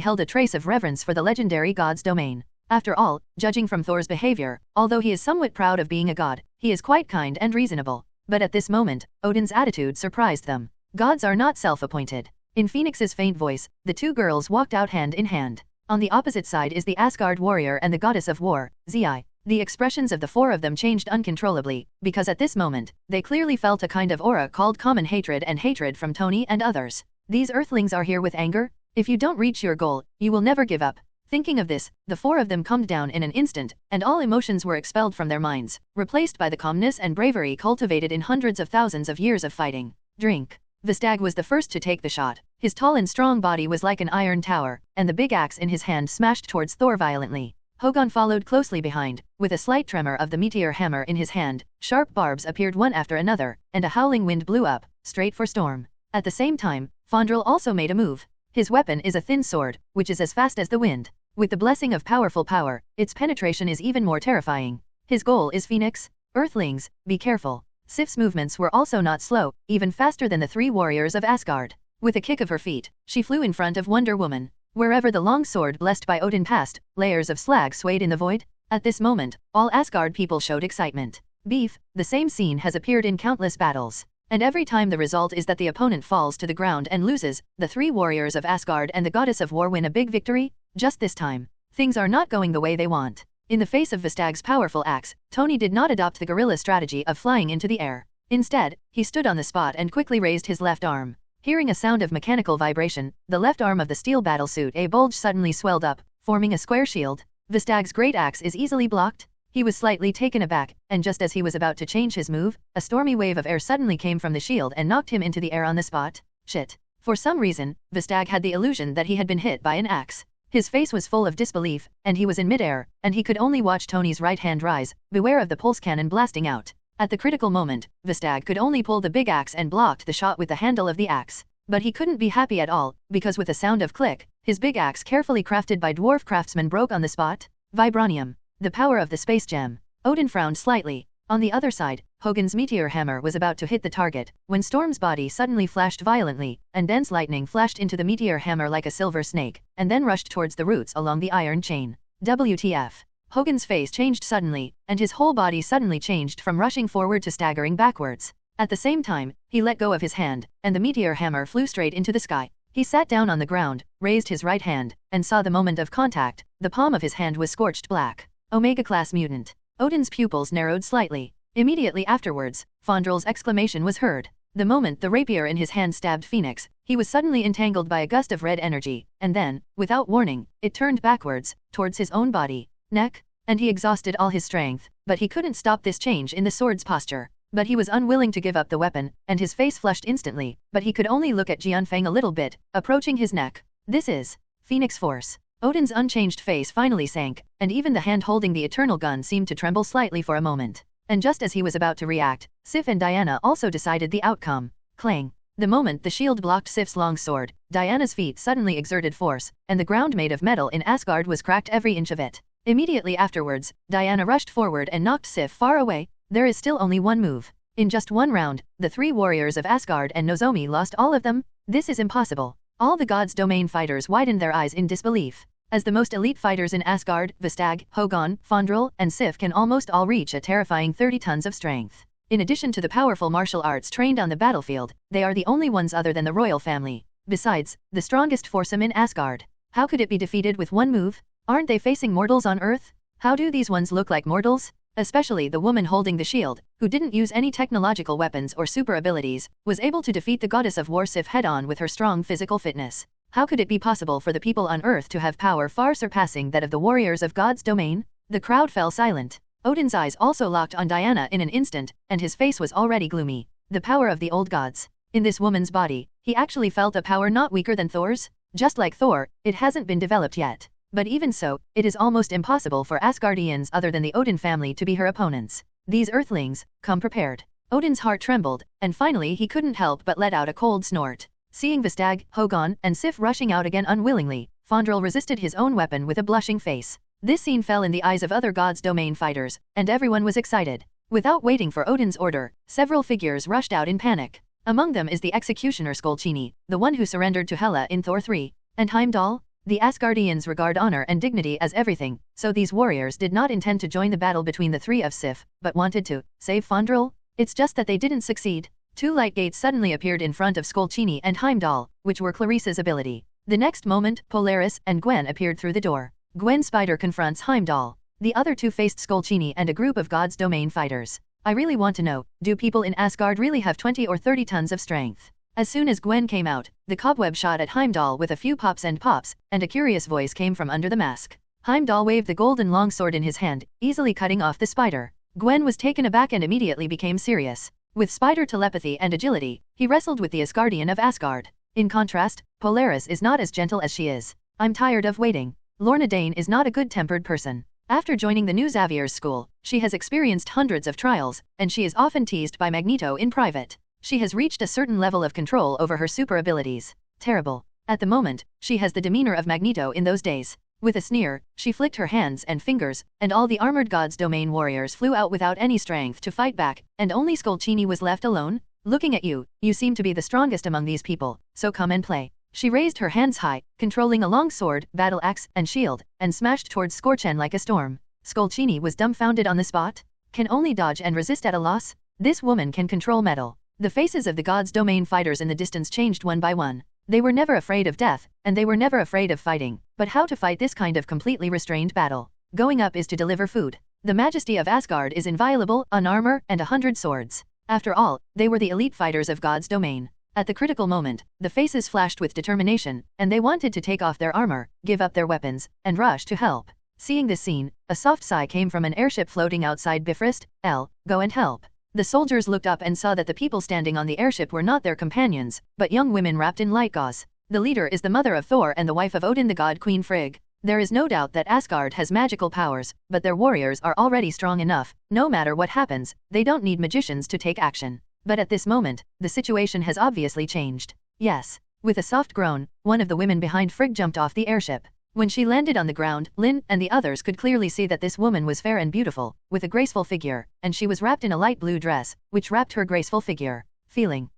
held a trace of reverence for the legendary god's domain. After all, judging from Thor's behavior, although he is somewhat proud of being a god, he is quite kind and reasonable. But at this moment, Odin's attitude surprised them. Gods are not self-appointed. In Phoenix's faint voice, the 2 girls walked out hand in hand. On the opposite side is the Asgard warrior and the goddess of war, Zi. The expressions of the 4 of them changed uncontrollably, because at this moment, they clearly felt a kind of aura called common hatred and hatred from Tony and others. These Earthlings are here with anger? If you don't reach your goal, you will never give up. Thinking of this, the four of them calmed down in an instant, and all emotions were expelled from their minds, replaced by the calmness and bravery cultivated in hundreds of thousands of years of fighting. Drink. The stag was the first to take the shot. His tall and strong body was like an iron tower, and the big axe in his hand smashed towards Thor violently. Hogun followed closely behind, with a slight tremor of the meteor hammer in his hand. Sharp barbs appeared one after another, and a howling wind blew up, straight for Storm. At the same time, Fandral also made a move. His weapon is a thin sword, which is as fast as the wind. With the blessing of powerful power, its penetration is even more terrifying. His goal is Phoenix. Earthlings, be careful. Sif's movements were also not slow, even faster than the three warriors of Asgard. With a kick of her feet, she flew in front of Wonder Woman. Wherever the long sword blessed by Odin passed, layers of slag swayed in the void. At this moment, all Asgard people showed excitement. Beef, the same scene has appeared in countless battles. And every time the result is that the opponent falls to the ground and loses, the three warriors of Asgard and the goddess of war win a big victory. Just this time, things are not going the way they want. In the face of Vistag's powerful axe, Tony did not adopt the guerrilla strategy of flying into the air. Instead, he stood on the spot and quickly raised his left arm. Hearing a sound of mechanical vibration, the left arm of the steel battlesuit-A bulge suddenly swelled up, forming a square shield. Vistag's great axe is easily blocked. He was slightly taken aback, and just as he was about to change his move, a stormy wave of air suddenly came from the shield and knocked him into the air on the spot. Shit. For some reason, Vistag had the illusion that he had been hit by an axe. His face was full of disbelief, and he was in midair, and he could only watch Tony's right hand rise, beware of the pulse cannon blasting out. At the critical moment, Vistag could only pull the big axe and blocked the shot with the handle of the axe. But he couldn't be happy at all, because with a sound of click, his big axe carefully crafted by dwarf craftsmen broke on the spot. Vibranium. The power of the space gem. Odin frowned slightly. On the other side, Hogun's meteor hammer was about to hit the target, when Storm's body suddenly flashed violently, and dense lightning flashed into the meteor hammer like a silver snake, and then rushed towards the roots along the iron chain. WTF. Hogun's face changed suddenly, and his whole body suddenly changed from rushing forward to staggering backwards. At the same time, he let go of his hand, and the meteor hammer flew straight into the sky. He sat down on the ground, raised his right hand, and saw the moment of contact. The palm of his hand was scorched black. Omega-class mutant. Odin's pupils narrowed slightly. Immediately afterwards, Fandral's exclamation was heard. The moment the rapier in his hand stabbed Phoenix, he was suddenly entangled by a gust of red energy, and then, without warning, it turned backwards, towards his own body, neck, and he exhausted all his strength, but he couldn't stop this change in the sword's posture. But he was unwilling to give up the weapon, and his face flushed instantly, but he could only look at Jianfeng a little bit, approaching his neck. This is Phoenix Force. Odin's unchanged face finally sank, and even the hand holding the eternal gun seemed to tremble slightly for a moment. And just as he was about to react, Sif and Diana also decided the outcome. Clang. The moment the shield blocked Sif's long sword, Diana's feet suddenly exerted force, and the ground made of metal in Asgard was cracked every inch of it. Immediately afterwards, Diana rushed forward and knocked Sif far away. There is still only one move. In just one round, the three warriors of Asgard and Nozomi lost all of them? This is impossible. All the gods' domain fighters widened their eyes in disbelief. As the most elite fighters in Asgard, Vistag, Hogun, Fandral, and Sif can almost all reach a terrifying 30 tons of strength. In addition to the powerful martial arts trained on the battlefield, they are the only ones other than the royal family. Besides, the strongest foursome in Asgard. How could it be defeated with one move? Aren't they facing mortals on Earth? How do these ones look like mortals? Especially the woman holding the shield, who didn't use any technological weapons or super abilities, was able to defeat the goddess of war Sif head-on with her strong physical fitness. How could it be possible for the people on Earth to have power far surpassing that of the warriors of God's domain? The crowd fell silent. Odin's eyes also locked on Diana in an instant, and his face was already gloomy. The power of the old gods. In this woman's body, he actually felt a power not weaker than Thor's. Just like Thor, it hasn't been developed yet. But even so, it is almost impossible for Asgardians other than the Odin family to be her opponents. These Earthlings, come prepared. Odin's heart trembled, and finally he couldn't help but let out a cold snort. Seeing Vistag, Hogun, and Sif rushing out again unwillingly, Fandral resisted his own weapon with a blushing face. This scene fell in the eyes of other gods' domain fighters, and everyone was excited. Without waiting for Odin's order, several figures rushed out in panic. Among them is the executioner Skolchini, the one who surrendered to Hela in Thor 3, and Heimdall. The Asgardians regard honor and dignity as everything, so these warriors did not intend to join the battle between the three of Sif, but wanted to save Fandral. It's just that they didn't succeed. Two light gates suddenly appeared in front of Skolchini and Heimdall, which were Clarissa's ability. The next moment, Polaris and Gwen appeared through the door. Gwen Spider confronts Heimdall. The other two faced Skolchini and a group of God's domain fighters. I really want to know, do people in Asgard really have 20 or 30 tons of strength? As soon as Gwen came out, the cobweb shot at Heimdall with a few pops, and a curious voice came from under the mask. Heimdall waved the golden longsword in his hand, easily cutting off the spider. Gwen was taken aback and immediately became serious. With spider telepathy and agility, he wrestled with the Asgardian of Asgard. In contrast, Polaris is not as gentle as she is. I'm tired of waiting. Lorna Dane is not a good-tempered person. After joining the new Xavier's school, she has experienced hundreds of trials, and she is often teased by Magneto in private. She has reached a certain level of control over her super abilities. Terrible. At the moment, she has the demeanor of Magneto in those days. With a sneer, she flicked her hands and fingers, and all the armored gods' domain warriors flew out without any strength to fight back, and only Skolchini was left alone. Looking at you, you seem to be the strongest among these people, so come and play. She raised her hands high, controlling a long sword, battle axe, and shield, and smashed towards Skorchen like a storm. Skolchini was dumbfounded on the spot. Can only dodge and resist at a loss? This woman can control metal. The faces of the gods' domain fighters in the distance changed one by one. They were never afraid of death, and they were never afraid of fighting. But how to fight this kind of completely restrained battle? Going up is to deliver food. The majesty of Asgard is inviolable, an armor, and 100 swords. After all, they were the elite fighters of God's domain. At the critical moment, the faces flashed with determination, and they wanted to take off their armor, give up their weapons, and rush to help. Seeing this scene, a soft sigh came from an airship floating outside Bifrost. Go and help. The soldiers looked up and saw that the people standing on the airship were not their companions, but young women wrapped in light gauze. The leader is the mother of Thor and the wife of Odin, the god Queen Frigg. There is no doubt that Asgard has magical powers, but their warriors are already strong enough. No matter what happens, they don't need magicians to take action. But at this moment, the situation has obviously changed. Yes. With a soft groan, one of the women behind Frigg jumped off the airship. When she landed on the ground, Lynn and the others could clearly see that this woman was fair and beautiful, with a graceful figure, and she was wrapped in a light blue dress, which wrapped her graceful figure. Feeling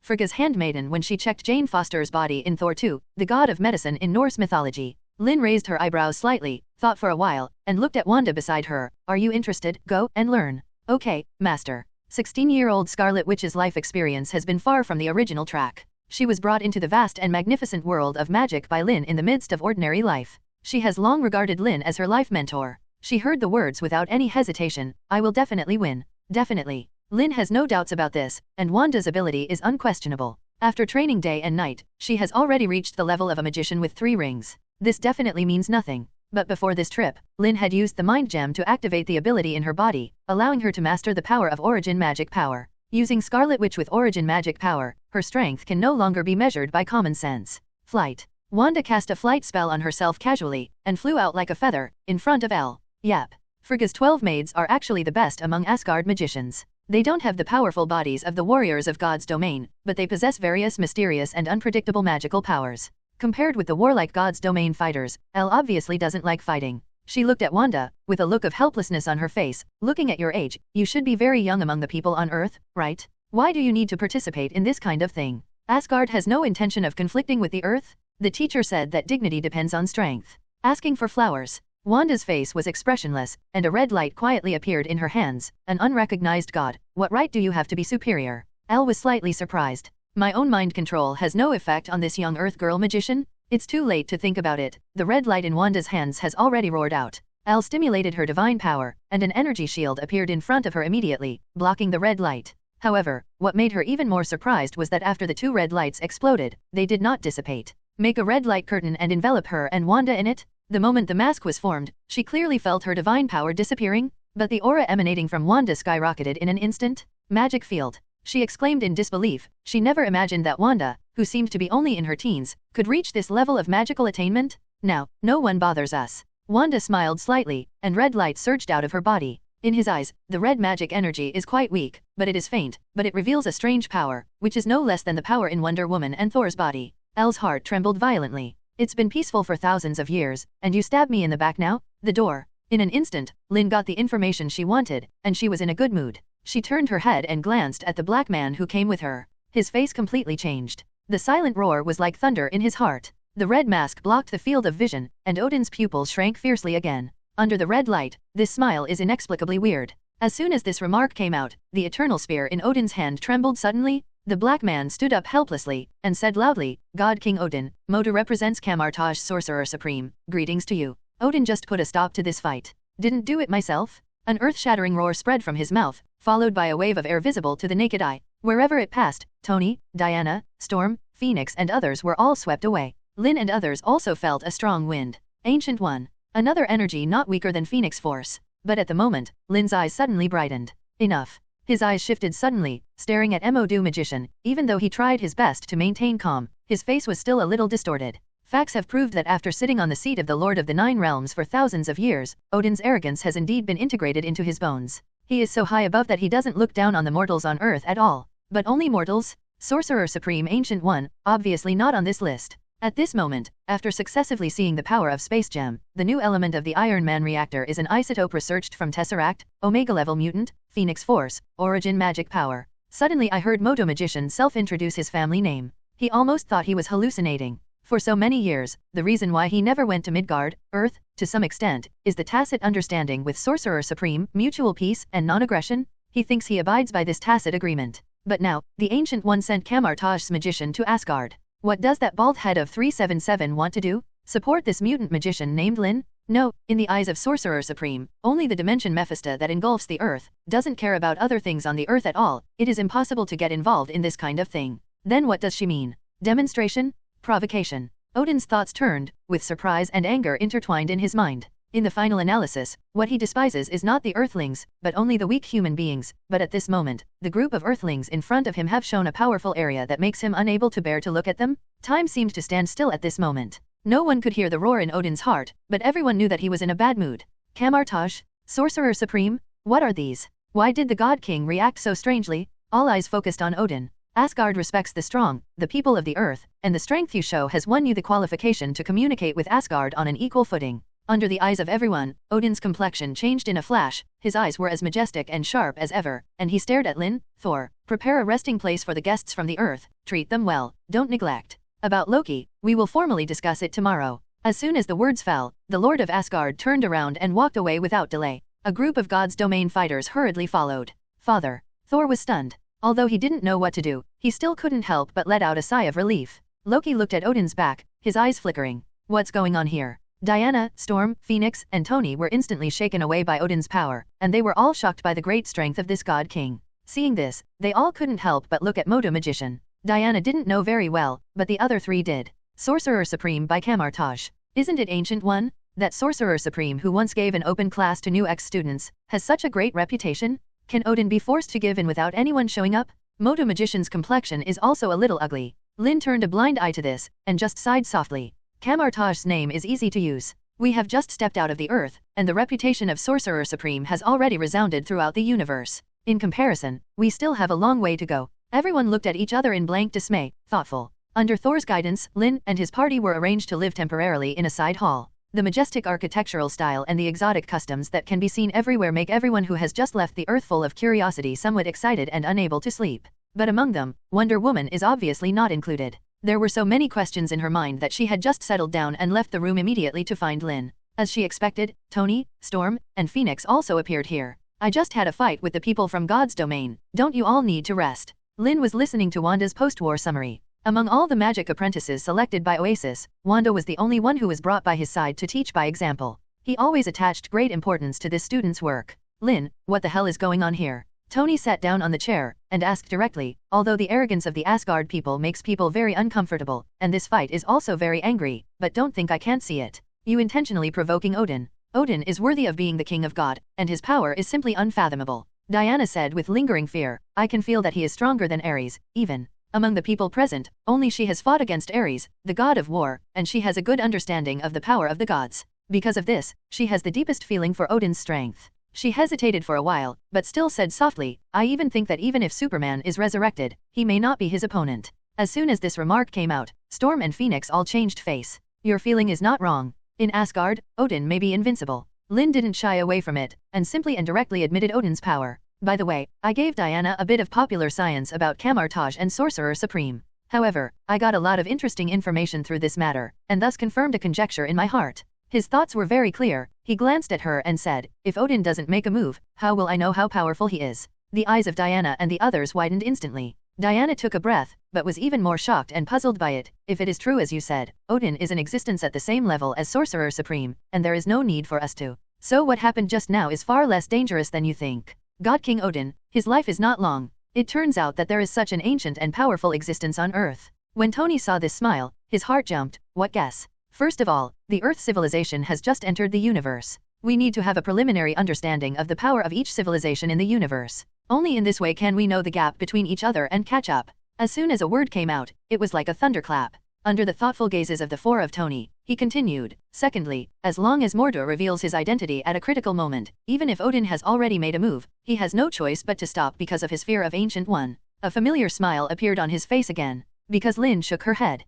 Frigga's handmaiden when she checked Jane Foster's body in Thor 2, the god of medicine in Norse mythology. Lynn raised her eyebrows slightly, thought for a while, and looked at Wanda beside her. Are you interested? Go and learn. Okay, master. 16-year-old Scarlet Witch's life experience has been far from the original track. She was brought into the vast and magnificent world of magic by Lynn in the midst of ordinary life. She has long regarded Lynn as her life mentor. She heard the words without any hesitation. I will definitely win. Definitely. Lynn has no doubts about this, and Wanda's ability is unquestionable. After training day and night, she has already reached the level of a magician with 3 rings. This definitely means nothing. But before this trip, Lynn had used the mind gem to activate the ability in her body, allowing her to master the power of origin magic power. Using Scarlet Witch with origin magic power, her strength can no longer be measured by common sense. Flight. Wanda cast a flight spell on herself casually, and flew out like a feather, in front of Yep. Frigga's 12 maids are actually the best among Asgard magicians. They don't have the powerful bodies of the warriors of God's domain, but they possess various mysterious and unpredictable magical powers. Compared with the warlike God's domain fighters, obviously doesn't like fighting. She looked at Wanda, with a look of helplessness on her face. Looking at your age, you should be very young among the people on Earth, right? Why do you need to participate in this kind of thing? Asgard has no intention of conflicting with the Earth? The teacher said that dignity depends on strength. Asking for flowers. Wanda's face was expressionless, and a red light quietly appeared in her hands. An unrecognized god. What right do you have to be superior? Elle was slightly surprised. My own mind control has no effect on this young Earth girl magician? It's too late to think about it. The red light in Wanda's hands has already roared out. Elle stimulated her divine power, and an energy shield appeared in front of her immediately, blocking the red light. However, what made her even more surprised was that after the 2 red lights exploded, they did not dissipate. Make a red light curtain and envelop her and Wanda in it? The moment the mask was formed, she clearly felt her divine power disappearing, but the aura emanating from Wanda skyrocketed in an instant. Magic field. She exclaimed in disbelief. She never imagined that Wanda, who seemed to be only in her teens, could reach this level of magical attainment. Now, no one bothers us. Wanda smiled slightly, and red light surged out of her body. In his eyes, the red magic energy is quite weak, but it is faint, but it reveals a strange power, which is no less than the power in Wonder Woman and Thor's body. Elle's heart trembled violently. It's been peaceful for thousands of years, and you stab me in the back now? The door. In an instant, Lynn got the information she wanted, and she was in a good mood. She turned her head and glanced at the black man who came with her. His face completely changed. The silent roar was like thunder in his heart. The red mask blocked the field of vision, and Odin's pupils shrank fiercely again. Under the red light, this smile is inexplicably weird. As soon as this remark came out, the eternal spear in Odin's hand trembled suddenly. The black man stood up helplessly, and said loudly, God King Odin, Moda represents Kamar-Taj Sorcerer Supreme, greetings to you. Odin just put a stop to this fight. Didn't do it myself? An earth-shattering roar spread from his mouth, followed by a wave of air visible to the naked eye. Wherever it passed, Tony, Diana, Storm, Phoenix and others were all swept away. Lynn and others also felt a strong wind. Ancient One. Another energy not weaker than Phoenix Force. But at the moment, Lynn's eyes suddenly brightened. Enough. His eyes shifted suddenly, staring at Modu Magician. Even though he tried his best to maintain calm, his face was still a little distorted. Facts have proved that after sitting on the seat of the Lord of the Nine Realms for thousands of years, Odin's arrogance has indeed been integrated into his bones. He is so high above that he doesn't look down on the mortals on Earth at all. But only mortals? Sorcerer Supreme Ancient One, obviously not on this list. At this moment, after successively seeing the power of Space Gem, the new element of the Iron Man reactor is an isotope researched from Tesseract, Omega-level mutant, Phoenix Force, origin magic power. Suddenly I heard Modo Magician self-introduce his family name. He almost thought he was hallucinating. For so many years, the reason why he never went to Midgard, Earth, to some extent, is the tacit understanding with Sorcerer Supreme, mutual peace, and non-aggression. He thinks he abides by this tacit agreement. But now, the Ancient One sent Kamar-Taj's magician to Asgard. What does that bald head of 377 want to do? Support this mutant magician named Lynn? No, in the eyes of Sorcerer Supreme, only the dimension Mephisto that engulfs the Earth, doesn't care about other things on the Earth at all. It is impossible to get involved in this kind of thing. Then what does she mean? Demonstration? Provocation. Odin's thoughts turned, with surprise and anger intertwined in his mind. In the final analysis, what he despises is not the Earthlings, but only the weak human beings. But at this moment, the group of Earthlings in front of him have shown a powerful area that makes him unable to bear to look at them. Time seemed to stand still at this moment. No one could hear the roar in Odin's heart, but everyone knew that he was in a bad mood. Kamar-Taj? Sorcerer Supreme? What are these? Why did the God King react so strangely? All eyes focused on Odin. Asgard respects the strong, the people of the Earth, and the strength you show has won you the qualification to communicate with Asgard on an equal footing. Under the eyes of everyone, Odin's complexion changed in a flash, his eyes were as majestic and sharp as ever, and he stared at Lynn. Thor, prepare a resting place for the guests from the Earth, treat them well, don't neglect. About Loki, we will formally discuss it tomorrow. As soon as the words fell, the Lord of Asgard turned around and walked away without delay. A group of God's domain fighters hurriedly followed. Father. Thor was stunned. Although he didn't know what to do, he still couldn't help but let out a sigh of relief. Loki looked at Odin's back, his eyes flickering. What's going on here? Diana, Storm, Phoenix, and Tony were instantly shaken away by Odin's power, and they were all shocked by the great strength of this God King. Seeing this, they all couldn't help but look at Modo Magician. Diana didn't know very well, but the other three did. Sorcerer Supreme by Kamar-Taj. Isn't it Ancient One? That Sorcerer Supreme who once gave an open class to new ex-students, has such a great reputation? Can Odin be forced to give in without anyone showing up? Modo Magician's complexion is also a little ugly. Lynn turned a blind eye to this, and just sighed softly. Kamar-Taj's name is easy to use. We have just stepped out of the Earth, and the reputation of Sorcerer Supreme has already resounded throughout the universe. In comparison, we still have a long way to go. Everyone looked at each other in blank dismay, thoughtful. Under Thor's guidance, Lynn and his party were arranged to live temporarily in a side hall. The majestic architectural style and the exotic customs that can be seen everywhere make everyone who has just left the Earth full of curiosity, somewhat excited and unable to sleep. But among them, Wonder Woman is obviously not included. There were so many questions in her mind that she had just settled down and left the room immediately to find Lynn. As she expected, Tony, Storm, and Phoenix also appeared here. I just had a fight with the people from God's domain. Don't you all need to rest? Lynn was listening to Wanda's post-war summary. Among all the magic apprentices selected by Oasis, Wanda was the only one who was brought by his side to teach by example. He always attached great importance to this student's work. Lynn, what the hell is going on here? Tony sat down on the chair, and asked directly, although the arrogance of the Asgard people makes people very uncomfortable, and this fight is also very angry, but don't think I can't see it. You intentionally provoking Odin. Odin is worthy of being the king of God, and his power is simply unfathomable. Diana said with lingering fear, I can feel that he is stronger than Ares, even. Among the people present, only she has fought against Ares, the god of war, and she has a good understanding of the power of the gods. Because of this, she has the deepest feeling for Odin's strength. She hesitated for a while, but still said softly, I even think that even if Superman is resurrected, he may not be his opponent. As soon as this remark came out, Storm and Phoenix all changed face. Your feeling is not wrong. In Asgard, Odin may be invincible. Lynn didn't shy away from it, and simply and directly admitted Odin's power. By the way, I gave Diana a bit of popular science about Kamar-Taj and Sorcerer Supreme. However, I got a lot of interesting information through this matter, and thus confirmed a conjecture in my heart. His thoughts were very clear. He glanced at her and said, if Odin doesn't make a move, how will I know how powerful he is? The eyes of Diana and the others widened instantly. Diana took a breath, but was even more shocked and puzzled by it. If it is true as you said, Odin is in existence at the same level as Sorcerer Supreme, and there is no need for us to. So what happened just now is far less dangerous than you think. God King Odin, his life is not long. It turns out that there is such an ancient and powerful existence on Earth. When Tony saw this smile, his heart jumped. What guess? First of all, the Earth civilization has just entered the universe. We need to have a preliminary understanding of the power of each civilization in the universe. Only in this way can we know the gap between each other and catch up. As soon as a word came out, it was like a thunderclap. Under the thoughtful gazes of the four of Tony, he continued. Secondly, as long as Mordor reveals his identity at a critical moment, even if Odin has already made a move, he has no choice but to stop because of his fear of Ancient One. A familiar smile appeared on his face again. Because Lynn shook her head.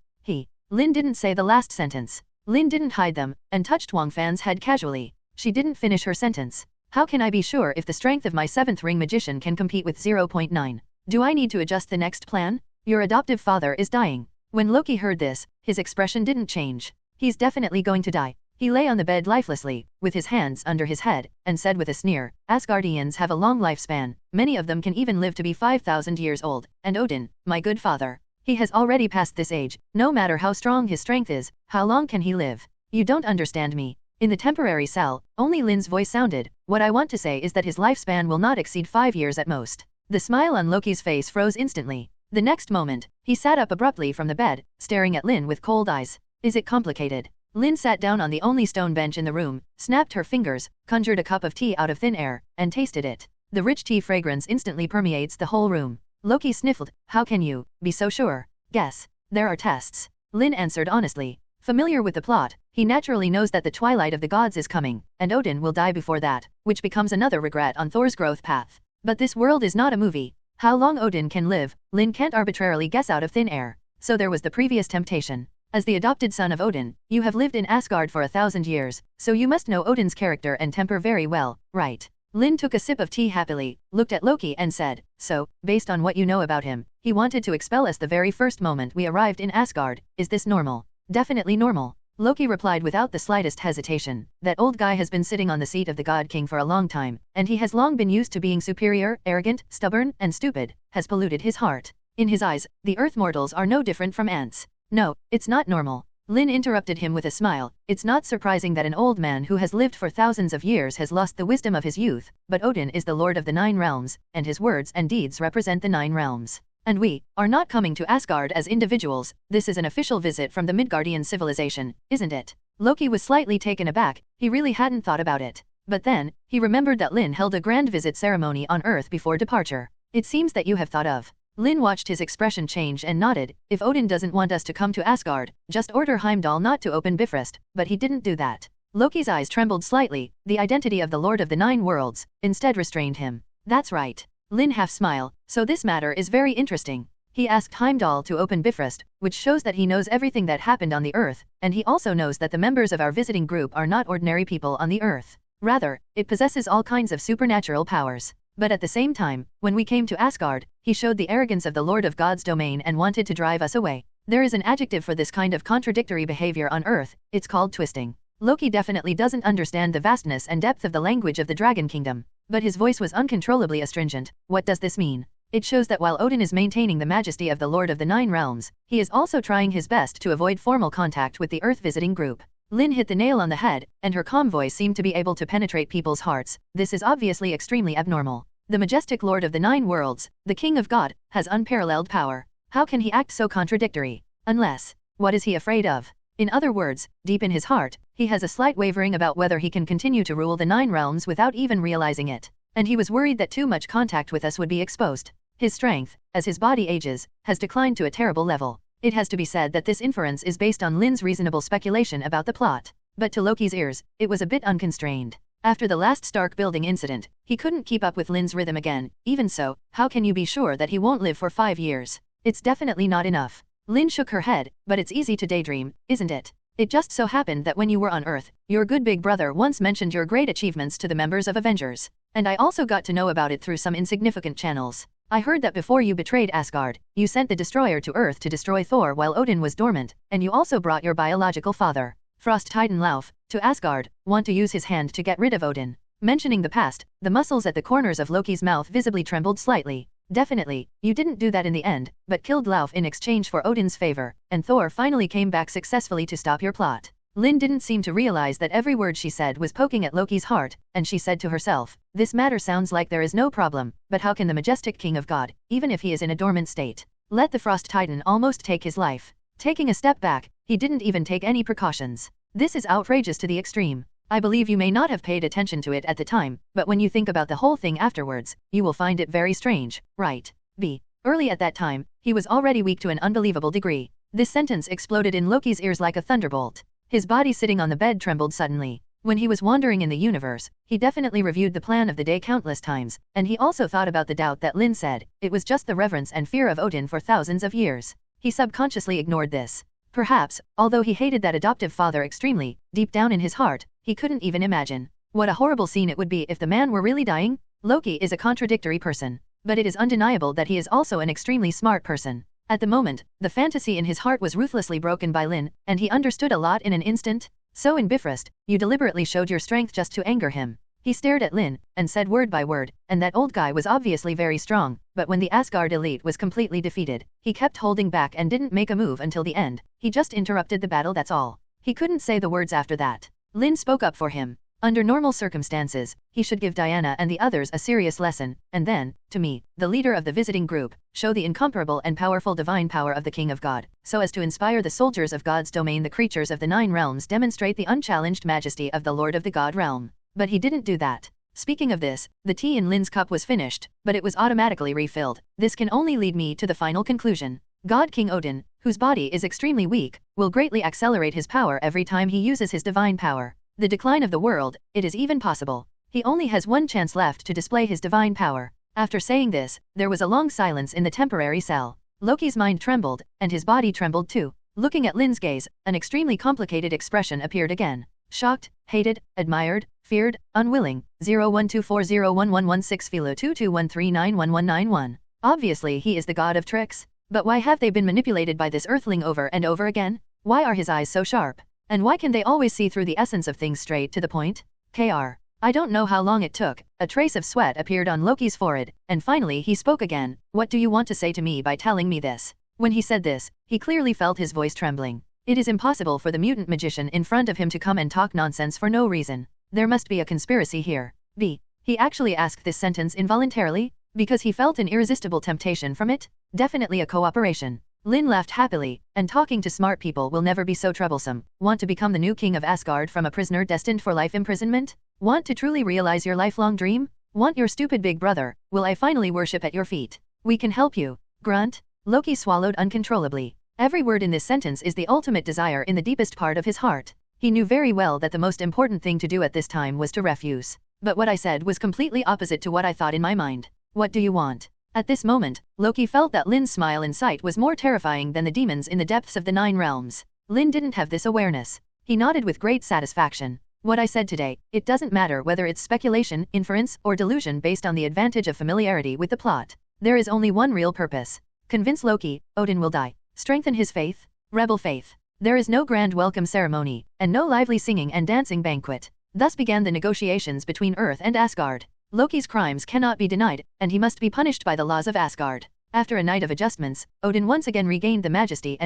Lynn didn't say the last sentence. Lynn didn't hide them, and touched Wang Fan's head casually. She didn't finish her sentence. How can I be sure if the strength of my 7th ring magician can compete with 0.9? Do I need to adjust the next plan? Your adoptive father is dying. When Loki heard this, his expression didn't change. He's definitely going to die. He lay on the bed lifelessly, with his hands under his head, and said with a sneer, Asgardians have a long lifespan, many of them can even live to be 5,000 years old, and Odin, my good father. He has already passed this age. No matter how strong his strength is, how long can he live? You don't understand me. In the temporary cell, only Lynn's voice sounded. What I want to say is that his lifespan will not exceed 5 years at most. The smile on Loki's face froze instantly. The next moment, he sat up abruptly from the bed, staring at Lynn with cold eyes. Is it complicated? Lynn sat down on the only stone bench in the room, snapped her fingers, conjured a cup of tea out of thin air, and tasted it. The rich tea fragrance instantly permeates the whole room. Loki sniffled. How can you be so sure? Guess. There are tests. Lynn answered honestly. Familiar with the plot, he naturally knows that the twilight of the gods is coming, and Odin will die before that, which becomes another regret on Thor's growth path. But this world is not a movie. How long Odin can live, Lynn can't arbitrarily guess out of thin air. So there was the previous temptation. As the adopted son of Odin, you have lived in Asgard for 1,000 years, so you must know Odin's character and temper very well, right? Lynn took a sip of tea happily, looked at Loki and said, so, based on what you know about him, he wanted to expel us the very first moment we arrived in Asgard. Is this normal? Definitely normal. Loki replied without the slightest hesitation. That old guy has been sitting on the seat of the God King for a long time, and he has long been used to being superior, arrogant, stubborn, and stupid, has polluted his heart. In his eyes, the Earth mortals are no different from ants. No, it's not normal. Lynn interrupted him with a smile. It's not surprising that an old man who has lived for thousands of years has lost the wisdom of his youth, but Odin is the Lord of the 9 realms, and his words and deeds represent the 9 realms. And we are not coming to Asgard as individuals. This is an official visit from the Midgardian civilization, isn't it? Loki was slightly taken aback. He really hadn't thought about it. But then, he remembered that Lynn held a grand visit ceremony on Earth before departure. It seems that you have thought of. Lynn watched his expression change and nodded. If Odin doesn't want us to come to Asgard, just order Heimdall not to open Bifrost, but he didn't do that. Loki's eyes trembled slightly. The identity of the Lord of the 9 Worlds instead restrained him. That's right. Lynn half smiled. So this matter is very interesting. He asked Heimdall to open Bifrost, which shows that he knows everything that happened on the Earth, and he also knows that the members of our visiting group are not ordinary people on the Earth. Rather, it possesses all kinds of supernatural powers. But at the same time, when we came to Asgard, he showed the arrogance of the Lord of God's domain and wanted to drive us away. There is an adjective for this kind of contradictory behavior on Earth. It's called twisting. Loki definitely doesn't understand the vastness and depth of the language of the Dragon Kingdom, but his voice was uncontrollably astringent. What does this mean? It shows that while Odin is maintaining the majesty of the Lord of the 9 Realms, he is also trying his best to avoid formal contact with the Earth visiting group. Lynn hit the nail on the head, and her calm voice seemed to be able to penetrate people's hearts. This is obviously extremely abnormal. The majestic Lord of the 9 Worlds, the King of God, has unparalleled power. How can he act so contradictory? Unless, what is he afraid of? In other words, deep in his heart, he has a slight wavering about whether he can continue to rule the 9 realms without even realizing it. And he was worried that too much contact with us would be exposed. His strength, as his body ages, has declined to a terrible level. It has to be said that this inference is based on Lynn's reasonable speculation about the plot. But to Loki's ears, it was a bit unconstrained. After the last Stark building incident, he couldn't keep up with Lynn's rhythm again. Even so, how can you be sure that he won't live for 5 years? It's definitely not enough. Lynn shook her head, but it's easy to daydream, isn't it? It just so happened that when you were on Earth, your good big brother once mentioned your great achievements to the members of Avengers. And I also got to know about it through some insignificant channels. I heard that before you betrayed Asgard, you sent the destroyer to Earth to destroy Thor while Odin was dormant, and you also brought your biological father, Frost Titan Lauf, to Asgard, want to use his hand to get rid of Odin. Mentioning the past, the muscles at the corners of Loki's mouth visibly trembled slightly. Definitely, you didn't do that in the end, but killed Lauf in exchange for Odin's favor, and Thor finally came back successfully to stop your plot. Lynn didn't seem to realize that every word she said was poking at Loki's heart, and she said to herself, this matter sounds like there is no problem, but how can the majestic king of God, even if he is in a dormant state, let the Frost Titan almost take his life? Taking a step back, he didn't even take any precautions. This is outrageous to the extreme. I believe you may not have paid attention to it at the time, but when you think about the whole thing afterwards, you will find it very strange, right? B. Early at that time, he was already weak to an unbelievable degree. This sentence exploded in Loki's ears like a thunderbolt. His body sitting on the bed trembled suddenly. When he was wandering in the universe, he definitely reviewed the plan of the day countless times, and he also thought about the doubt that Lynn said. It was just the reverence and fear of Odin for thousands of years. He subconsciously ignored this. Perhaps, although he hated that adoptive father extremely, deep down in his heart, he couldn't even imagine what a horrible scene it would be if the man were really dying. Loki is a contradictory person, but it is undeniable that he is also an extremely smart person. At the moment, the fantasy in his heart was ruthlessly broken by Lynn, and he understood a lot in an instant. So in Bifrost, you deliberately showed your strength just to anger him. He stared at Lynn, and said word by word, and that old guy was obviously very strong, but when the Asgard elite was completely defeated, he kept holding back and didn't make a move until the end. He just interrupted the battle, that's all. He couldn't say the words after that. Lynn spoke up for him. Under normal circumstances, he should give Diana and the others a serious lesson, and then, to me, the leader of the visiting group, show the incomparable and powerful divine power of the King of God, so as to inspire the soldiers of God's domain. The creatures of the 9 realms demonstrate the unchallenged majesty of the Lord of the God realm. But he didn't do that. Speaking of this, the tea in Lynn's cup was finished, but it was automatically refilled. This can only lead me to the final conclusion. God King Odin, whose body is extremely weak, will greatly accelerate his power every time he uses his divine power. The decline of the world, it is even possible. He only has one chance left to display his divine power. After saying this, there was a long silence in the temporary cell. Loki's mind trembled, and his body trembled too. Looking at Lynn's gaze, an extremely complicated expression appeared again. Shocked, hated, admired, feared, unwilling. 0124011116 Philo 2213911191. Obviously he is the god of tricks. But why have they been manipulated by this earthling over and over again? Why are his eyes so sharp? And why can they always see through the essence of things straight to the point? I don't know how long it took. A trace of sweat appeared on Loki's forehead, and finally he spoke again. What do you want to say to me by telling me this? When he said this, he clearly felt his voice trembling. It is impossible for the mutant magician in front of him to come and talk nonsense for no reason. There must be a conspiracy here. B. He actually asked this sentence involuntarily, because he felt an irresistible temptation from it. Definitely a cooperation. Lynn laughed happily, and talking to smart people will never be so troublesome. Want to become the new king of Asgard from a prisoner destined for life imprisonment? Want to truly realize your lifelong dream? Want your stupid big brother? Will I finally worship at your feet? We can help you. Grunt. Loki swallowed uncontrollably. Every word in this sentence is the ultimate desire in the deepest part of his heart. He knew very well that the most important thing to do at this time was to refuse. But what I said was completely opposite to what I thought in my mind. What do you want? At this moment, Loki felt that Lynn's smile in sight was more terrifying than the demons in the depths of the 9 realms. Lynn didn't have this awareness. He nodded with great satisfaction. What I said today, it doesn't matter whether it's speculation, inference, or delusion based on the advantage of familiarity with the plot. There is only one real purpose. Convince Loki, Odin will die. Strengthen his faith. Rebel faith. There is no grand welcome ceremony, and no lively singing and dancing banquet. Thus began the negotiations between Earth and Asgard. Loki's crimes cannot be denied, and he must be punished by the laws of Asgard. After a night of adjustments, Odin once again regained the majesty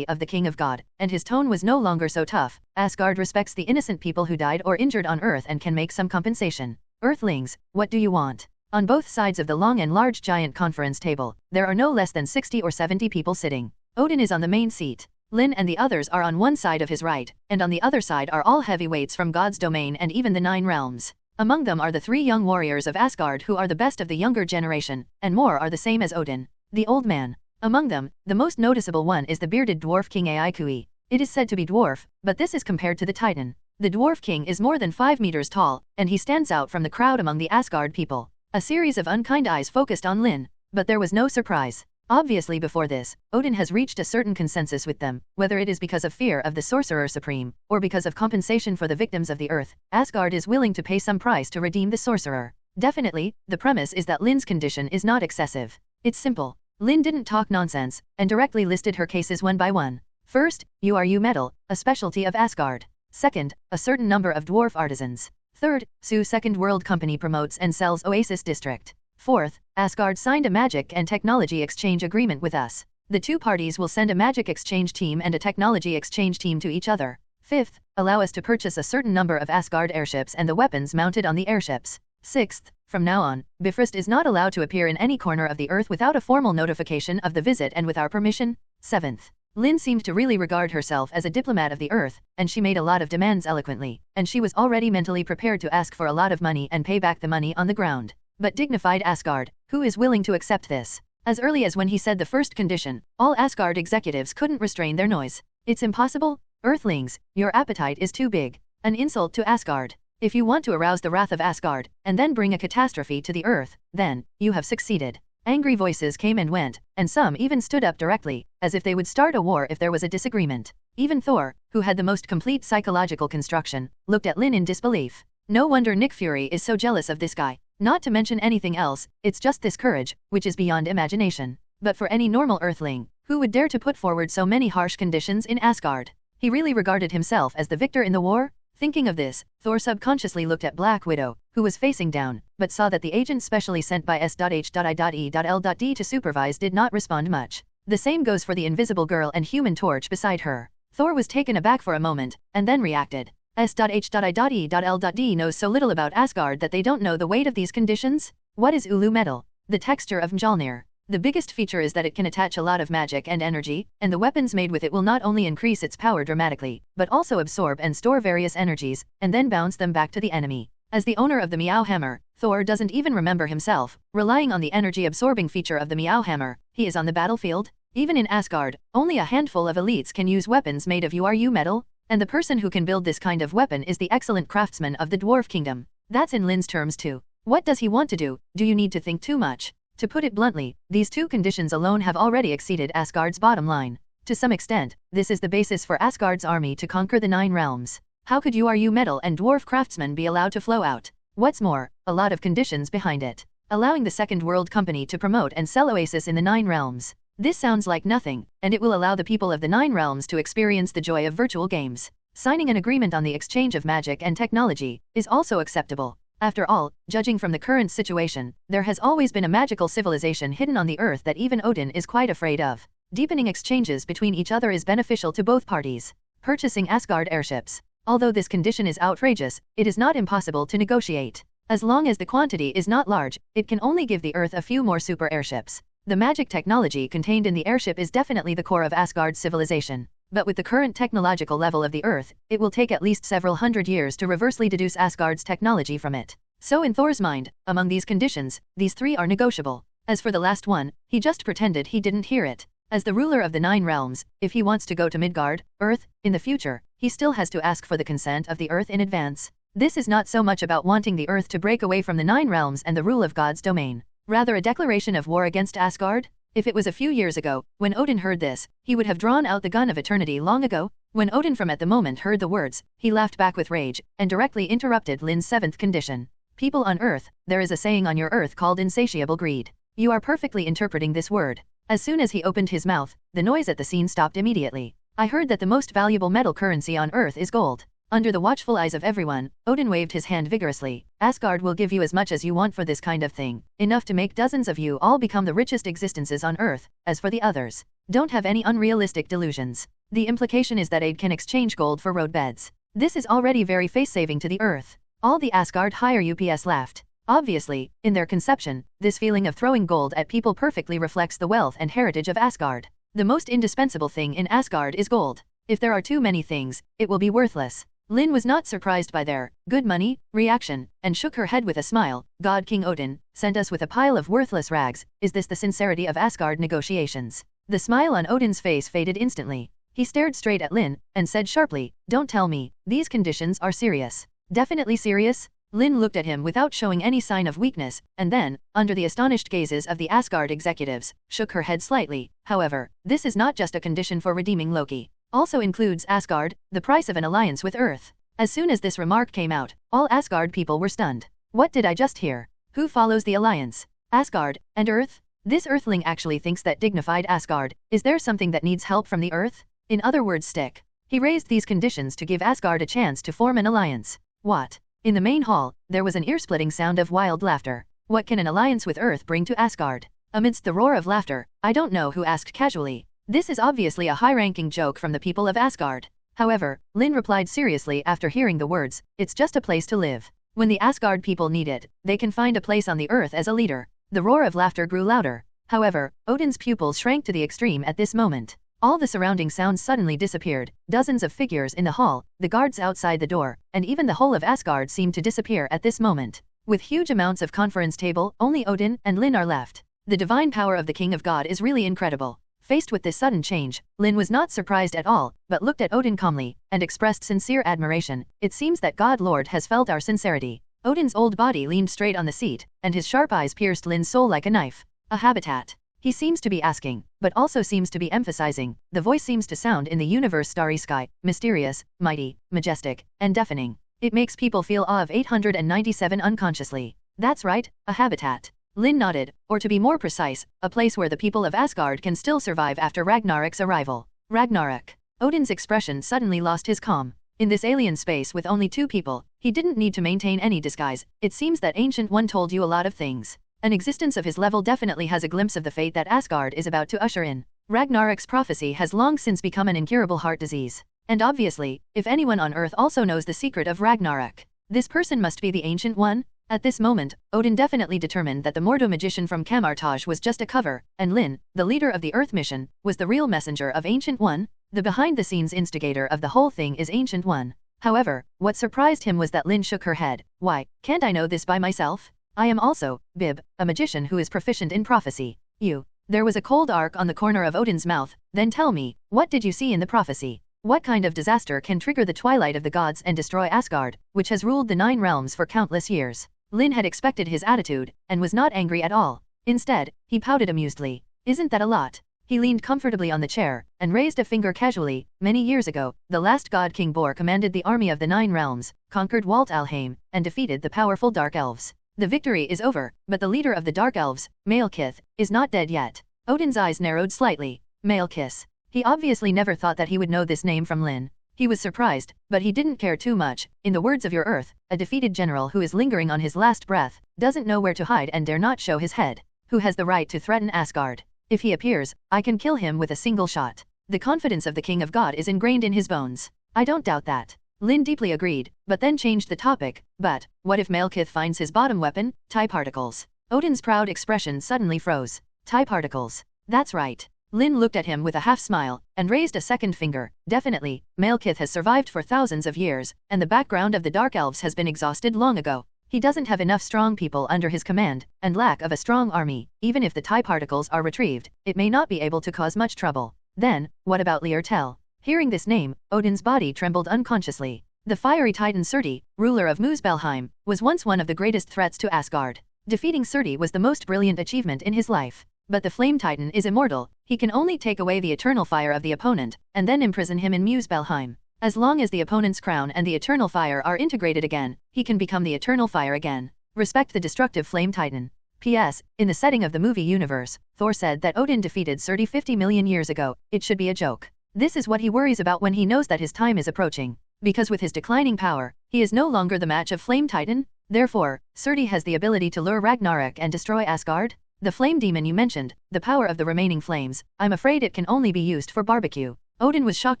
of the King of God, and his tone was no longer so tough. Asgard respects the innocent people who died or injured on Earth and can make some compensation. Earthlings, what do you want? On both sides of the long and large giant conference table, there are no less than 60 or 70 people sitting. Odin is on the main seat. Lynn and the others are on one side of his right, and on the other side are all heavyweights from God's domain and even the 9 realms. Among them are the 3 young warriors of Asgard who are the best of the younger generation, and more are the same as Odin, the old man. Among them, the most noticeable one is the bearded dwarf king Aikui. It is said to be dwarf, but this is compared to the Titan. The dwarf king is more than 5 meters tall, and he stands out from the crowd among the Asgard people. A series of unkind eyes focused on Lynn, but there was no surprise. Obviously before this, Odin has reached a certain consensus with them, whether it is because of fear of the Sorcerer Supreme, or because of compensation for the victims of the Earth. Asgard is willing to pay some price to redeem the Sorcerer. Definitely, the premise is that Lynn's condition is not excessive. It's simple. Lynn didn't talk nonsense, and directly listed her cases one by one. First, you metal, a specialty of Asgard. Second, a certain number of dwarf artisans. Third, Second World Company promotes and sells Oasis District. Fourth, Asgard signed a magic and technology exchange agreement with us. The 2 parties will send a magic exchange team and a technology exchange team to each other. Fifth, allow us to purchase a certain number of Asgard airships and the weapons mounted on the airships. 6th, from now on, Bifrost is not allowed to appear in any corner of the Earth without a formal notification of the visit and with our permission. 7th, Lynn seemed to really regard herself as a diplomat of the Earth, and she made a lot of demands eloquently, and she was already mentally prepared to ask for a lot of money and pay back the money on the ground. But dignified Asgard, who is willing to accept this? As early as when he said the first condition, all Asgard executives couldn't restrain their noise. It's impossible? Earthlings, your appetite is too big. An insult to Asgard. If you want to arouse the wrath of Asgard, and then bring a catastrophe to the Earth, then, you have succeeded. Angry voices came and went, and some even stood up directly, as if they would start a war if there was a disagreement. Even Thor, who had the most complete psychological construction, looked at Lynn in disbelief. No wonder Nick Fury is so jealous of this guy. Not to mention anything else, it's just this courage, which is beyond imagination. But for any normal Earthling, who would dare to put forward so many harsh conditions in Asgard? He really regarded himself as the victor in the war? Thinking of this, Thor subconsciously looked at Black Widow, who was facing down, but saw that the agent specially sent by S.H.I.E.L.D to supervise did not respond much. The same goes for the Invisible Girl and Human Torch beside her. Thor was taken aback for a moment, and then reacted. S.H.I.E.L.D knows so little about Asgard that they don't know the weight of these conditions? What is Ulu metal? The texture of Mjolnir. The biggest feature is that it can attach a lot of magic and energy, and the weapons made with it will not only increase its power dramatically, but also absorb and store various energies, and then bounce them back to the enemy. As the owner of the Meow Hammer, Thor doesn't even remember himself, relying on the energy-absorbing feature of the Meow Hammer, he is on the battlefield. Even in Asgard, only a handful of elites can use weapons made of Uru metal, and the person who can build this kind of weapon is the excellent craftsman of the Dwarf Kingdom. That's in Lynn's terms too. What does he want to do? Do you need to think too much? To put it bluntly, these two conditions alone have already exceeded Asgard's bottom line. To some extent, this is the basis for Asgard's army to conquer the 9 realms. How could Uru metal and dwarf craftsmen be allowed to flow out? What's more, a lot of conditions behind it. Allowing the Second World Company to promote and sell Oasis in the 9 realms. This sounds like nothing, and it will allow the people of the 9 realms to experience the joy of virtual games. Signing an agreement on the exchange of magic and technology is also acceptable. After all, judging from the current situation, there has always been a magical civilization hidden on the Earth that even Odin is quite afraid of. Deepening exchanges between each other is beneficial to both parties. Purchasing Asgard airships. Although this condition is outrageous, it is not impossible to negotiate. As long as the quantity is not large, it can only give the Earth a few more super airships. The magic technology contained in the airship is definitely the core of Asgard's civilization. But with the current technological level of the Earth, it will take at least several hundred years to reversely deduce Asgard's technology from it. So in Thor's mind, among these conditions, these 3 are negotiable. As for the last one, he just pretended he didn't hear it. As the ruler of the 9 realms, if he wants to go to Midgard, Earth, in the future, he still has to ask for the consent of the Earth in advance. This is not so much about wanting the Earth to break away from the 9 realms and the rule of God's domain. Rather a declaration of war against Asgard? If it was a few years ago, when Odin heard this, he would have drawn out the gun of eternity long ago. When Odin from at the moment heard the words, he laughed back with rage, and directly interrupted Lynn's 7th condition. People on Earth, there is a saying on your Earth called insatiable greed. You are perfectly interpreting this word. As soon as he opened his mouth, the noise at the scene stopped immediately. I heard that the most valuable metal currency on Earth is gold. Under the watchful eyes of everyone, Odin waved his hand vigorously. Asgard will give you as much as you want for this kind of thing, enough to make dozens of you all become the richest existences on Earth. As for the others, don't have any unrealistic delusions. The implication is that aid can exchange gold for roadbeds. This is already very face-saving to the Earth. All the Asgard higher UPS laughed. Obviously, in their conception, this feeling of throwing gold at people perfectly reflects the wealth and heritage of Asgard. The most indispensable thing in Asgard is gold. If there are too many things, it will be worthless. Lynn was not surprised by their good money reaction, and shook her head with a smile. God King Odin sent us with a pile of worthless rags. Is this the sincerity of Asgard negotiations? The smile on Odin's face faded instantly. He stared straight at Lynn, and said sharply, don't tell me, these conditions are serious. Definitely serious? Lynn looked at him without showing any sign of weakness, and then, under the astonished gazes of the Asgard executives, shook her head slightly. However, this is not just a condition for redeeming Loki. Also includes Asgard, the price of an alliance with Earth. As soon as this remark came out, all Asgard people were stunned. What did I just hear? Who follows the alliance? Asgard, and Earth? This Earthling actually thinks that dignified Asgard. Is there something that needs help from the Earth? In other words, stick. He raised these conditions to give Asgard a chance to form an alliance. What? In the main hall, there was an ear-splitting sound of wild laughter. What can an alliance with Earth bring to Asgard? Amidst the roar of laughter, I don't know who asked casually. This is obviously a high-ranking joke from the people of Asgard. However, Lynn replied seriously after hearing the words, "It's just a place to live. When the Asgard people need it, they can find a place on the earth as a leader." The roar of laughter grew louder. However, Odin's pupils shrank to the extreme at this moment. All the surrounding sounds suddenly disappeared, dozens of figures in the hall, the guards outside the door, and even the whole of Asgard seemed to disappear at this moment. With huge amounts of conference table, only Odin and Lynn are left. The divine power of the King of God is really incredible. Faced with this sudden change, Lynn was not surprised at all, but looked at Odin calmly, and expressed sincere admiration. "It seems that God Lord has felt our sincerity." Odin's old body leaned straight on the seat, and his sharp eyes pierced Lynn's soul like a knife. "A habitat?" He seems to be asking, but also seems to be emphasizing. The voice seems to sound in the universe starry sky, mysterious, mighty, majestic, and deafening. It makes people feel awe of 897 unconsciously. "That's right, a habitat." Lynn nodded, or to be more precise, a place where the people of Asgard can still survive after Ragnarok's arrival. Ragnarok. Odin's expression suddenly lost his calm. In this alien space with only two people, he didn't need to maintain any disguise. It seems that Ancient One told you a lot of things. An existence of his level definitely has a glimpse of the fate that Asgard is about to usher in. Ragnarok's prophecy has long since become an incurable heart disease. And obviously, if anyone on Earth also knows the secret of Ragnarok, this person must be the Ancient One. At this moment, Odin definitely determined that the Mordo magician from Kamar-Taj was just a cover, and Lynn, the leader of the Earth mission, was the real messenger of Ancient One. The behind-the-scenes instigator of the whole thing is Ancient One. However, what surprised him was that Lynn shook her head. "Why, can't I know this by myself? I am also, Bib, a magician who is proficient in prophecy." "You." There was a cold arc on the corner of Odin's mouth. "Then tell me, what did you see in the prophecy? What kind of disaster can trigger the twilight of the gods and destroy Asgard, which has ruled the 9 realms for countless years?" Lynn had expected his attitude, and was not angry at all. Instead, he pouted amusedly. "Isn't that a lot?" He leaned comfortably on the chair, and raised a finger casually. "Many years ago, the last god King Bor commanded the army of the 9 realms, conquered World.A, and defeated the powerful Dark Elves. The victory is over, but the leader of the Dark Elves, Malekith, is not dead yet." Odin's eyes narrowed slightly. Malekith. He obviously never thought that he would know this name from Lynn. He was surprised, but he didn't care too much. In the words of your Earth, a defeated general who is lingering on his last breath, doesn't know where to hide and dare not show his head. Who has the right to threaten Asgard? If he appears, I can kill him with a single shot. The confidence of the King of God is ingrained in his bones. I don't doubt that. Lynn deeply agreed, but then changed the topic. "But, what if Malekith finds his bottom weapon, TIE particles?" Odin's proud expression suddenly froze. "TIE particles? That's right." Lynn looked at him with a half-smile, and raised a second finger. "Definitely, Malekith has survived for thousands of years, and the background of the Dark Elves has been exhausted long ago. He doesn't have enough strong people under his command, and lack of a strong army. Even if the TIE particles are retrieved, it may not be able to cause much trouble." "Then, what about Lier-Tel?" Hearing this name, Odin's body trembled unconsciously. The fiery titan Surti, ruler of Muspelheim, was once one of the greatest threats to Asgard. Defeating Surti was the most brilliant achievement in his life. But the Flame Titan is immortal. He can only take away the eternal fire of the opponent, and then imprison him in Muspelheim. As long as the opponent's crown and the eternal fire are integrated again, he can become the eternal fire again. Respect the destructive Flame Titan. P.S. In the setting of the movie universe, Thor said that Odin defeated Surti 50 million years ago. It should be a joke. This is what he worries about when he knows that his time is approaching. Because with his declining power, he is no longer the match of Flame Titan. Therefore, Surti has the ability to lure Ragnarok and destroy Asgard. The flame demon you mentioned, the power of the remaining flames, I'm afraid it can only be used for barbecue. Odin was shocked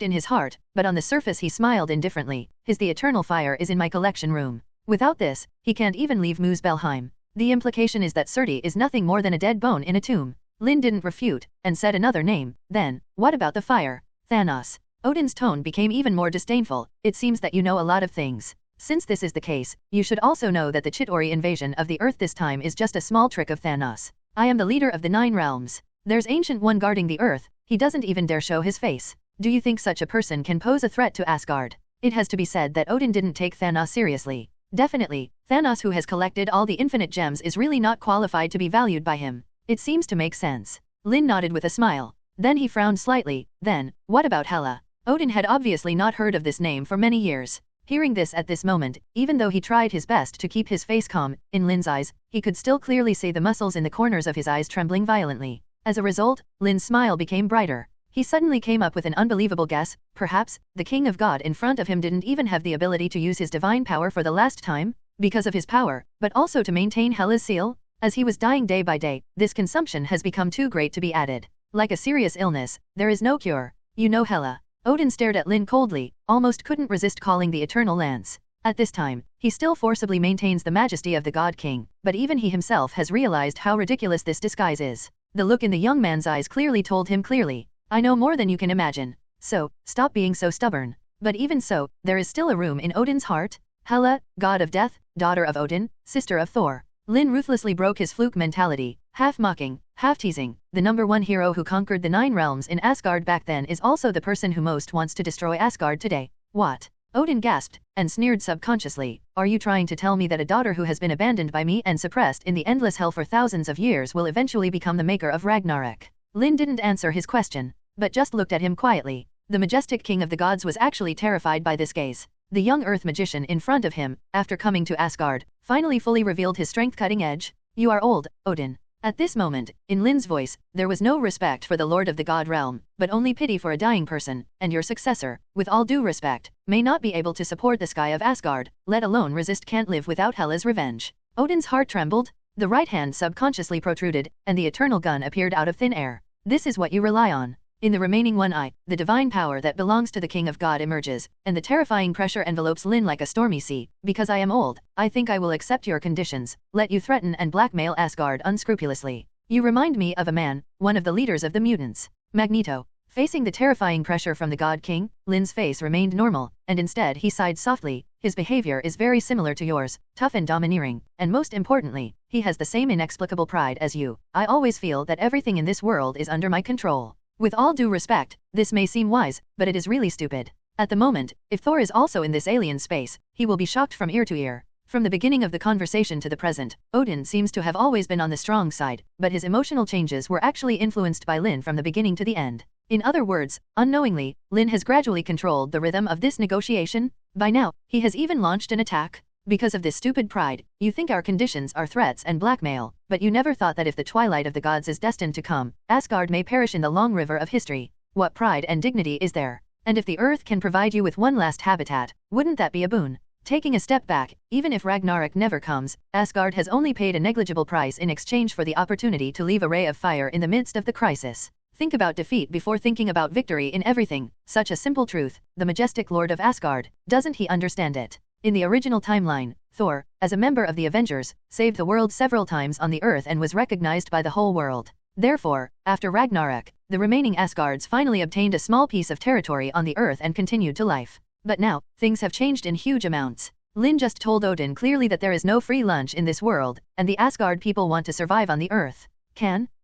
in his heart, but on the surface he smiled indifferently. The eternal fire is in my collection room. Without this, he can't even leave Muspelheim. The implication is that Surti is nothing more than a dead bone in a tomb. Lynn didn't refute, and said another name. "Then, what about the fire?" "Thanos." Odin's tone became even more disdainful. "It seems that you know a lot of things. Since this is the case, you should also know that the Chitauri invasion of the Earth this time is just a small trick of Thanos. I am the leader of the 9 realms. There's Ancient One guarding the Earth. He doesn't even dare show his face. Do you think such a person can pose a threat to Asgard?" It has to be said that Odin didn't take Thanos seriously. Definitely, Thanos, who has collected all the infinite gems, is really not qualified to be valued by him. It seems to make sense. Lynn nodded with a smile. Then he frowned slightly. "Then, what about Hela?" Odin had obviously not heard of this name for many years. Hearing this at this moment, even though he tried his best to keep his face calm, in Lynn's eyes, he could still clearly see the muscles in the corners of his eyes trembling violently. As a result, Lynn's smile became brighter. He suddenly came up with an unbelievable guess. Perhaps, the King of God in front of him didn't even have the ability to use his divine power for the last time, because of his power, but also to maintain Hela's seal? As he was dying day by day, this consumption has become too great to be added. Like a serious illness, there is no cure. You know Hela. Odin stared at Lynn coldly, almost couldn't resist calling the eternal lance. At this time, he still forcibly maintains the majesty of the God King, but even he himself has realized how ridiculous this disguise is. The look in the young man's eyes clearly told him clearly, I know more than you can imagine. So, stop being so stubborn. But even so, there is still a room in Odin's heart. Hela, god of death, daughter of Odin, sister of Thor. Lynn ruthlessly broke his fluke mentality, half mocking, half teasing. The #1 hero who conquered the 9 realms in Asgard back then is also the person who most wants to destroy Asgard today. What? Odin gasped, and sneered subconsciously, are you trying to tell me that a daughter who has been abandoned by me and suppressed in the endless hell for thousands of years will eventually become the maker of Ragnarok? Lynn didn't answer his question, but just looked at him quietly. The majestic king of the gods was actually terrified by this gaze. The young earth magician in front of him, after coming to Asgard, finally fully revealed his strength-cutting edge. You are old, Odin. At this moment, in Lynn's voice, there was no respect for the lord of the god realm, but only pity for a dying person, and your successor, with all due respect, may not be able to support the sky of Asgard, let alone resist can't live without Hela's revenge. Odin's heart trembled, the right hand subconsciously protruded, and the eternal gun appeared out of thin air. This is what you rely on. In the remaining one eye, the divine power that belongs to the King of God emerges, and the terrifying pressure envelopes Lynn like a stormy sea. Because I am old, I think I will accept your conditions, let you threaten and blackmail Asgard unscrupulously. You remind me of a man, one of the leaders of the mutants. Magneto. Facing the terrifying pressure from the God King, Lynn's face remained normal, and instead he sighed softly. His behavior is very similar to yours, tough and domineering, and most importantly, he has the same inexplicable pride as you. I always feel that everything in this world is under my control. With all due respect, this may seem wise, but it is really stupid. At the moment, if Thor is also in this alien space, he will be shocked from ear to ear. From the beginning of the conversation to the present, Odin seems to have always been on the strong side, but his emotional changes were actually influenced by Lynn from the beginning to the end. In other words, unknowingly, Lynn has gradually controlled the rhythm of this negotiation. By now, he has even launched an attack. Because of this stupid pride, you think our conditions are threats and blackmail, but you never thought that if the twilight of the gods is destined to come, Asgard may perish in the long river of history. What pride and dignity is there? And if the earth can provide you with one last habitat, wouldn't that be a boon? Taking a step back, even if Ragnarok never comes, Asgard has only paid a negligible price in exchange for the opportunity to leave a ray of fire in the midst of the crisis. Think about defeat before thinking about victory in everything. Such a simple truth. The majestic lord of Asgard, doesn't he understand it? In the original timeline, Thor, as a member of the Avengers, saved the world several times on the Earth and was recognized by the whole world. Therefore, after Ragnarok, the remaining Asgards finally obtained a small piece of territory on the Earth and continued to life. But now, things have changed in huge amounts. Lynn just told Odin clearly that there is no free lunch in this world, and the Asgard people want to survive on the Earth.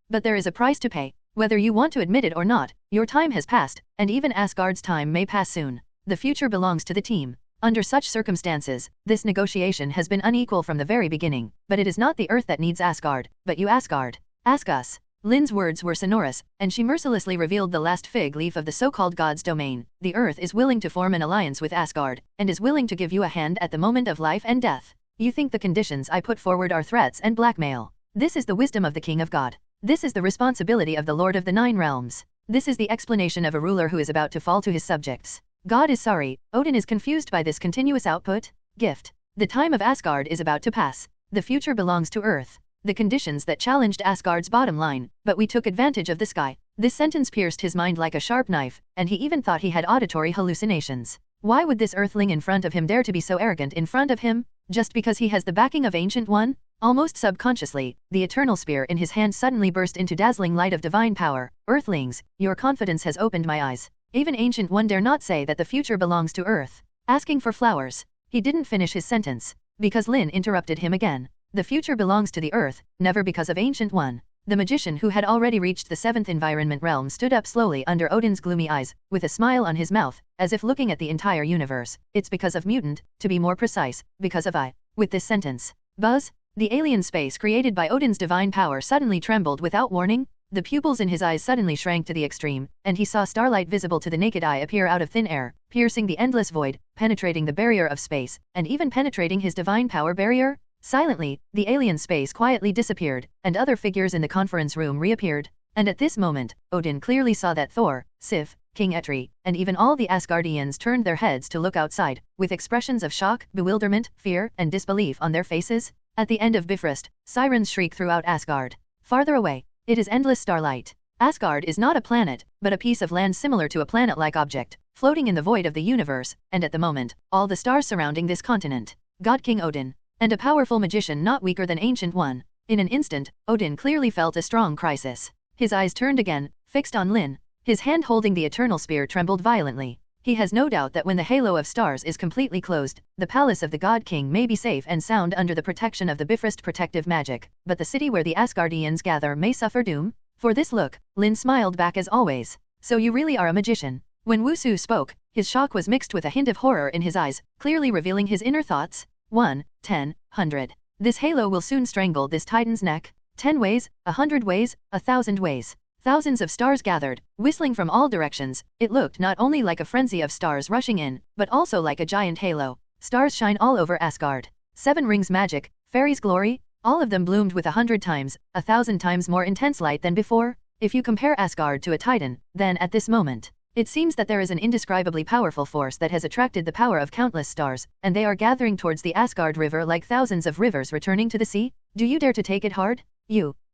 But there is a price to pay. Whether you want to admit it or not, your time has passed, and even Asgard's time may pass soon. The future belongs to the team. Under such circumstances, this negotiation has been unequal from the very beginning, but it is not the Earth that needs Asgard, but you Asgard. Ask us. Lynn's words were sonorous, and she mercilessly revealed the last fig leaf of the so-called God's domain. The Earth is willing to form an alliance with Asgard, and is willing to give you a hand at the moment of life and death. You think the conditions I put forward are threats and blackmail. This is the wisdom of the King of God. This is the responsibility of the Lord of the 9 realms. This is the explanation of a ruler who is about to fall to his subjects. God is sorry, Odin is confused by this continuous output. Gift. The time of Asgard is about to pass. The future belongs to Earth. The conditions that challenged Asgard's bottom line, but we took advantage of the sky. This sentence pierced his mind like a sharp knife, and he even thought he had auditory hallucinations. Why would this Earthling in front of him dare to be so arrogant in front of him? Just because he has the backing of Ancient One? Almost subconsciously, the eternal spear in his hand suddenly burst into dazzling light of divine power. Earthlings, your confidence has opened my eyes. Even Ancient One dare not say that the future belongs to Earth. Asking for flowers. He didn't finish his sentence, because Lynn interrupted him again. The future belongs to the Earth, never because of Ancient One. The magician who had already reached the 7th environment realm stood up slowly under Odin's gloomy eyes, with a smile on his mouth, as if looking at the entire universe. It's because of mutant, to be more precise, because of I. With this sentence, Buzz, the alien space created by Odin's divine power suddenly trembled without warning. The pupils in his eyes suddenly shrank to the extreme, and he saw starlight visible to the naked eye appear out of thin air, piercing the endless void, penetrating the barrier of space, and even penetrating his divine power barrier. Silently, the alien space quietly disappeared, and other figures in the conference room reappeared. And at this moment, Odin clearly saw that Thor, Sif, King Etri, and even all the Asgardians turned their heads to look outside, with expressions of shock, bewilderment, fear, and disbelief on their faces. At the end of Bifrost, sirens shriek throughout Asgard. Farther away, it is endless starlight. Asgard is not a planet, but a piece of land similar to a planet-like object, floating in the void of the universe, and at the moment, all the stars surrounding this continent. God King Odin. And a powerful magician not weaker than Ancient One. In an instant, Odin clearly felt a strong crisis. His eyes turned again, fixed on Lynn. His hand holding the eternal spear trembled violently. He has no doubt that when the halo of stars is completely closed, the palace of the God King may be safe and sound under the protection of the Bifrost protective magic, but the city where the Asgardians gather may suffer doom? For this look, Lynn smiled back as always. So you really are a magician? When Wushu spoke, his shock was mixed with a hint of horror in his eyes, clearly revealing his inner thoughts. 1, 10, 100. This halo will soon strangle this titan's neck. 10 ways, 100 ways, 1,000 ways. Thousands of stars gathered, whistling from all directions. It looked not only like a frenzy of stars rushing in, but also like a giant halo. Stars shine all over Asgard. 7 rings magic, fairies glory, all of them bloomed with 100 times, 1,000 times more intense light than before. If you compare Asgard to a titan, then at this moment, it seems that there is an indescribably powerful force that has attracted the power of countless stars, and they are gathering towards the Asgard River like thousands of rivers returning to the sea. Do you dare to take it hard?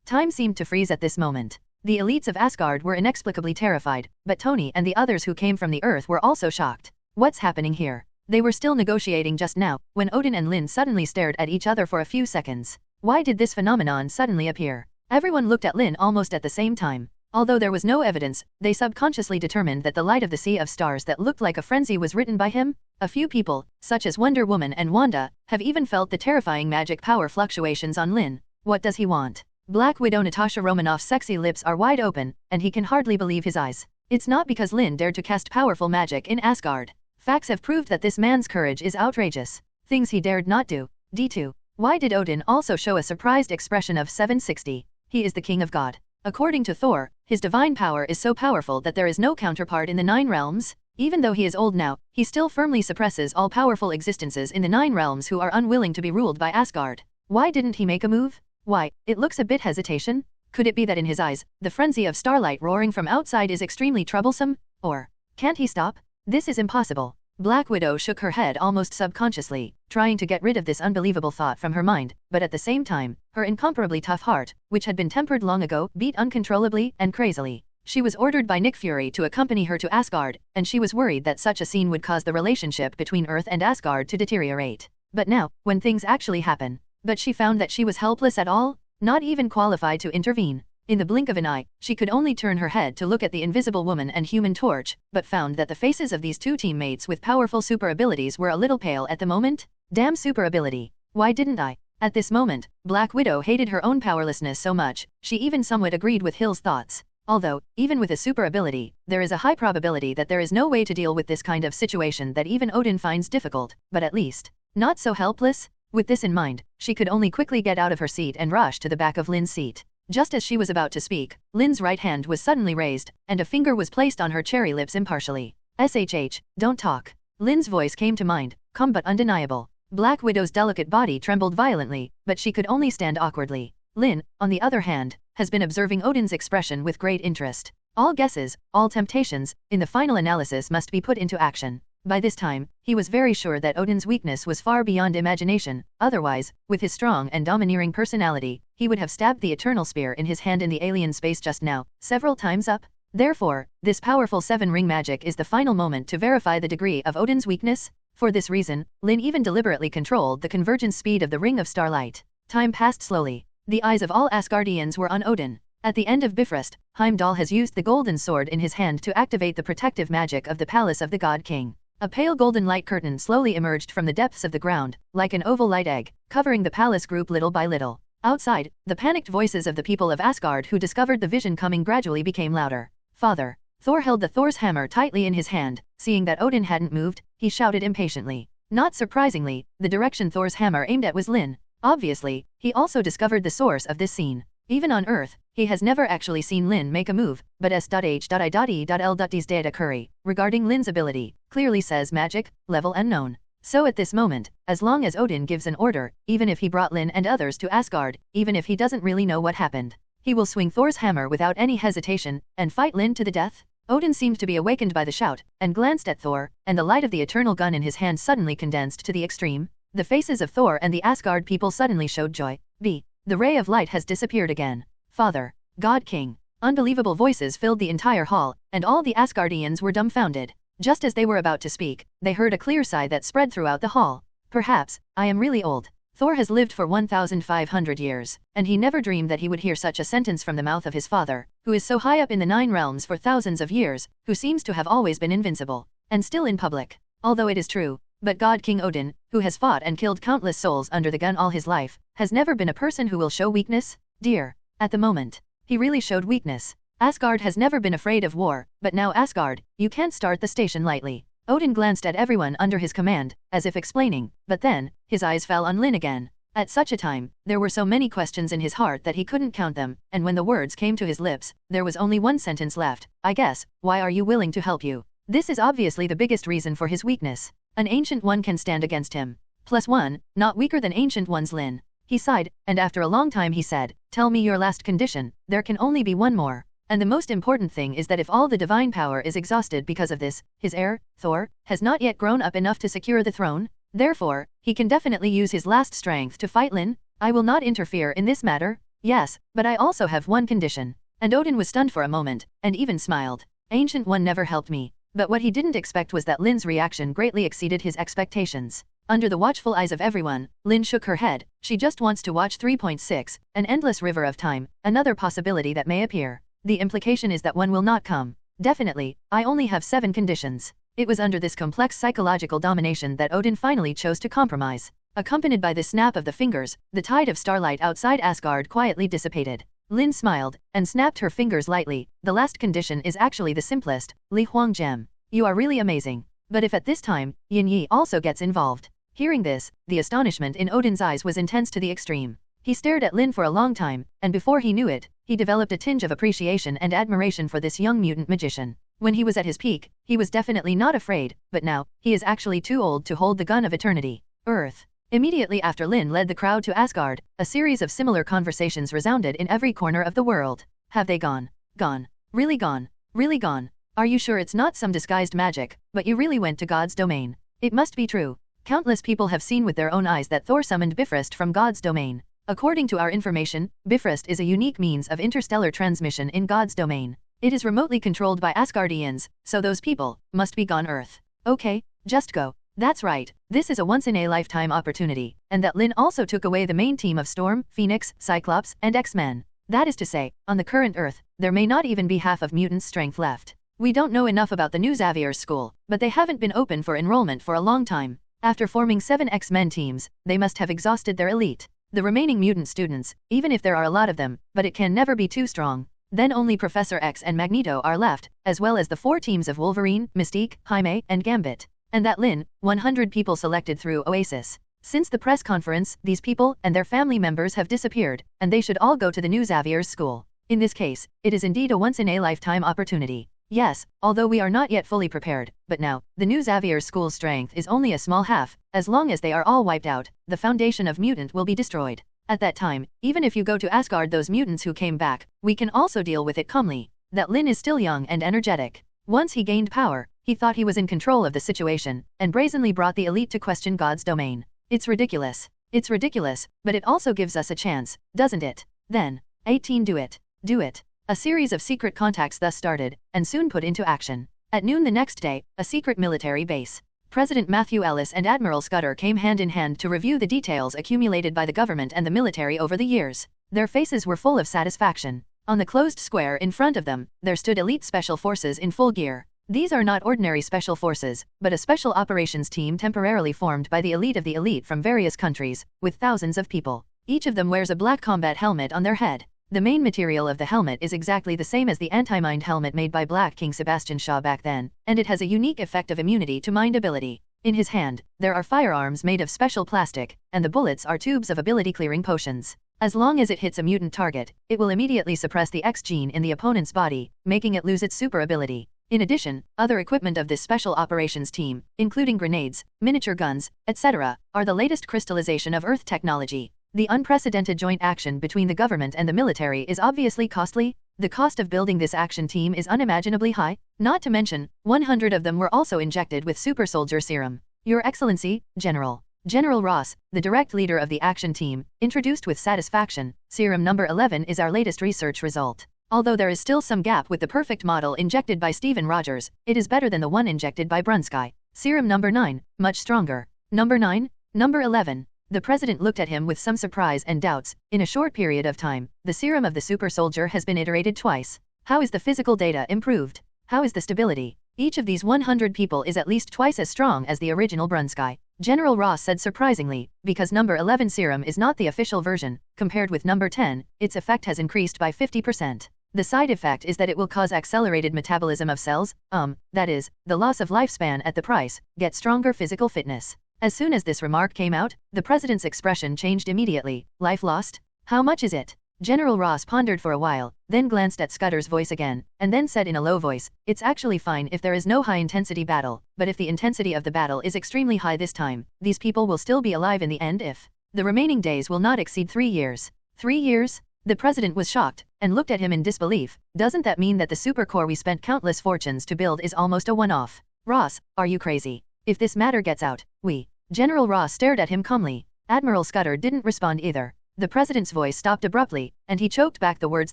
Time seemed to freeze at this moment. The elites of Asgard were inexplicably terrified, but Tony and the others who came from the earth were also shocked. What's happening here? They were still negotiating just now, when Odin and Lynn suddenly stared at each other for a few seconds. Why did this phenomenon suddenly appear? Everyone looked at Lynn almost at the same time. Although there was no evidence, they subconsciously determined that the light of the sea of stars that looked like a frenzy was written by him. A few people, such as Wonder Woman and Wanda, have even felt the terrifying magic power fluctuations on Lynn. What does he want? Black Widow Natasha Romanoff's sexy lips are wide open, and he can hardly believe his eyes. It's not because Lynn dared to cast powerful magic in Asgard. Facts have proved that this man's courage is outrageous. Things he dared not do. D2. Why did Odin also show a surprised expression of 760? He is the king of God. According to Thor, his divine power is so powerful that there is no counterpart in the 9 realms. Even though he is old now, he still firmly suppresses all powerful existences in the 9 realms who are unwilling to be ruled by Asgard. Why didn't he make a move? Why, it looks a bit hesitation. Could it be that in his eyes, the frenzy of starlight roaring from outside is extremely troublesome? Or, can't he stop? This is impossible. Black Widow shook her head almost subconsciously, trying to get rid of this unbelievable thought from her mind, but at the same time, her incomparably tough heart, which had been tempered long ago, beat uncontrollably and crazily. She was ordered by Nick Fury to accompany her to Asgard, and she was worried that such a scene would cause the relationship between Earth and Asgard to deteriorate. But now, when things actually happen, but she found that she was helpless at all, not even qualified to intervene. In the blink of an eye, she could only turn her head to look at the Invisible Woman and Human Torch, but found that the faces of these two teammates with powerful super abilities were a little pale at the moment. Damn super ability. Why didn't I? At this moment, Black Widow hated her own powerlessness so much, she even somewhat agreed with Hill's thoughts. Although, even with a super ability, there is a high probability that there is no way to deal with this kind of situation that even Odin finds difficult, but at least, not so helpless. With this in mind, she could only quickly get out of her seat and rush to the back of Lynn's seat. Just as she was about to speak, Lynn's right hand was suddenly raised, and a finger was placed on her cherry lips impartially. SHH, don't talk. Lynn's voice came to mind, calm but undeniable. Black Widow's delicate body trembled violently, but she could only stand awkwardly. Lynn, on the other hand, has been observing Odin's expression with great interest. All guesses, all temptations, in the final analysis must be put into action. By this time, he was very sure that Odin's weakness was far beyond imagination, otherwise, with his strong and domineering personality, he would have stabbed the eternal spear in his hand in the alien space just now, several times up. Therefore, this powerful 7-ring magic is the final moment to verify the degree of Odin's weakness. For this reason, Lynn even deliberately controlled the convergence speed of the Ring of Starlight. Time passed slowly. The eyes of all Asgardians were on Odin. At the end of Bifrost, Heimdall has used the golden sword in his hand to activate the protective magic of the palace of the God King. A pale golden light curtain slowly emerged from the depths of the ground, like an oval light egg, covering the palace group little by little. Outside, the panicked voices of the people of Asgard who discovered the vision coming gradually became louder. Father. Thor held the Thor's hammer tightly in his hand. Seeing that Odin hadn't moved, he shouted impatiently. Not surprisingly, the direction Thor's hammer aimed at was Lynn. Obviously, he also discovered the source of this scene. Even on Earth, he has never actually seen Lynn make a move, but S.H.I.E.L.D's data query, regarding Lynn's ability, clearly says magic, level unknown. So at this moment, as long as Odin gives an order, even if he brought Lynn and others to Asgard, even if he doesn't really know what happened, he will swing Thor's hammer without any hesitation, and fight Lynn to the death. Odin seemed to be awakened by the shout, and glanced at Thor, and the light of the eternal gun in his hand suddenly condensed to the extreme. The faces of Thor and the Asgard people suddenly showed joy. The ray of light has disappeared again. Father. God King. Unbelievable voices filled the entire hall, and all the Asgardians were dumbfounded. Just as they were about to speak, they heard a clear sigh that spread throughout the hall. Perhaps, I am really old. Thor has lived for 1,500 years, and he never dreamed that he would hear such a sentence from the mouth of his father, who is so high up in the 9 realms for thousands of years, who seems to have always been invincible, and still in public. Although it is true, but God King Odin, who has fought and killed countless souls under the gun all his life, has never been a person who will show weakness? Dear. At the moment, he really showed weakness. Asgard has never been afraid of war, but now Asgard, you can't start the station lightly. Odin glanced at everyone under his command, as if explaining, but then, his eyes fell on Lynn again. At such a time, there were so many questions in his heart that he couldn't count them, and when the words came to his lips, there was only one sentence left. I guess, why are you willing to help you? This is obviously the biggest reason for his weakness. An ancient one can stand against him. +1, not weaker than ancient ones. Lynn. He sighed, and after a long time he said, tell me your last condition, there can only be one more. And the most important thing is that if all the divine power is exhausted because of this, his heir, Thor, has not yet grown up enough to secure the throne. Therefore, he can definitely use his last strength to fight Lynn. I will not interfere in this matter. Yes, but I also have one condition. And Odin was stunned for a moment, and even smiled. Ancient One never helped me. But what he didn't expect was that Lynn's reaction greatly exceeded his expectations. Under the watchful eyes of everyone, Lynn shook her head. She just wants to watch 3.6, an endless river of time, another possibility that may appear. The implication is that one will not come. Definitely, I only have 7 conditions. It was under this complex psychological domination that Odin finally chose to compromise. Accompanied by the snap of the fingers, the tide of starlight outside Asgard quietly dissipated. Lynn smiled, and snapped her fingers lightly. The last condition is actually the simplest, Li Huang Gem. You are really amazing. But if at this time, Yin Yi also gets involved. Hearing this, the astonishment in Odin's eyes was intense to the extreme. He stared at Lynn for a long time, and before he knew it, he developed a tinge of appreciation and admiration for this young mutant magician. When he was at his peak, he was definitely not afraid, but now, he is actually too old to hold the gun of eternity. Earth. Immediately after Lynn led the crowd to Asgard, a series of similar conversations resounded in every corner of the world. Have they gone? Gone. Really gone? Really gone? Are you sure it's not some disguised magic, but you really went to God's domain? It must be true. Countless people have seen with their own eyes that Thor summoned Bifrost from God's domain. According to our information, Bifrost is a unique means of interstellar transmission in God's domain. It is remotely controlled by Asgardians, so those people must be gone Earth. Okay, just go. That's right, this is a once-in-a-lifetime opportunity, and that Lynn also took away the main team of Storm, Phoenix, Cyclops, and X-Men. That is to say, on the current Earth, there may not even be half of mutants' strength left. We don't know enough about the new Xavier's school, but they haven't been open for enrollment for a long time. After forming 7 X-Men teams, they must have exhausted their elite. The remaining mutant students, even if there are a lot of them, but it can never be too strong. Then only Professor X and Magneto are left, as well as the 4 teams of Wolverine, Mystique, Jaime, and Gambit. And that Lynn, 100 people selected through Oasis. Since the press conference, these people and their family members have disappeared, and they should all go to the new Xavier's school. In this case, it is indeed a once-in-a-lifetime opportunity. Yes, although we are not yet fully prepared, but now, the new Xavier's school's strength is only a small half. As long as they are all wiped out, the foundation of mutant will be destroyed. At that time, even if you go to Asgard, those mutants who came back, we can also deal with it calmly. That Lynn is still young and energetic. Once he gained power, he thought he was in control of the situation, and brazenly brought the elite to question God's domain. It's ridiculous. It's ridiculous, but it also gives us a chance, doesn't it? Then, 18 do it. Do it. A series of secret contacts thus started, and soon put into action. At noon the next day, a secret military base. President Matthew Ellis and Admiral Scudder came hand in hand to review the details accumulated by the government and the military over the years. Their faces were full of satisfaction. On the closed square in front of them, there stood elite special forces in full gear. These are not ordinary special forces, but a special operations team temporarily formed by the elite from various countries, with thousands of people. Each of them wears a black combat helmet on their head. The main material of the helmet is exactly the same as the anti-mind helmet made by Black King Sebastian Shaw back then, and it has a unique effect of immunity to mind ability. In his hand, there are firearms made of special plastic, and the bullets are tubes of ability-clearing potions. As long as it hits a mutant target, it will immediately suppress the X gene in the opponent's body, making it lose its super ability. In addition, other equipment of this special operations team, including grenades, miniature guns, etc., are the latest crystallization of Earth technology. The unprecedented joint action between the government and the military is obviously costly. The cost of building this action team is unimaginably high, not to mention, 100 of them were also injected with super soldier serum. Your Excellency, General. General Ross, the direct leader of the action team, introduced with satisfaction, serum number 11 is our latest research result. Although there is still some gap with the perfect model injected by Steven Rogers, it is better than the one injected by Brunsky. Serum number 9, much stronger. Number 9? Number 11. The president looked at him with some surprise and doubts. In a short period of time, the serum of the super soldier has been iterated twice. How is the physical data improved? How is the stability? Each of these 100 people is at least twice as strong as the original Brunsky. General Ross said surprisingly, because number 11 serum is not the official version, compared with number 10, its effect has increased by 50%. The side effect is that it will cause accelerated metabolism of cells, that is, the loss of lifespan at the price, get stronger physical fitness. As soon as this remark came out, the president's expression changed immediately. Life lost? How much is it? General Ross pondered for a while, then glanced at Scudder's voice again, and then said in a low voice, "It's actually fine if there is no high-intensity battle, but if the intensity of the battle is extremely high this time, these people will still be alive in the end if the remaining days will not exceed 3 years. 3 years? The president was shocked, and looked at him in disbelief. Doesn't that mean that the supercore we spent countless fortunes to build is almost a one-off? Ross, are you crazy? If this matter gets out, we... General Ross stared at him calmly. Admiral Scudder didn't respond either. The president's voice stopped abruptly, and he choked back the words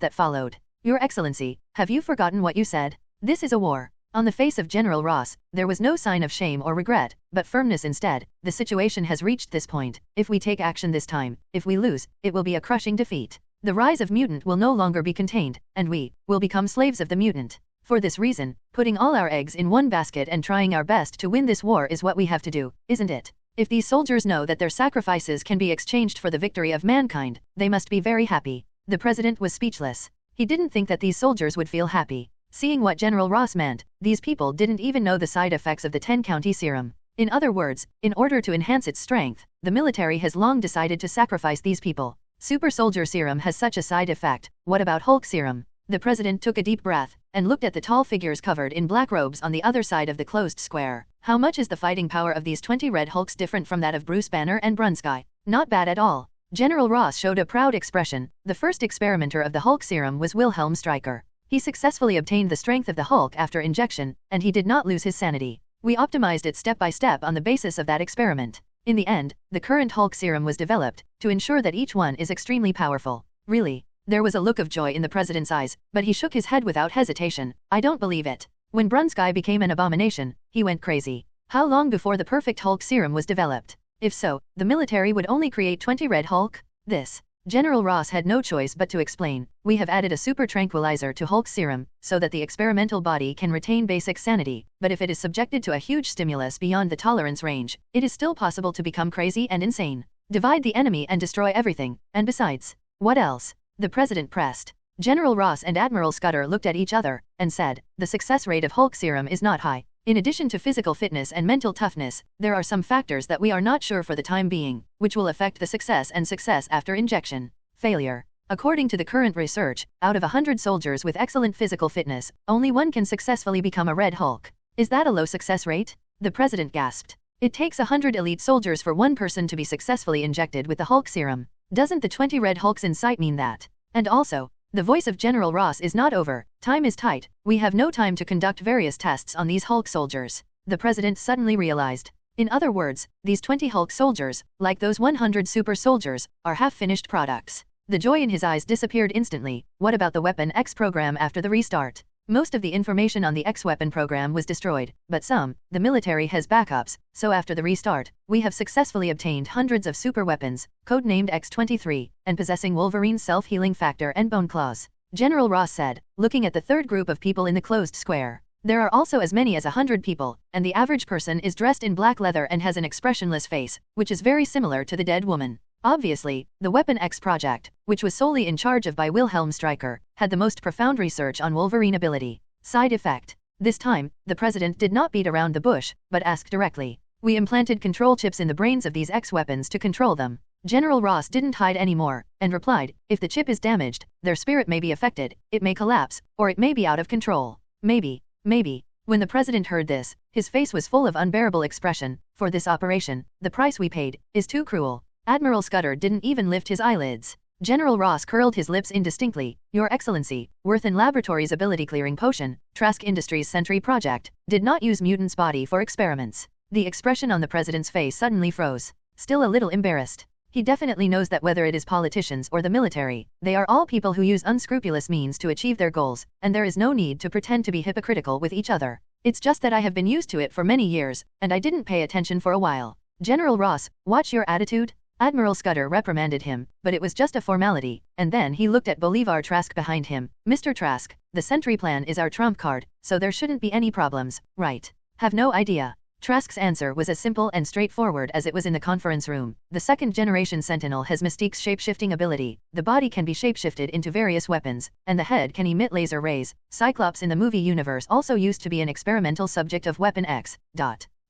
that followed. Your Excellency, have you forgotten what you said? This is a war. On the face of General Ross, there was no sign of shame or regret, but firmness instead. The situation has reached this point. If we take action this time, if we lose, it will be a crushing defeat. The rise of mutant will no longer be contained, and we will become slaves of the mutant. For this reason, putting all our eggs in one basket and trying our best to win this war is what we have to do, isn't it? If these soldiers know that their sacrifices can be exchanged for the victory of mankind, they must be very happy. The president was speechless. He didn't think that these soldiers would feel happy. Seeing what General Ross meant, these people didn't even know the side effects of the 10-county serum. In other words, in order to enhance its strength, the military has long decided to sacrifice these people. Super Soldier Serum has such a side effect. What about Hulk Serum? The president took a deep breath, and looked at the tall figures covered in black robes on the other side of the closed square. How much is the fighting power of these 20 Red Hulks different from that of Bruce Banner and Brunsky? Not bad at all. General Ross showed a proud expression. The first experimenter of the Hulk serum was Wilhelm Stryker. He successfully obtained the strength of the Hulk after injection, and he did not lose his sanity. We optimized it step by step on the basis of that experiment. In the end, the current Hulk serum was developed, to ensure that each one is extremely powerful. Really? There was a look of joy in the president's eyes, but he shook his head without hesitation. I don't believe it. When Brunsky became an abomination, he went crazy. How long before the perfect Hulk serum was developed? If so, the military would only create 20 Red Hulk? This. General Ross had no choice but to explain. We have added a super tranquilizer to Hulk serum, so that the experimental body can retain basic sanity, but if it is subjected to a huge stimulus beyond the tolerance range, it is still possible to become crazy and insane. Divide the enemy and destroy everything, and besides, what else? The president pressed. General Ross and Admiral Scudder looked at each other, and said, the success rate of Hulk serum is not high. In addition to physical fitness and mental toughness, there are some factors that we are not sure for the time being, which will affect the success after injection. Failure. According to the current research, out of 100 soldiers with excellent physical fitness, only one can successfully become a Red Hulk. Is that a low success rate? The president gasped. It takes 100 elite soldiers for one person to be successfully injected with the Hulk serum. Doesn't the 20 Red Hulks in sight mean that? And also, the voice of General Ross is not over. Time is tight. We have no time to conduct various tests on these Hulk soldiers. The president suddenly realized. In other words, these 20 Hulk soldiers, like those 100 super soldiers, are half-finished products. The joy in his eyes disappeared instantly. What about the Weapon X program after the restart? Most of the information on the X-Weapon program was destroyed, but the military has backups, so after the restart, we have successfully obtained hundreds of super weapons, codenamed X-23, and possessing Wolverine's self-healing factor and bone claws. General Ross said, looking at the third group of people in the closed square. There are also as many as 100 people, and the average person is dressed in black leather and has an expressionless face, which is very similar to the dead woman. Obviously, the Weapon X project, which was solely in charge of by Wilhelm Stryker, had the most profound research on Wolverine ability. Side effect. This time, the president did not beat around the bush, but asked directly. We implanted control chips in the brains of these X-weapons to control them. General Ross didn't hide anymore, and replied, if the chip is damaged, their spirit may be affected, it may collapse, or it may be out of control. Maybe. When the president heard this, his face was full of unbearable expression. For this operation, the price we paid is too cruel. Admiral Scudder didn't even lift his eyelids. General Ross curled his lips indistinctly. Your Excellency, Worthen Laboratories' ability-clearing potion, Trask Industries' Sentry project, did not use mutant's body for experiments. The expression on the president's face suddenly froze. Still a little embarrassed. He definitely knows that whether it is politicians or the military, they are all people who use unscrupulous means to achieve their goals, and there is no need to pretend to be hypocritical with each other. It's just that I have been used to it for many years, and I didn't pay attention for a while. General Ross, watch your attitude? Admiral Scudder reprimanded him, but it was just a formality, and then he looked at Bolivar Trask behind him. Mr. Trask, the Sentry Plan is our trump card, so there shouldn't be any problems, right? Have no idea. Trask's answer was as simple and straightforward as it was in the conference room. The second-generation Sentinel has Mystique's shape-shifting ability. The body can be shape-shifted into various weapons, and the head can emit laser rays. Cyclops in the movie universe also used to be an experimental subject of Weapon X.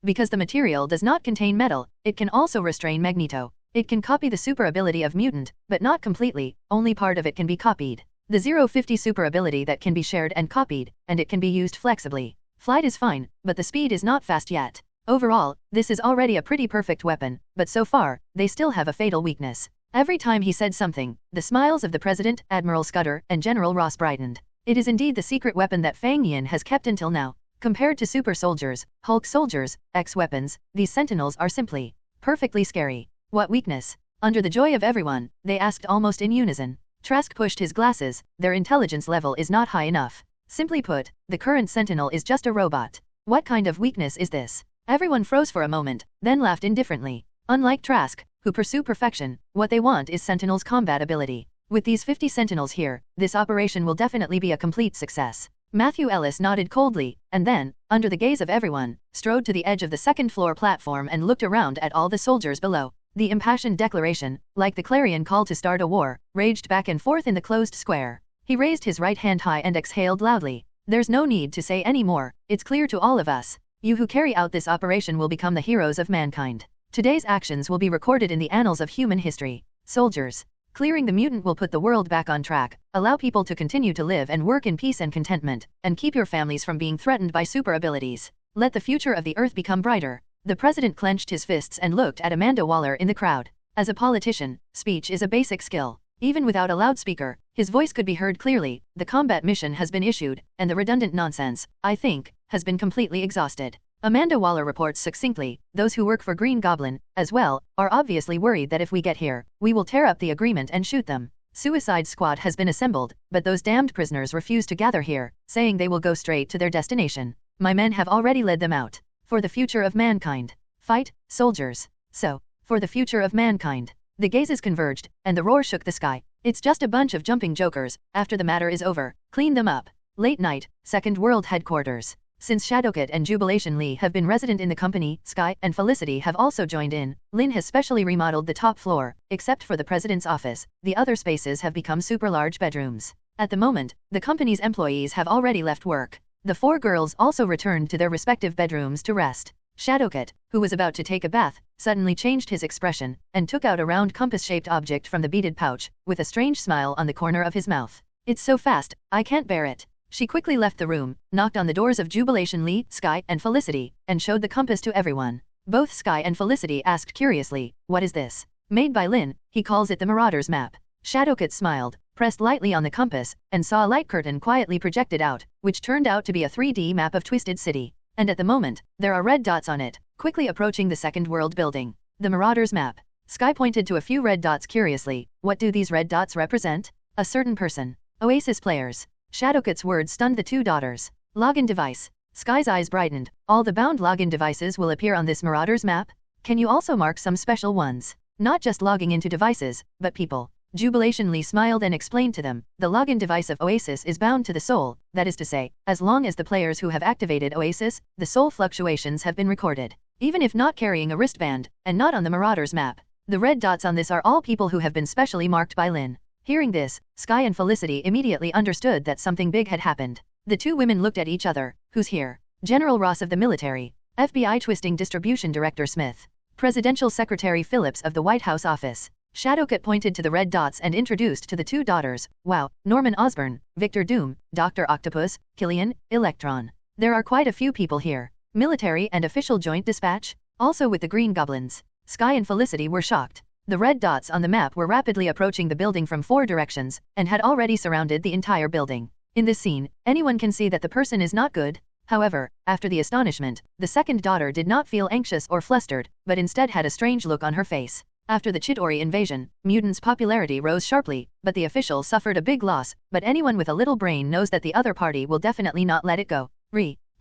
Because the material does not contain metal, it can also restrain Magneto. It can copy the super ability of Mutant, but not completely, only part of it can be copied. The 050 super ability that can be shared and copied, and it can be used flexibly. Flight is fine, but the speed is not fast yet. Overall, this is already a pretty perfect weapon, but so far, they still have a fatal weakness. Every time he said something, the smiles of the President, Admiral Scudder, and General Ross brightened. It is indeed the secret weapon that Fang Yin has kept until now. Compared to super soldiers, Hulk soldiers, X-weapons, these Sentinels are simply perfectly scary. What weakness? Under the joy of everyone, they asked almost in unison. Trask pushed his glasses. Their intelligence level is not high enough. Simply put, the current Sentinel is just a robot. What kind of weakness is this? Everyone froze for a moment, then laughed indifferently. Unlike Trask, who pursue perfection, what they want is Sentinel's combat ability. With these 50 Sentinels here, this operation will definitely be a complete success. Matthew Ellis nodded coldly, and then, under the gaze of everyone, strode to the edge of the second-floor platform and looked around at all the soldiers below. The impassioned declaration, like the clarion call to start a war, raged back and forth in the closed square. He raised his right hand high and exhaled loudly. There's no need to say any more, it's clear to all of us. You who carry out this operation will become the heroes of mankind. Today's actions will be recorded in the annals of human history. Soldiers. Clearing the mutant will put the world back on track, allow people to continue to live and work in peace and contentment, and keep your families from being threatened by super abilities. Let the future of the Earth become brighter. The president clenched his fists and looked at Amanda Waller in the crowd. As a politician, speech is a basic skill. Even without a loudspeaker, his voice could be heard clearly. The combat mission has been issued, and the redundant nonsense, I think, has been completely exhausted. Amanda Waller reports succinctly, those who work for Green Goblin, as well, are obviously worried that if we get here, we will tear up the agreement and shoot them. Suicide Squad has been assembled, but those damned prisoners refuse to gather here, saying they will go straight to their destination. My men have already led them out. For the future of mankind. Fight, soldiers. So, for the future of mankind. The gazes converged, and the roar shook the sky. It's just a bunch of jumping jokers. After the matter is over, clean them up. Late night, Second World Headquarters. Since Shadowcat and Jubilation Lee have been resident in the company, Sky and Felicity have also joined in. Lynn has specially remodeled the top floor, except for the president's office. The other spaces have become super large bedrooms. At the moment, the company's employees have already left work. The four girls also returned to their respective bedrooms to rest. Shadowcat, who was about to take a bath, suddenly changed his expression, and took out a round compass-shaped object from the beaded pouch, with a strange smile on the corner of his mouth. It's so fast, I can't bear it. She quickly left the room, knocked on the doors of Jubilation Lee, Sky, and Felicity, and showed the compass to everyone. Both Sky and Felicity asked curiously, what is this? Made by Lynn, he calls it the Marauder's Map. Shadowcat smiled, pressed lightly on the compass, and saw a light curtain quietly projected out, which turned out to be a 3D map of Twisted City. And at the moment, there are red dots on it, quickly approaching the second world building. The Marauder's Map. Sky pointed to a few red dots curiously. What do these red dots represent? A certain person. Oasis players. Shadowcat's words stunned the two daughters. Login device. Sky's eyes brightened. All the bound login devices will appear on this Marauder's Map? Can you also mark some special ones? Not just logging into devices, but people. Jubilation Lee smiled and explained to them, the login device of Oasis is bound to the soul, that is to say, as long as the players who have activated Oasis, the soul fluctuations have been recorded. Even if not carrying a wristband, and not on the Marauder's Map. The red dots on this are all people who have been specially marked by Lynn. Hearing this, Sky and Felicity immediately understood that something big had happened. The two women looked at each other. Who's here? General Ross of the military. FBI Twisting Distribution Director Smith. Presidential Secretary Phillips of the White House office. Shadowcat pointed to the red dots and introduced to the two daughters, wow, Norman Osborn, Victor Doom, Dr. Octopus, Killian, Electron. There are quite a few people here. Military and official joint dispatch? Also with the Green Goblins. Sky and Felicity were shocked. The red dots on the map were rapidly approaching the building from 4 directions, and had already surrounded the entire building. In this scene, anyone can see that the person is not good. However, after the astonishment, the second daughter did not feel anxious or flustered, but instead had a strange look on her face. After the Chitauri invasion, mutants' popularity rose sharply, but the officials suffered a big loss, but anyone with a little brain knows that the other party will definitely not let it go.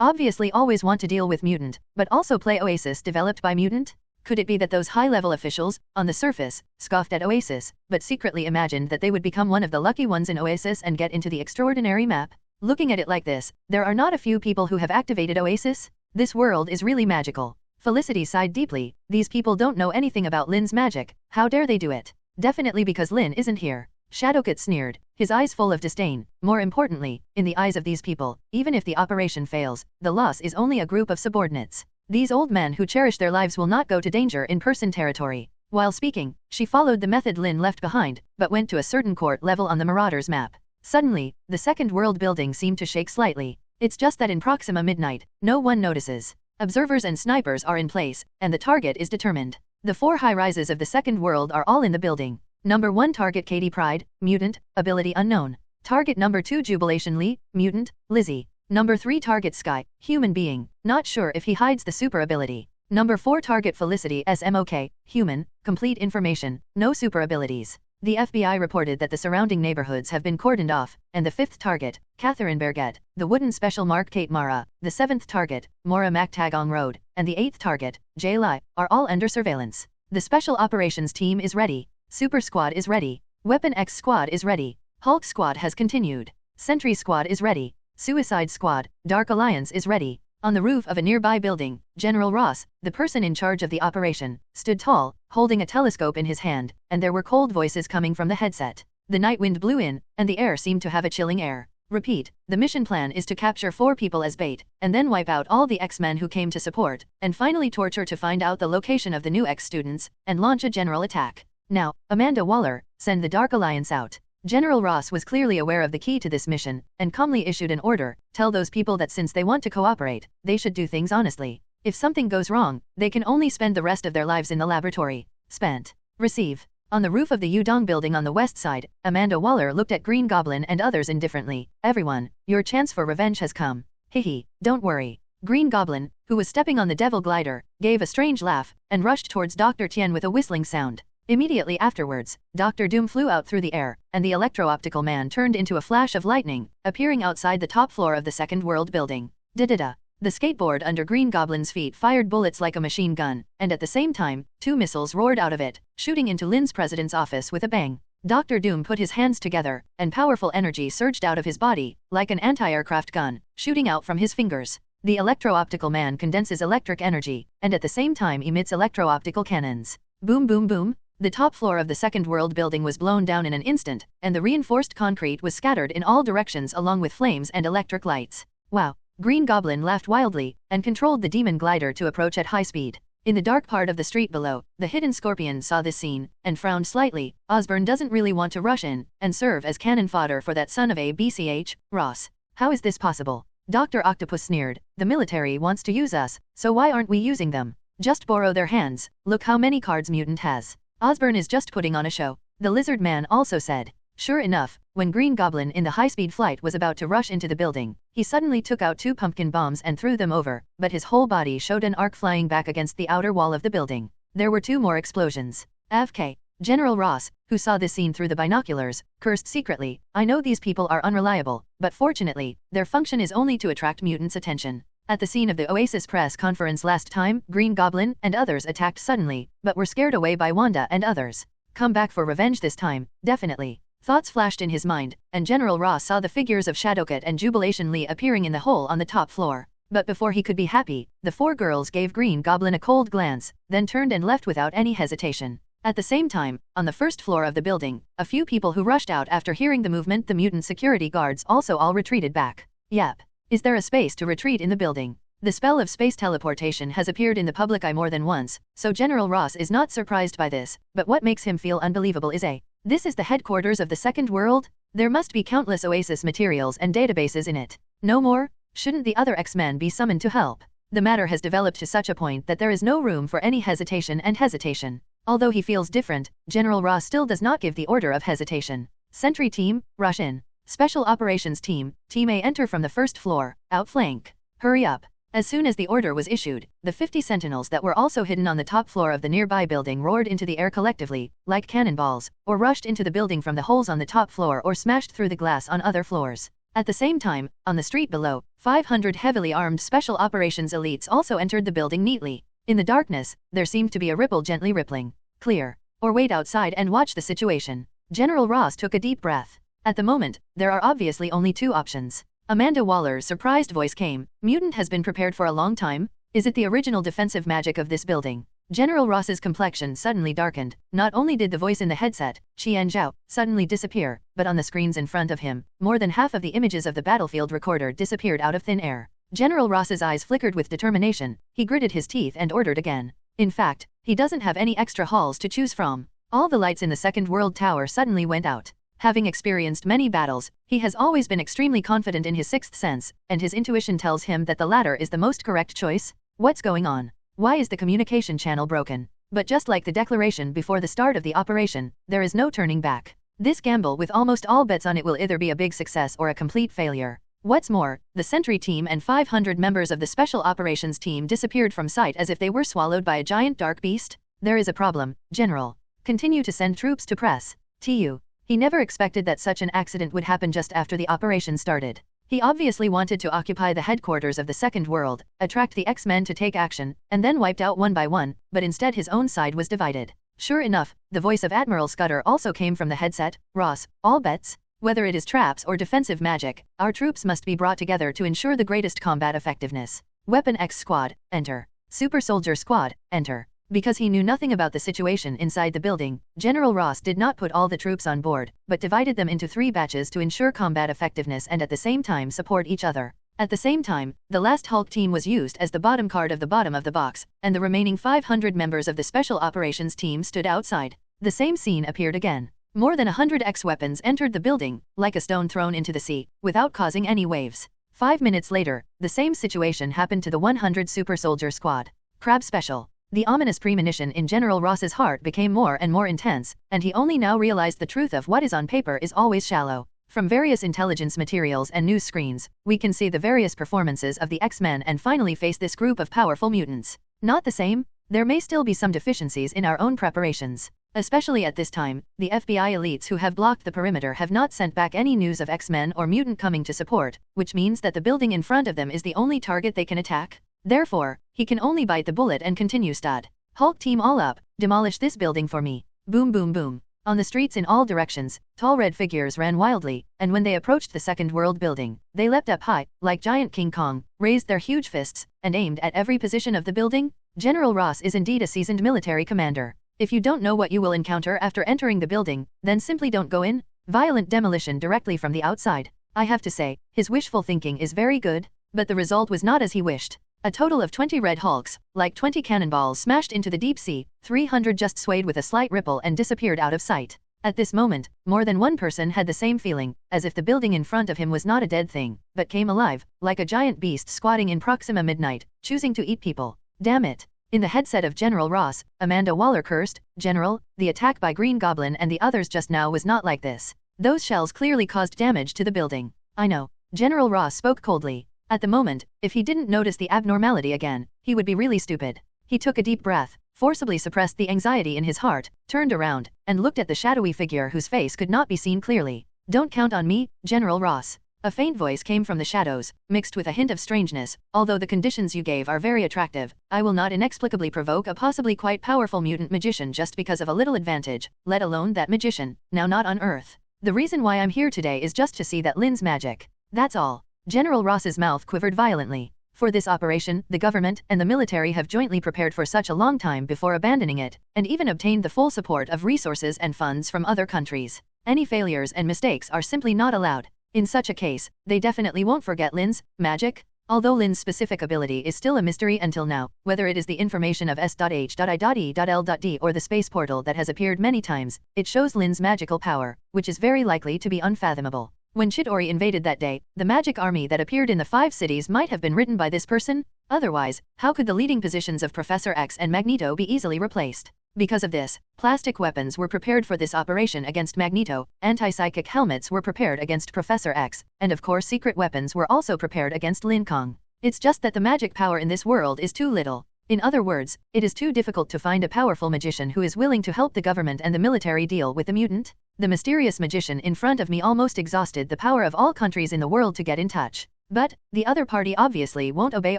Obviously always want to deal with mutant, but also play Oasis developed by mutant? Could it be that those high-level officials, on the surface, scoffed at Oasis, but secretly imagined that they would become one of the lucky ones in Oasis and get into the extraordinary map? Looking at it like this, there are not a few people who have activated Oasis. This world is really magical. Felicity sighed deeply. These people don't know anything about Lynn's magic. How dare they do it? Definitely because Lynn isn't here. Shadowcat sneered, his eyes full of disdain. More importantly, in the eyes of these people, even if the operation fails, the loss is only a group of subordinates. These old men who cherish their lives will not go to danger in person territory. While speaking, she followed the method Lynn left behind, but went to a certain court level on the Marauders map. Suddenly, the second world building seemed to shake slightly. It's just that in Proxima Midnight, no one notices. Observers and snipers are in place, and the target is determined. The 4 high-rises of the second world are all in the building. Number 1 target Katie Pride, mutant, ability unknown. Target number 2 Jubilation Lee, mutant, Lizzie. Number 3 target Sky, human being, not sure if he hides the super ability. Number 4 target Felicity SMOK, human, complete information, no super abilities. The FBI reported that the surrounding neighborhoods have been cordoned off, and the 5th target, Catherine Berget, the wooden special mark Kate Mara, the 7th target, Mora Maktagong Road, and the 8th target, Jay Lai, are all under surveillance. The Special Operations Team is ready. Super Squad is ready. Weapon X Squad is ready. Hulk Squad has continued. Sentry Squad is ready. Suicide Squad, Dark Alliance is ready. On the roof of a nearby building, General Ross, the person in charge of the operation, stood tall, holding a telescope in his hand, and there were cold voices coming from the headset. The night wind blew in, and the air seemed to have a chilling air. Repeat, the mission plan is to capture 4 people as bait, and then wipe out all the X-Men who came to support, and finally torture to find out the location of the new X-students, and launch a general attack. Now, Amanda Waller, send the Dark Alliance out. General Ross was clearly aware of the key to this mission, and calmly issued an order, tell those people that since they want to cooperate, they should do things honestly. If something goes wrong, they can only spend the rest of their lives in the laboratory. Spent. Receive. On the roof of the Yudong building on the west side, Amanda Waller looked at Green Goblin and others indifferently. Everyone, your chance for revenge has come. Hihi, don't worry. Green Goblin, who was stepping on the Devil Glider, gave a strange laugh, and rushed towards Dr. Tien with a whistling sound. Immediately afterwards, Dr. Doom flew out through the air, and the electro-optical man turned into a flash of lightning, appearing outside the top floor of the second world building. Da-da-da. The skateboard under Green Goblin's feet fired bullets like a machine gun, and at the same time, 2 missiles roared out of it, shooting into Lynn's president's office with a bang. Dr. Doom put his hands together, and powerful energy surged out of his body, like an anti-aircraft gun, shooting out from his fingers. The electro-optical man condenses electric energy, and at the same time emits electro-optical cannons. Boom boom boom. The top floor of the second world building was blown down in an instant, and the reinforced concrete was scattered in all directions along with flames and electric lights. Wow! Green Goblin laughed wildly, and controlled the demon glider to approach at high speed. In the dark part of the street below, the hidden Scorpion saw this scene, and frowned slightly. Osborn doesn't really want to rush in, and serve as cannon fodder for that son of a BCH, Ross. How is this possible? Dr. Octopus sneered, the military wants to use us, so why aren't we using them? Just borrow their hands, look how many cards Mutant has. Osborn is just putting on a show, the lizard man also said. Sure enough, when Green Goblin in the high-speed flight was about to rush into the building, he suddenly took out 2 pumpkin bombs and threw them over, but his whole body showed an arc flying back against the outer wall of the building. There were 2 more explosions. AFK. General Ross, who saw this scene through the binoculars, cursed secretly, I know these people are unreliable, but fortunately, their function is only to attract mutants' attention. At the scene of the Oasis press conference last time, Green Goblin and others attacked suddenly, but were scared away by Wanda and others. Come back for revenge this time, definitely. Thoughts flashed in his mind, and General Ross saw the figures of Shadowcat and Jubilation Lee appearing in the hole on the top floor. But before he could be happy, the 4 girls gave Green Goblin a cold glance, then turned and left without any hesitation. At the same time, on the first floor of the building, a few people who rushed out after hearing the movement, the mutant security guards also all retreated back. Yep. Is there a space to retreat in the building? The spell of space teleportation has appeared in the public eye more than once, so General Ross is not surprised by this, but what makes him feel unbelievable is this is the headquarters of the second world? There must be countless Oasis materials and databases in it. No more? Shouldn't the other X-Men be summoned to help? The matter has developed to such a point that there is no room for any hesitation. Although he feels different, General Ross still does not give the order of hesitation. Sentry team, rush in. Special operations team, Team A enter from the first floor, outflank. Hurry up. As soon as the order was issued, the 50 sentinels that were also hidden on the top floor of the nearby building roared into the air collectively, like cannonballs, or rushed into the building from the holes on the top floor or smashed through the glass on other floors. At the same time, on the street below, 500 heavily armed special operations elites also entered the building neatly. In the darkness, there seemed to be a ripple gently rippling. Clear. Or wait outside and watch the situation. General Ross took a deep breath. At the moment, there are obviously only two options. Amanda Waller's surprised voice came. Mutant has been prepared for a long time? Is it the original defensive magic of this building? General Ross's complexion suddenly darkened. Not only did the voice in the headset, Qian Zhao, suddenly disappear, but on the screens in front of him, more than half of the images of the battlefield recorder disappeared out of thin air. General Ross's eyes flickered with determination. He gritted his teeth and ordered again. In fact, he doesn't have any extra halls to choose from. All the lights in the second world tower suddenly went out. Having experienced many battles, he has always been extremely confident in his sixth sense, and his intuition tells him that the latter is the most correct choice. What's going on? Why is the communication channel broken? But just like the declaration before the start of the operation, there is no turning back. This gamble with almost all bets on it will either be a big success or a complete failure. What's more, the Sentry team and 500 members of the Special Operations team disappeared from sight as if they were swallowed by a giant dark beast. There is a problem, General. Continue to send troops to press. TU. He never expected that such an accident would happen just after the operation started. He obviously wanted to occupy the headquarters of the Second World, attract the X-Men to take action, and then wiped out one by one, but instead his own side was divided. Sure enough, the voice of Admiral Scudder also came from the headset. Ross, all bets? Whether it is traps or defensive magic, our troops must be brought together to ensure the greatest combat effectiveness. Weapon X Squad, enter. Super Soldier Squad, enter. Because he knew nothing about the situation inside the building, General Ross did not put all the troops on board, but divided them into 3 batches to ensure combat effectiveness and at the same time support each other. At the same time, the last Hulk team was used as the bottom card of the bottom of the box, and the remaining 500 members of the Special Operations team stood outside. The same scene appeared again. More than 100 X-weapons entered the building, like a stone thrown into the sea, without causing any waves. 5 minutes later, the same situation happened to the 100 Super Soldier Squad. Crab Special. The ominous premonition in General Ross's heart became more and more intense, and he only now realized the truth of what is on paper is always shallow. From various intelligence materials and news screens, we can see the various performances of the X-Men and finally face this group of powerful mutants. Not the same? There may still be some deficiencies in our own preparations. Especially at this time, the FBI elites who have blocked the perimeter have not sent back any news of X-Men or mutant coming to support, which means that the building in front of them is the only target they can attack. Therefore, he can only bite the bullet and continue stud. Hulk team all up, demolish this building for me. Boom boom boom. On the streets in all directions, tall red figures ran wildly, and when they approached the Second World building, they leapt up high, like giant King Kong, raised their huge fists, and aimed at every position of the building. General Ross is indeed a seasoned military commander. If you don't know what you will encounter after entering the building, then simply don't go in. Violent demolition directly from the outside. I have to say, his wishful thinking is very good, but the result was not as he wished. A total of 20 red hulks, like 20 cannonballs smashed into the deep sea, 300 just swayed with a slight ripple and disappeared out of sight. At this moment, more than one person had the same feeling, as if the building in front of him was not a dead thing, but came alive, like a giant beast squatting in Proxima Midnight, choosing to eat people. Damn it. In the headset of General Ross, Amanda Waller cursed, General, the attack by Green Goblin and the others just now was not like this. Those shells clearly caused damage to the building. I know. General Ross spoke coldly. At the moment, if he didn't notice the abnormality again, he would be really stupid. He took a deep breath, forcibly suppressed the anxiety in his heart, turned around, and looked at the shadowy figure whose face could not be seen clearly. Don't count on me, General Ross. A faint voice came from the shadows, mixed with a hint of strangeness. Although the conditions you gave are very attractive, I will not inexplicably provoke a possibly quite powerful mutant magician just because of a little advantage, let alone that magician, now not on Earth. The reason why I'm here today is just to see that Lynn's magic. That's all. General Ross's mouth quivered violently. For this operation, the government and the military have jointly prepared for such a long time before abandoning it, and even obtained the full support of resources and funds from other countries. Any failures and mistakes are simply not allowed. In such a case, they definitely won't forget Lynn's magic. Although Lynn's specific ability is still a mystery until now, whether it is the information of S.H.I.E.L.D. or the space portal that has appeared many times, it shows Lynn's magical power, which is very likely to be unfathomable. When Chitauri invaded that day, the magic army that appeared in the 5 cities might have been written by this person. Otherwise, how could the leading positions of Professor X and Magneto be easily replaced? Because of this, plastic weapons were prepared for this operation against Magneto, anti-psychic helmets were prepared against Professor X, and of course secret weapons were also prepared against Lynn Kong. It's just that the magic power in this world is too little. In other words, it is too difficult to find a powerful magician who is willing to help the government and the military deal with the mutant. The mysterious magician in front of me almost exhausted the power of all countries in the world to get in touch. But, the other party obviously won't obey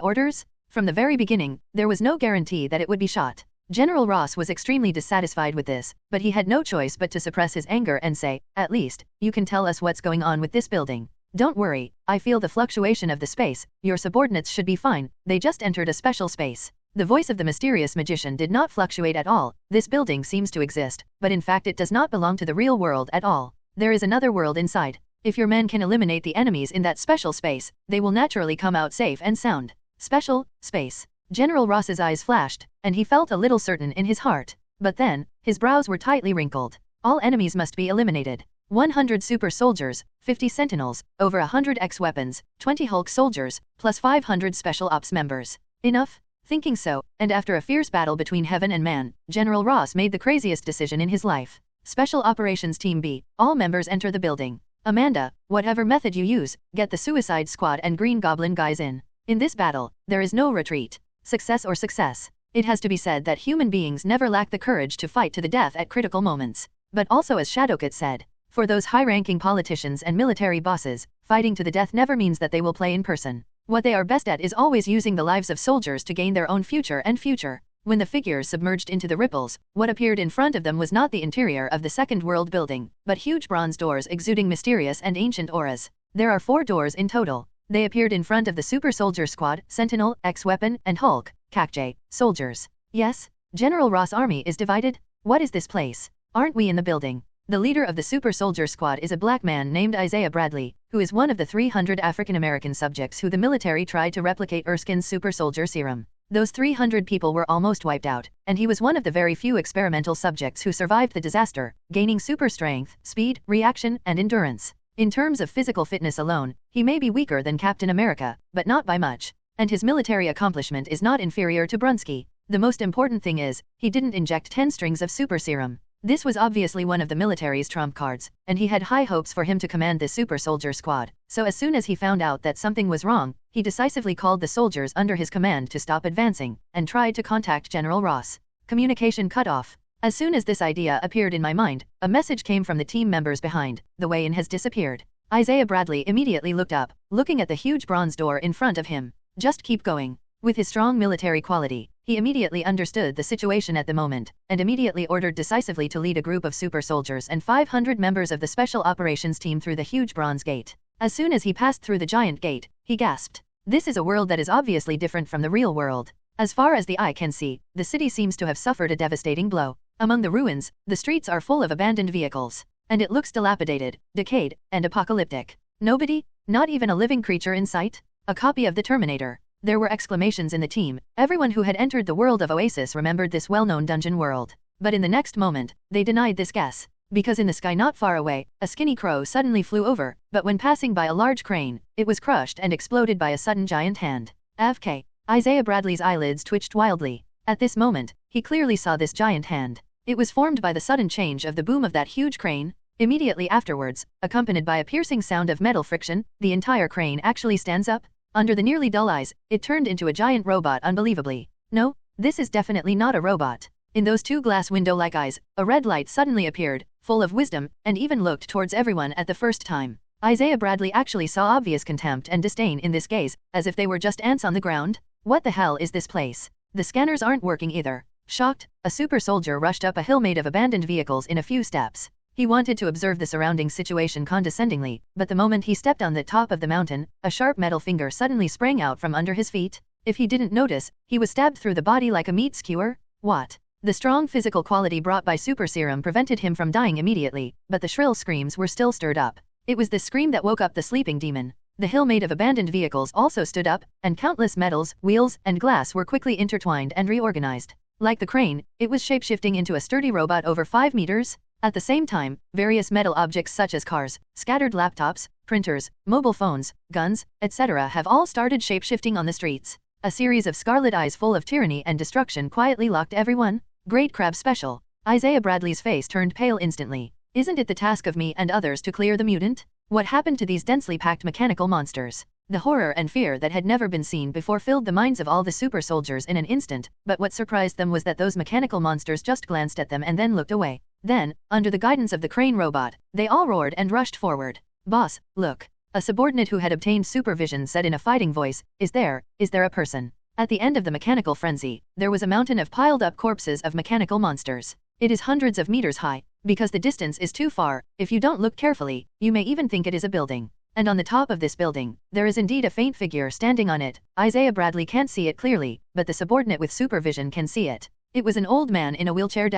orders? From the very beginning, there was no guarantee that it would be shot. General Ross was extremely dissatisfied with this, but he had no choice but to suppress his anger and say, "At least, you can tell us what's going on with this building. Don't worry, I feel the fluctuation of the space, your subordinates should be fine, they just entered a special space." The voice of the mysterious magician did not fluctuate at all. "This building seems to exist, but in fact it does not belong to the real world at all. There is another world inside. If your men can eliminate the enemies in that special space, they will naturally come out safe and sound." Special space. General Ross's eyes flashed, and he felt a little certain in his heart. But then, his brows were tightly wrinkled. All enemies must be eliminated. 100 super soldiers, 50 sentinels, over 100 X-weapons, 20 Hulk soldiers, plus 500 special ops members. Enough? Thinking so, and after a fierce battle between heaven and man, General Ross made the craziest decision in his life. Special Operations Team B, all members enter the building. Amanda, whatever method you use, get the Suicide Squad and Green Goblin guys in. In this battle, there is no retreat. Success or success. It has to be said that human beings never lack the courage to fight to the death at critical moments. But also as Shadowcat said, for those high-ranking politicians and military bosses, fighting to the death never means that they will play in person. What they are best at is always using the lives of soldiers to gain their own future and future. When the figures submerged into the ripples, what appeared in front of them was not the interior of the second world building, but huge bronze doors exuding mysterious and ancient auras. There are 4 doors in total. They appeared in front of the Super Soldier Squad, Sentinel, X-Weapon, and Hulk, CAC-J, soldiers. Yes? General Ross' army is divided? What is this place? Aren't we in the building? The leader of the Super Soldier Squad is a black man named Isaiah Bradley, who is one of the 300 African-American subjects who the military tried to replicate Erskine's super soldier serum. Those 300 people were almost wiped out, and he was one of the very few experimental subjects who survived the disaster, gaining super strength, speed, reaction, and endurance. In terms of physical fitness alone, he may be weaker than Captain America, but not by much. And his military accomplishment is not inferior to Brunsky. The most important thing is, he didn't inject 10 strings of super serum. This was obviously one of the military's trump cards, and he had high hopes for him to command this super soldier squad. So as soon as he found out that something was wrong, he decisively called the soldiers under his command to stop advancing, and tried to contact General Ross. Communication cut off. As soon as this idea appeared in my mind, a message came from the team members behind. The way-in has disappeared. Isaiah Bradley immediately looked up, looking at the huge bronze door in front of him. Just keep going. With his strong military quality, he immediately understood the situation at the moment, and immediately ordered decisively to lead a group of super soldiers and 500 members of the Special Operations Team through the huge bronze gate. As soon as he passed through the giant gate, he gasped. This is a world that is obviously different from the real world. As far as the eye can see, the city seems to have suffered a devastating blow. Among the ruins, the streets are full of abandoned vehicles, and it looks dilapidated, decayed, and apocalyptic. Nobody, not even a living creature in sight? A copy of the Terminator. There were exclamations in the team. Everyone who had entered the world of Oasis remembered this well-known dungeon world. But in the next moment, they denied this guess. Because in the sky not far away, a skinny crow suddenly flew over, but when passing by a large crane, it was crushed and exploded by a sudden giant hand. AFK. Isaiah Bradley's eyelids twitched wildly. At this moment, he clearly saw this giant hand. It was formed by the sudden change of the boom of that huge crane. Immediately afterwards, accompanied by a piercing sound of metal friction, the entire crane actually stands up. Under the nearly dull eyes, it turned into a giant robot unbelievably. No, this is definitely not a robot. In those 2 glass window-like eyes, a red light suddenly appeared, full of wisdom, and even looked towards everyone at the first time. Isaiah Bradley actually saw obvious contempt and disdain in this gaze, as if they were just ants on the ground. What the hell is this place? The scanners aren't working either. Shocked, a super soldier rushed up a hill made of abandoned vehicles in a few steps. He wanted to observe the surrounding situation condescendingly, but the moment he stepped on the top of the mountain, a sharp metal finger suddenly sprang out from under his feet. If he didn't notice, he was stabbed through the body like a meat skewer. What? The strong physical quality brought by super serum prevented him from dying immediately, but the shrill screams were still stirred up. It was this scream that woke up the sleeping demon. The hill made of abandoned vehicles also stood up, and countless metals, wheels, and glass were quickly intertwined and reorganized. Like the crane, it was shapeshifting into a sturdy robot over 5 meters. At the same time, various metal objects such as cars, scattered laptops, printers, mobile phones, guns, etc. have all started shapeshifting on the streets. A series of scarlet eyes full of tyranny and destruction quietly locked everyone. Great crab special. Isaiah Bradley's face turned pale instantly. Isn't it the task of me and others to clear the mutant? What happened to these densely packed mechanical monsters? The horror and fear that had never been seen before filled the minds of all the super soldiers in an instant, but what surprised them was that those mechanical monsters just glanced at them and then looked away. Then, under the guidance of the crane robot, they all roared and rushed forward. "Boss, look." A subordinate who had obtained supervision said in a fighting voice, Is there a person?" At the end of the mechanical frenzy, there was a mountain of piled-up corpses of mechanical monsters. It is hundreds of meters high. Because the distance is too far, if you don't look carefully, you may even think it is a building. And on the top of this building, there is indeed a faint figure standing on it. Isaiah Bradley can't see it clearly, but the subordinate with supervision can see it. It was an old man in a wheelchair.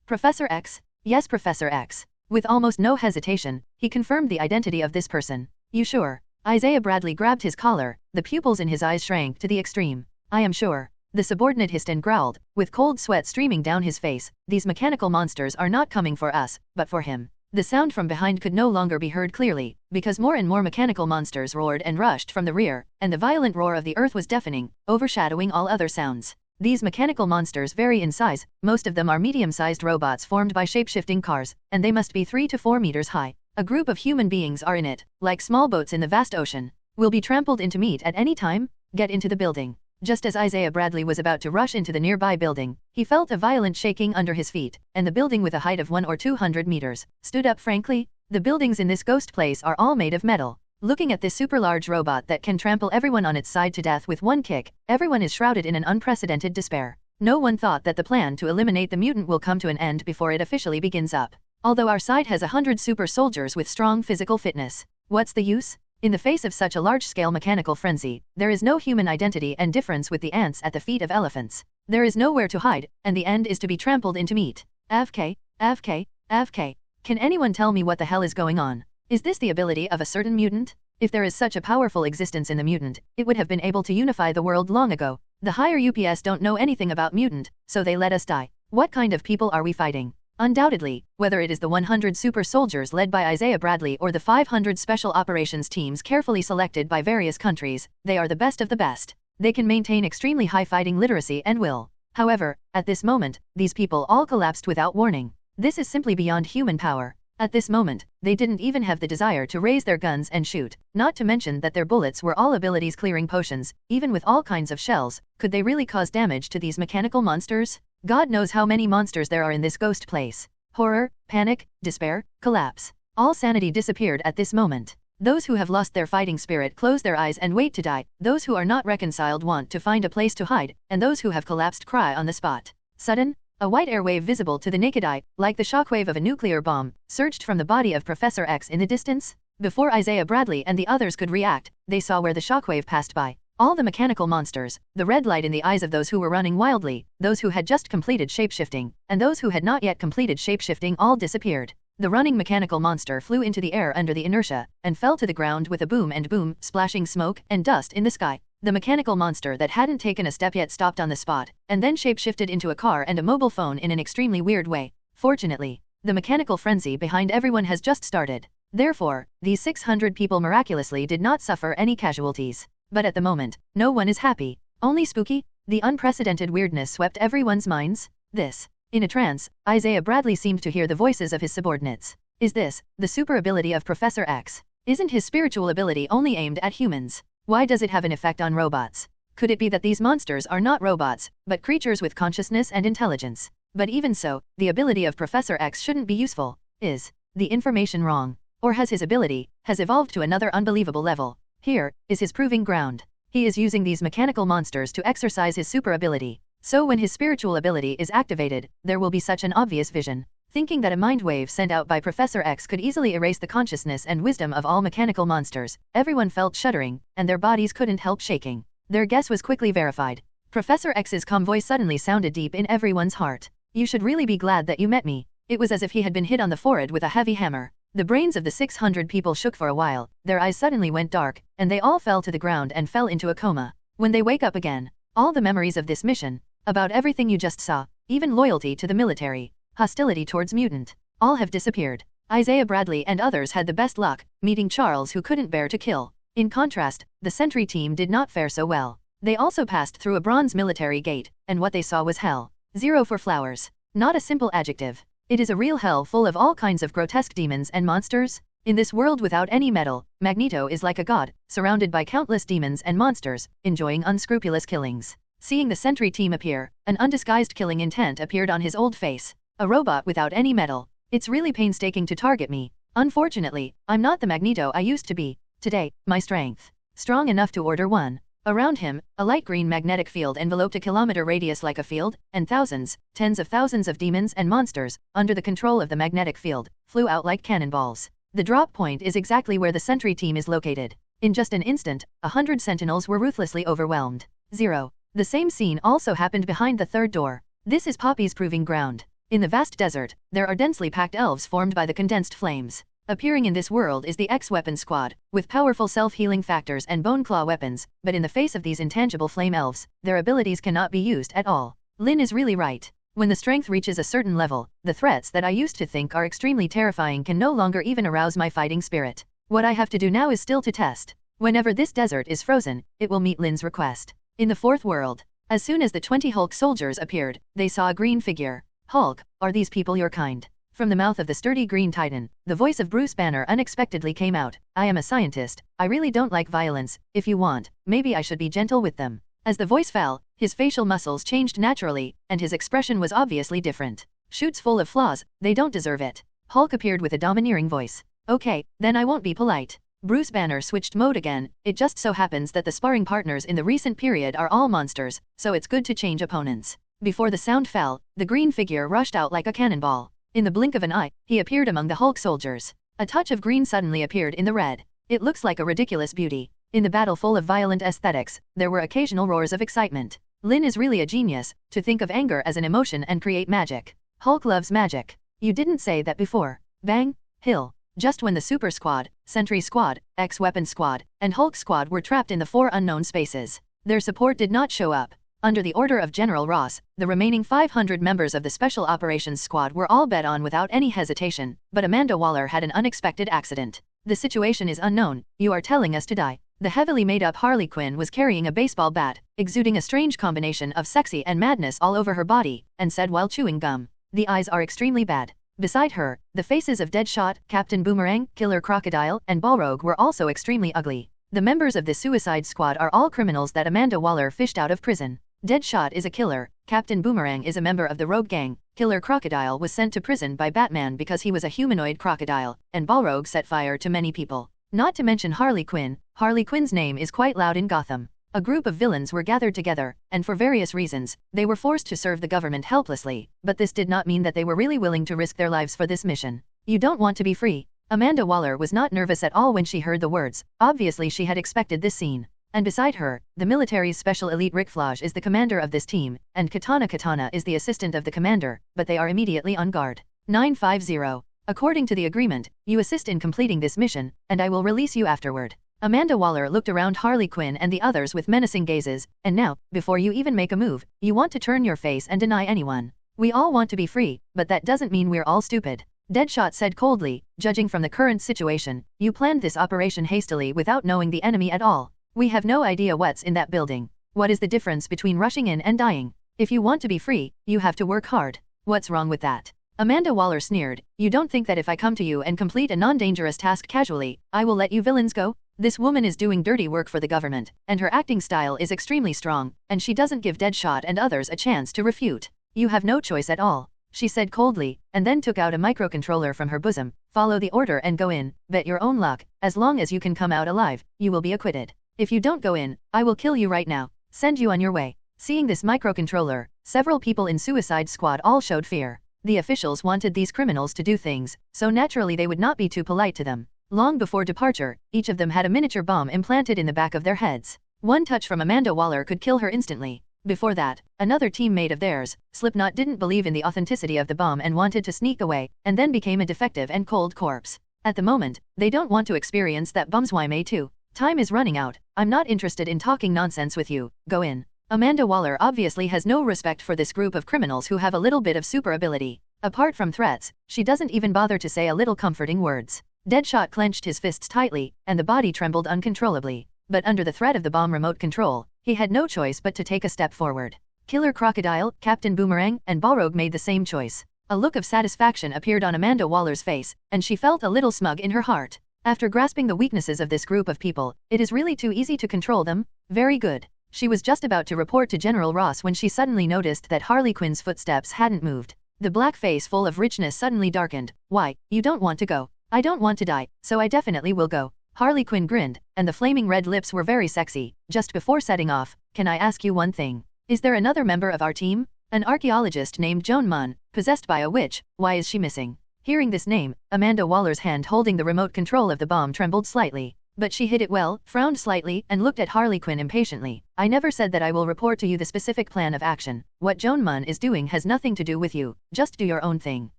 Professor X? Yes, Professor X. With almost no hesitation, he confirmed the identity of this person. You sure? Isaiah Bradley grabbed his collar, the pupils in his eyes shrank to the extreme. I am sure. The subordinate hissed and growled, with cold sweat streaming down his face. These mechanical monsters are not coming for us, but for him. The sound from behind could no longer be heard clearly, because more and more mechanical monsters roared and rushed from the rear, and the violent roar of the earth was deafening, overshadowing all other sounds. These mechanical monsters vary in size, most of them are medium-sized robots formed by shape-shifting cars, and they must be 3 to 4 meters high. A group of human beings are in it, like small boats in the vast ocean. Will be trampled into meat at any time? Get into the building. Just as Isaiah Bradley was about to rush into the nearby building, he felt a violent shaking under his feet, and the building with a height of 100 or 200 meters stood up. Frankly, the buildings in this ghost place are all made of metal. Looking at this super large robot that can trample everyone on its side to death with one kick, everyone is shrouded in an unprecedented despair. No one thought that the plan to eliminate the mutant will come to an end before it officially begins up. Although our side has 100 super soldiers with strong physical fitness. What's the use? In the face of such a large-scale mechanical frenzy, there is no human identity and difference with the ants at the feet of elephants. There is nowhere to hide, and the end is to be trampled into meat. AFK, AFK, AFK. Can anyone tell me what the hell is going on? Is this the ability of a certain mutant? If there is such a powerful existence in the mutant, it would have been able to unify the world long ago. The higher UPS don't know anything about mutant, so they let us die. What kind of people are we fighting? Undoubtedly, whether it is the 100 super soldiers led by Isaiah Bradley or the 500 special operations teams carefully selected by various countries, they are the best of the best. They can maintain extremely high fighting literacy and will. However, at this moment, these people all collapsed without warning. This is simply beyond human power. At this moment, they didn't even have the desire to raise their guns and shoot, not to mention that their bullets were all abilities clearing potions. Even with all kinds of shells, could they really cause damage to these mechanical monsters? God knows how many monsters there are in this ghost place. Horror, panic, despair, collapse. All sanity disappeared at this moment. Those who have lost their fighting spirit close their eyes and wait to die. Those who are not reconciled want to find a place to hide, and those who have collapsed cry on the spot. Sudden, a white airwave visible to the naked eye, like the shockwave of a nuclear bomb, surged from the body of Professor X in the distance. Before Isaiah Bradley and the others could react, they saw where the shockwave passed by. All the mechanical monsters, the red light in the eyes of those who were running wildly, those who had just completed shapeshifting, and those who had not yet completed shapeshifting all disappeared. The running mechanical monster flew into the air under the inertia, and fell to the ground with a boom and boom, splashing smoke and dust in the sky. The mechanical monster that hadn't taken a step yet stopped on the spot, and then shapeshifted into a car and a mobile phone in an extremely weird way. Fortunately, the mechanical frenzy behind everyone has just started. Therefore, these 600 people miraculously did not suffer any casualties. But at the moment, no one is happy. Only spooky. The unprecedented weirdness swept everyone's minds. This. In a trance, Isaiah Bradley seemed to hear the voices of his subordinates. Is this the super ability of Professor X? Isn't his spiritual ability only aimed at humans? Why does it have an effect on robots? Could it be that these monsters are not robots, but creatures with consciousness and intelligence? But even so, the ability of Professor X shouldn't be useful. Is the information wrong? Or has his ability evolved to another unbelievable level? Here is his proving ground. He is using these mechanical monsters to exercise his super ability. So when his spiritual ability is activated, there will be such an obvious vision. Thinking that a mind wave sent out by Professor X could easily erase the consciousness and wisdom of all mechanical monsters, everyone felt shuddering, and their bodies couldn't help shaking. Their guess was quickly verified. Professor X's calm voice suddenly sounded deep in everyone's heart. You should really be glad that you met me. It was as if he had been hit on the forehead with a heavy hammer. The brains of the 600 people shook for a while, their eyes suddenly went dark, and they all fell to the ground and fell into a coma. When they wake up again, all the memories of this mission, about everything you just saw, even loyalty to the military, hostility towards mutant, all have disappeared. Isaiah Bradley and others had the best luck, meeting Charles who couldn't bear to kill. In contrast, the Sentry team did not fare so well. They also passed through a bronze military gate, and what they saw was hell. 0 for flowers. Not a simple adjective. It is a real hell full of all kinds of grotesque demons and monsters. In this world without any metal, Magneto is like a god, surrounded by countless demons and monsters, enjoying unscrupulous killings. Seeing the Sentry team appear, an undisguised killing intent appeared on his old face. A robot without any metal. It's really painstaking to target me. Unfortunately, I'm not the Magneto I used to be. Today, my strength. Strong enough to order one. Around him, a light green magnetic field enveloped a kilometer radius like a field, and thousands, tens of thousands of demons and monsters, under the control of the magnetic field, flew out like cannonballs. The drop point is exactly where the Sentry team is located. In just an instant, 100 sentinels were ruthlessly overwhelmed. 0. The same scene also happened behind the third door. This is Poppy's proving ground. In the vast desert, there are densely packed elves formed by the condensed flames. Appearing in this world is the X-Weapon Squad, with powerful self-healing factors and bone claw weapons, but in the face of these intangible flame elves, their abilities cannot be used at all. Lynn is really right. When the strength reaches a certain level, the threats that I used to think are extremely terrifying can no longer even arouse my fighting spirit. What I have to do now is still to test. Whenever this desert is frozen, it will meet Lynn's request. In the fourth world, as soon as the 20 Hulk soldiers appeared, they saw a green figure. Hulk, are these people your kind? From the mouth of the sturdy green titan, the voice of Bruce Banner unexpectedly came out. I am a scientist. I really don't like violence. If you want, maybe I should be gentle with them. As the voice fell, his facial muscles changed naturally, and his expression was obviously different. Shoots full of flaws, they don't deserve it. Hulk appeared with a domineering voice. Okay, then I won't be polite. Bruce Banner switched mode again. It just so happens that the sparring partners in the recent period are all monsters, so it's good to change opponents. Before the sound fell, the green figure rushed out like a cannonball. In the blink of an eye, he appeared among the Hulk soldiers. A touch of green suddenly appeared in the red. It looks like a ridiculous beauty. In the battle full of violent aesthetics, there were occasional roars of excitement. Lynn is really a genius, to think of anger as an emotion and create magic. Hulk loves magic. You didn't say that before. Bang! Hill. Just when the Super Squad, Sentry Squad, X-Weapon Squad, and Hulk Squad were trapped in the 4 unknown spaces. Their support did not show up. Under the order of General Ross, the remaining 500 members of the Special Operations Squad were all bet on without any hesitation, but Amanda Waller had an unexpected accident. The situation is unknown. You are telling us to die. The heavily made-up Harley Quinn was carrying a baseball bat, exuding a strange combination of sexy and madness all over her body, and said while chewing gum, "The eyes are extremely bad." Beside her, the faces of Deadshot, Captain Boomerang, Killer Crocodile, and Balrog were also extremely ugly. The members of the Suicide Squad are all criminals that Amanda Waller fished out of prison. Deadshot is a killer, Captain Boomerang is a member of the Rogue Gang, Killer Crocodile was sent to prison by Batman because he was a humanoid crocodile, and Balrog set fire to many people. Not to mention Harley Quinn. Harley Quinn's name is quite loud in Gotham. A group of villains were gathered together, and for various reasons, they were forced to serve the government helplessly, but this did not mean that they were really willing to risk their lives for this mission. You don't want to be free. Amanda Waller was not nervous at all when she heard the words. Obviously she had expected this scene. And beside her, the military's special elite Rick Flage is the commander of this team, and Katana is the assistant of the commander, but they are immediately on guard. 950. According to the agreement, you assist in completing this mission, and I will release you afterward. Amanda Waller looked around Harley Quinn and the others with menacing gazes, and now, before you even make a move, you want to turn your face and deny anyone. We all want to be free, but that doesn't mean we're all stupid. Deadshot said coldly, judging from the current situation, you planned this operation hastily without knowing the enemy at all. We have no idea what's in that building. What is the difference between rushing in and dying? If you want to be free, you have to work hard. What's wrong with that? Amanda Waller sneered. You don't think that if I come to you and complete a non-dangerous task casually, I will let you villains go? This woman is doing dirty work for the government, and her acting style is extremely strong, and she doesn't give Deadshot and others a chance to refute. You have no choice at all, she said coldly, and then took out a microcontroller from her bosom. Follow the order and go in. Bet your own luck. As long as you can come out alive, you will be acquitted. If you don't go in, I will kill you right now. Send you on your way. Seeing this microcontroller, several people in Suicide Squad all showed fear. The officials wanted these criminals to do things, so naturally they would not be too polite to them. Long before departure, each of them had a miniature bomb implanted in the back of their heads. One touch from Amanda Waller could kill her instantly. Before that, another teammate of theirs, Slipknot, didn't believe in the authenticity of the bomb and wanted to sneak away, and then became a defective and cold corpse. At the moment, they don't want to experience that bomb's way too. Time is running out. I'm not interested in talking nonsense with you. Go in. Amanda Waller obviously has no respect for this group of criminals who have a little bit of super ability. Apart from threats, she doesn't even bother to say a little comforting words. Deadshot clenched his fists tightly, and the body trembled uncontrollably. But under the threat of the bomb remote control, he had no choice but to take a step forward. Killer Crocodile, Captain Boomerang, and Balrog made the same choice. A look of satisfaction appeared on Amanda Waller's face, and she felt a little smug in her heart. After grasping the weaknesses of this group of people, it is really too easy to control them? Very good. She was just about to report to General Ross when she suddenly noticed that Harley Quinn's footsteps hadn't moved. The black face full of richness suddenly darkened. Why, you don't want to go? I don't want to die, so I definitely will go. Harley Quinn grinned, and the flaming red lips were very sexy. Just before setting off, can I ask you one thing? Is there another member of our team? An archaeologist named Joan Munn, possessed by a witch. Why is she missing? Hearing this name, Amanda Waller's hand holding the remote control of the bomb trembled slightly. But she hid it well, frowned slightly, and looked at Harley Quinn impatiently. I never said that I will report to you the specific plan of action. What Joan Munn is doing has nothing to do with you. Just do your own thing.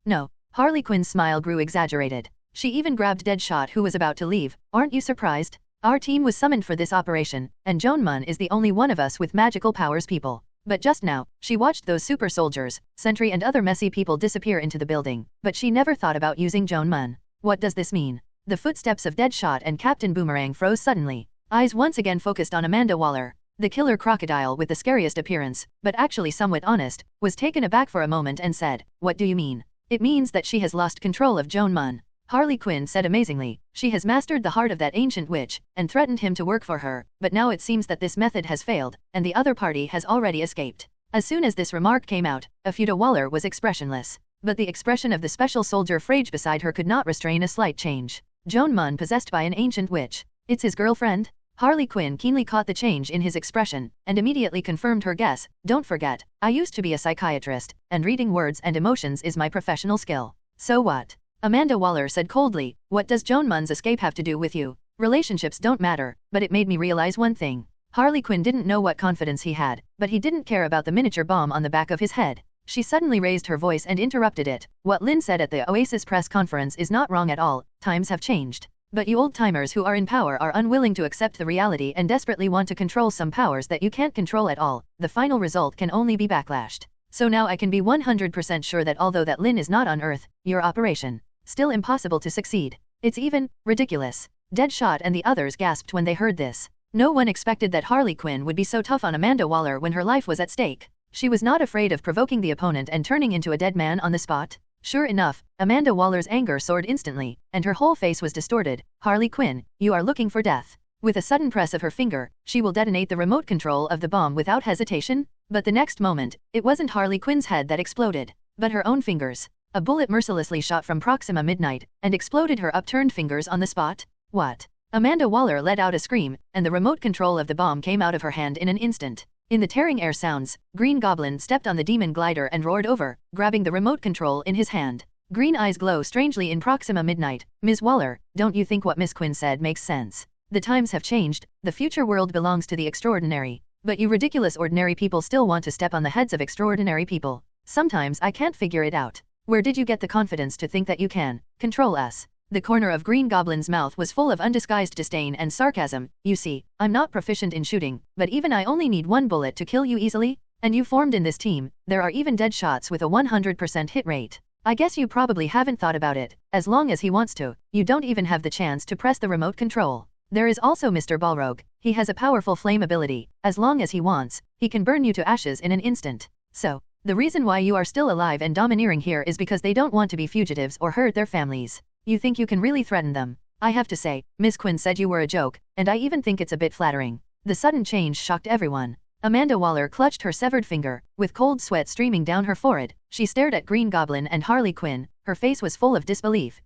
No. Harley Quinn's smile grew exaggerated. She even grabbed Deadshot, who was about to leave. Aren't you surprised? Our team was summoned for this operation, and Joan Munn is the only one of us with magical powers people. But just now, she watched those super soldiers, Sentry and other messy people disappear into the building, but she never thought about using Joan Munn. What does this mean? The footsteps of Deadshot and Captain Boomerang froze suddenly. Eyes once again focused on Amanda Waller. The killer crocodile with the scariest appearance, but actually somewhat honest, was taken aback for a moment and said, "What do you mean?" It means that she has lost control of Joan Munn. Harley Quinn said amazingly, she has mastered the heart of that ancient witch, and threatened him to work for her, but now it seems that this method has failed, and the other party has already escaped. As soon as this remark came out, Afuda Waller was expressionless. But the expression of the special soldier Frage beside her could not restrain a slight change. Joan Munn possessed by an ancient witch. It's his girlfriend? Harley Quinn keenly caught the change in his expression, and immediately confirmed her guess. Don't forget, I used to be a psychiatrist, and reading words and emotions is my professional skill. So what? Amanda Waller said coldly, what does Joan Munn's escape have to do with you? Relationships don't matter, but it made me realize one thing. Harley Quinn didn't know what confidence he had, but he didn't care about the miniature bomb on the back of his head. She suddenly raised her voice and interrupted it. What Lynn said at the Oasis press conference is not wrong at all. Times have changed. But you old-timers who are in power are unwilling to accept the reality and desperately want to control some powers that you can't control at all. The final result can only be backlashed. So now I can be 100% sure that although that Lynn is not on Earth, your operation still impossible to succeed. It's even ridiculous. Deadshot and the others gasped when they heard this. No one expected that Harley Quinn would be so tough on Amanda Waller when her life was at stake. She was not afraid of provoking the opponent and turning into a dead man on the spot. Sure enough, Amanda Waller's anger soared instantly, and her whole face was distorted. Harley Quinn, you are looking for death. With a sudden press of her finger, she will detonate the remote control of the bomb without hesitation. But the next moment, it wasn't Harley Quinn's head that exploded, but her own fingers. A bullet mercilessly shot from Proxima Midnight, and exploded her upturned fingers on the spot. What? Amanda Waller let out a scream, and the remote control of the bomb came out of her hand in an instant. In the tearing air sounds, Green Goblin stepped on the demon glider and roared over, grabbing the remote control in his hand. Green eyes glow strangely in Proxima Midnight. Ms. Waller, don't you think what Miss Quinn said makes sense? The times have changed, the future world belongs to the extraordinary. But you ridiculous ordinary people still want to step on the heads of extraordinary people. Sometimes I can't figure it out. Where did you get the confidence to think that you can control us? The corner of Green Goblin's mouth was full of undisguised disdain and sarcasm. You see, I'm not proficient in shooting, but even I only need one bullet to kill you easily. And you formed in this team, there are even dead shots with a 100% hit rate. I guess you probably haven't thought about it. As long as he wants to, you don't even have the chance to press the remote control. There is also Mr. Balrog. He has a powerful flame ability. As long as he wants, he can burn you to ashes in an instant. So, the reason why you are still alive and domineering here is because they don't want to be fugitives or hurt their families. You think you can really threaten them? I have to say, Miss Quinn said you were a joke, and I even think it's a bit flattering. The sudden change shocked everyone. Amanda Waller clutched her severed finger, with cold sweat streaming down her forehead. She stared at Green Goblin and Harley Quinn. Her face was full of disbelief.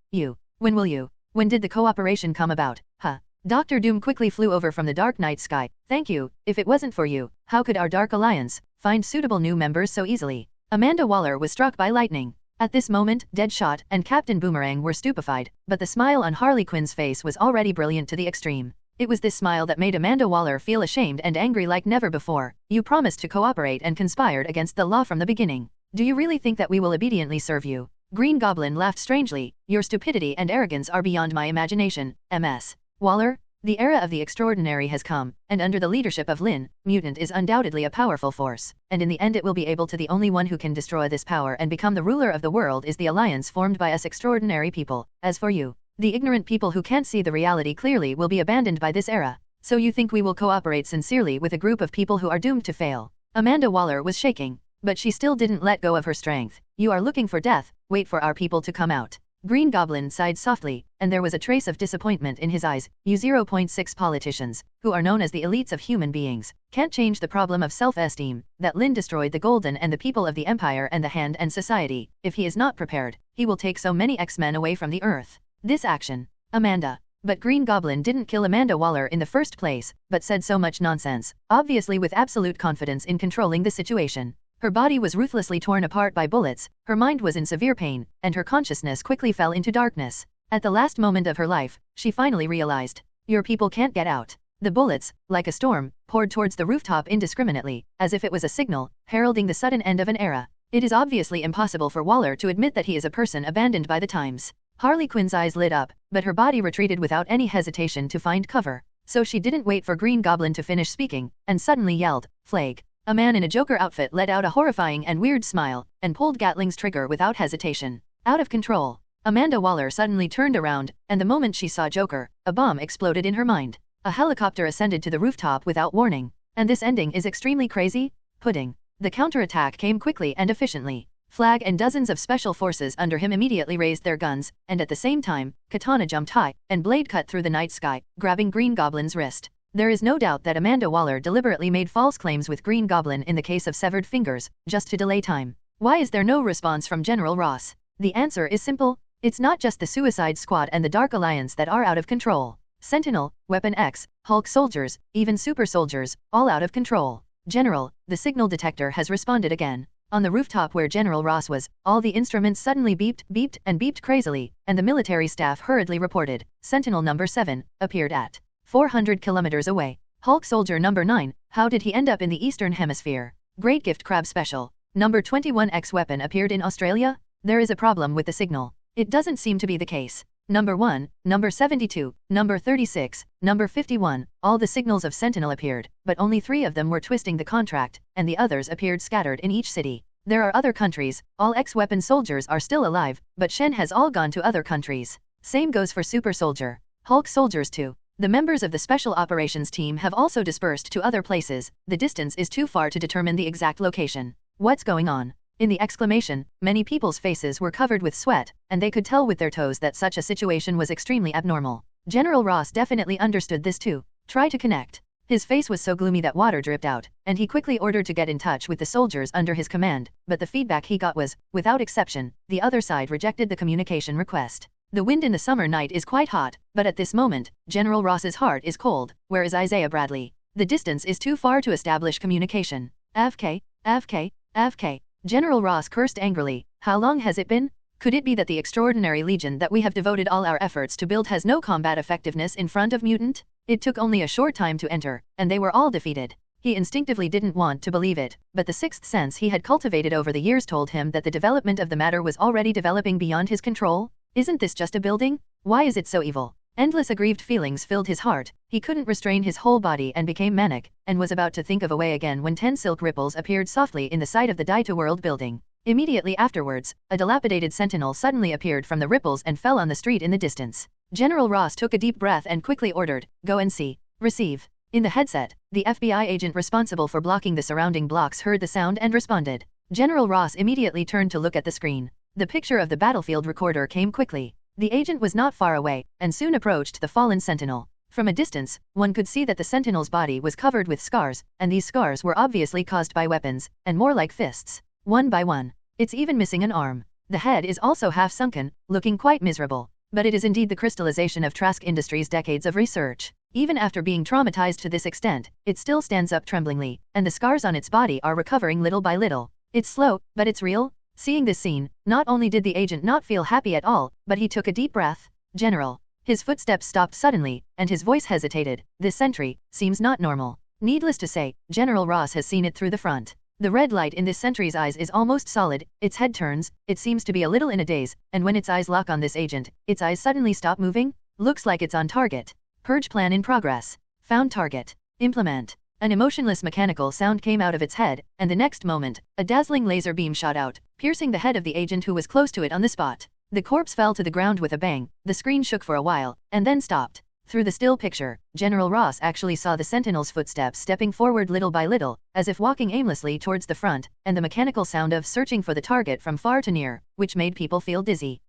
When will you? When did the cooperation come about? Huh? Dr. Doom quickly flew over from the dark night sky. Thank you. If it wasn't for you, how could our Dark Alliance find suitable new members so easily? Amanda Waller was struck by lightning. At this moment, Deadshot and Captain Boomerang were stupefied, but the smile on Harley Quinn's face was already brilliant to the extreme. It was this smile that made Amanda Waller feel ashamed and angry like never before. You promised to cooperate and conspired against the law from the beginning. Do you really think that we will obediently serve you? Green Goblin laughed strangely. Your stupidity and arrogance are beyond my imagination, Ms. Waller. The era of the extraordinary has come, and under the leadership of Lynn, Mutant is undoubtedly a powerful force, and in the end it will be able to. The only one who can destroy this power and become the ruler of the world is the alliance formed by us extraordinary people. As for you, the ignorant people who can't see the reality clearly will be abandoned by this era. So you think we will cooperate sincerely with a group of people who are doomed to fail? Amanda Waller was shaking. But she still didn't let go of her strength. "You are looking for death, wait for our people to come out." Green Goblin sighed softly, and there was a trace of disappointment in his eyes. "You 0.6 politicians, who are known as the elites of human beings, can't change the problem of self-esteem, that Lynn destroyed the Golden and the people of the Empire and the Hand and Society. If he is not prepared, he will take so many X-Men away from the Earth. This action." Amanda. But Green Goblin didn't kill Amanda Waller in the first place, but said so much nonsense, obviously with absolute confidence in controlling the situation. Her body was ruthlessly torn apart by bullets, her mind was in severe pain, and her consciousness quickly fell into darkness. At the last moment of her life, she finally realized, "Your people can't get out." The bullets, like a storm, poured towards the rooftop indiscriminately, as if it was a signal, heralding the sudden end of an era. It is obviously impossible for Waller to admit that he is a person abandoned by the times. Harley Quinn's eyes lit up, but her body retreated without any hesitation to find cover. So she didn't wait for Green Goblin to finish speaking, and suddenly yelled, "Flag." A man in a Joker outfit let out a horrifying and weird smile, and pulled Gatling's trigger without hesitation. Out of control. Amanda Waller suddenly turned around, and the moment she saw Joker, a bomb exploded in her mind. A helicopter ascended to the rooftop without warning. And this ending is extremely crazy? Pudding. The counterattack came quickly and efficiently. Flag and dozens of special forces under him immediately raised their guns, and at the same time, Katana jumped high, and blade cut through the night sky, grabbing Green Goblin's wrist. There is no doubt that Amanda Waller deliberately made false claims with Green Goblin in the case of severed fingers, just to delay time. Why is there no response from General Ross? The answer is simple. It's not just the Suicide Squad and the Dark Alliance that are out of control. Sentinel, Weapon X, Hulk soldiers, even super soldiers, all out of control. "General, the signal detector has responded again." On the rooftop where General Ross was, all the instruments suddenly beeped, beeped, and beeped crazily, and the military staff hurriedly reported, "Sentinel number 7, appeared at 400 kilometers away. Hulk soldier number 9, how did he end up in the Eastern Hemisphere? Great gift crab special. Number 21X weapon appeared in Australia? There is a problem with the signal. It doesn't seem to be the case. Number 1, number 72, number 36, number 51, all the signals of Sentinel appeared, but only 3 of them were twisting the contract, and the others appeared scattered in each city. There are other countries, all X-weapon soldiers are still alive, but Shen has all gone to other countries. Same goes for Super Soldier. Hulk soldiers too. The members of the Special Operations team have also dispersed to other places. The distance is too far to determine the exact location. What's going on? In the exclamation, many people's faces were covered with sweat, and they could tell with their toes that such a situation was extremely abnormal. General Ross definitely understood this too. Try to connect. His face was so gloomy that water dripped out, and he quickly ordered to get in touch with the soldiers under his command, but the feedback he got was, without exception, the other side rejected the communication request. The wind in the summer night is quite hot, but at this moment, General Ross's heart is cold. Where is Isaiah Bradley? The distance is too far to establish communication. AFK, AFK, AFK. General Ross cursed angrily. How long has it been? Could it be that the extraordinary legion that we have devoted all our efforts to build has no combat effectiveness in front of mutant? It took only a short time to enter, and they were all defeated. He instinctively didn't want to believe it, but the sixth sense he had cultivated over the years told him that the development of the matter was already developing beyond his control. Isn't this just a building? Why is it so evil? Endless aggrieved feelings filled his heart. He couldn't restrain his whole body and became manic, and was about to think of a way again when 10 silk ripples appeared softly in the side of the Die to World building. Immediately afterwards, a dilapidated sentinel suddenly appeared from the ripples and fell on the street in the distance. General Ross took a deep breath and quickly ordered, "Go and see." Receive. In the headset, the FBI agent responsible for blocking the surrounding blocks heard the sound and responded. General Ross immediately turned to look at the screen. The picture of the battlefield recorder came quickly. The agent was not far away, and soon approached the fallen sentinel. From a distance, one could see that the sentinel's body was covered with scars, and these scars were obviously caused by weapons, and more like fists. One by one. It's even missing an arm. The head is also half sunken, looking quite miserable. But it is indeed the crystallization of Trask Industries' decades of research. Even after being traumatized to this extent, it still stands up tremblingly, and the scars on its body are recovering little by little. It's slow, but it's real. Seeing this scene, not only did the agent not feel happy at all, but he took a deep breath. General. His footsteps stopped suddenly, and his voice hesitated. This sentry seems not normal. Needless to say, General Ross has seen it through the front. The red light in this sentry's eyes is almost solid, its head turns, it seems to be a little in a daze, and when its eyes lock on this agent, its eyes suddenly stop moving. Looks like it's on target. Purge plan in progress. Found target. Implement. An emotionless mechanical sound came out of its head, and the next moment, a dazzling laser beam shot out, piercing the head of the agent who was close to it on the spot. The corpse fell to the ground with a bang, the screen shook for a while, and then stopped. Through the still picture, General Ross actually saw the Sentinel's footsteps stepping forward little by little, as if walking aimlessly towards the front, and the mechanical sound of searching for the target from far to near, which made people feel dizzy.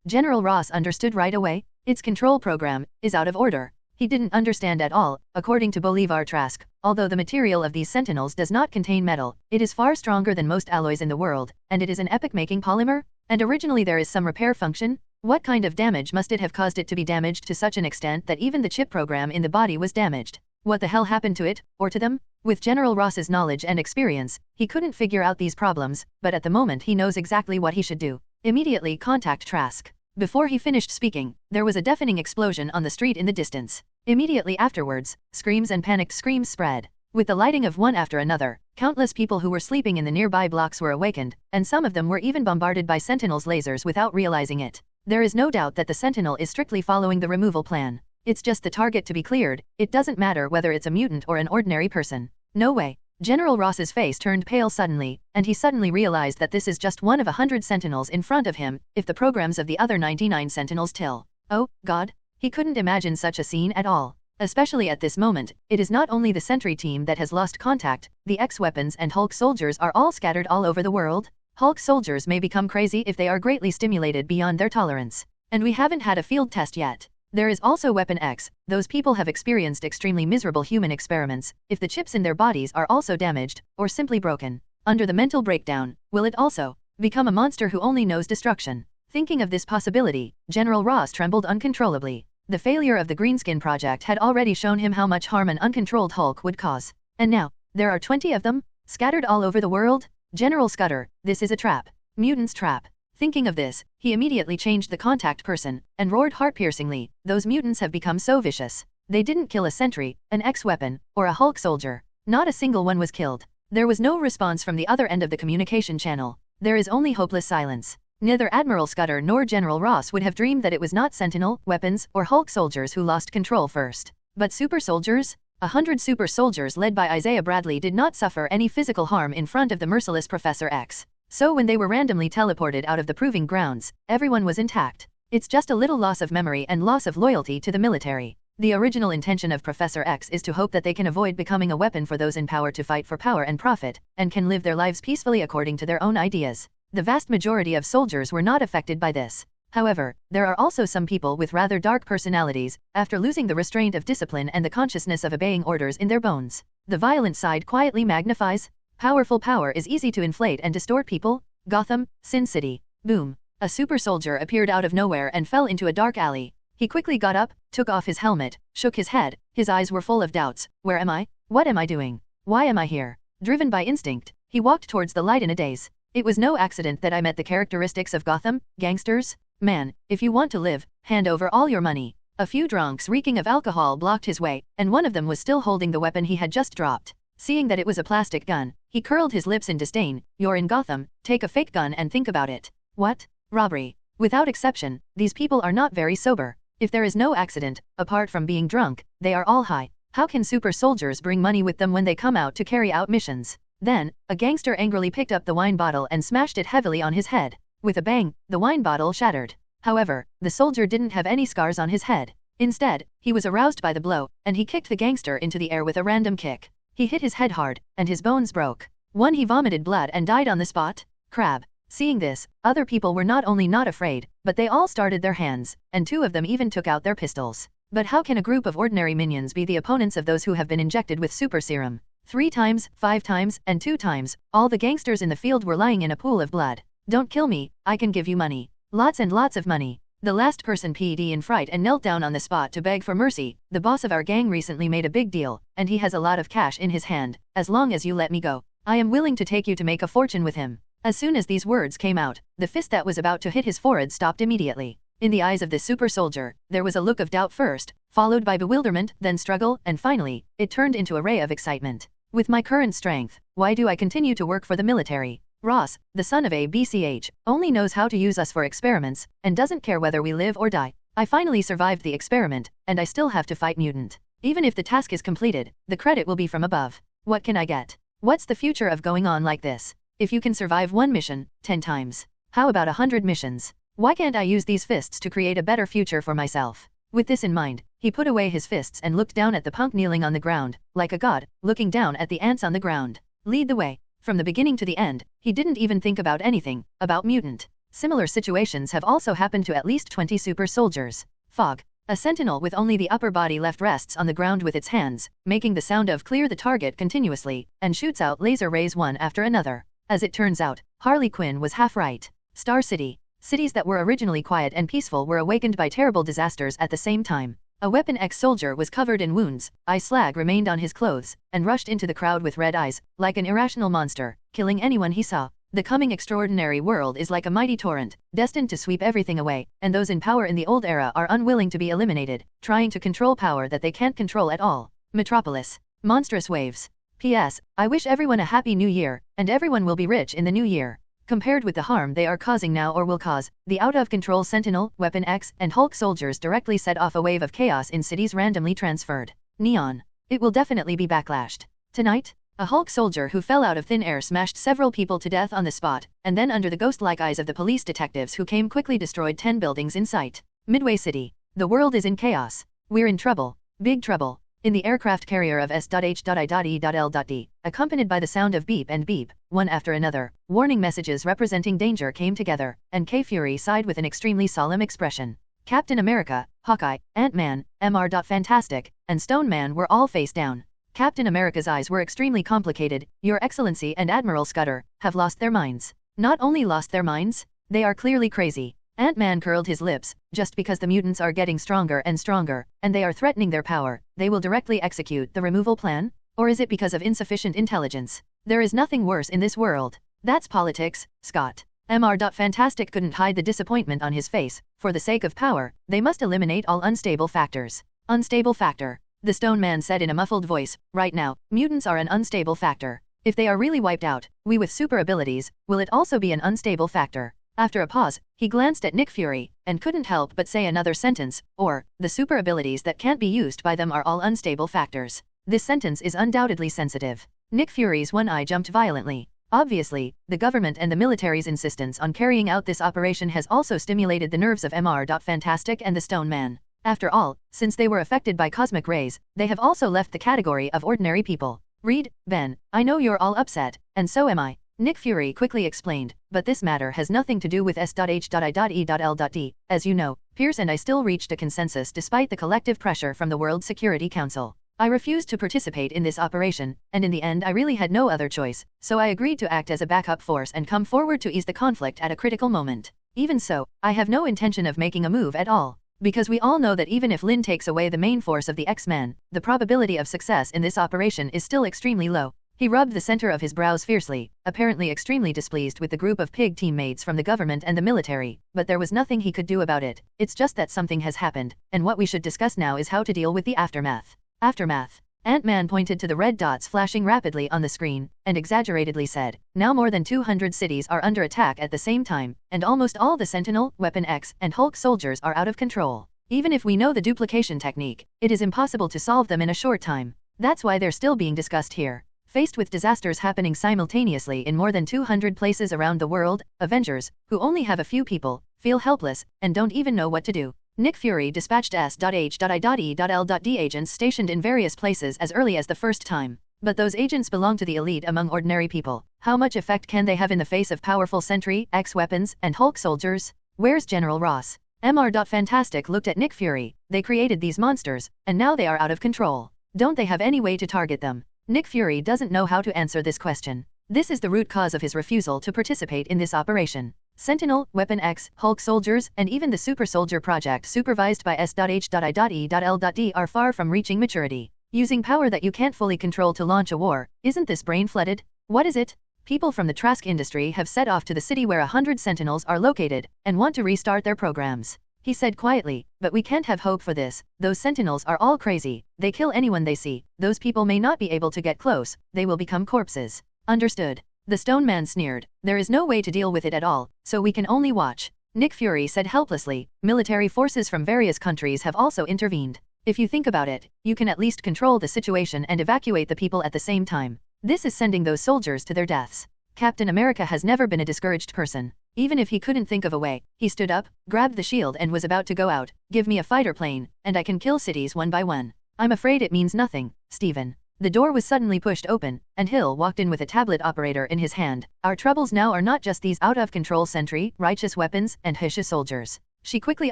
General Ross understood right away. Its control program is out of order. He didn't understand at all, according to Bolivar Trask, although the material of these Sentinels does not contain metal, it is far stronger than most alloys in the world, and it is an epoch-making polymer, and originally there is some repair function. What kind of damage must it have caused it to be damaged to such an extent that even the chip program in the body was damaged? What the hell happened to it, or to them? With General Ross's knowledge and experience, he couldn't figure out these problems, but at the moment he knows exactly what he should do. Immediately contact Trask. Before he finished speaking, there was a deafening explosion on the street in the distance. Immediately afterwards, screams and panicked screams spread. With the lighting of one after another, countless people who were sleeping in the nearby blocks were awakened, and some of them were even bombarded by Sentinel's lasers without realizing it. There is no doubt that the Sentinel is strictly following the removal plan. It's just the target to be cleared, it doesn't matter whether it's a mutant or an ordinary person. No way. General Ross's face turned pale suddenly, and he suddenly realized that this is just one of 100 Sentinels in front of him, if the programs of the other 99 Sentinels till. Oh, God. He couldn't imagine such a scene at all. Especially at this moment, it is not only the Sentry team that has lost contact, the X-Weapons and Hulk soldiers are all scattered all over the world. Hulk soldiers may become crazy if they are greatly stimulated beyond their tolerance. And we haven't had a field test yet. There is also Weapon X, those people have experienced extremely miserable human experiments, if the chips in their bodies are also damaged, or simply broken. Under the mental breakdown, will it also become a monster who only knows destruction? Thinking of this possibility, General Ross trembled uncontrollably. The failure of the Greenskin project had already shown him how much harm an uncontrolled Hulk would cause. And now, there are 20 of them, scattered all over the world? General Scudder, this is a trap. Mutants trap. Thinking of this, he immediately changed the contact person, and roared heart-piercingly, those mutants have become so vicious. They didn't kill a sentry, an X-weapon, or a Hulk soldier. Not a single one was killed. There was no response from the other end of the communication channel. There is only hopeless silence. Neither Admiral Scudder nor General Ross would have dreamed that it was not Sentinel, Weapons, or Hulk soldiers who lost control first. But super soldiers? 100 super soldiers led by Isaiah Bradley did not suffer any physical harm in front of the merciless Professor X. So when they were randomly teleported out of the proving grounds, everyone was intact. It's just a little loss of memory and loss of loyalty to the military. The original intention of Professor X is to hope that they can avoid becoming a weapon for those in power to fight for power and profit, and can live their lives peacefully according to their own ideas. The vast majority of soldiers were not affected by this. However, there are also some people with rather dark personalities, after losing the restraint of discipline and the consciousness of obeying orders in their bones. The violent side quietly magnifies. Powerful power is easy to inflate and distort people. Gotham, Sin City. Boom. A super soldier appeared out of nowhere and fell into a dark alley. He quickly got up, took off his helmet, shook his head, his eyes were full of doubts. Where am I? What am I doing? Why am I here? Driven by instinct, he walked towards the light in a daze. It was no accident that I met the characteristics of Gotham, gangsters. Man, if you want to live, hand over all your money. A few drunks reeking of alcohol blocked his way, and one of them was still holding the weapon he had just dropped. Seeing that it was a plastic gun, he curled his lips in disdain. You're in Gotham, take a fake gun and think about it. What? Robbery. Without exception, these people are not very sober. If there is no accident, apart from being drunk, they are all high. How can super soldiers bring money with them when they come out to carry out missions? Then, a gangster angrily picked up the wine bottle and smashed it heavily on his head. With a bang, the wine bottle shattered. However, the soldier didn't have any scars on his head. Instead, he was aroused by the blow, and he kicked the gangster into the air with a random kick. He hit his head hard, and his bones broke. He vomited blood and died on the spot. Crab. Seeing this, other people were not only not afraid, but they all started their hands, and 2 of them even took out their pistols. But how can a group of ordinary minions be the opponents of those who have been injected with super serum? 3 times, 5 times, and 2 times, all the gangsters in the field were lying in a pool of blood. Don't kill me, I can give you money. Lots and lots of money. The last person PD in fright and knelt down on the spot to beg for mercy. The boss of our gang recently made a big deal, and he has a lot of cash in his hand. As long as you let me go, I am willing to take you to make a fortune with him. As soon as these words came out, the fist that was about to hit his forehead stopped immediately. In the eyes of the super soldier, there was a look of doubt first, followed by bewilderment, then struggle, and finally, it turned into a ray of excitement. With my current strength, why do I continue to work for the military? Ross, the son of a BCH, only knows how to use us for experiments, and doesn't care whether we live or die. I finally survived the experiment, and I still have to fight mutant. Even if the task is completed, the credit will be from above. What can I get? What's the future of going on like this? If you can survive 1 mission, 10 times. How about 100 missions? Why can't I use these fists to create a better future for myself? With this in mind, He put away his fists and looked down at the punk kneeling on the ground, like a god, looking down at the ants on the ground. Lead the way. From the beginning to the end, he didn't even think about anything, about mutant. Similar situations have also happened to at least 20 super soldiers. Fog. A sentinel with only the upper body left rests on the ground with its hands, making the sound of clear the target continuously, and shoots out laser rays one after another. As it turns out, Harley Quinn was half right. Star City. Cities that were originally quiet and peaceful were awakened by terrible disasters at the same time. A Weapon X soldier was covered in wounds, eye slag remained on his clothes, and rushed into the crowd with red eyes, like an irrational monster, killing anyone he saw. The coming extraordinary world is like a mighty torrent, destined to sweep everything away, and those in power in the old era are unwilling to be eliminated, trying to control power that they can't control at all. Metropolis. Monstrous waves. P.S. I wish everyone a happy new year, and everyone will be rich in the new year. Compared with the harm they are causing now or will cause, the out-of-control Sentinel, Weapon X, and Hulk soldiers directly set off a wave of chaos in cities randomly transferred. Neon. It will definitely be backlashed. Tonight, a Hulk soldier who fell out of thin air smashed several people to death on the spot, and then under the ghost-like eyes of the police detectives who came quickly destroyed 10 buildings in sight. Midway City. The world is in chaos. We're in trouble. Big trouble. In the aircraft carrier of S.H.I.E.L.D, accompanied by the sound of beep and beep, one after another, warning messages representing danger came together, and K-Fury sighed with an extremely solemn expression. Captain America, Hawkeye, Ant-Man, Mr. Fantastic, and Stone Man were all face down. Captain America's eyes were extremely complicated. Your Excellency and Admiral Scudder have lost their minds. Not only lost their minds, they are clearly crazy. Ant-Man curled his lips. Just because the mutants are getting stronger and stronger, and they are threatening their power, they will directly execute the removal plan? Or is it because of insufficient intelligence? There is nothing worse in this world. That's politics, Scott. Mr. Fantastic couldn't hide the disappointment on his face. For the sake of power, they must eliminate all unstable factors. Unstable factor. The Stone Man said in a muffled voice, right now, mutants are an unstable factor. If they are really wiped out, we with super abilities, will it also be an unstable factor? After a pause, he glanced at Nick Fury, and couldn't help but say another sentence, or, the super abilities that can't be used by them are all unstable factors. This sentence is undoubtedly sensitive. Nick Fury's one eye jumped violently. Obviously, the government and the military's insistence on carrying out this operation has also stimulated the nerves of Mr. Fantastic and the Stone Man. After all, since they were affected by cosmic rays, they have also left the category of ordinary people. Reed, Ben, I know you're all upset, and so am I. Nick Fury quickly explained, but this matter has nothing to do with S.H.I.E.L.D. As you know, Pierce and I still reached a consensus despite the collective pressure from the World Security Council. I refused to participate in this operation, and in the end I really had no other choice, so I agreed to act as a backup force and come forward to ease the conflict at a critical moment. Even so, I have no intention of making a move at all. Because we all know that even if Lynn takes away the main force of the X-Men, the probability of success in this operation is still extremely low. He rubbed the center of his brows fiercely, apparently extremely displeased with the group of pig teammates from the government and the military, but there was nothing he could do about it. It's just that something has happened, and what we should discuss now is how to deal with the aftermath. Aftermath. Ant-Man pointed to the red dots flashing rapidly on the screen, and exaggeratedly said, now more than 200 cities are under attack at the same time, and almost all the Sentinel, Weapon X, and Hulk soldiers are out of control. Even if we know the duplication technique, it is impossible to solve them in a short time. That's why they're still being discussed here. Faced with disasters happening simultaneously in more than 200 places around the world, Avengers, who only have a few people, feel helpless, and don't even know what to do. Nick Fury dispatched S.H.I.E.L.D. agents stationed in various places as early as the first time. But those agents belong to the elite among ordinary people. How much effect can they have in the face of powerful Sentry, X weapons, and Hulk soldiers? Where's General Ross? Mr. Fantastic looked at Nick Fury. They created these monsters, and now they are out of control. Don't they have any way to target them? Nick Fury doesn't know how to answer this question. This is the root cause of his refusal to participate in this operation. Sentinel, Weapon X, Hulk soldiers, and even the Super Soldier Project supervised by S.H.I.E.L.D. are far from reaching maturity. Using power that you can't fully control to launch a war, isn't this brain-flooded? What is it? People from the Trask industry have set off to the city where 100 Sentinels are located, and want to restart their programs. He said quietly, but we can't have hope for this. Those Sentinels are all crazy. They kill anyone they see. Those people may not be able to get close. They will become corpses. Understood. The Stone Man sneered. There is no way to deal with it at all, so we can only watch. Nick Fury said helplessly. Military forces from various countries have also intervened. If you think about it, you can at least control the situation and evacuate the people at the same time. This is sending those soldiers to their deaths. Captain America has never been a discouraged person. Even if he couldn't think of a way, he stood up, grabbed the shield and was about to go out. Give me a fighter plane, and I can kill cities one by one. I'm afraid it means nothing, Stephen. The door was suddenly pushed open, and Hill walked in with a tablet operator in his hand. Our troubles now are not just these out-of-control sentry, righteous weapons, and Hesha soldiers. She quickly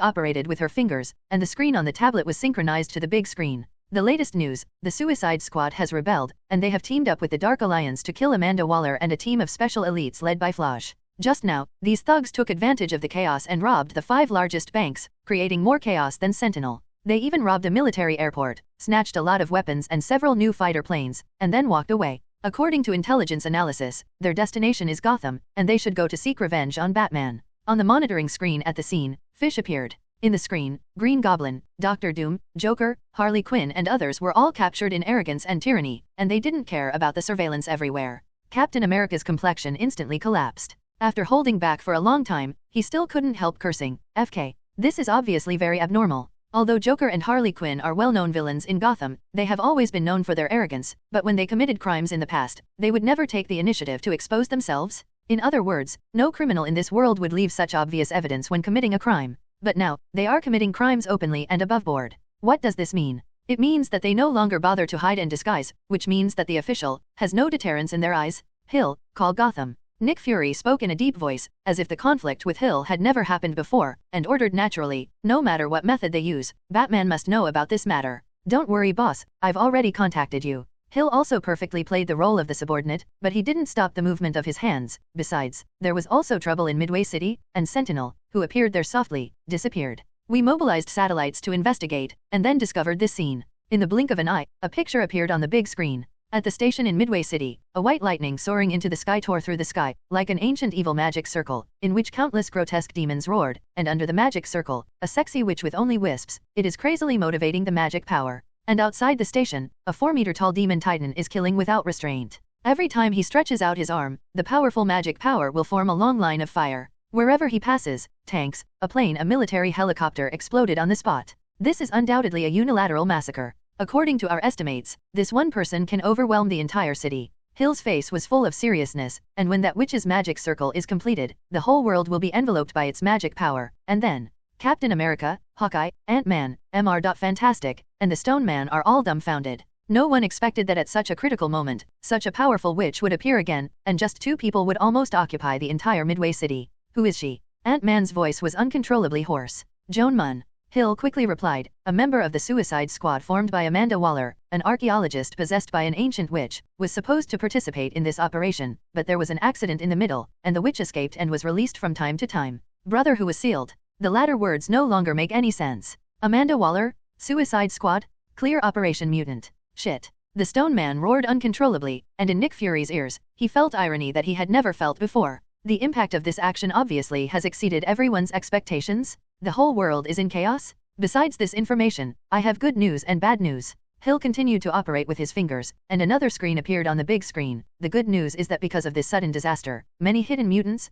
operated with her fingers, and the screen on the tablet was synchronized to the big screen. The latest news, the Suicide Squad has rebelled, and they have teamed up with the Dark Alliance to kill Amanda Waller and a team of special elites led by Flash. Just now, these thugs took advantage of the chaos and robbed the 5 largest banks, creating more chaos than Sentinel. They even robbed a military airport, snatched a lot of weapons and several new fighter planes, and then walked away. According to intelligence analysis, their destination is Gotham, and they should go to seek revenge on Batman. On the monitoring screen at the scene, Fish appeared. In the screen, Green Goblin, Dr. Doom, Joker, Harley Quinn and others were all captured in arrogance and tyranny, and they didn't care about the surveillance everywhere. Captain America's complexion instantly collapsed. After holding back for a long time, he still couldn't help cursing. FK. This is obviously very abnormal. Although Joker and Harley Quinn are well-known villains in Gotham, they have always been known for their arrogance, but when they committed crimes in the past, they would never take the initiative to expose themselves. In other words, no criminal in this world would leave such obvious evidence when committing a crime. But now, they are committing crimes openly and above board. What does this mean? It means that they no longer bother to hide and disguise, which means that the official has no deterrence in their eyes. Hill, call Gotham. Nick Fury spoke in a deep voice, as if the conflict with Hill had never happened before, and ordered naturally, no matter what method they use, Batman must know about this matter. Don't worry boss, I've already contacted you. Hill also perfectly played the role of the subordinate, but he didn't stop the movement of his hands. Besides, there was also trouble in Midway City, and Sentinel, who appeared there softly, disappeared. We mobilized satellites to investigate, and then discovered this scene. In the blink of an eye, a picture appeared on the big screen. At the station in Midway City, a white lightning soaring into the sky tore through the sky, like an ancient evil magic circle, in which countless grotesque demons roared, and under the magic circle, a sexy witch with only wisps. It is crazily motivating the magic power. And outside the station, a 4-meter-tall demon titan is killing without restraint. Every time he stretches out his arm, the powerful magic power will form a long line of fire. Wherever he passes, tanks, a plane, a military helicopter exploded on the spot. This is undoubtedly a unilateral massacre. According to our estimates, this one person can overwhelm the entire city. Hill's face was full of seriousness, and when that witch's magic circle is completed, the whole world will be enveloped by its magic power, and then, Captain America, Hawkeye, Ant-Man, Mr. Fantastic, and the Stone Man are all dumbfounded. No one expected that at such a critical moment, such a powerful witch would appear again, and just 2 people would almost occupy the entire Midway City. Who is she? Ant-Man's voice was uncontrollably hoarse. Joan Munn. Hill quickly replied, a member of the Suicide Squad formed by Amanda Waller, an archaeologist possessed by an ancient witch, was supposed to participate in this operation, but there was an accident in the middle, and the witch escaped and was released from time to time. Brother who was sealed. The latter words no longer make any sense. Amanda Waller? Suicide Squad? Clear Operation Mutant. Shit. The Stone Man roared uncontrollably, and in Nick Fury's ears, he felt irony that he had never felt before. The impact of this action obviously has exceeded everyone's expectations. The whole world is in chaos? Besides this information, I have good news and bad news. Hill continued to operate with his fingers, and another screen appeared on the big screen. The good news is that because of this sudden disaster, many hidden mutants,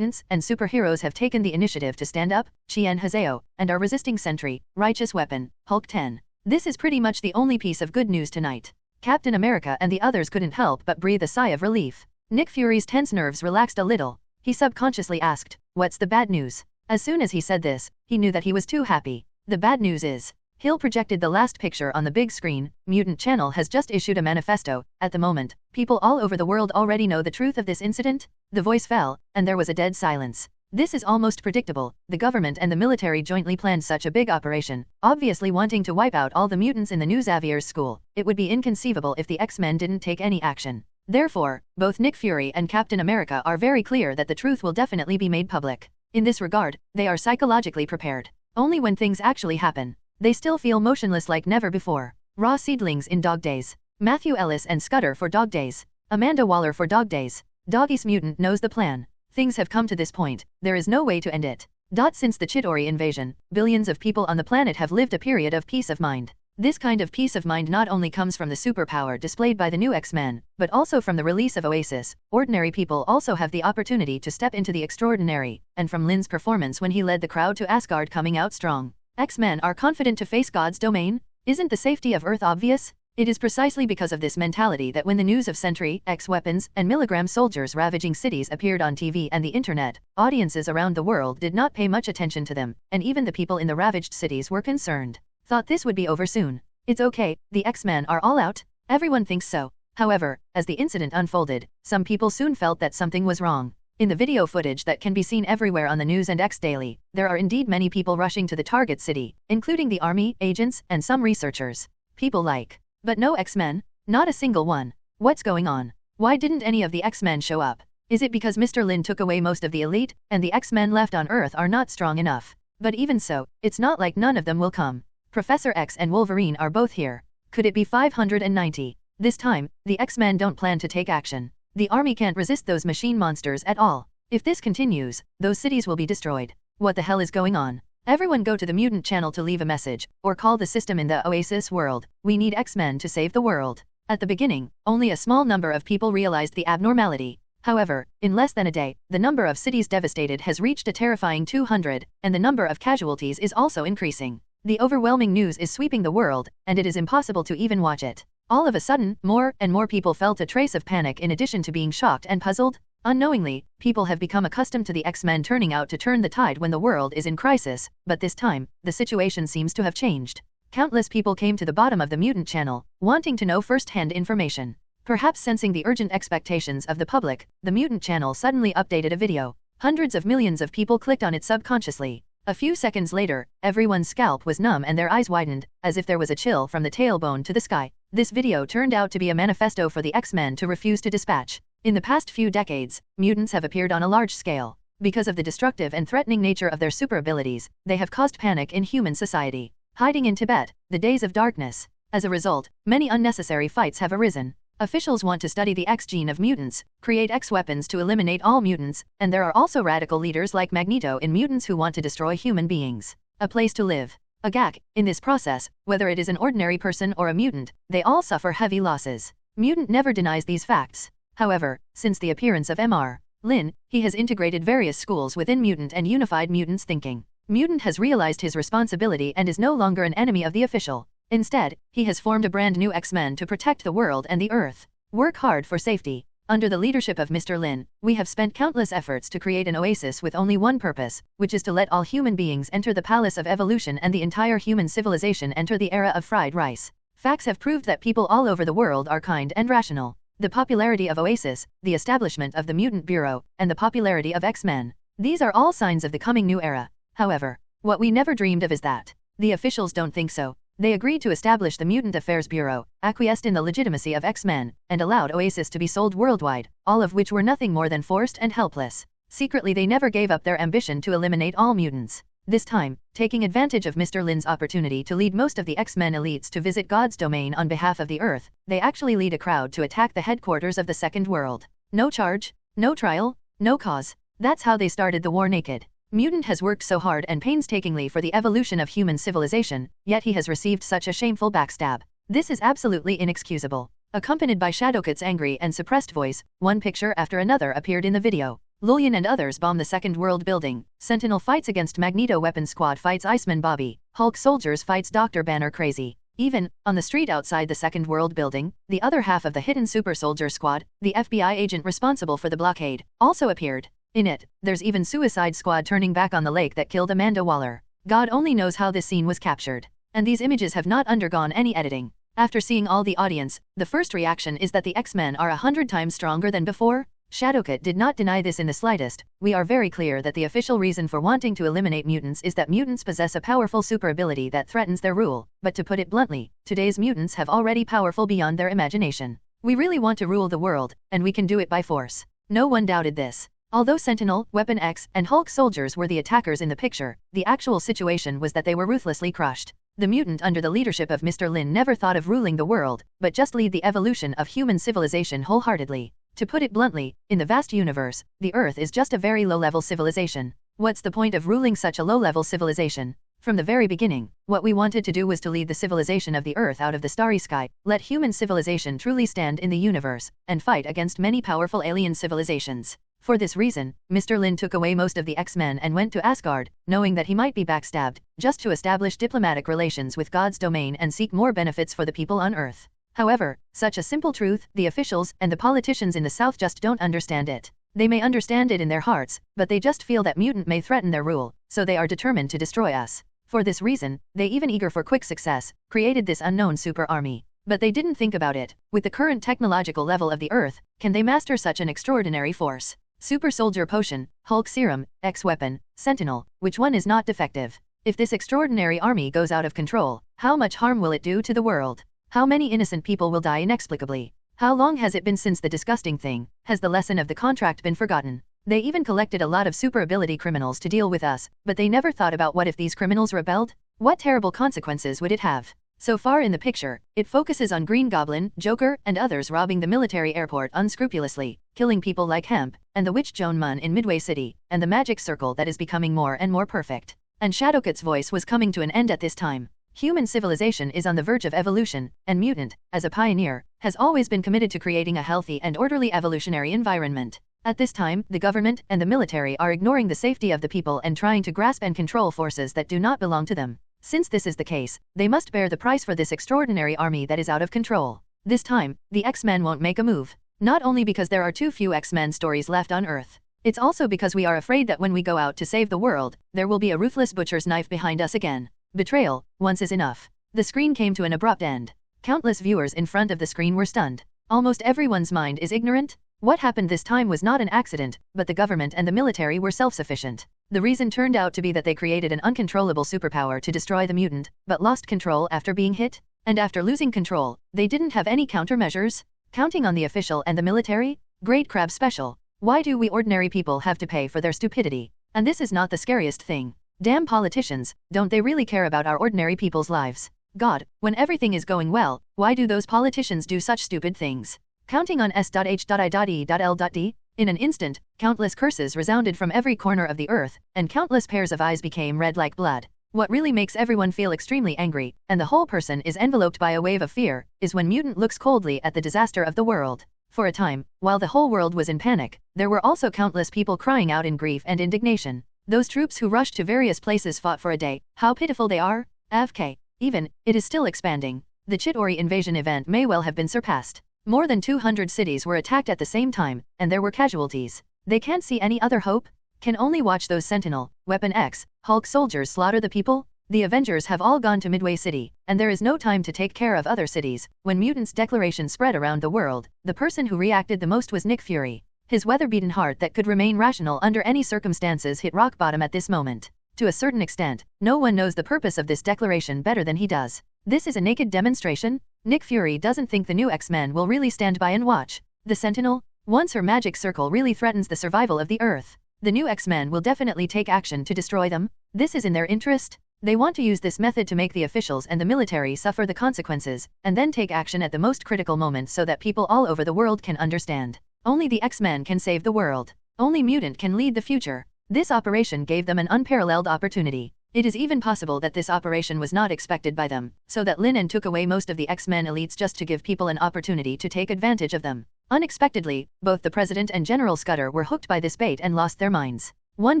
and superheroes have taken the initiative to stand up, Chien Hazeo, and are resisting Sentry, Righteous Weapon, Hulk 10. This is pretty much the only piece of good news tonight. Captain America and the others couldn't help but breathe a sigh of relief. Nick Fury's tense nerves relaxed a little. He subconsciously asked, what's the bad news? As soon as he said this, he knew that he was too happy. The bad news is, Hill projected the last picture on the big screen. Mutant Channel has just issued a manifesto. At the moment, people all over the world already know the truth of this incident. The voice fell, and there was a dead silence. This is almost predictable. The government and the military jointly planned such a big operation, obviously wanting to wipe out all the mutants in the new Xavier's school. It would be inconceivable if the X-Men didn't take any action. Therefore, both Nick Fury and Captain America are very clear that the truth will definitely be made public. In this regard, they are psychologically prepared. Only when things actually happen, they still feel motionless like never before. Raw seedlings in Dog Days. Matthew Ellis and Scudder for Dog Days. Amanda Waller for Dog Days. Doggy's mutant knows the plan. Things have come to this point, there is no way to end it. Since the Chitauri invasion, billions of people on the planet have lived a period of peace of mind. This kind of peace of mind not only comes from the superpower displayed by the new X-Men, but also from the release of Oasis. Ordinary people also have the opportunity to step into the extraordinary, and from Lynn's performance when he led the crowd to Asgard coming out strong. X-Men are confident to face God's domain? Isn't the safety of Earth obvious? It is precisely because of this mentality that when the news of sanctuary.A weapons and milligram soldiers ravaging cities appeared on TV and the internet, audiences around the world did not pay much attention to them, and even the people in the ravaged cities were concerned. Thought this would be over soon. It's okay, the X-Men are all out? Everyone thinks so. However, as the incident unfolded, some people soon felt that something was wrong. In the video footage that can be seen everywhere on the news and X daily, there are indeed many people rushing to the target city, including the army, agents, and some researchers. People like, but no X-Men? Not a single one. What's going on? Why didn't any of the X-Men show up? Is it because Mr. Lynn took away most of the elite, and the X-Men left on Earth are not strong enough? But even so, it's not like none of them will come. Professor X and Wolverine are both here. Could it be 590? This time, the X-Men don't plan to take action. The army can't resist those machine monsters at all. If this continues, those cities will be destroyed. What the hell is going on? Everyone go to the Mutant channel to leave a message, or call the system in the Oasis world. We need X-Men to save the world. At the beginning, only a small number of people realized the abnormality. However, in less than a day, the number of cities devastated has reached a terrifying 200, and the number of casualties is also increasing. The overwhelming news is sweeping the world, and it is impossible to even watch it. All of a sudden, more and more people felt a trace of panic in addition to being shocked and puzzled. Unknowingly, people have become accustomed to the X-Men turning out to turn the tide when the world is in crisis, but this time, the situation seems to have changed. Countless people came to the bottom of the Mutant channel, wanting to know first-hand information. Perhaps sensing the urgent expectations of the public, the Mutant channel suddenly updated a video. Hundreds of millions of people clicked on it subconsciously. A few seconds later, everyone's scalp was numb and their eyes widened, as if there was a chill from the tailbone to the sky. This video turned out to be a manifesto for the X-Men to refuse to dispatch. In the past few decades, mutants have appeared on a large scale. Because of the destructive and threatening nature of their super abilities, they have caused panic in human society. Hiding in Tibet, the days of darkness. As a result, many unnecessary fights have arisen. Officials want to study the X gene of mutants, create X weapons to eliminate all mutants, and there are also radical leaders like Magneto in mutants who want to destroy human beings. A place to live. A gag. In this process, whether it is an ordinary person or a mutant, they all suffer heavy losses. Mutant never denies these facts. However, since the appearance of Mr. Lynn, he has integrated various schools within Mutant and unified Mutants' thinking. Mutant has realized his responsibility and is no longer an enemy of the official. Instead, he has formed a brand new X-Men to protect the world and the Earth. Work hard for safety. Under the leadership of Mr. Lynn, we have spent countless efforts to create an oasis with only one purpose, which is to let all human beings enter the palace of evolution and the entire human civilization enter the era of fried rice. Facts have proved that people all over the world are kind and rational. The popularity of Oasis, the establishment of the Mutant Bureau, and the popularity of X-Men. These are all signs of the coming new era. However, what we never dreamed of is that the officials don't think so. They agreed to establish the Mutant Affairs Bureau, acquiesced in the legitimacy of X-Men, and allowed Oasis to be sold worldwide, all of which were nothing more than forced and helpless. Secretly they never gave up their ambition to eliminate all mutants. This time, taking advantage of Mr. Lynn's opportunity to lead most of the X-Men elites to visit God's domain on behalf of the Earth, they actually lead a crowd to attack the headquarters of the Second World. No charge, no trial, no cause. That's how they started the war naked. Mutant has worked so hard and painstakingly for the evolution of human civilization, yet he has received such a shameful backstab. This is absolutely inexcusable. Accompanied by Shadowcat's angry and suppressed voice, one picture after another appeared in the video. Lynn and others bomb the Second World building. Sentinel fights against Magneto. Weapon Squad fights Iceman Bobby. Hulk Soldiers fights Dr. Banner Crazy. Even, on the street outside the Second World building, the other half of the hidden Super Soldier Squad, the FBI agent responsible for the blockade, also appeared. In it, there's even Suicide Squad turning back on the lake that killed Amanda Waller. God only knows how this scene was captured. And these images have not undergone any editing. After seeing all the audience, the first reaction is that the X-Men are 100 times stronger than before. Shadowcat did not deny this in the slightest. We are very clear that the official reason for wanting to eliminate mutants is that mutants possess a powerful super ability that threatens their rule. But to put it bluntly, today's mutants have already powerful beyond their imagination. We really want to rule the world, and we can do it by force. No one doubted this. Although Sentinel, Weapon X, and Hulk Soldiers were the attackers in the picture, the actual situation was that they were ruthlessly crushed. The mutant under the leadership of Mr. Lynn never thought of ruling the world, but just lead the evolution of human civilization wholeheartedly. To put it bluntly, in the vast universe, the Earth is just a very low-level civilization. What's the point of ruling such a low-level civilization? From the very beginning, what we wanted to do was to lead the civilization of the Earth out of the starry sky, let human civilization truly stand in the universe, and fight against many powerful alien civilizations. For this reason, Mr. Lynn took away most of the X-Men and went to Asgard, knowing that he might be backstabbed, just to establish diplomatic relations with God's domain and seek more benefits for the people on Earth. However, such a simple truth, the officials and the politicians in the South just don't understand it. They may understand it in their hearts, but they just feel that mutant may threaten their rule, so they are determined to destroy us. For this reason, they even eager for quick success, created this unknown super army. But they didn't think about it. With the current technological level of the Earth, can they master such an extraordinary force? Super soldier potion, Hulk serum, X-weapon, Sentinel, which one is not defective? If this extraordinary army goes out of control, how much harm will it do to the world? How many innocent people will die inexplicably? How long has it been since the disgusting thing? Has the lesson of the contract been forgotten? They even collected a lot of super ability criminals to deal with us, but they never thought about what if these criminals rebelled? What terrible consequences would it have? So far in the picture, it focuses on Green Goblin, Joker, and others robbing the military airport unscrupulously, killing people like Hemp, and the witch Joan Munn in Midway City, and the magic circle that is becoming more and more perfect. And Shadowcat's voice was coming to an end at this time. Human civilization is on the verge of evolution, and Mutant, as a pioneer, has always been committed to creating a healthy and orderly evolutionary environment. At this time, the government and the military are ignoring the safety of the people and trying to grasp and control forces that do not belong to them. Since this is the case, they must bear the price for this extraordinary army that is out of control. This time, the X-Men won't make a move. Not only because there are too few X-Men stories left on Earth. It's also because we are afraid that when we go out to save the world, there will be a ruthless butcher's knife behind us again. Betrayal, once is enough. The screen came to an abrupt end. Countless viewers in front of the screen were stunned. Almost everyone's mind is ignorant. What happened this time was not an accident, but the government and the military were self-sufficient. The reason turned out to be that they created an uncontrollable superpower to destroy the mutant, but lost control after being hit. And after losing control, they didn't have any countermeasures. Counting on the official and the military? Great crab special. Why do we ordinary people have to pay for their stupidity? And this is not the scariest thing. Damn politicians, don't they really care about our ordinary people's lives? God, when everything is going well, why do those politicians do such stupid things? Counting on S.H.I.E.L.D. In an instant, countless curses resounded from every corner of the earth, and countless pairs of eyes became red like blood. What really makes everyone feel extremely angry, and the whole person is enveloped by a wave of fear, is when Mutant looks coldly at the disaster of the world. For a time, while the whole world was in panic, there were also countless people crying out in grief and indignation. Those troops who rushed to various places fought for a day. How pitiful they are. AFK. Even, it is still expanding. The Chitauri invasion event may well have been surpassed. More than 200 cities were attacked at the same time, and there were casualties. They can't see any other hope? Can only watch those Sentinel, Weapon X, Hulk soldiers slaughter the people? The Avengers have all gone to Midway City, and there is no time to take care of other cities. When Mutant's declaration spread around the world, the person who reacted the most was Nick Fury. His weather-beaten heart that could remain rational under any circumstances hit rock bottom at this moment. To a certain extent, no one knows the purpose of this declaration better than he does. This is a naked demonstration. Nick Fury doesn't think the new X-Men will really stand by and watch. The Sentinel, once her magic circle really threatens the survival of the Earth, the new X-Men will definitely take action to destroy them. This is in their interest. They want to use this method to make the officials and the military suffer the consequences, and then take action at the most critical moment so that people all over the world can understand. Only the X-Men can save the world. Only Mutant can lead the future. This operation gave them an unparalleled opportunity. It is even possible that this operation was not expected by them, so that Lynn took away most of the X-Men elites just to give people an opportunity to take advantage of them. Unexpectedly, both the President and General Scudder were hooked by this bait and lost their minds. One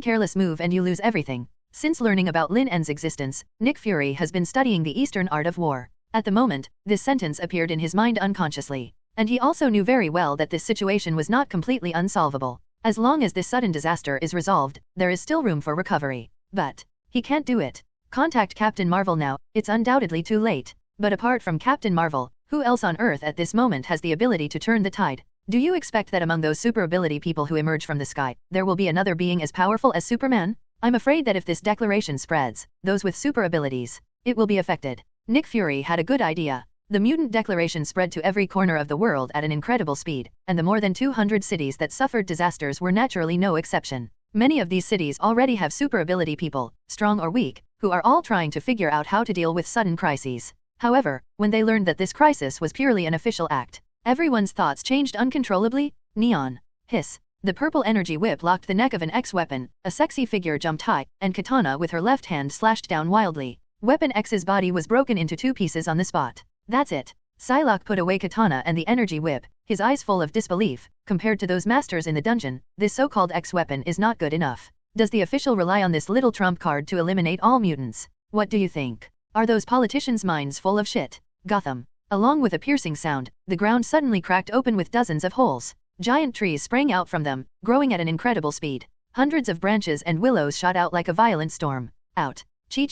careless move and you lose everything. Since learning about Lynn's existence, Nick Fury has been studying the Eastern art of war. At the moment, this sentence appeared in his mind unconsciously. And he also knew very well that this situation was not completely unsolvable. As long as this sudden disaster is resolved, there is still room for recovery. But he can't do it. Contact Captain Marvel now, it's undoubtedly too late. But apart from Captain Marvel, who else on Earth at this moment has the ability to turn the tide? Do you expect that among those super ability people who emerge from the sky, there will be another being as powerful as Superman? I'm afraid that if this declaration spreads, those with super abilities, it will be affected. Nick Fury had a good idea. The Mutant Declaration spread to every corner of the world at an incredible speed, and the more than 200 cities that suffered disasters were naturally no exception. Many of these cities already have super ability people, strong or weak, who are all trying to figure out how to deal with sudden crises. However, when they learned that this crisis was purely an official act, everyone's thoughts changed uncontrollably. Neon. Hiss. The purple energy whip locked the neck of an X-weapon, a sexy figure jumped high, and Katana with her left hand slashed down wildly. Weapon X's body was broken into 2 pieces on the spot. That's it. Psylocke put away Katana and the energy whip, his eyes full of disbelief. Compared to those masters in the dungeon, this so-called X-weapon is not good enough. Does the official rely on this little trump card to eliminate all mutants? What do you think? Are those politicians' minds full of shit? Gotham. Along with a piercing sound, the ground suddenly cracked open with dozens of holes. Giant trees sprang out from them, growing at an incredible speed. Hundreds of branches and willows shot out like a violent storm. Out. Chi.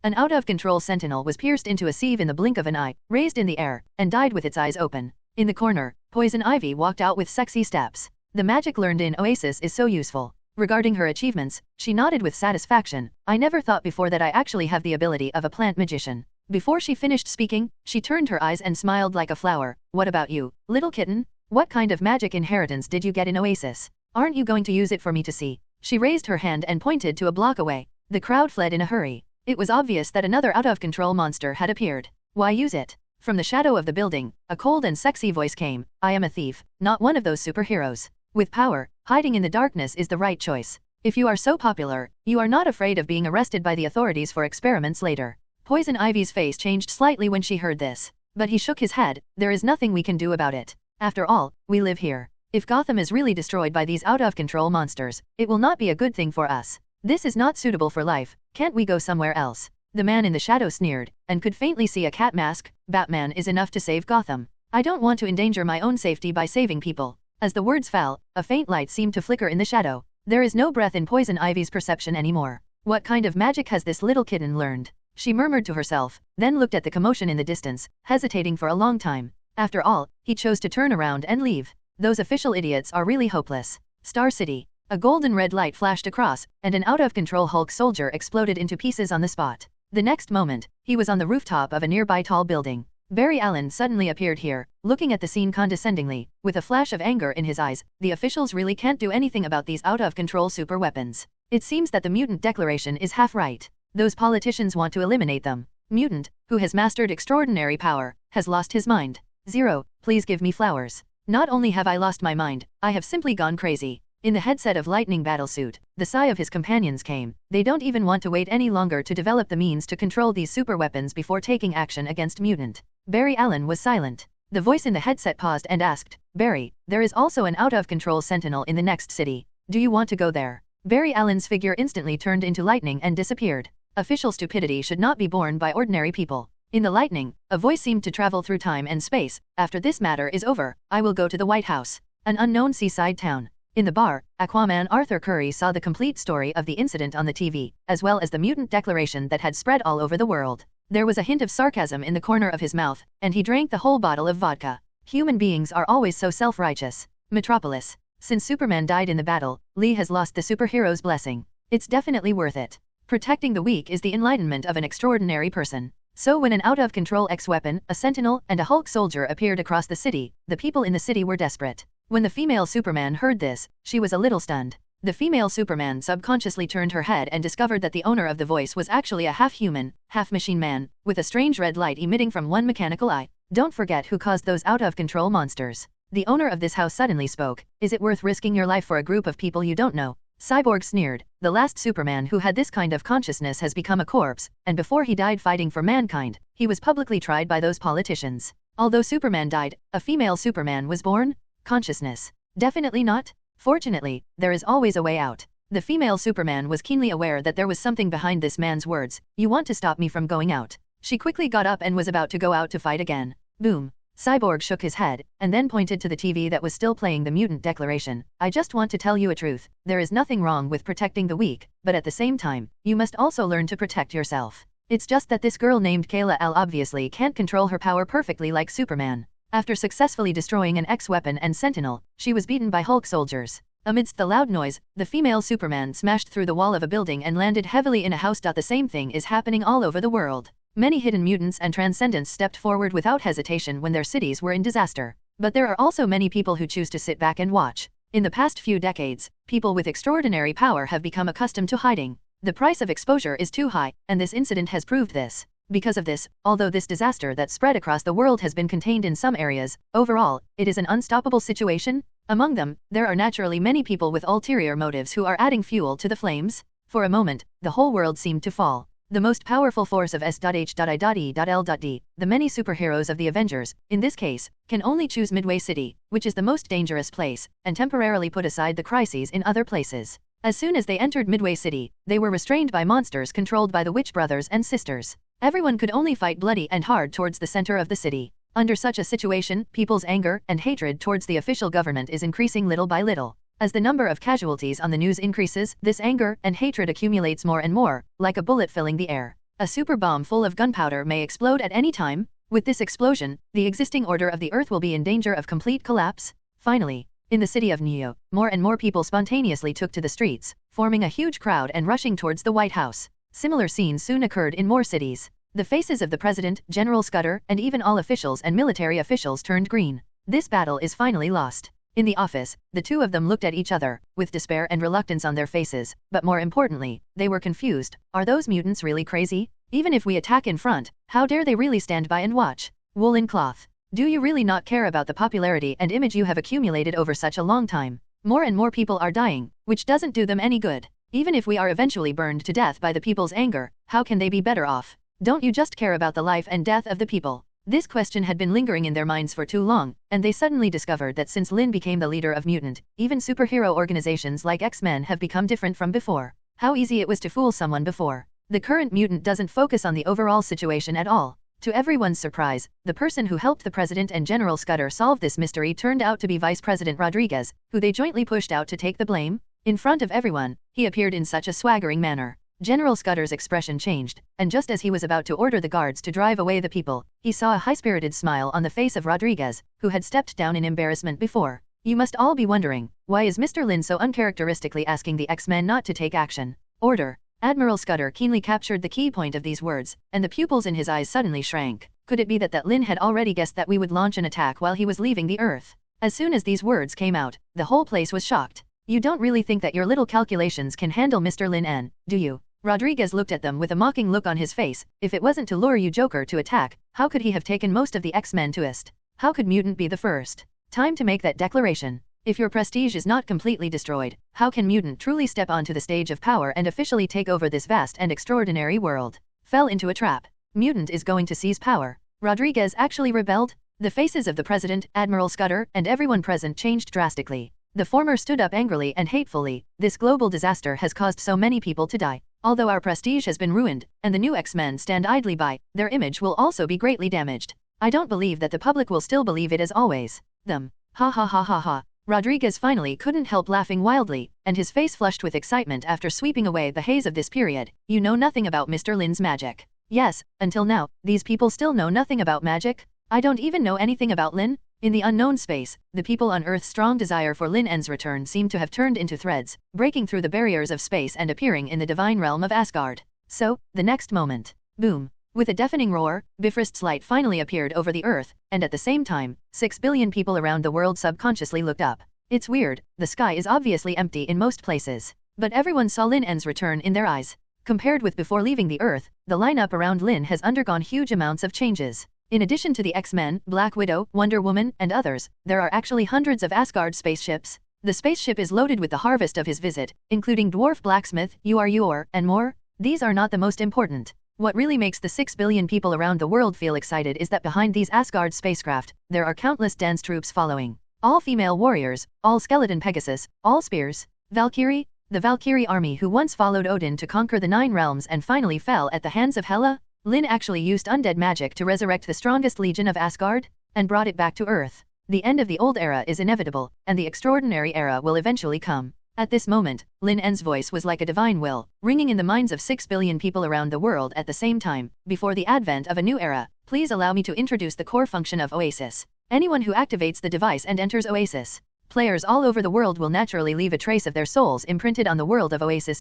An out-of-control sentinel was pierced into a sieve in the blink of an eye, raised in the air, and died with its eyes open. In the corner, Poison Ivy walked out with sexy steps. The magic learned in Oasis is so useful. Regarding her achievements, she nodded with satisfaction. I never thought before that I actually have the ability of a plant magician. Before she finished speaking, she turned her eyes and smiled like a flower. What about you, little kitten? What kind of magic inheritance did you get in Oasis? Aren't you going to use it for me to see? She raised her hand and pointed to a block away. The crowd fled in a hurry. It was obvious that another out-of-control monster had appeared. Why use it? From the shadow of the building, a cold and sexy voice came. I am a thief, not one of those superheroes. With power, hiding in the darkness is the right choice. If you are so popular, you are not afraid of being arrested by the authorities for experiments later. Poison Ivy's face changed slightly when she heard this. But he shook his head. There is nothing we can do about it. After all, we live here. If Gotham is really destroyed by these out-of-control monsters, it will not be a good thing for us. This is not suitable for life. Can't we go somewhere else? The man in the shadow sneered, and could faintly see a cat mask. Batman is enough to save Gotham. I don't want to endanger my own safety by saving people. As the words fell, a faint light seemed to flicker in the shadow. There is no breath in Poison Ivy's perception anymore. What kind of magic has this little kitten learned? She murmured to herself, then looked at the commotion in the distance, hesitating for a long time. After all, he chose to turn around and leave. Those official idiots are really hopeless. Star City. A golden red light flashed across, and an out-of-control Hulk soldier exploded into pieces on the spot. The next moment, he was on the rooftop of a nearby tall building. Barry Allen suddenly appeared here, looking at the scene condescendingly, with a flash of anger in his eyes. The officials really can't do anything about these out-of-control super weapons. It seems that the mutant declaration is half right. Those politicians want to eliminate them. Mutant, who has mastered extraordinary power, has lost his mind. Zero, please give me flowers. Not only have I lost my mind, I have simply gone crazy. In the headset of Lightning battlesuit, the sigh of his companions came. They don't even want to wait any longer to develop the means to control these super weapons before taking action against Mutant. Barry Allen was silent. The voice in the headset paused and asked, Barry, there is also an out-of-control sentinel in the next city. Do you want to go there? Barry Allen's figure instantly turned into lightning and disappeared. Official stupidity should not be borne by ordinary people. In the lightning, a voice seemed to travel through time and space. After this matter is over, I will go to the White House, an unknown seaside town. In the bar, Aquaman Arthur Curry saw the complete story of the incident on the TV, as well as the mutant declaration that had spread all over the world. There was a hint of sarcasm in the corner of his mouth, and he drank the whole bottle of vodka. Human beings are always so self-righteous. Metropolis. Since Superman died in the battle, Lee has lost the superhero's blessing. It's definitely worth it. Protecting the weak is the enlightenment of an extraordinary person. So when an out-of-control X-weapon, a sentinel, and a Hulk soldier appeared across the city, the people in the city were desperate. When the female Superman heard this, she was a little stunned. The female Superman subconsciously turned her head and discovered that the owner of the voice was actually a half-human, half-machine man, with a strange red light emitting from one mechanical eye. Don't forget who caused those out-of-control monsters. The owner of this house suddenly spoke. Is it worth risking your life for a group of people you don't know? Cyborg sneered. The last Superman who had this kind of consciousness has become a corpse, and before he died fighting for mankind, he was publicly tried by those politicians. Although Superman died, a female Superman was born? Consciousness? Definitely not. Fortunately, there is always a way out. The female Superman was keenly aware that there was something behind this man's words. You want to stop me from going out? She quickly got up and was about to go out to fight again. Boom. Cyborg shook his head, and then pointed to the TV that was still playing the mutant declaration. I just want to tell you a truth. There is nothing wrong with protecting the weak, but at the same time, you must also learn to protect yourself. It's just that this girl named Kayla L obviously can't control her power perfectly like Superman. After successfully destroying an X-weapon and Sentinel, she was beaten by Hulk soldiers. Amidst the loud noise, the female Superman smashed through the wall of a building and landed heavily in a house. The same thing is happening all over the world. Many hidden mutants and transcendents stepped forward without hesitation when their cities were in disaster. But there are also many people who choose to sit back and watch. In the past few decades, people with extraordinary power have become accustomed to hiding. The price of exposure is too high, and this incident has proved this. Because of this, although this disaster that spread across the world has been contained in some areas, overall, it is an unstoppable situation. Among them, there are naturally many people with ulterior motives who are adding fuel to the flames. For a moment, the whole world seemed to fall. The most powerful force of S.H.I.E.L.D, the many superheroes of the Avengers, in this case, can only choose Midway City, which is the most dangerous place, and temporarily put aside the crises in other places. As soon as they entered Midway City, they were restrained by monsters controlled by the Witch brothers and sisters. Everyone could only fight bloody and hard towards the center of the city. Under such a situation, people's anger and hatred towards the official government is increasing little by little. As the number of casualties on the news increases, this anger and hatred accumulates more and more, like a bullet filling the air. A super bomb full of gunpowder may explode at any time. With this explosion, the existing order of the Earth will be in danger of complete collapse. Finally, in the city of New York, more and more people spontaneously took to the streets, forming a huge crowd and rushing towards the White House. Similar scenes soon occurred in more cities. The faces of the president, General Scudder, and even all officials and military officials turned green. This battle is finally lost. In the office, the two of them looked at each other, with despair and reluctance on their faces, but more importantly, they were confused. Are those mutants really crazy? Even if we attack in front, how dare they really stand by and watch? Woolen cloth. Do you really not care about the popularity and image you have accumulated over such a long time? More and more people are dying, which doesn't do them any good. Even if we are eventually burned to death by the people's anger, how can they be better off? Don't you just care about the life and death of the people? This question had been lingering in their minds for too long, and they suddenly discovered that since Lynn became the leader of mutant, even superhero organizations like X-Men have become different from before. How easy it was to fool someone before. The current mutant doesn't focus on the overall situation at all. To everyone's surprise, the person who helped the president and General Scudder solve this mystery turned out to be Vice President Rodriguez, who they jointly pushed out to take the blame. In front of everyone, he appeared in such a swaggering manner. General Scudder's expression changed, and just as he was about to order the guards to drive away the people, he saw a high-spirited smile on the face of Rodriguez, who had stepped down in embarrassment before. You must all be wondering, why is Mr. Lynn so uncharacteristically asking the X-Men not to take action? Order. Admiral Scudder keenly captured the key point of these words, and the pupils in his eyes suddenly shrank. Could it be that Lynn had already guessed that we would launch an attack while he was leaving the Earth? As soon as these words came out, the whole place was shocked. You don't really think that your little calculations can handle Mr. Lynn, do you? Rodriguez looked at them with a mocking look on his face. If it wasn't to lure you Joker to attack, how could he have taken most of the X-Men to ist? How could Mutant be the first? Time to make that declaration. If your prestige is not completely destroyed, how can Mutant truly step onto the stage of power and officially take over this vast and extraordinary world? Fell into a trap. Mutant is going to seize power. Rodriguez actually rebelled? The faces of the president, Admiral Scudder, and everyone present changed drastically. The former stood up angrily and hatefully. This global disaster has caused so many people to die. Although our prestige has been ruined, and the new X-Men stand idly by, their image will also be greatly damaged. I don't believe that the public will still believe it as always. Them. Ha ha ha ha ha. Rodriguez finally couldn't help laughing wildly, and his face flushed with excitement after sweeping away the haze of this period. You know nothing about Mr. Lynn's magic. Yes, until now, these people still know nothing about magic. I don't even know anything about Lynn. In the unknown space, the people on Earth's strong desire for Lynn's return seemed to have turned into threads, breaking through the barriers of space and appearing in the divine realm of Asgard. So, the next moment, boom. With a deafening roar, Bifrost's light finally appeared over the Earth, and at the same time, 6 billion people around the world subconsciously looked up. It's weird, the sky is obviously empty in most places. But everyone saw Lynn's return in their eyes. Compared with before leaving the Earth, the lineup around Lynn has undergone huge amounts of changes. In addition to the X-Men, Black Widow, Wonder Woman, and others, there are actually hundreds of Asgard spaceships. The spaceship is loaded with the harvest of his visit, including Dwarf Blacksmith, Ur, and more. These are not the most important. What really makes the 6 billion people around the world feel excited is that behind these Asgard spacecraft, there are countless dance troops following. All female warriors, all skeleton Pegasus, all spears. Valkyrie, the Valkyrie army who once followed Odin to conquer the 9 realms and finally fell at the hands of Hela. Lynn actually used undead magic to resurrect the strongest legion of Asgard, and brought it back to Earth. The end of the old era is inevitable, and the extraordinary era will eventually come. At this moment, Lynn's voice was like a divine will, ringing in the minds of 6 billion people around the world at the same time. Before the advent of a new era, please allow me to introduce the core function of Oasis. Anyone who activates the device and enters Oasis, players all over the world will naturally leave a trace of their souls imprinted on the world of Oasis.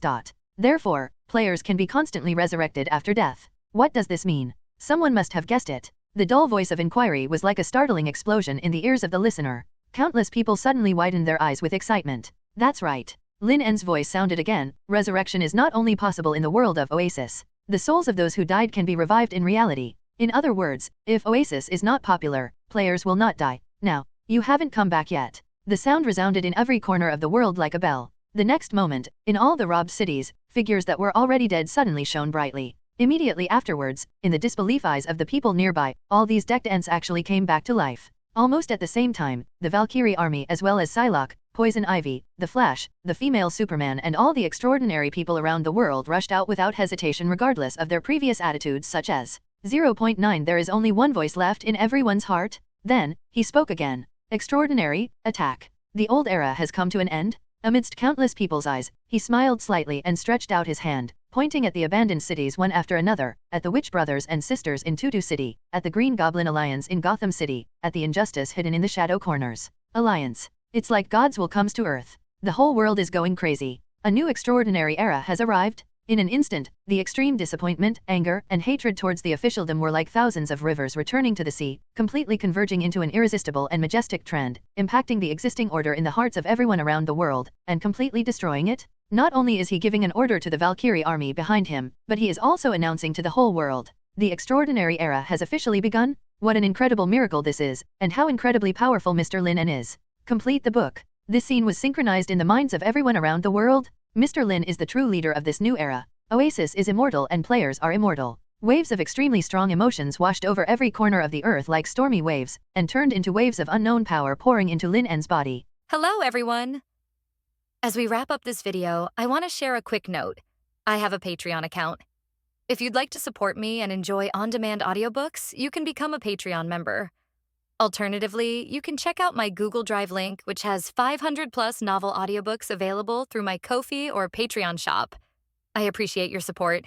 Therefore, players can be constantly resurrected after death. What does this mean? Someone must have guessed it. The dull voice of inquiry was like a startling explosion in the ears of the listener. Countless people suddenly widened their eyes with excitement. That's right. Lynn's voice sounded again. Resurrection is not only possible in the world of Oasis. The souls of those who died can be revived in reality. In other words, if Oasis is not popular, players will not die. Now, you haven't come back yet. The sound resounded in every corner of the world like a bell. The next moment, in all the robbed cities, figures that were already dead suddenly shone brightly. Immediately afterwards, in the disbelief eyes of the people nearby, all these decked ents actually came back to life. Almost at the same time, the Valkyrie army as well as Psylocke, Poison Ivy, The Flash, the female Superman and all the extraordinary people around the world rushed out without hesitation regardless of their previous attitudes such as 0.9 There is only one voice left in everyone's heart. Then, he spoke again. Extraordinary, attack. The old era has come to an end? Amidst countless people's eyes, he smiled slightly and stretched out his hand, pointing at the abandoned cities one after another, at the Witch Brothers and Sisters in Tutu City, at the Green Goblin Alliance in Gotham City, at the injustice hidden in the shadow corners. Alliance. It's like God's will comes to Earth. The whole world is going crazy. A new extraordinary era has arrived. In an instant, the extreme disappointment, anger, and hatred towards the officialdom were like thousands of rivers returning to the sea, completely converging into an irresistible and majestic trend, impacting the existing order in the hearts of everyone around the world, and completely destroying it. Not only is he giving an order to the Valkyrie army behind him, but he is also announcing to the whole world, the extraordinary era has officially begun. What an incredible miracle this is, and how incredibly powerful Mr. Lynn is. Complete the book. This scene was synchronized in the minds of everyone around the world. Mr. Lynn is the true leader of this new era. Oasis is immortal and players are immortal. Waves of extremely strong emotions washed over every corner of the earth like stormy waves, and turned into waves of unknown power pouring into Lynn N's body. Hello, everyone. As we wrap up this video, I want to share a quick note. I have a Patreon account. If you'd like to support me and enjoy on-demand audiobooks, you can become a Patreon member. Alternatively, you can check out my Google Drive link, which has 500+ novel audiobooks available through my Ko-fi or Patreon shop. I appreciate your support.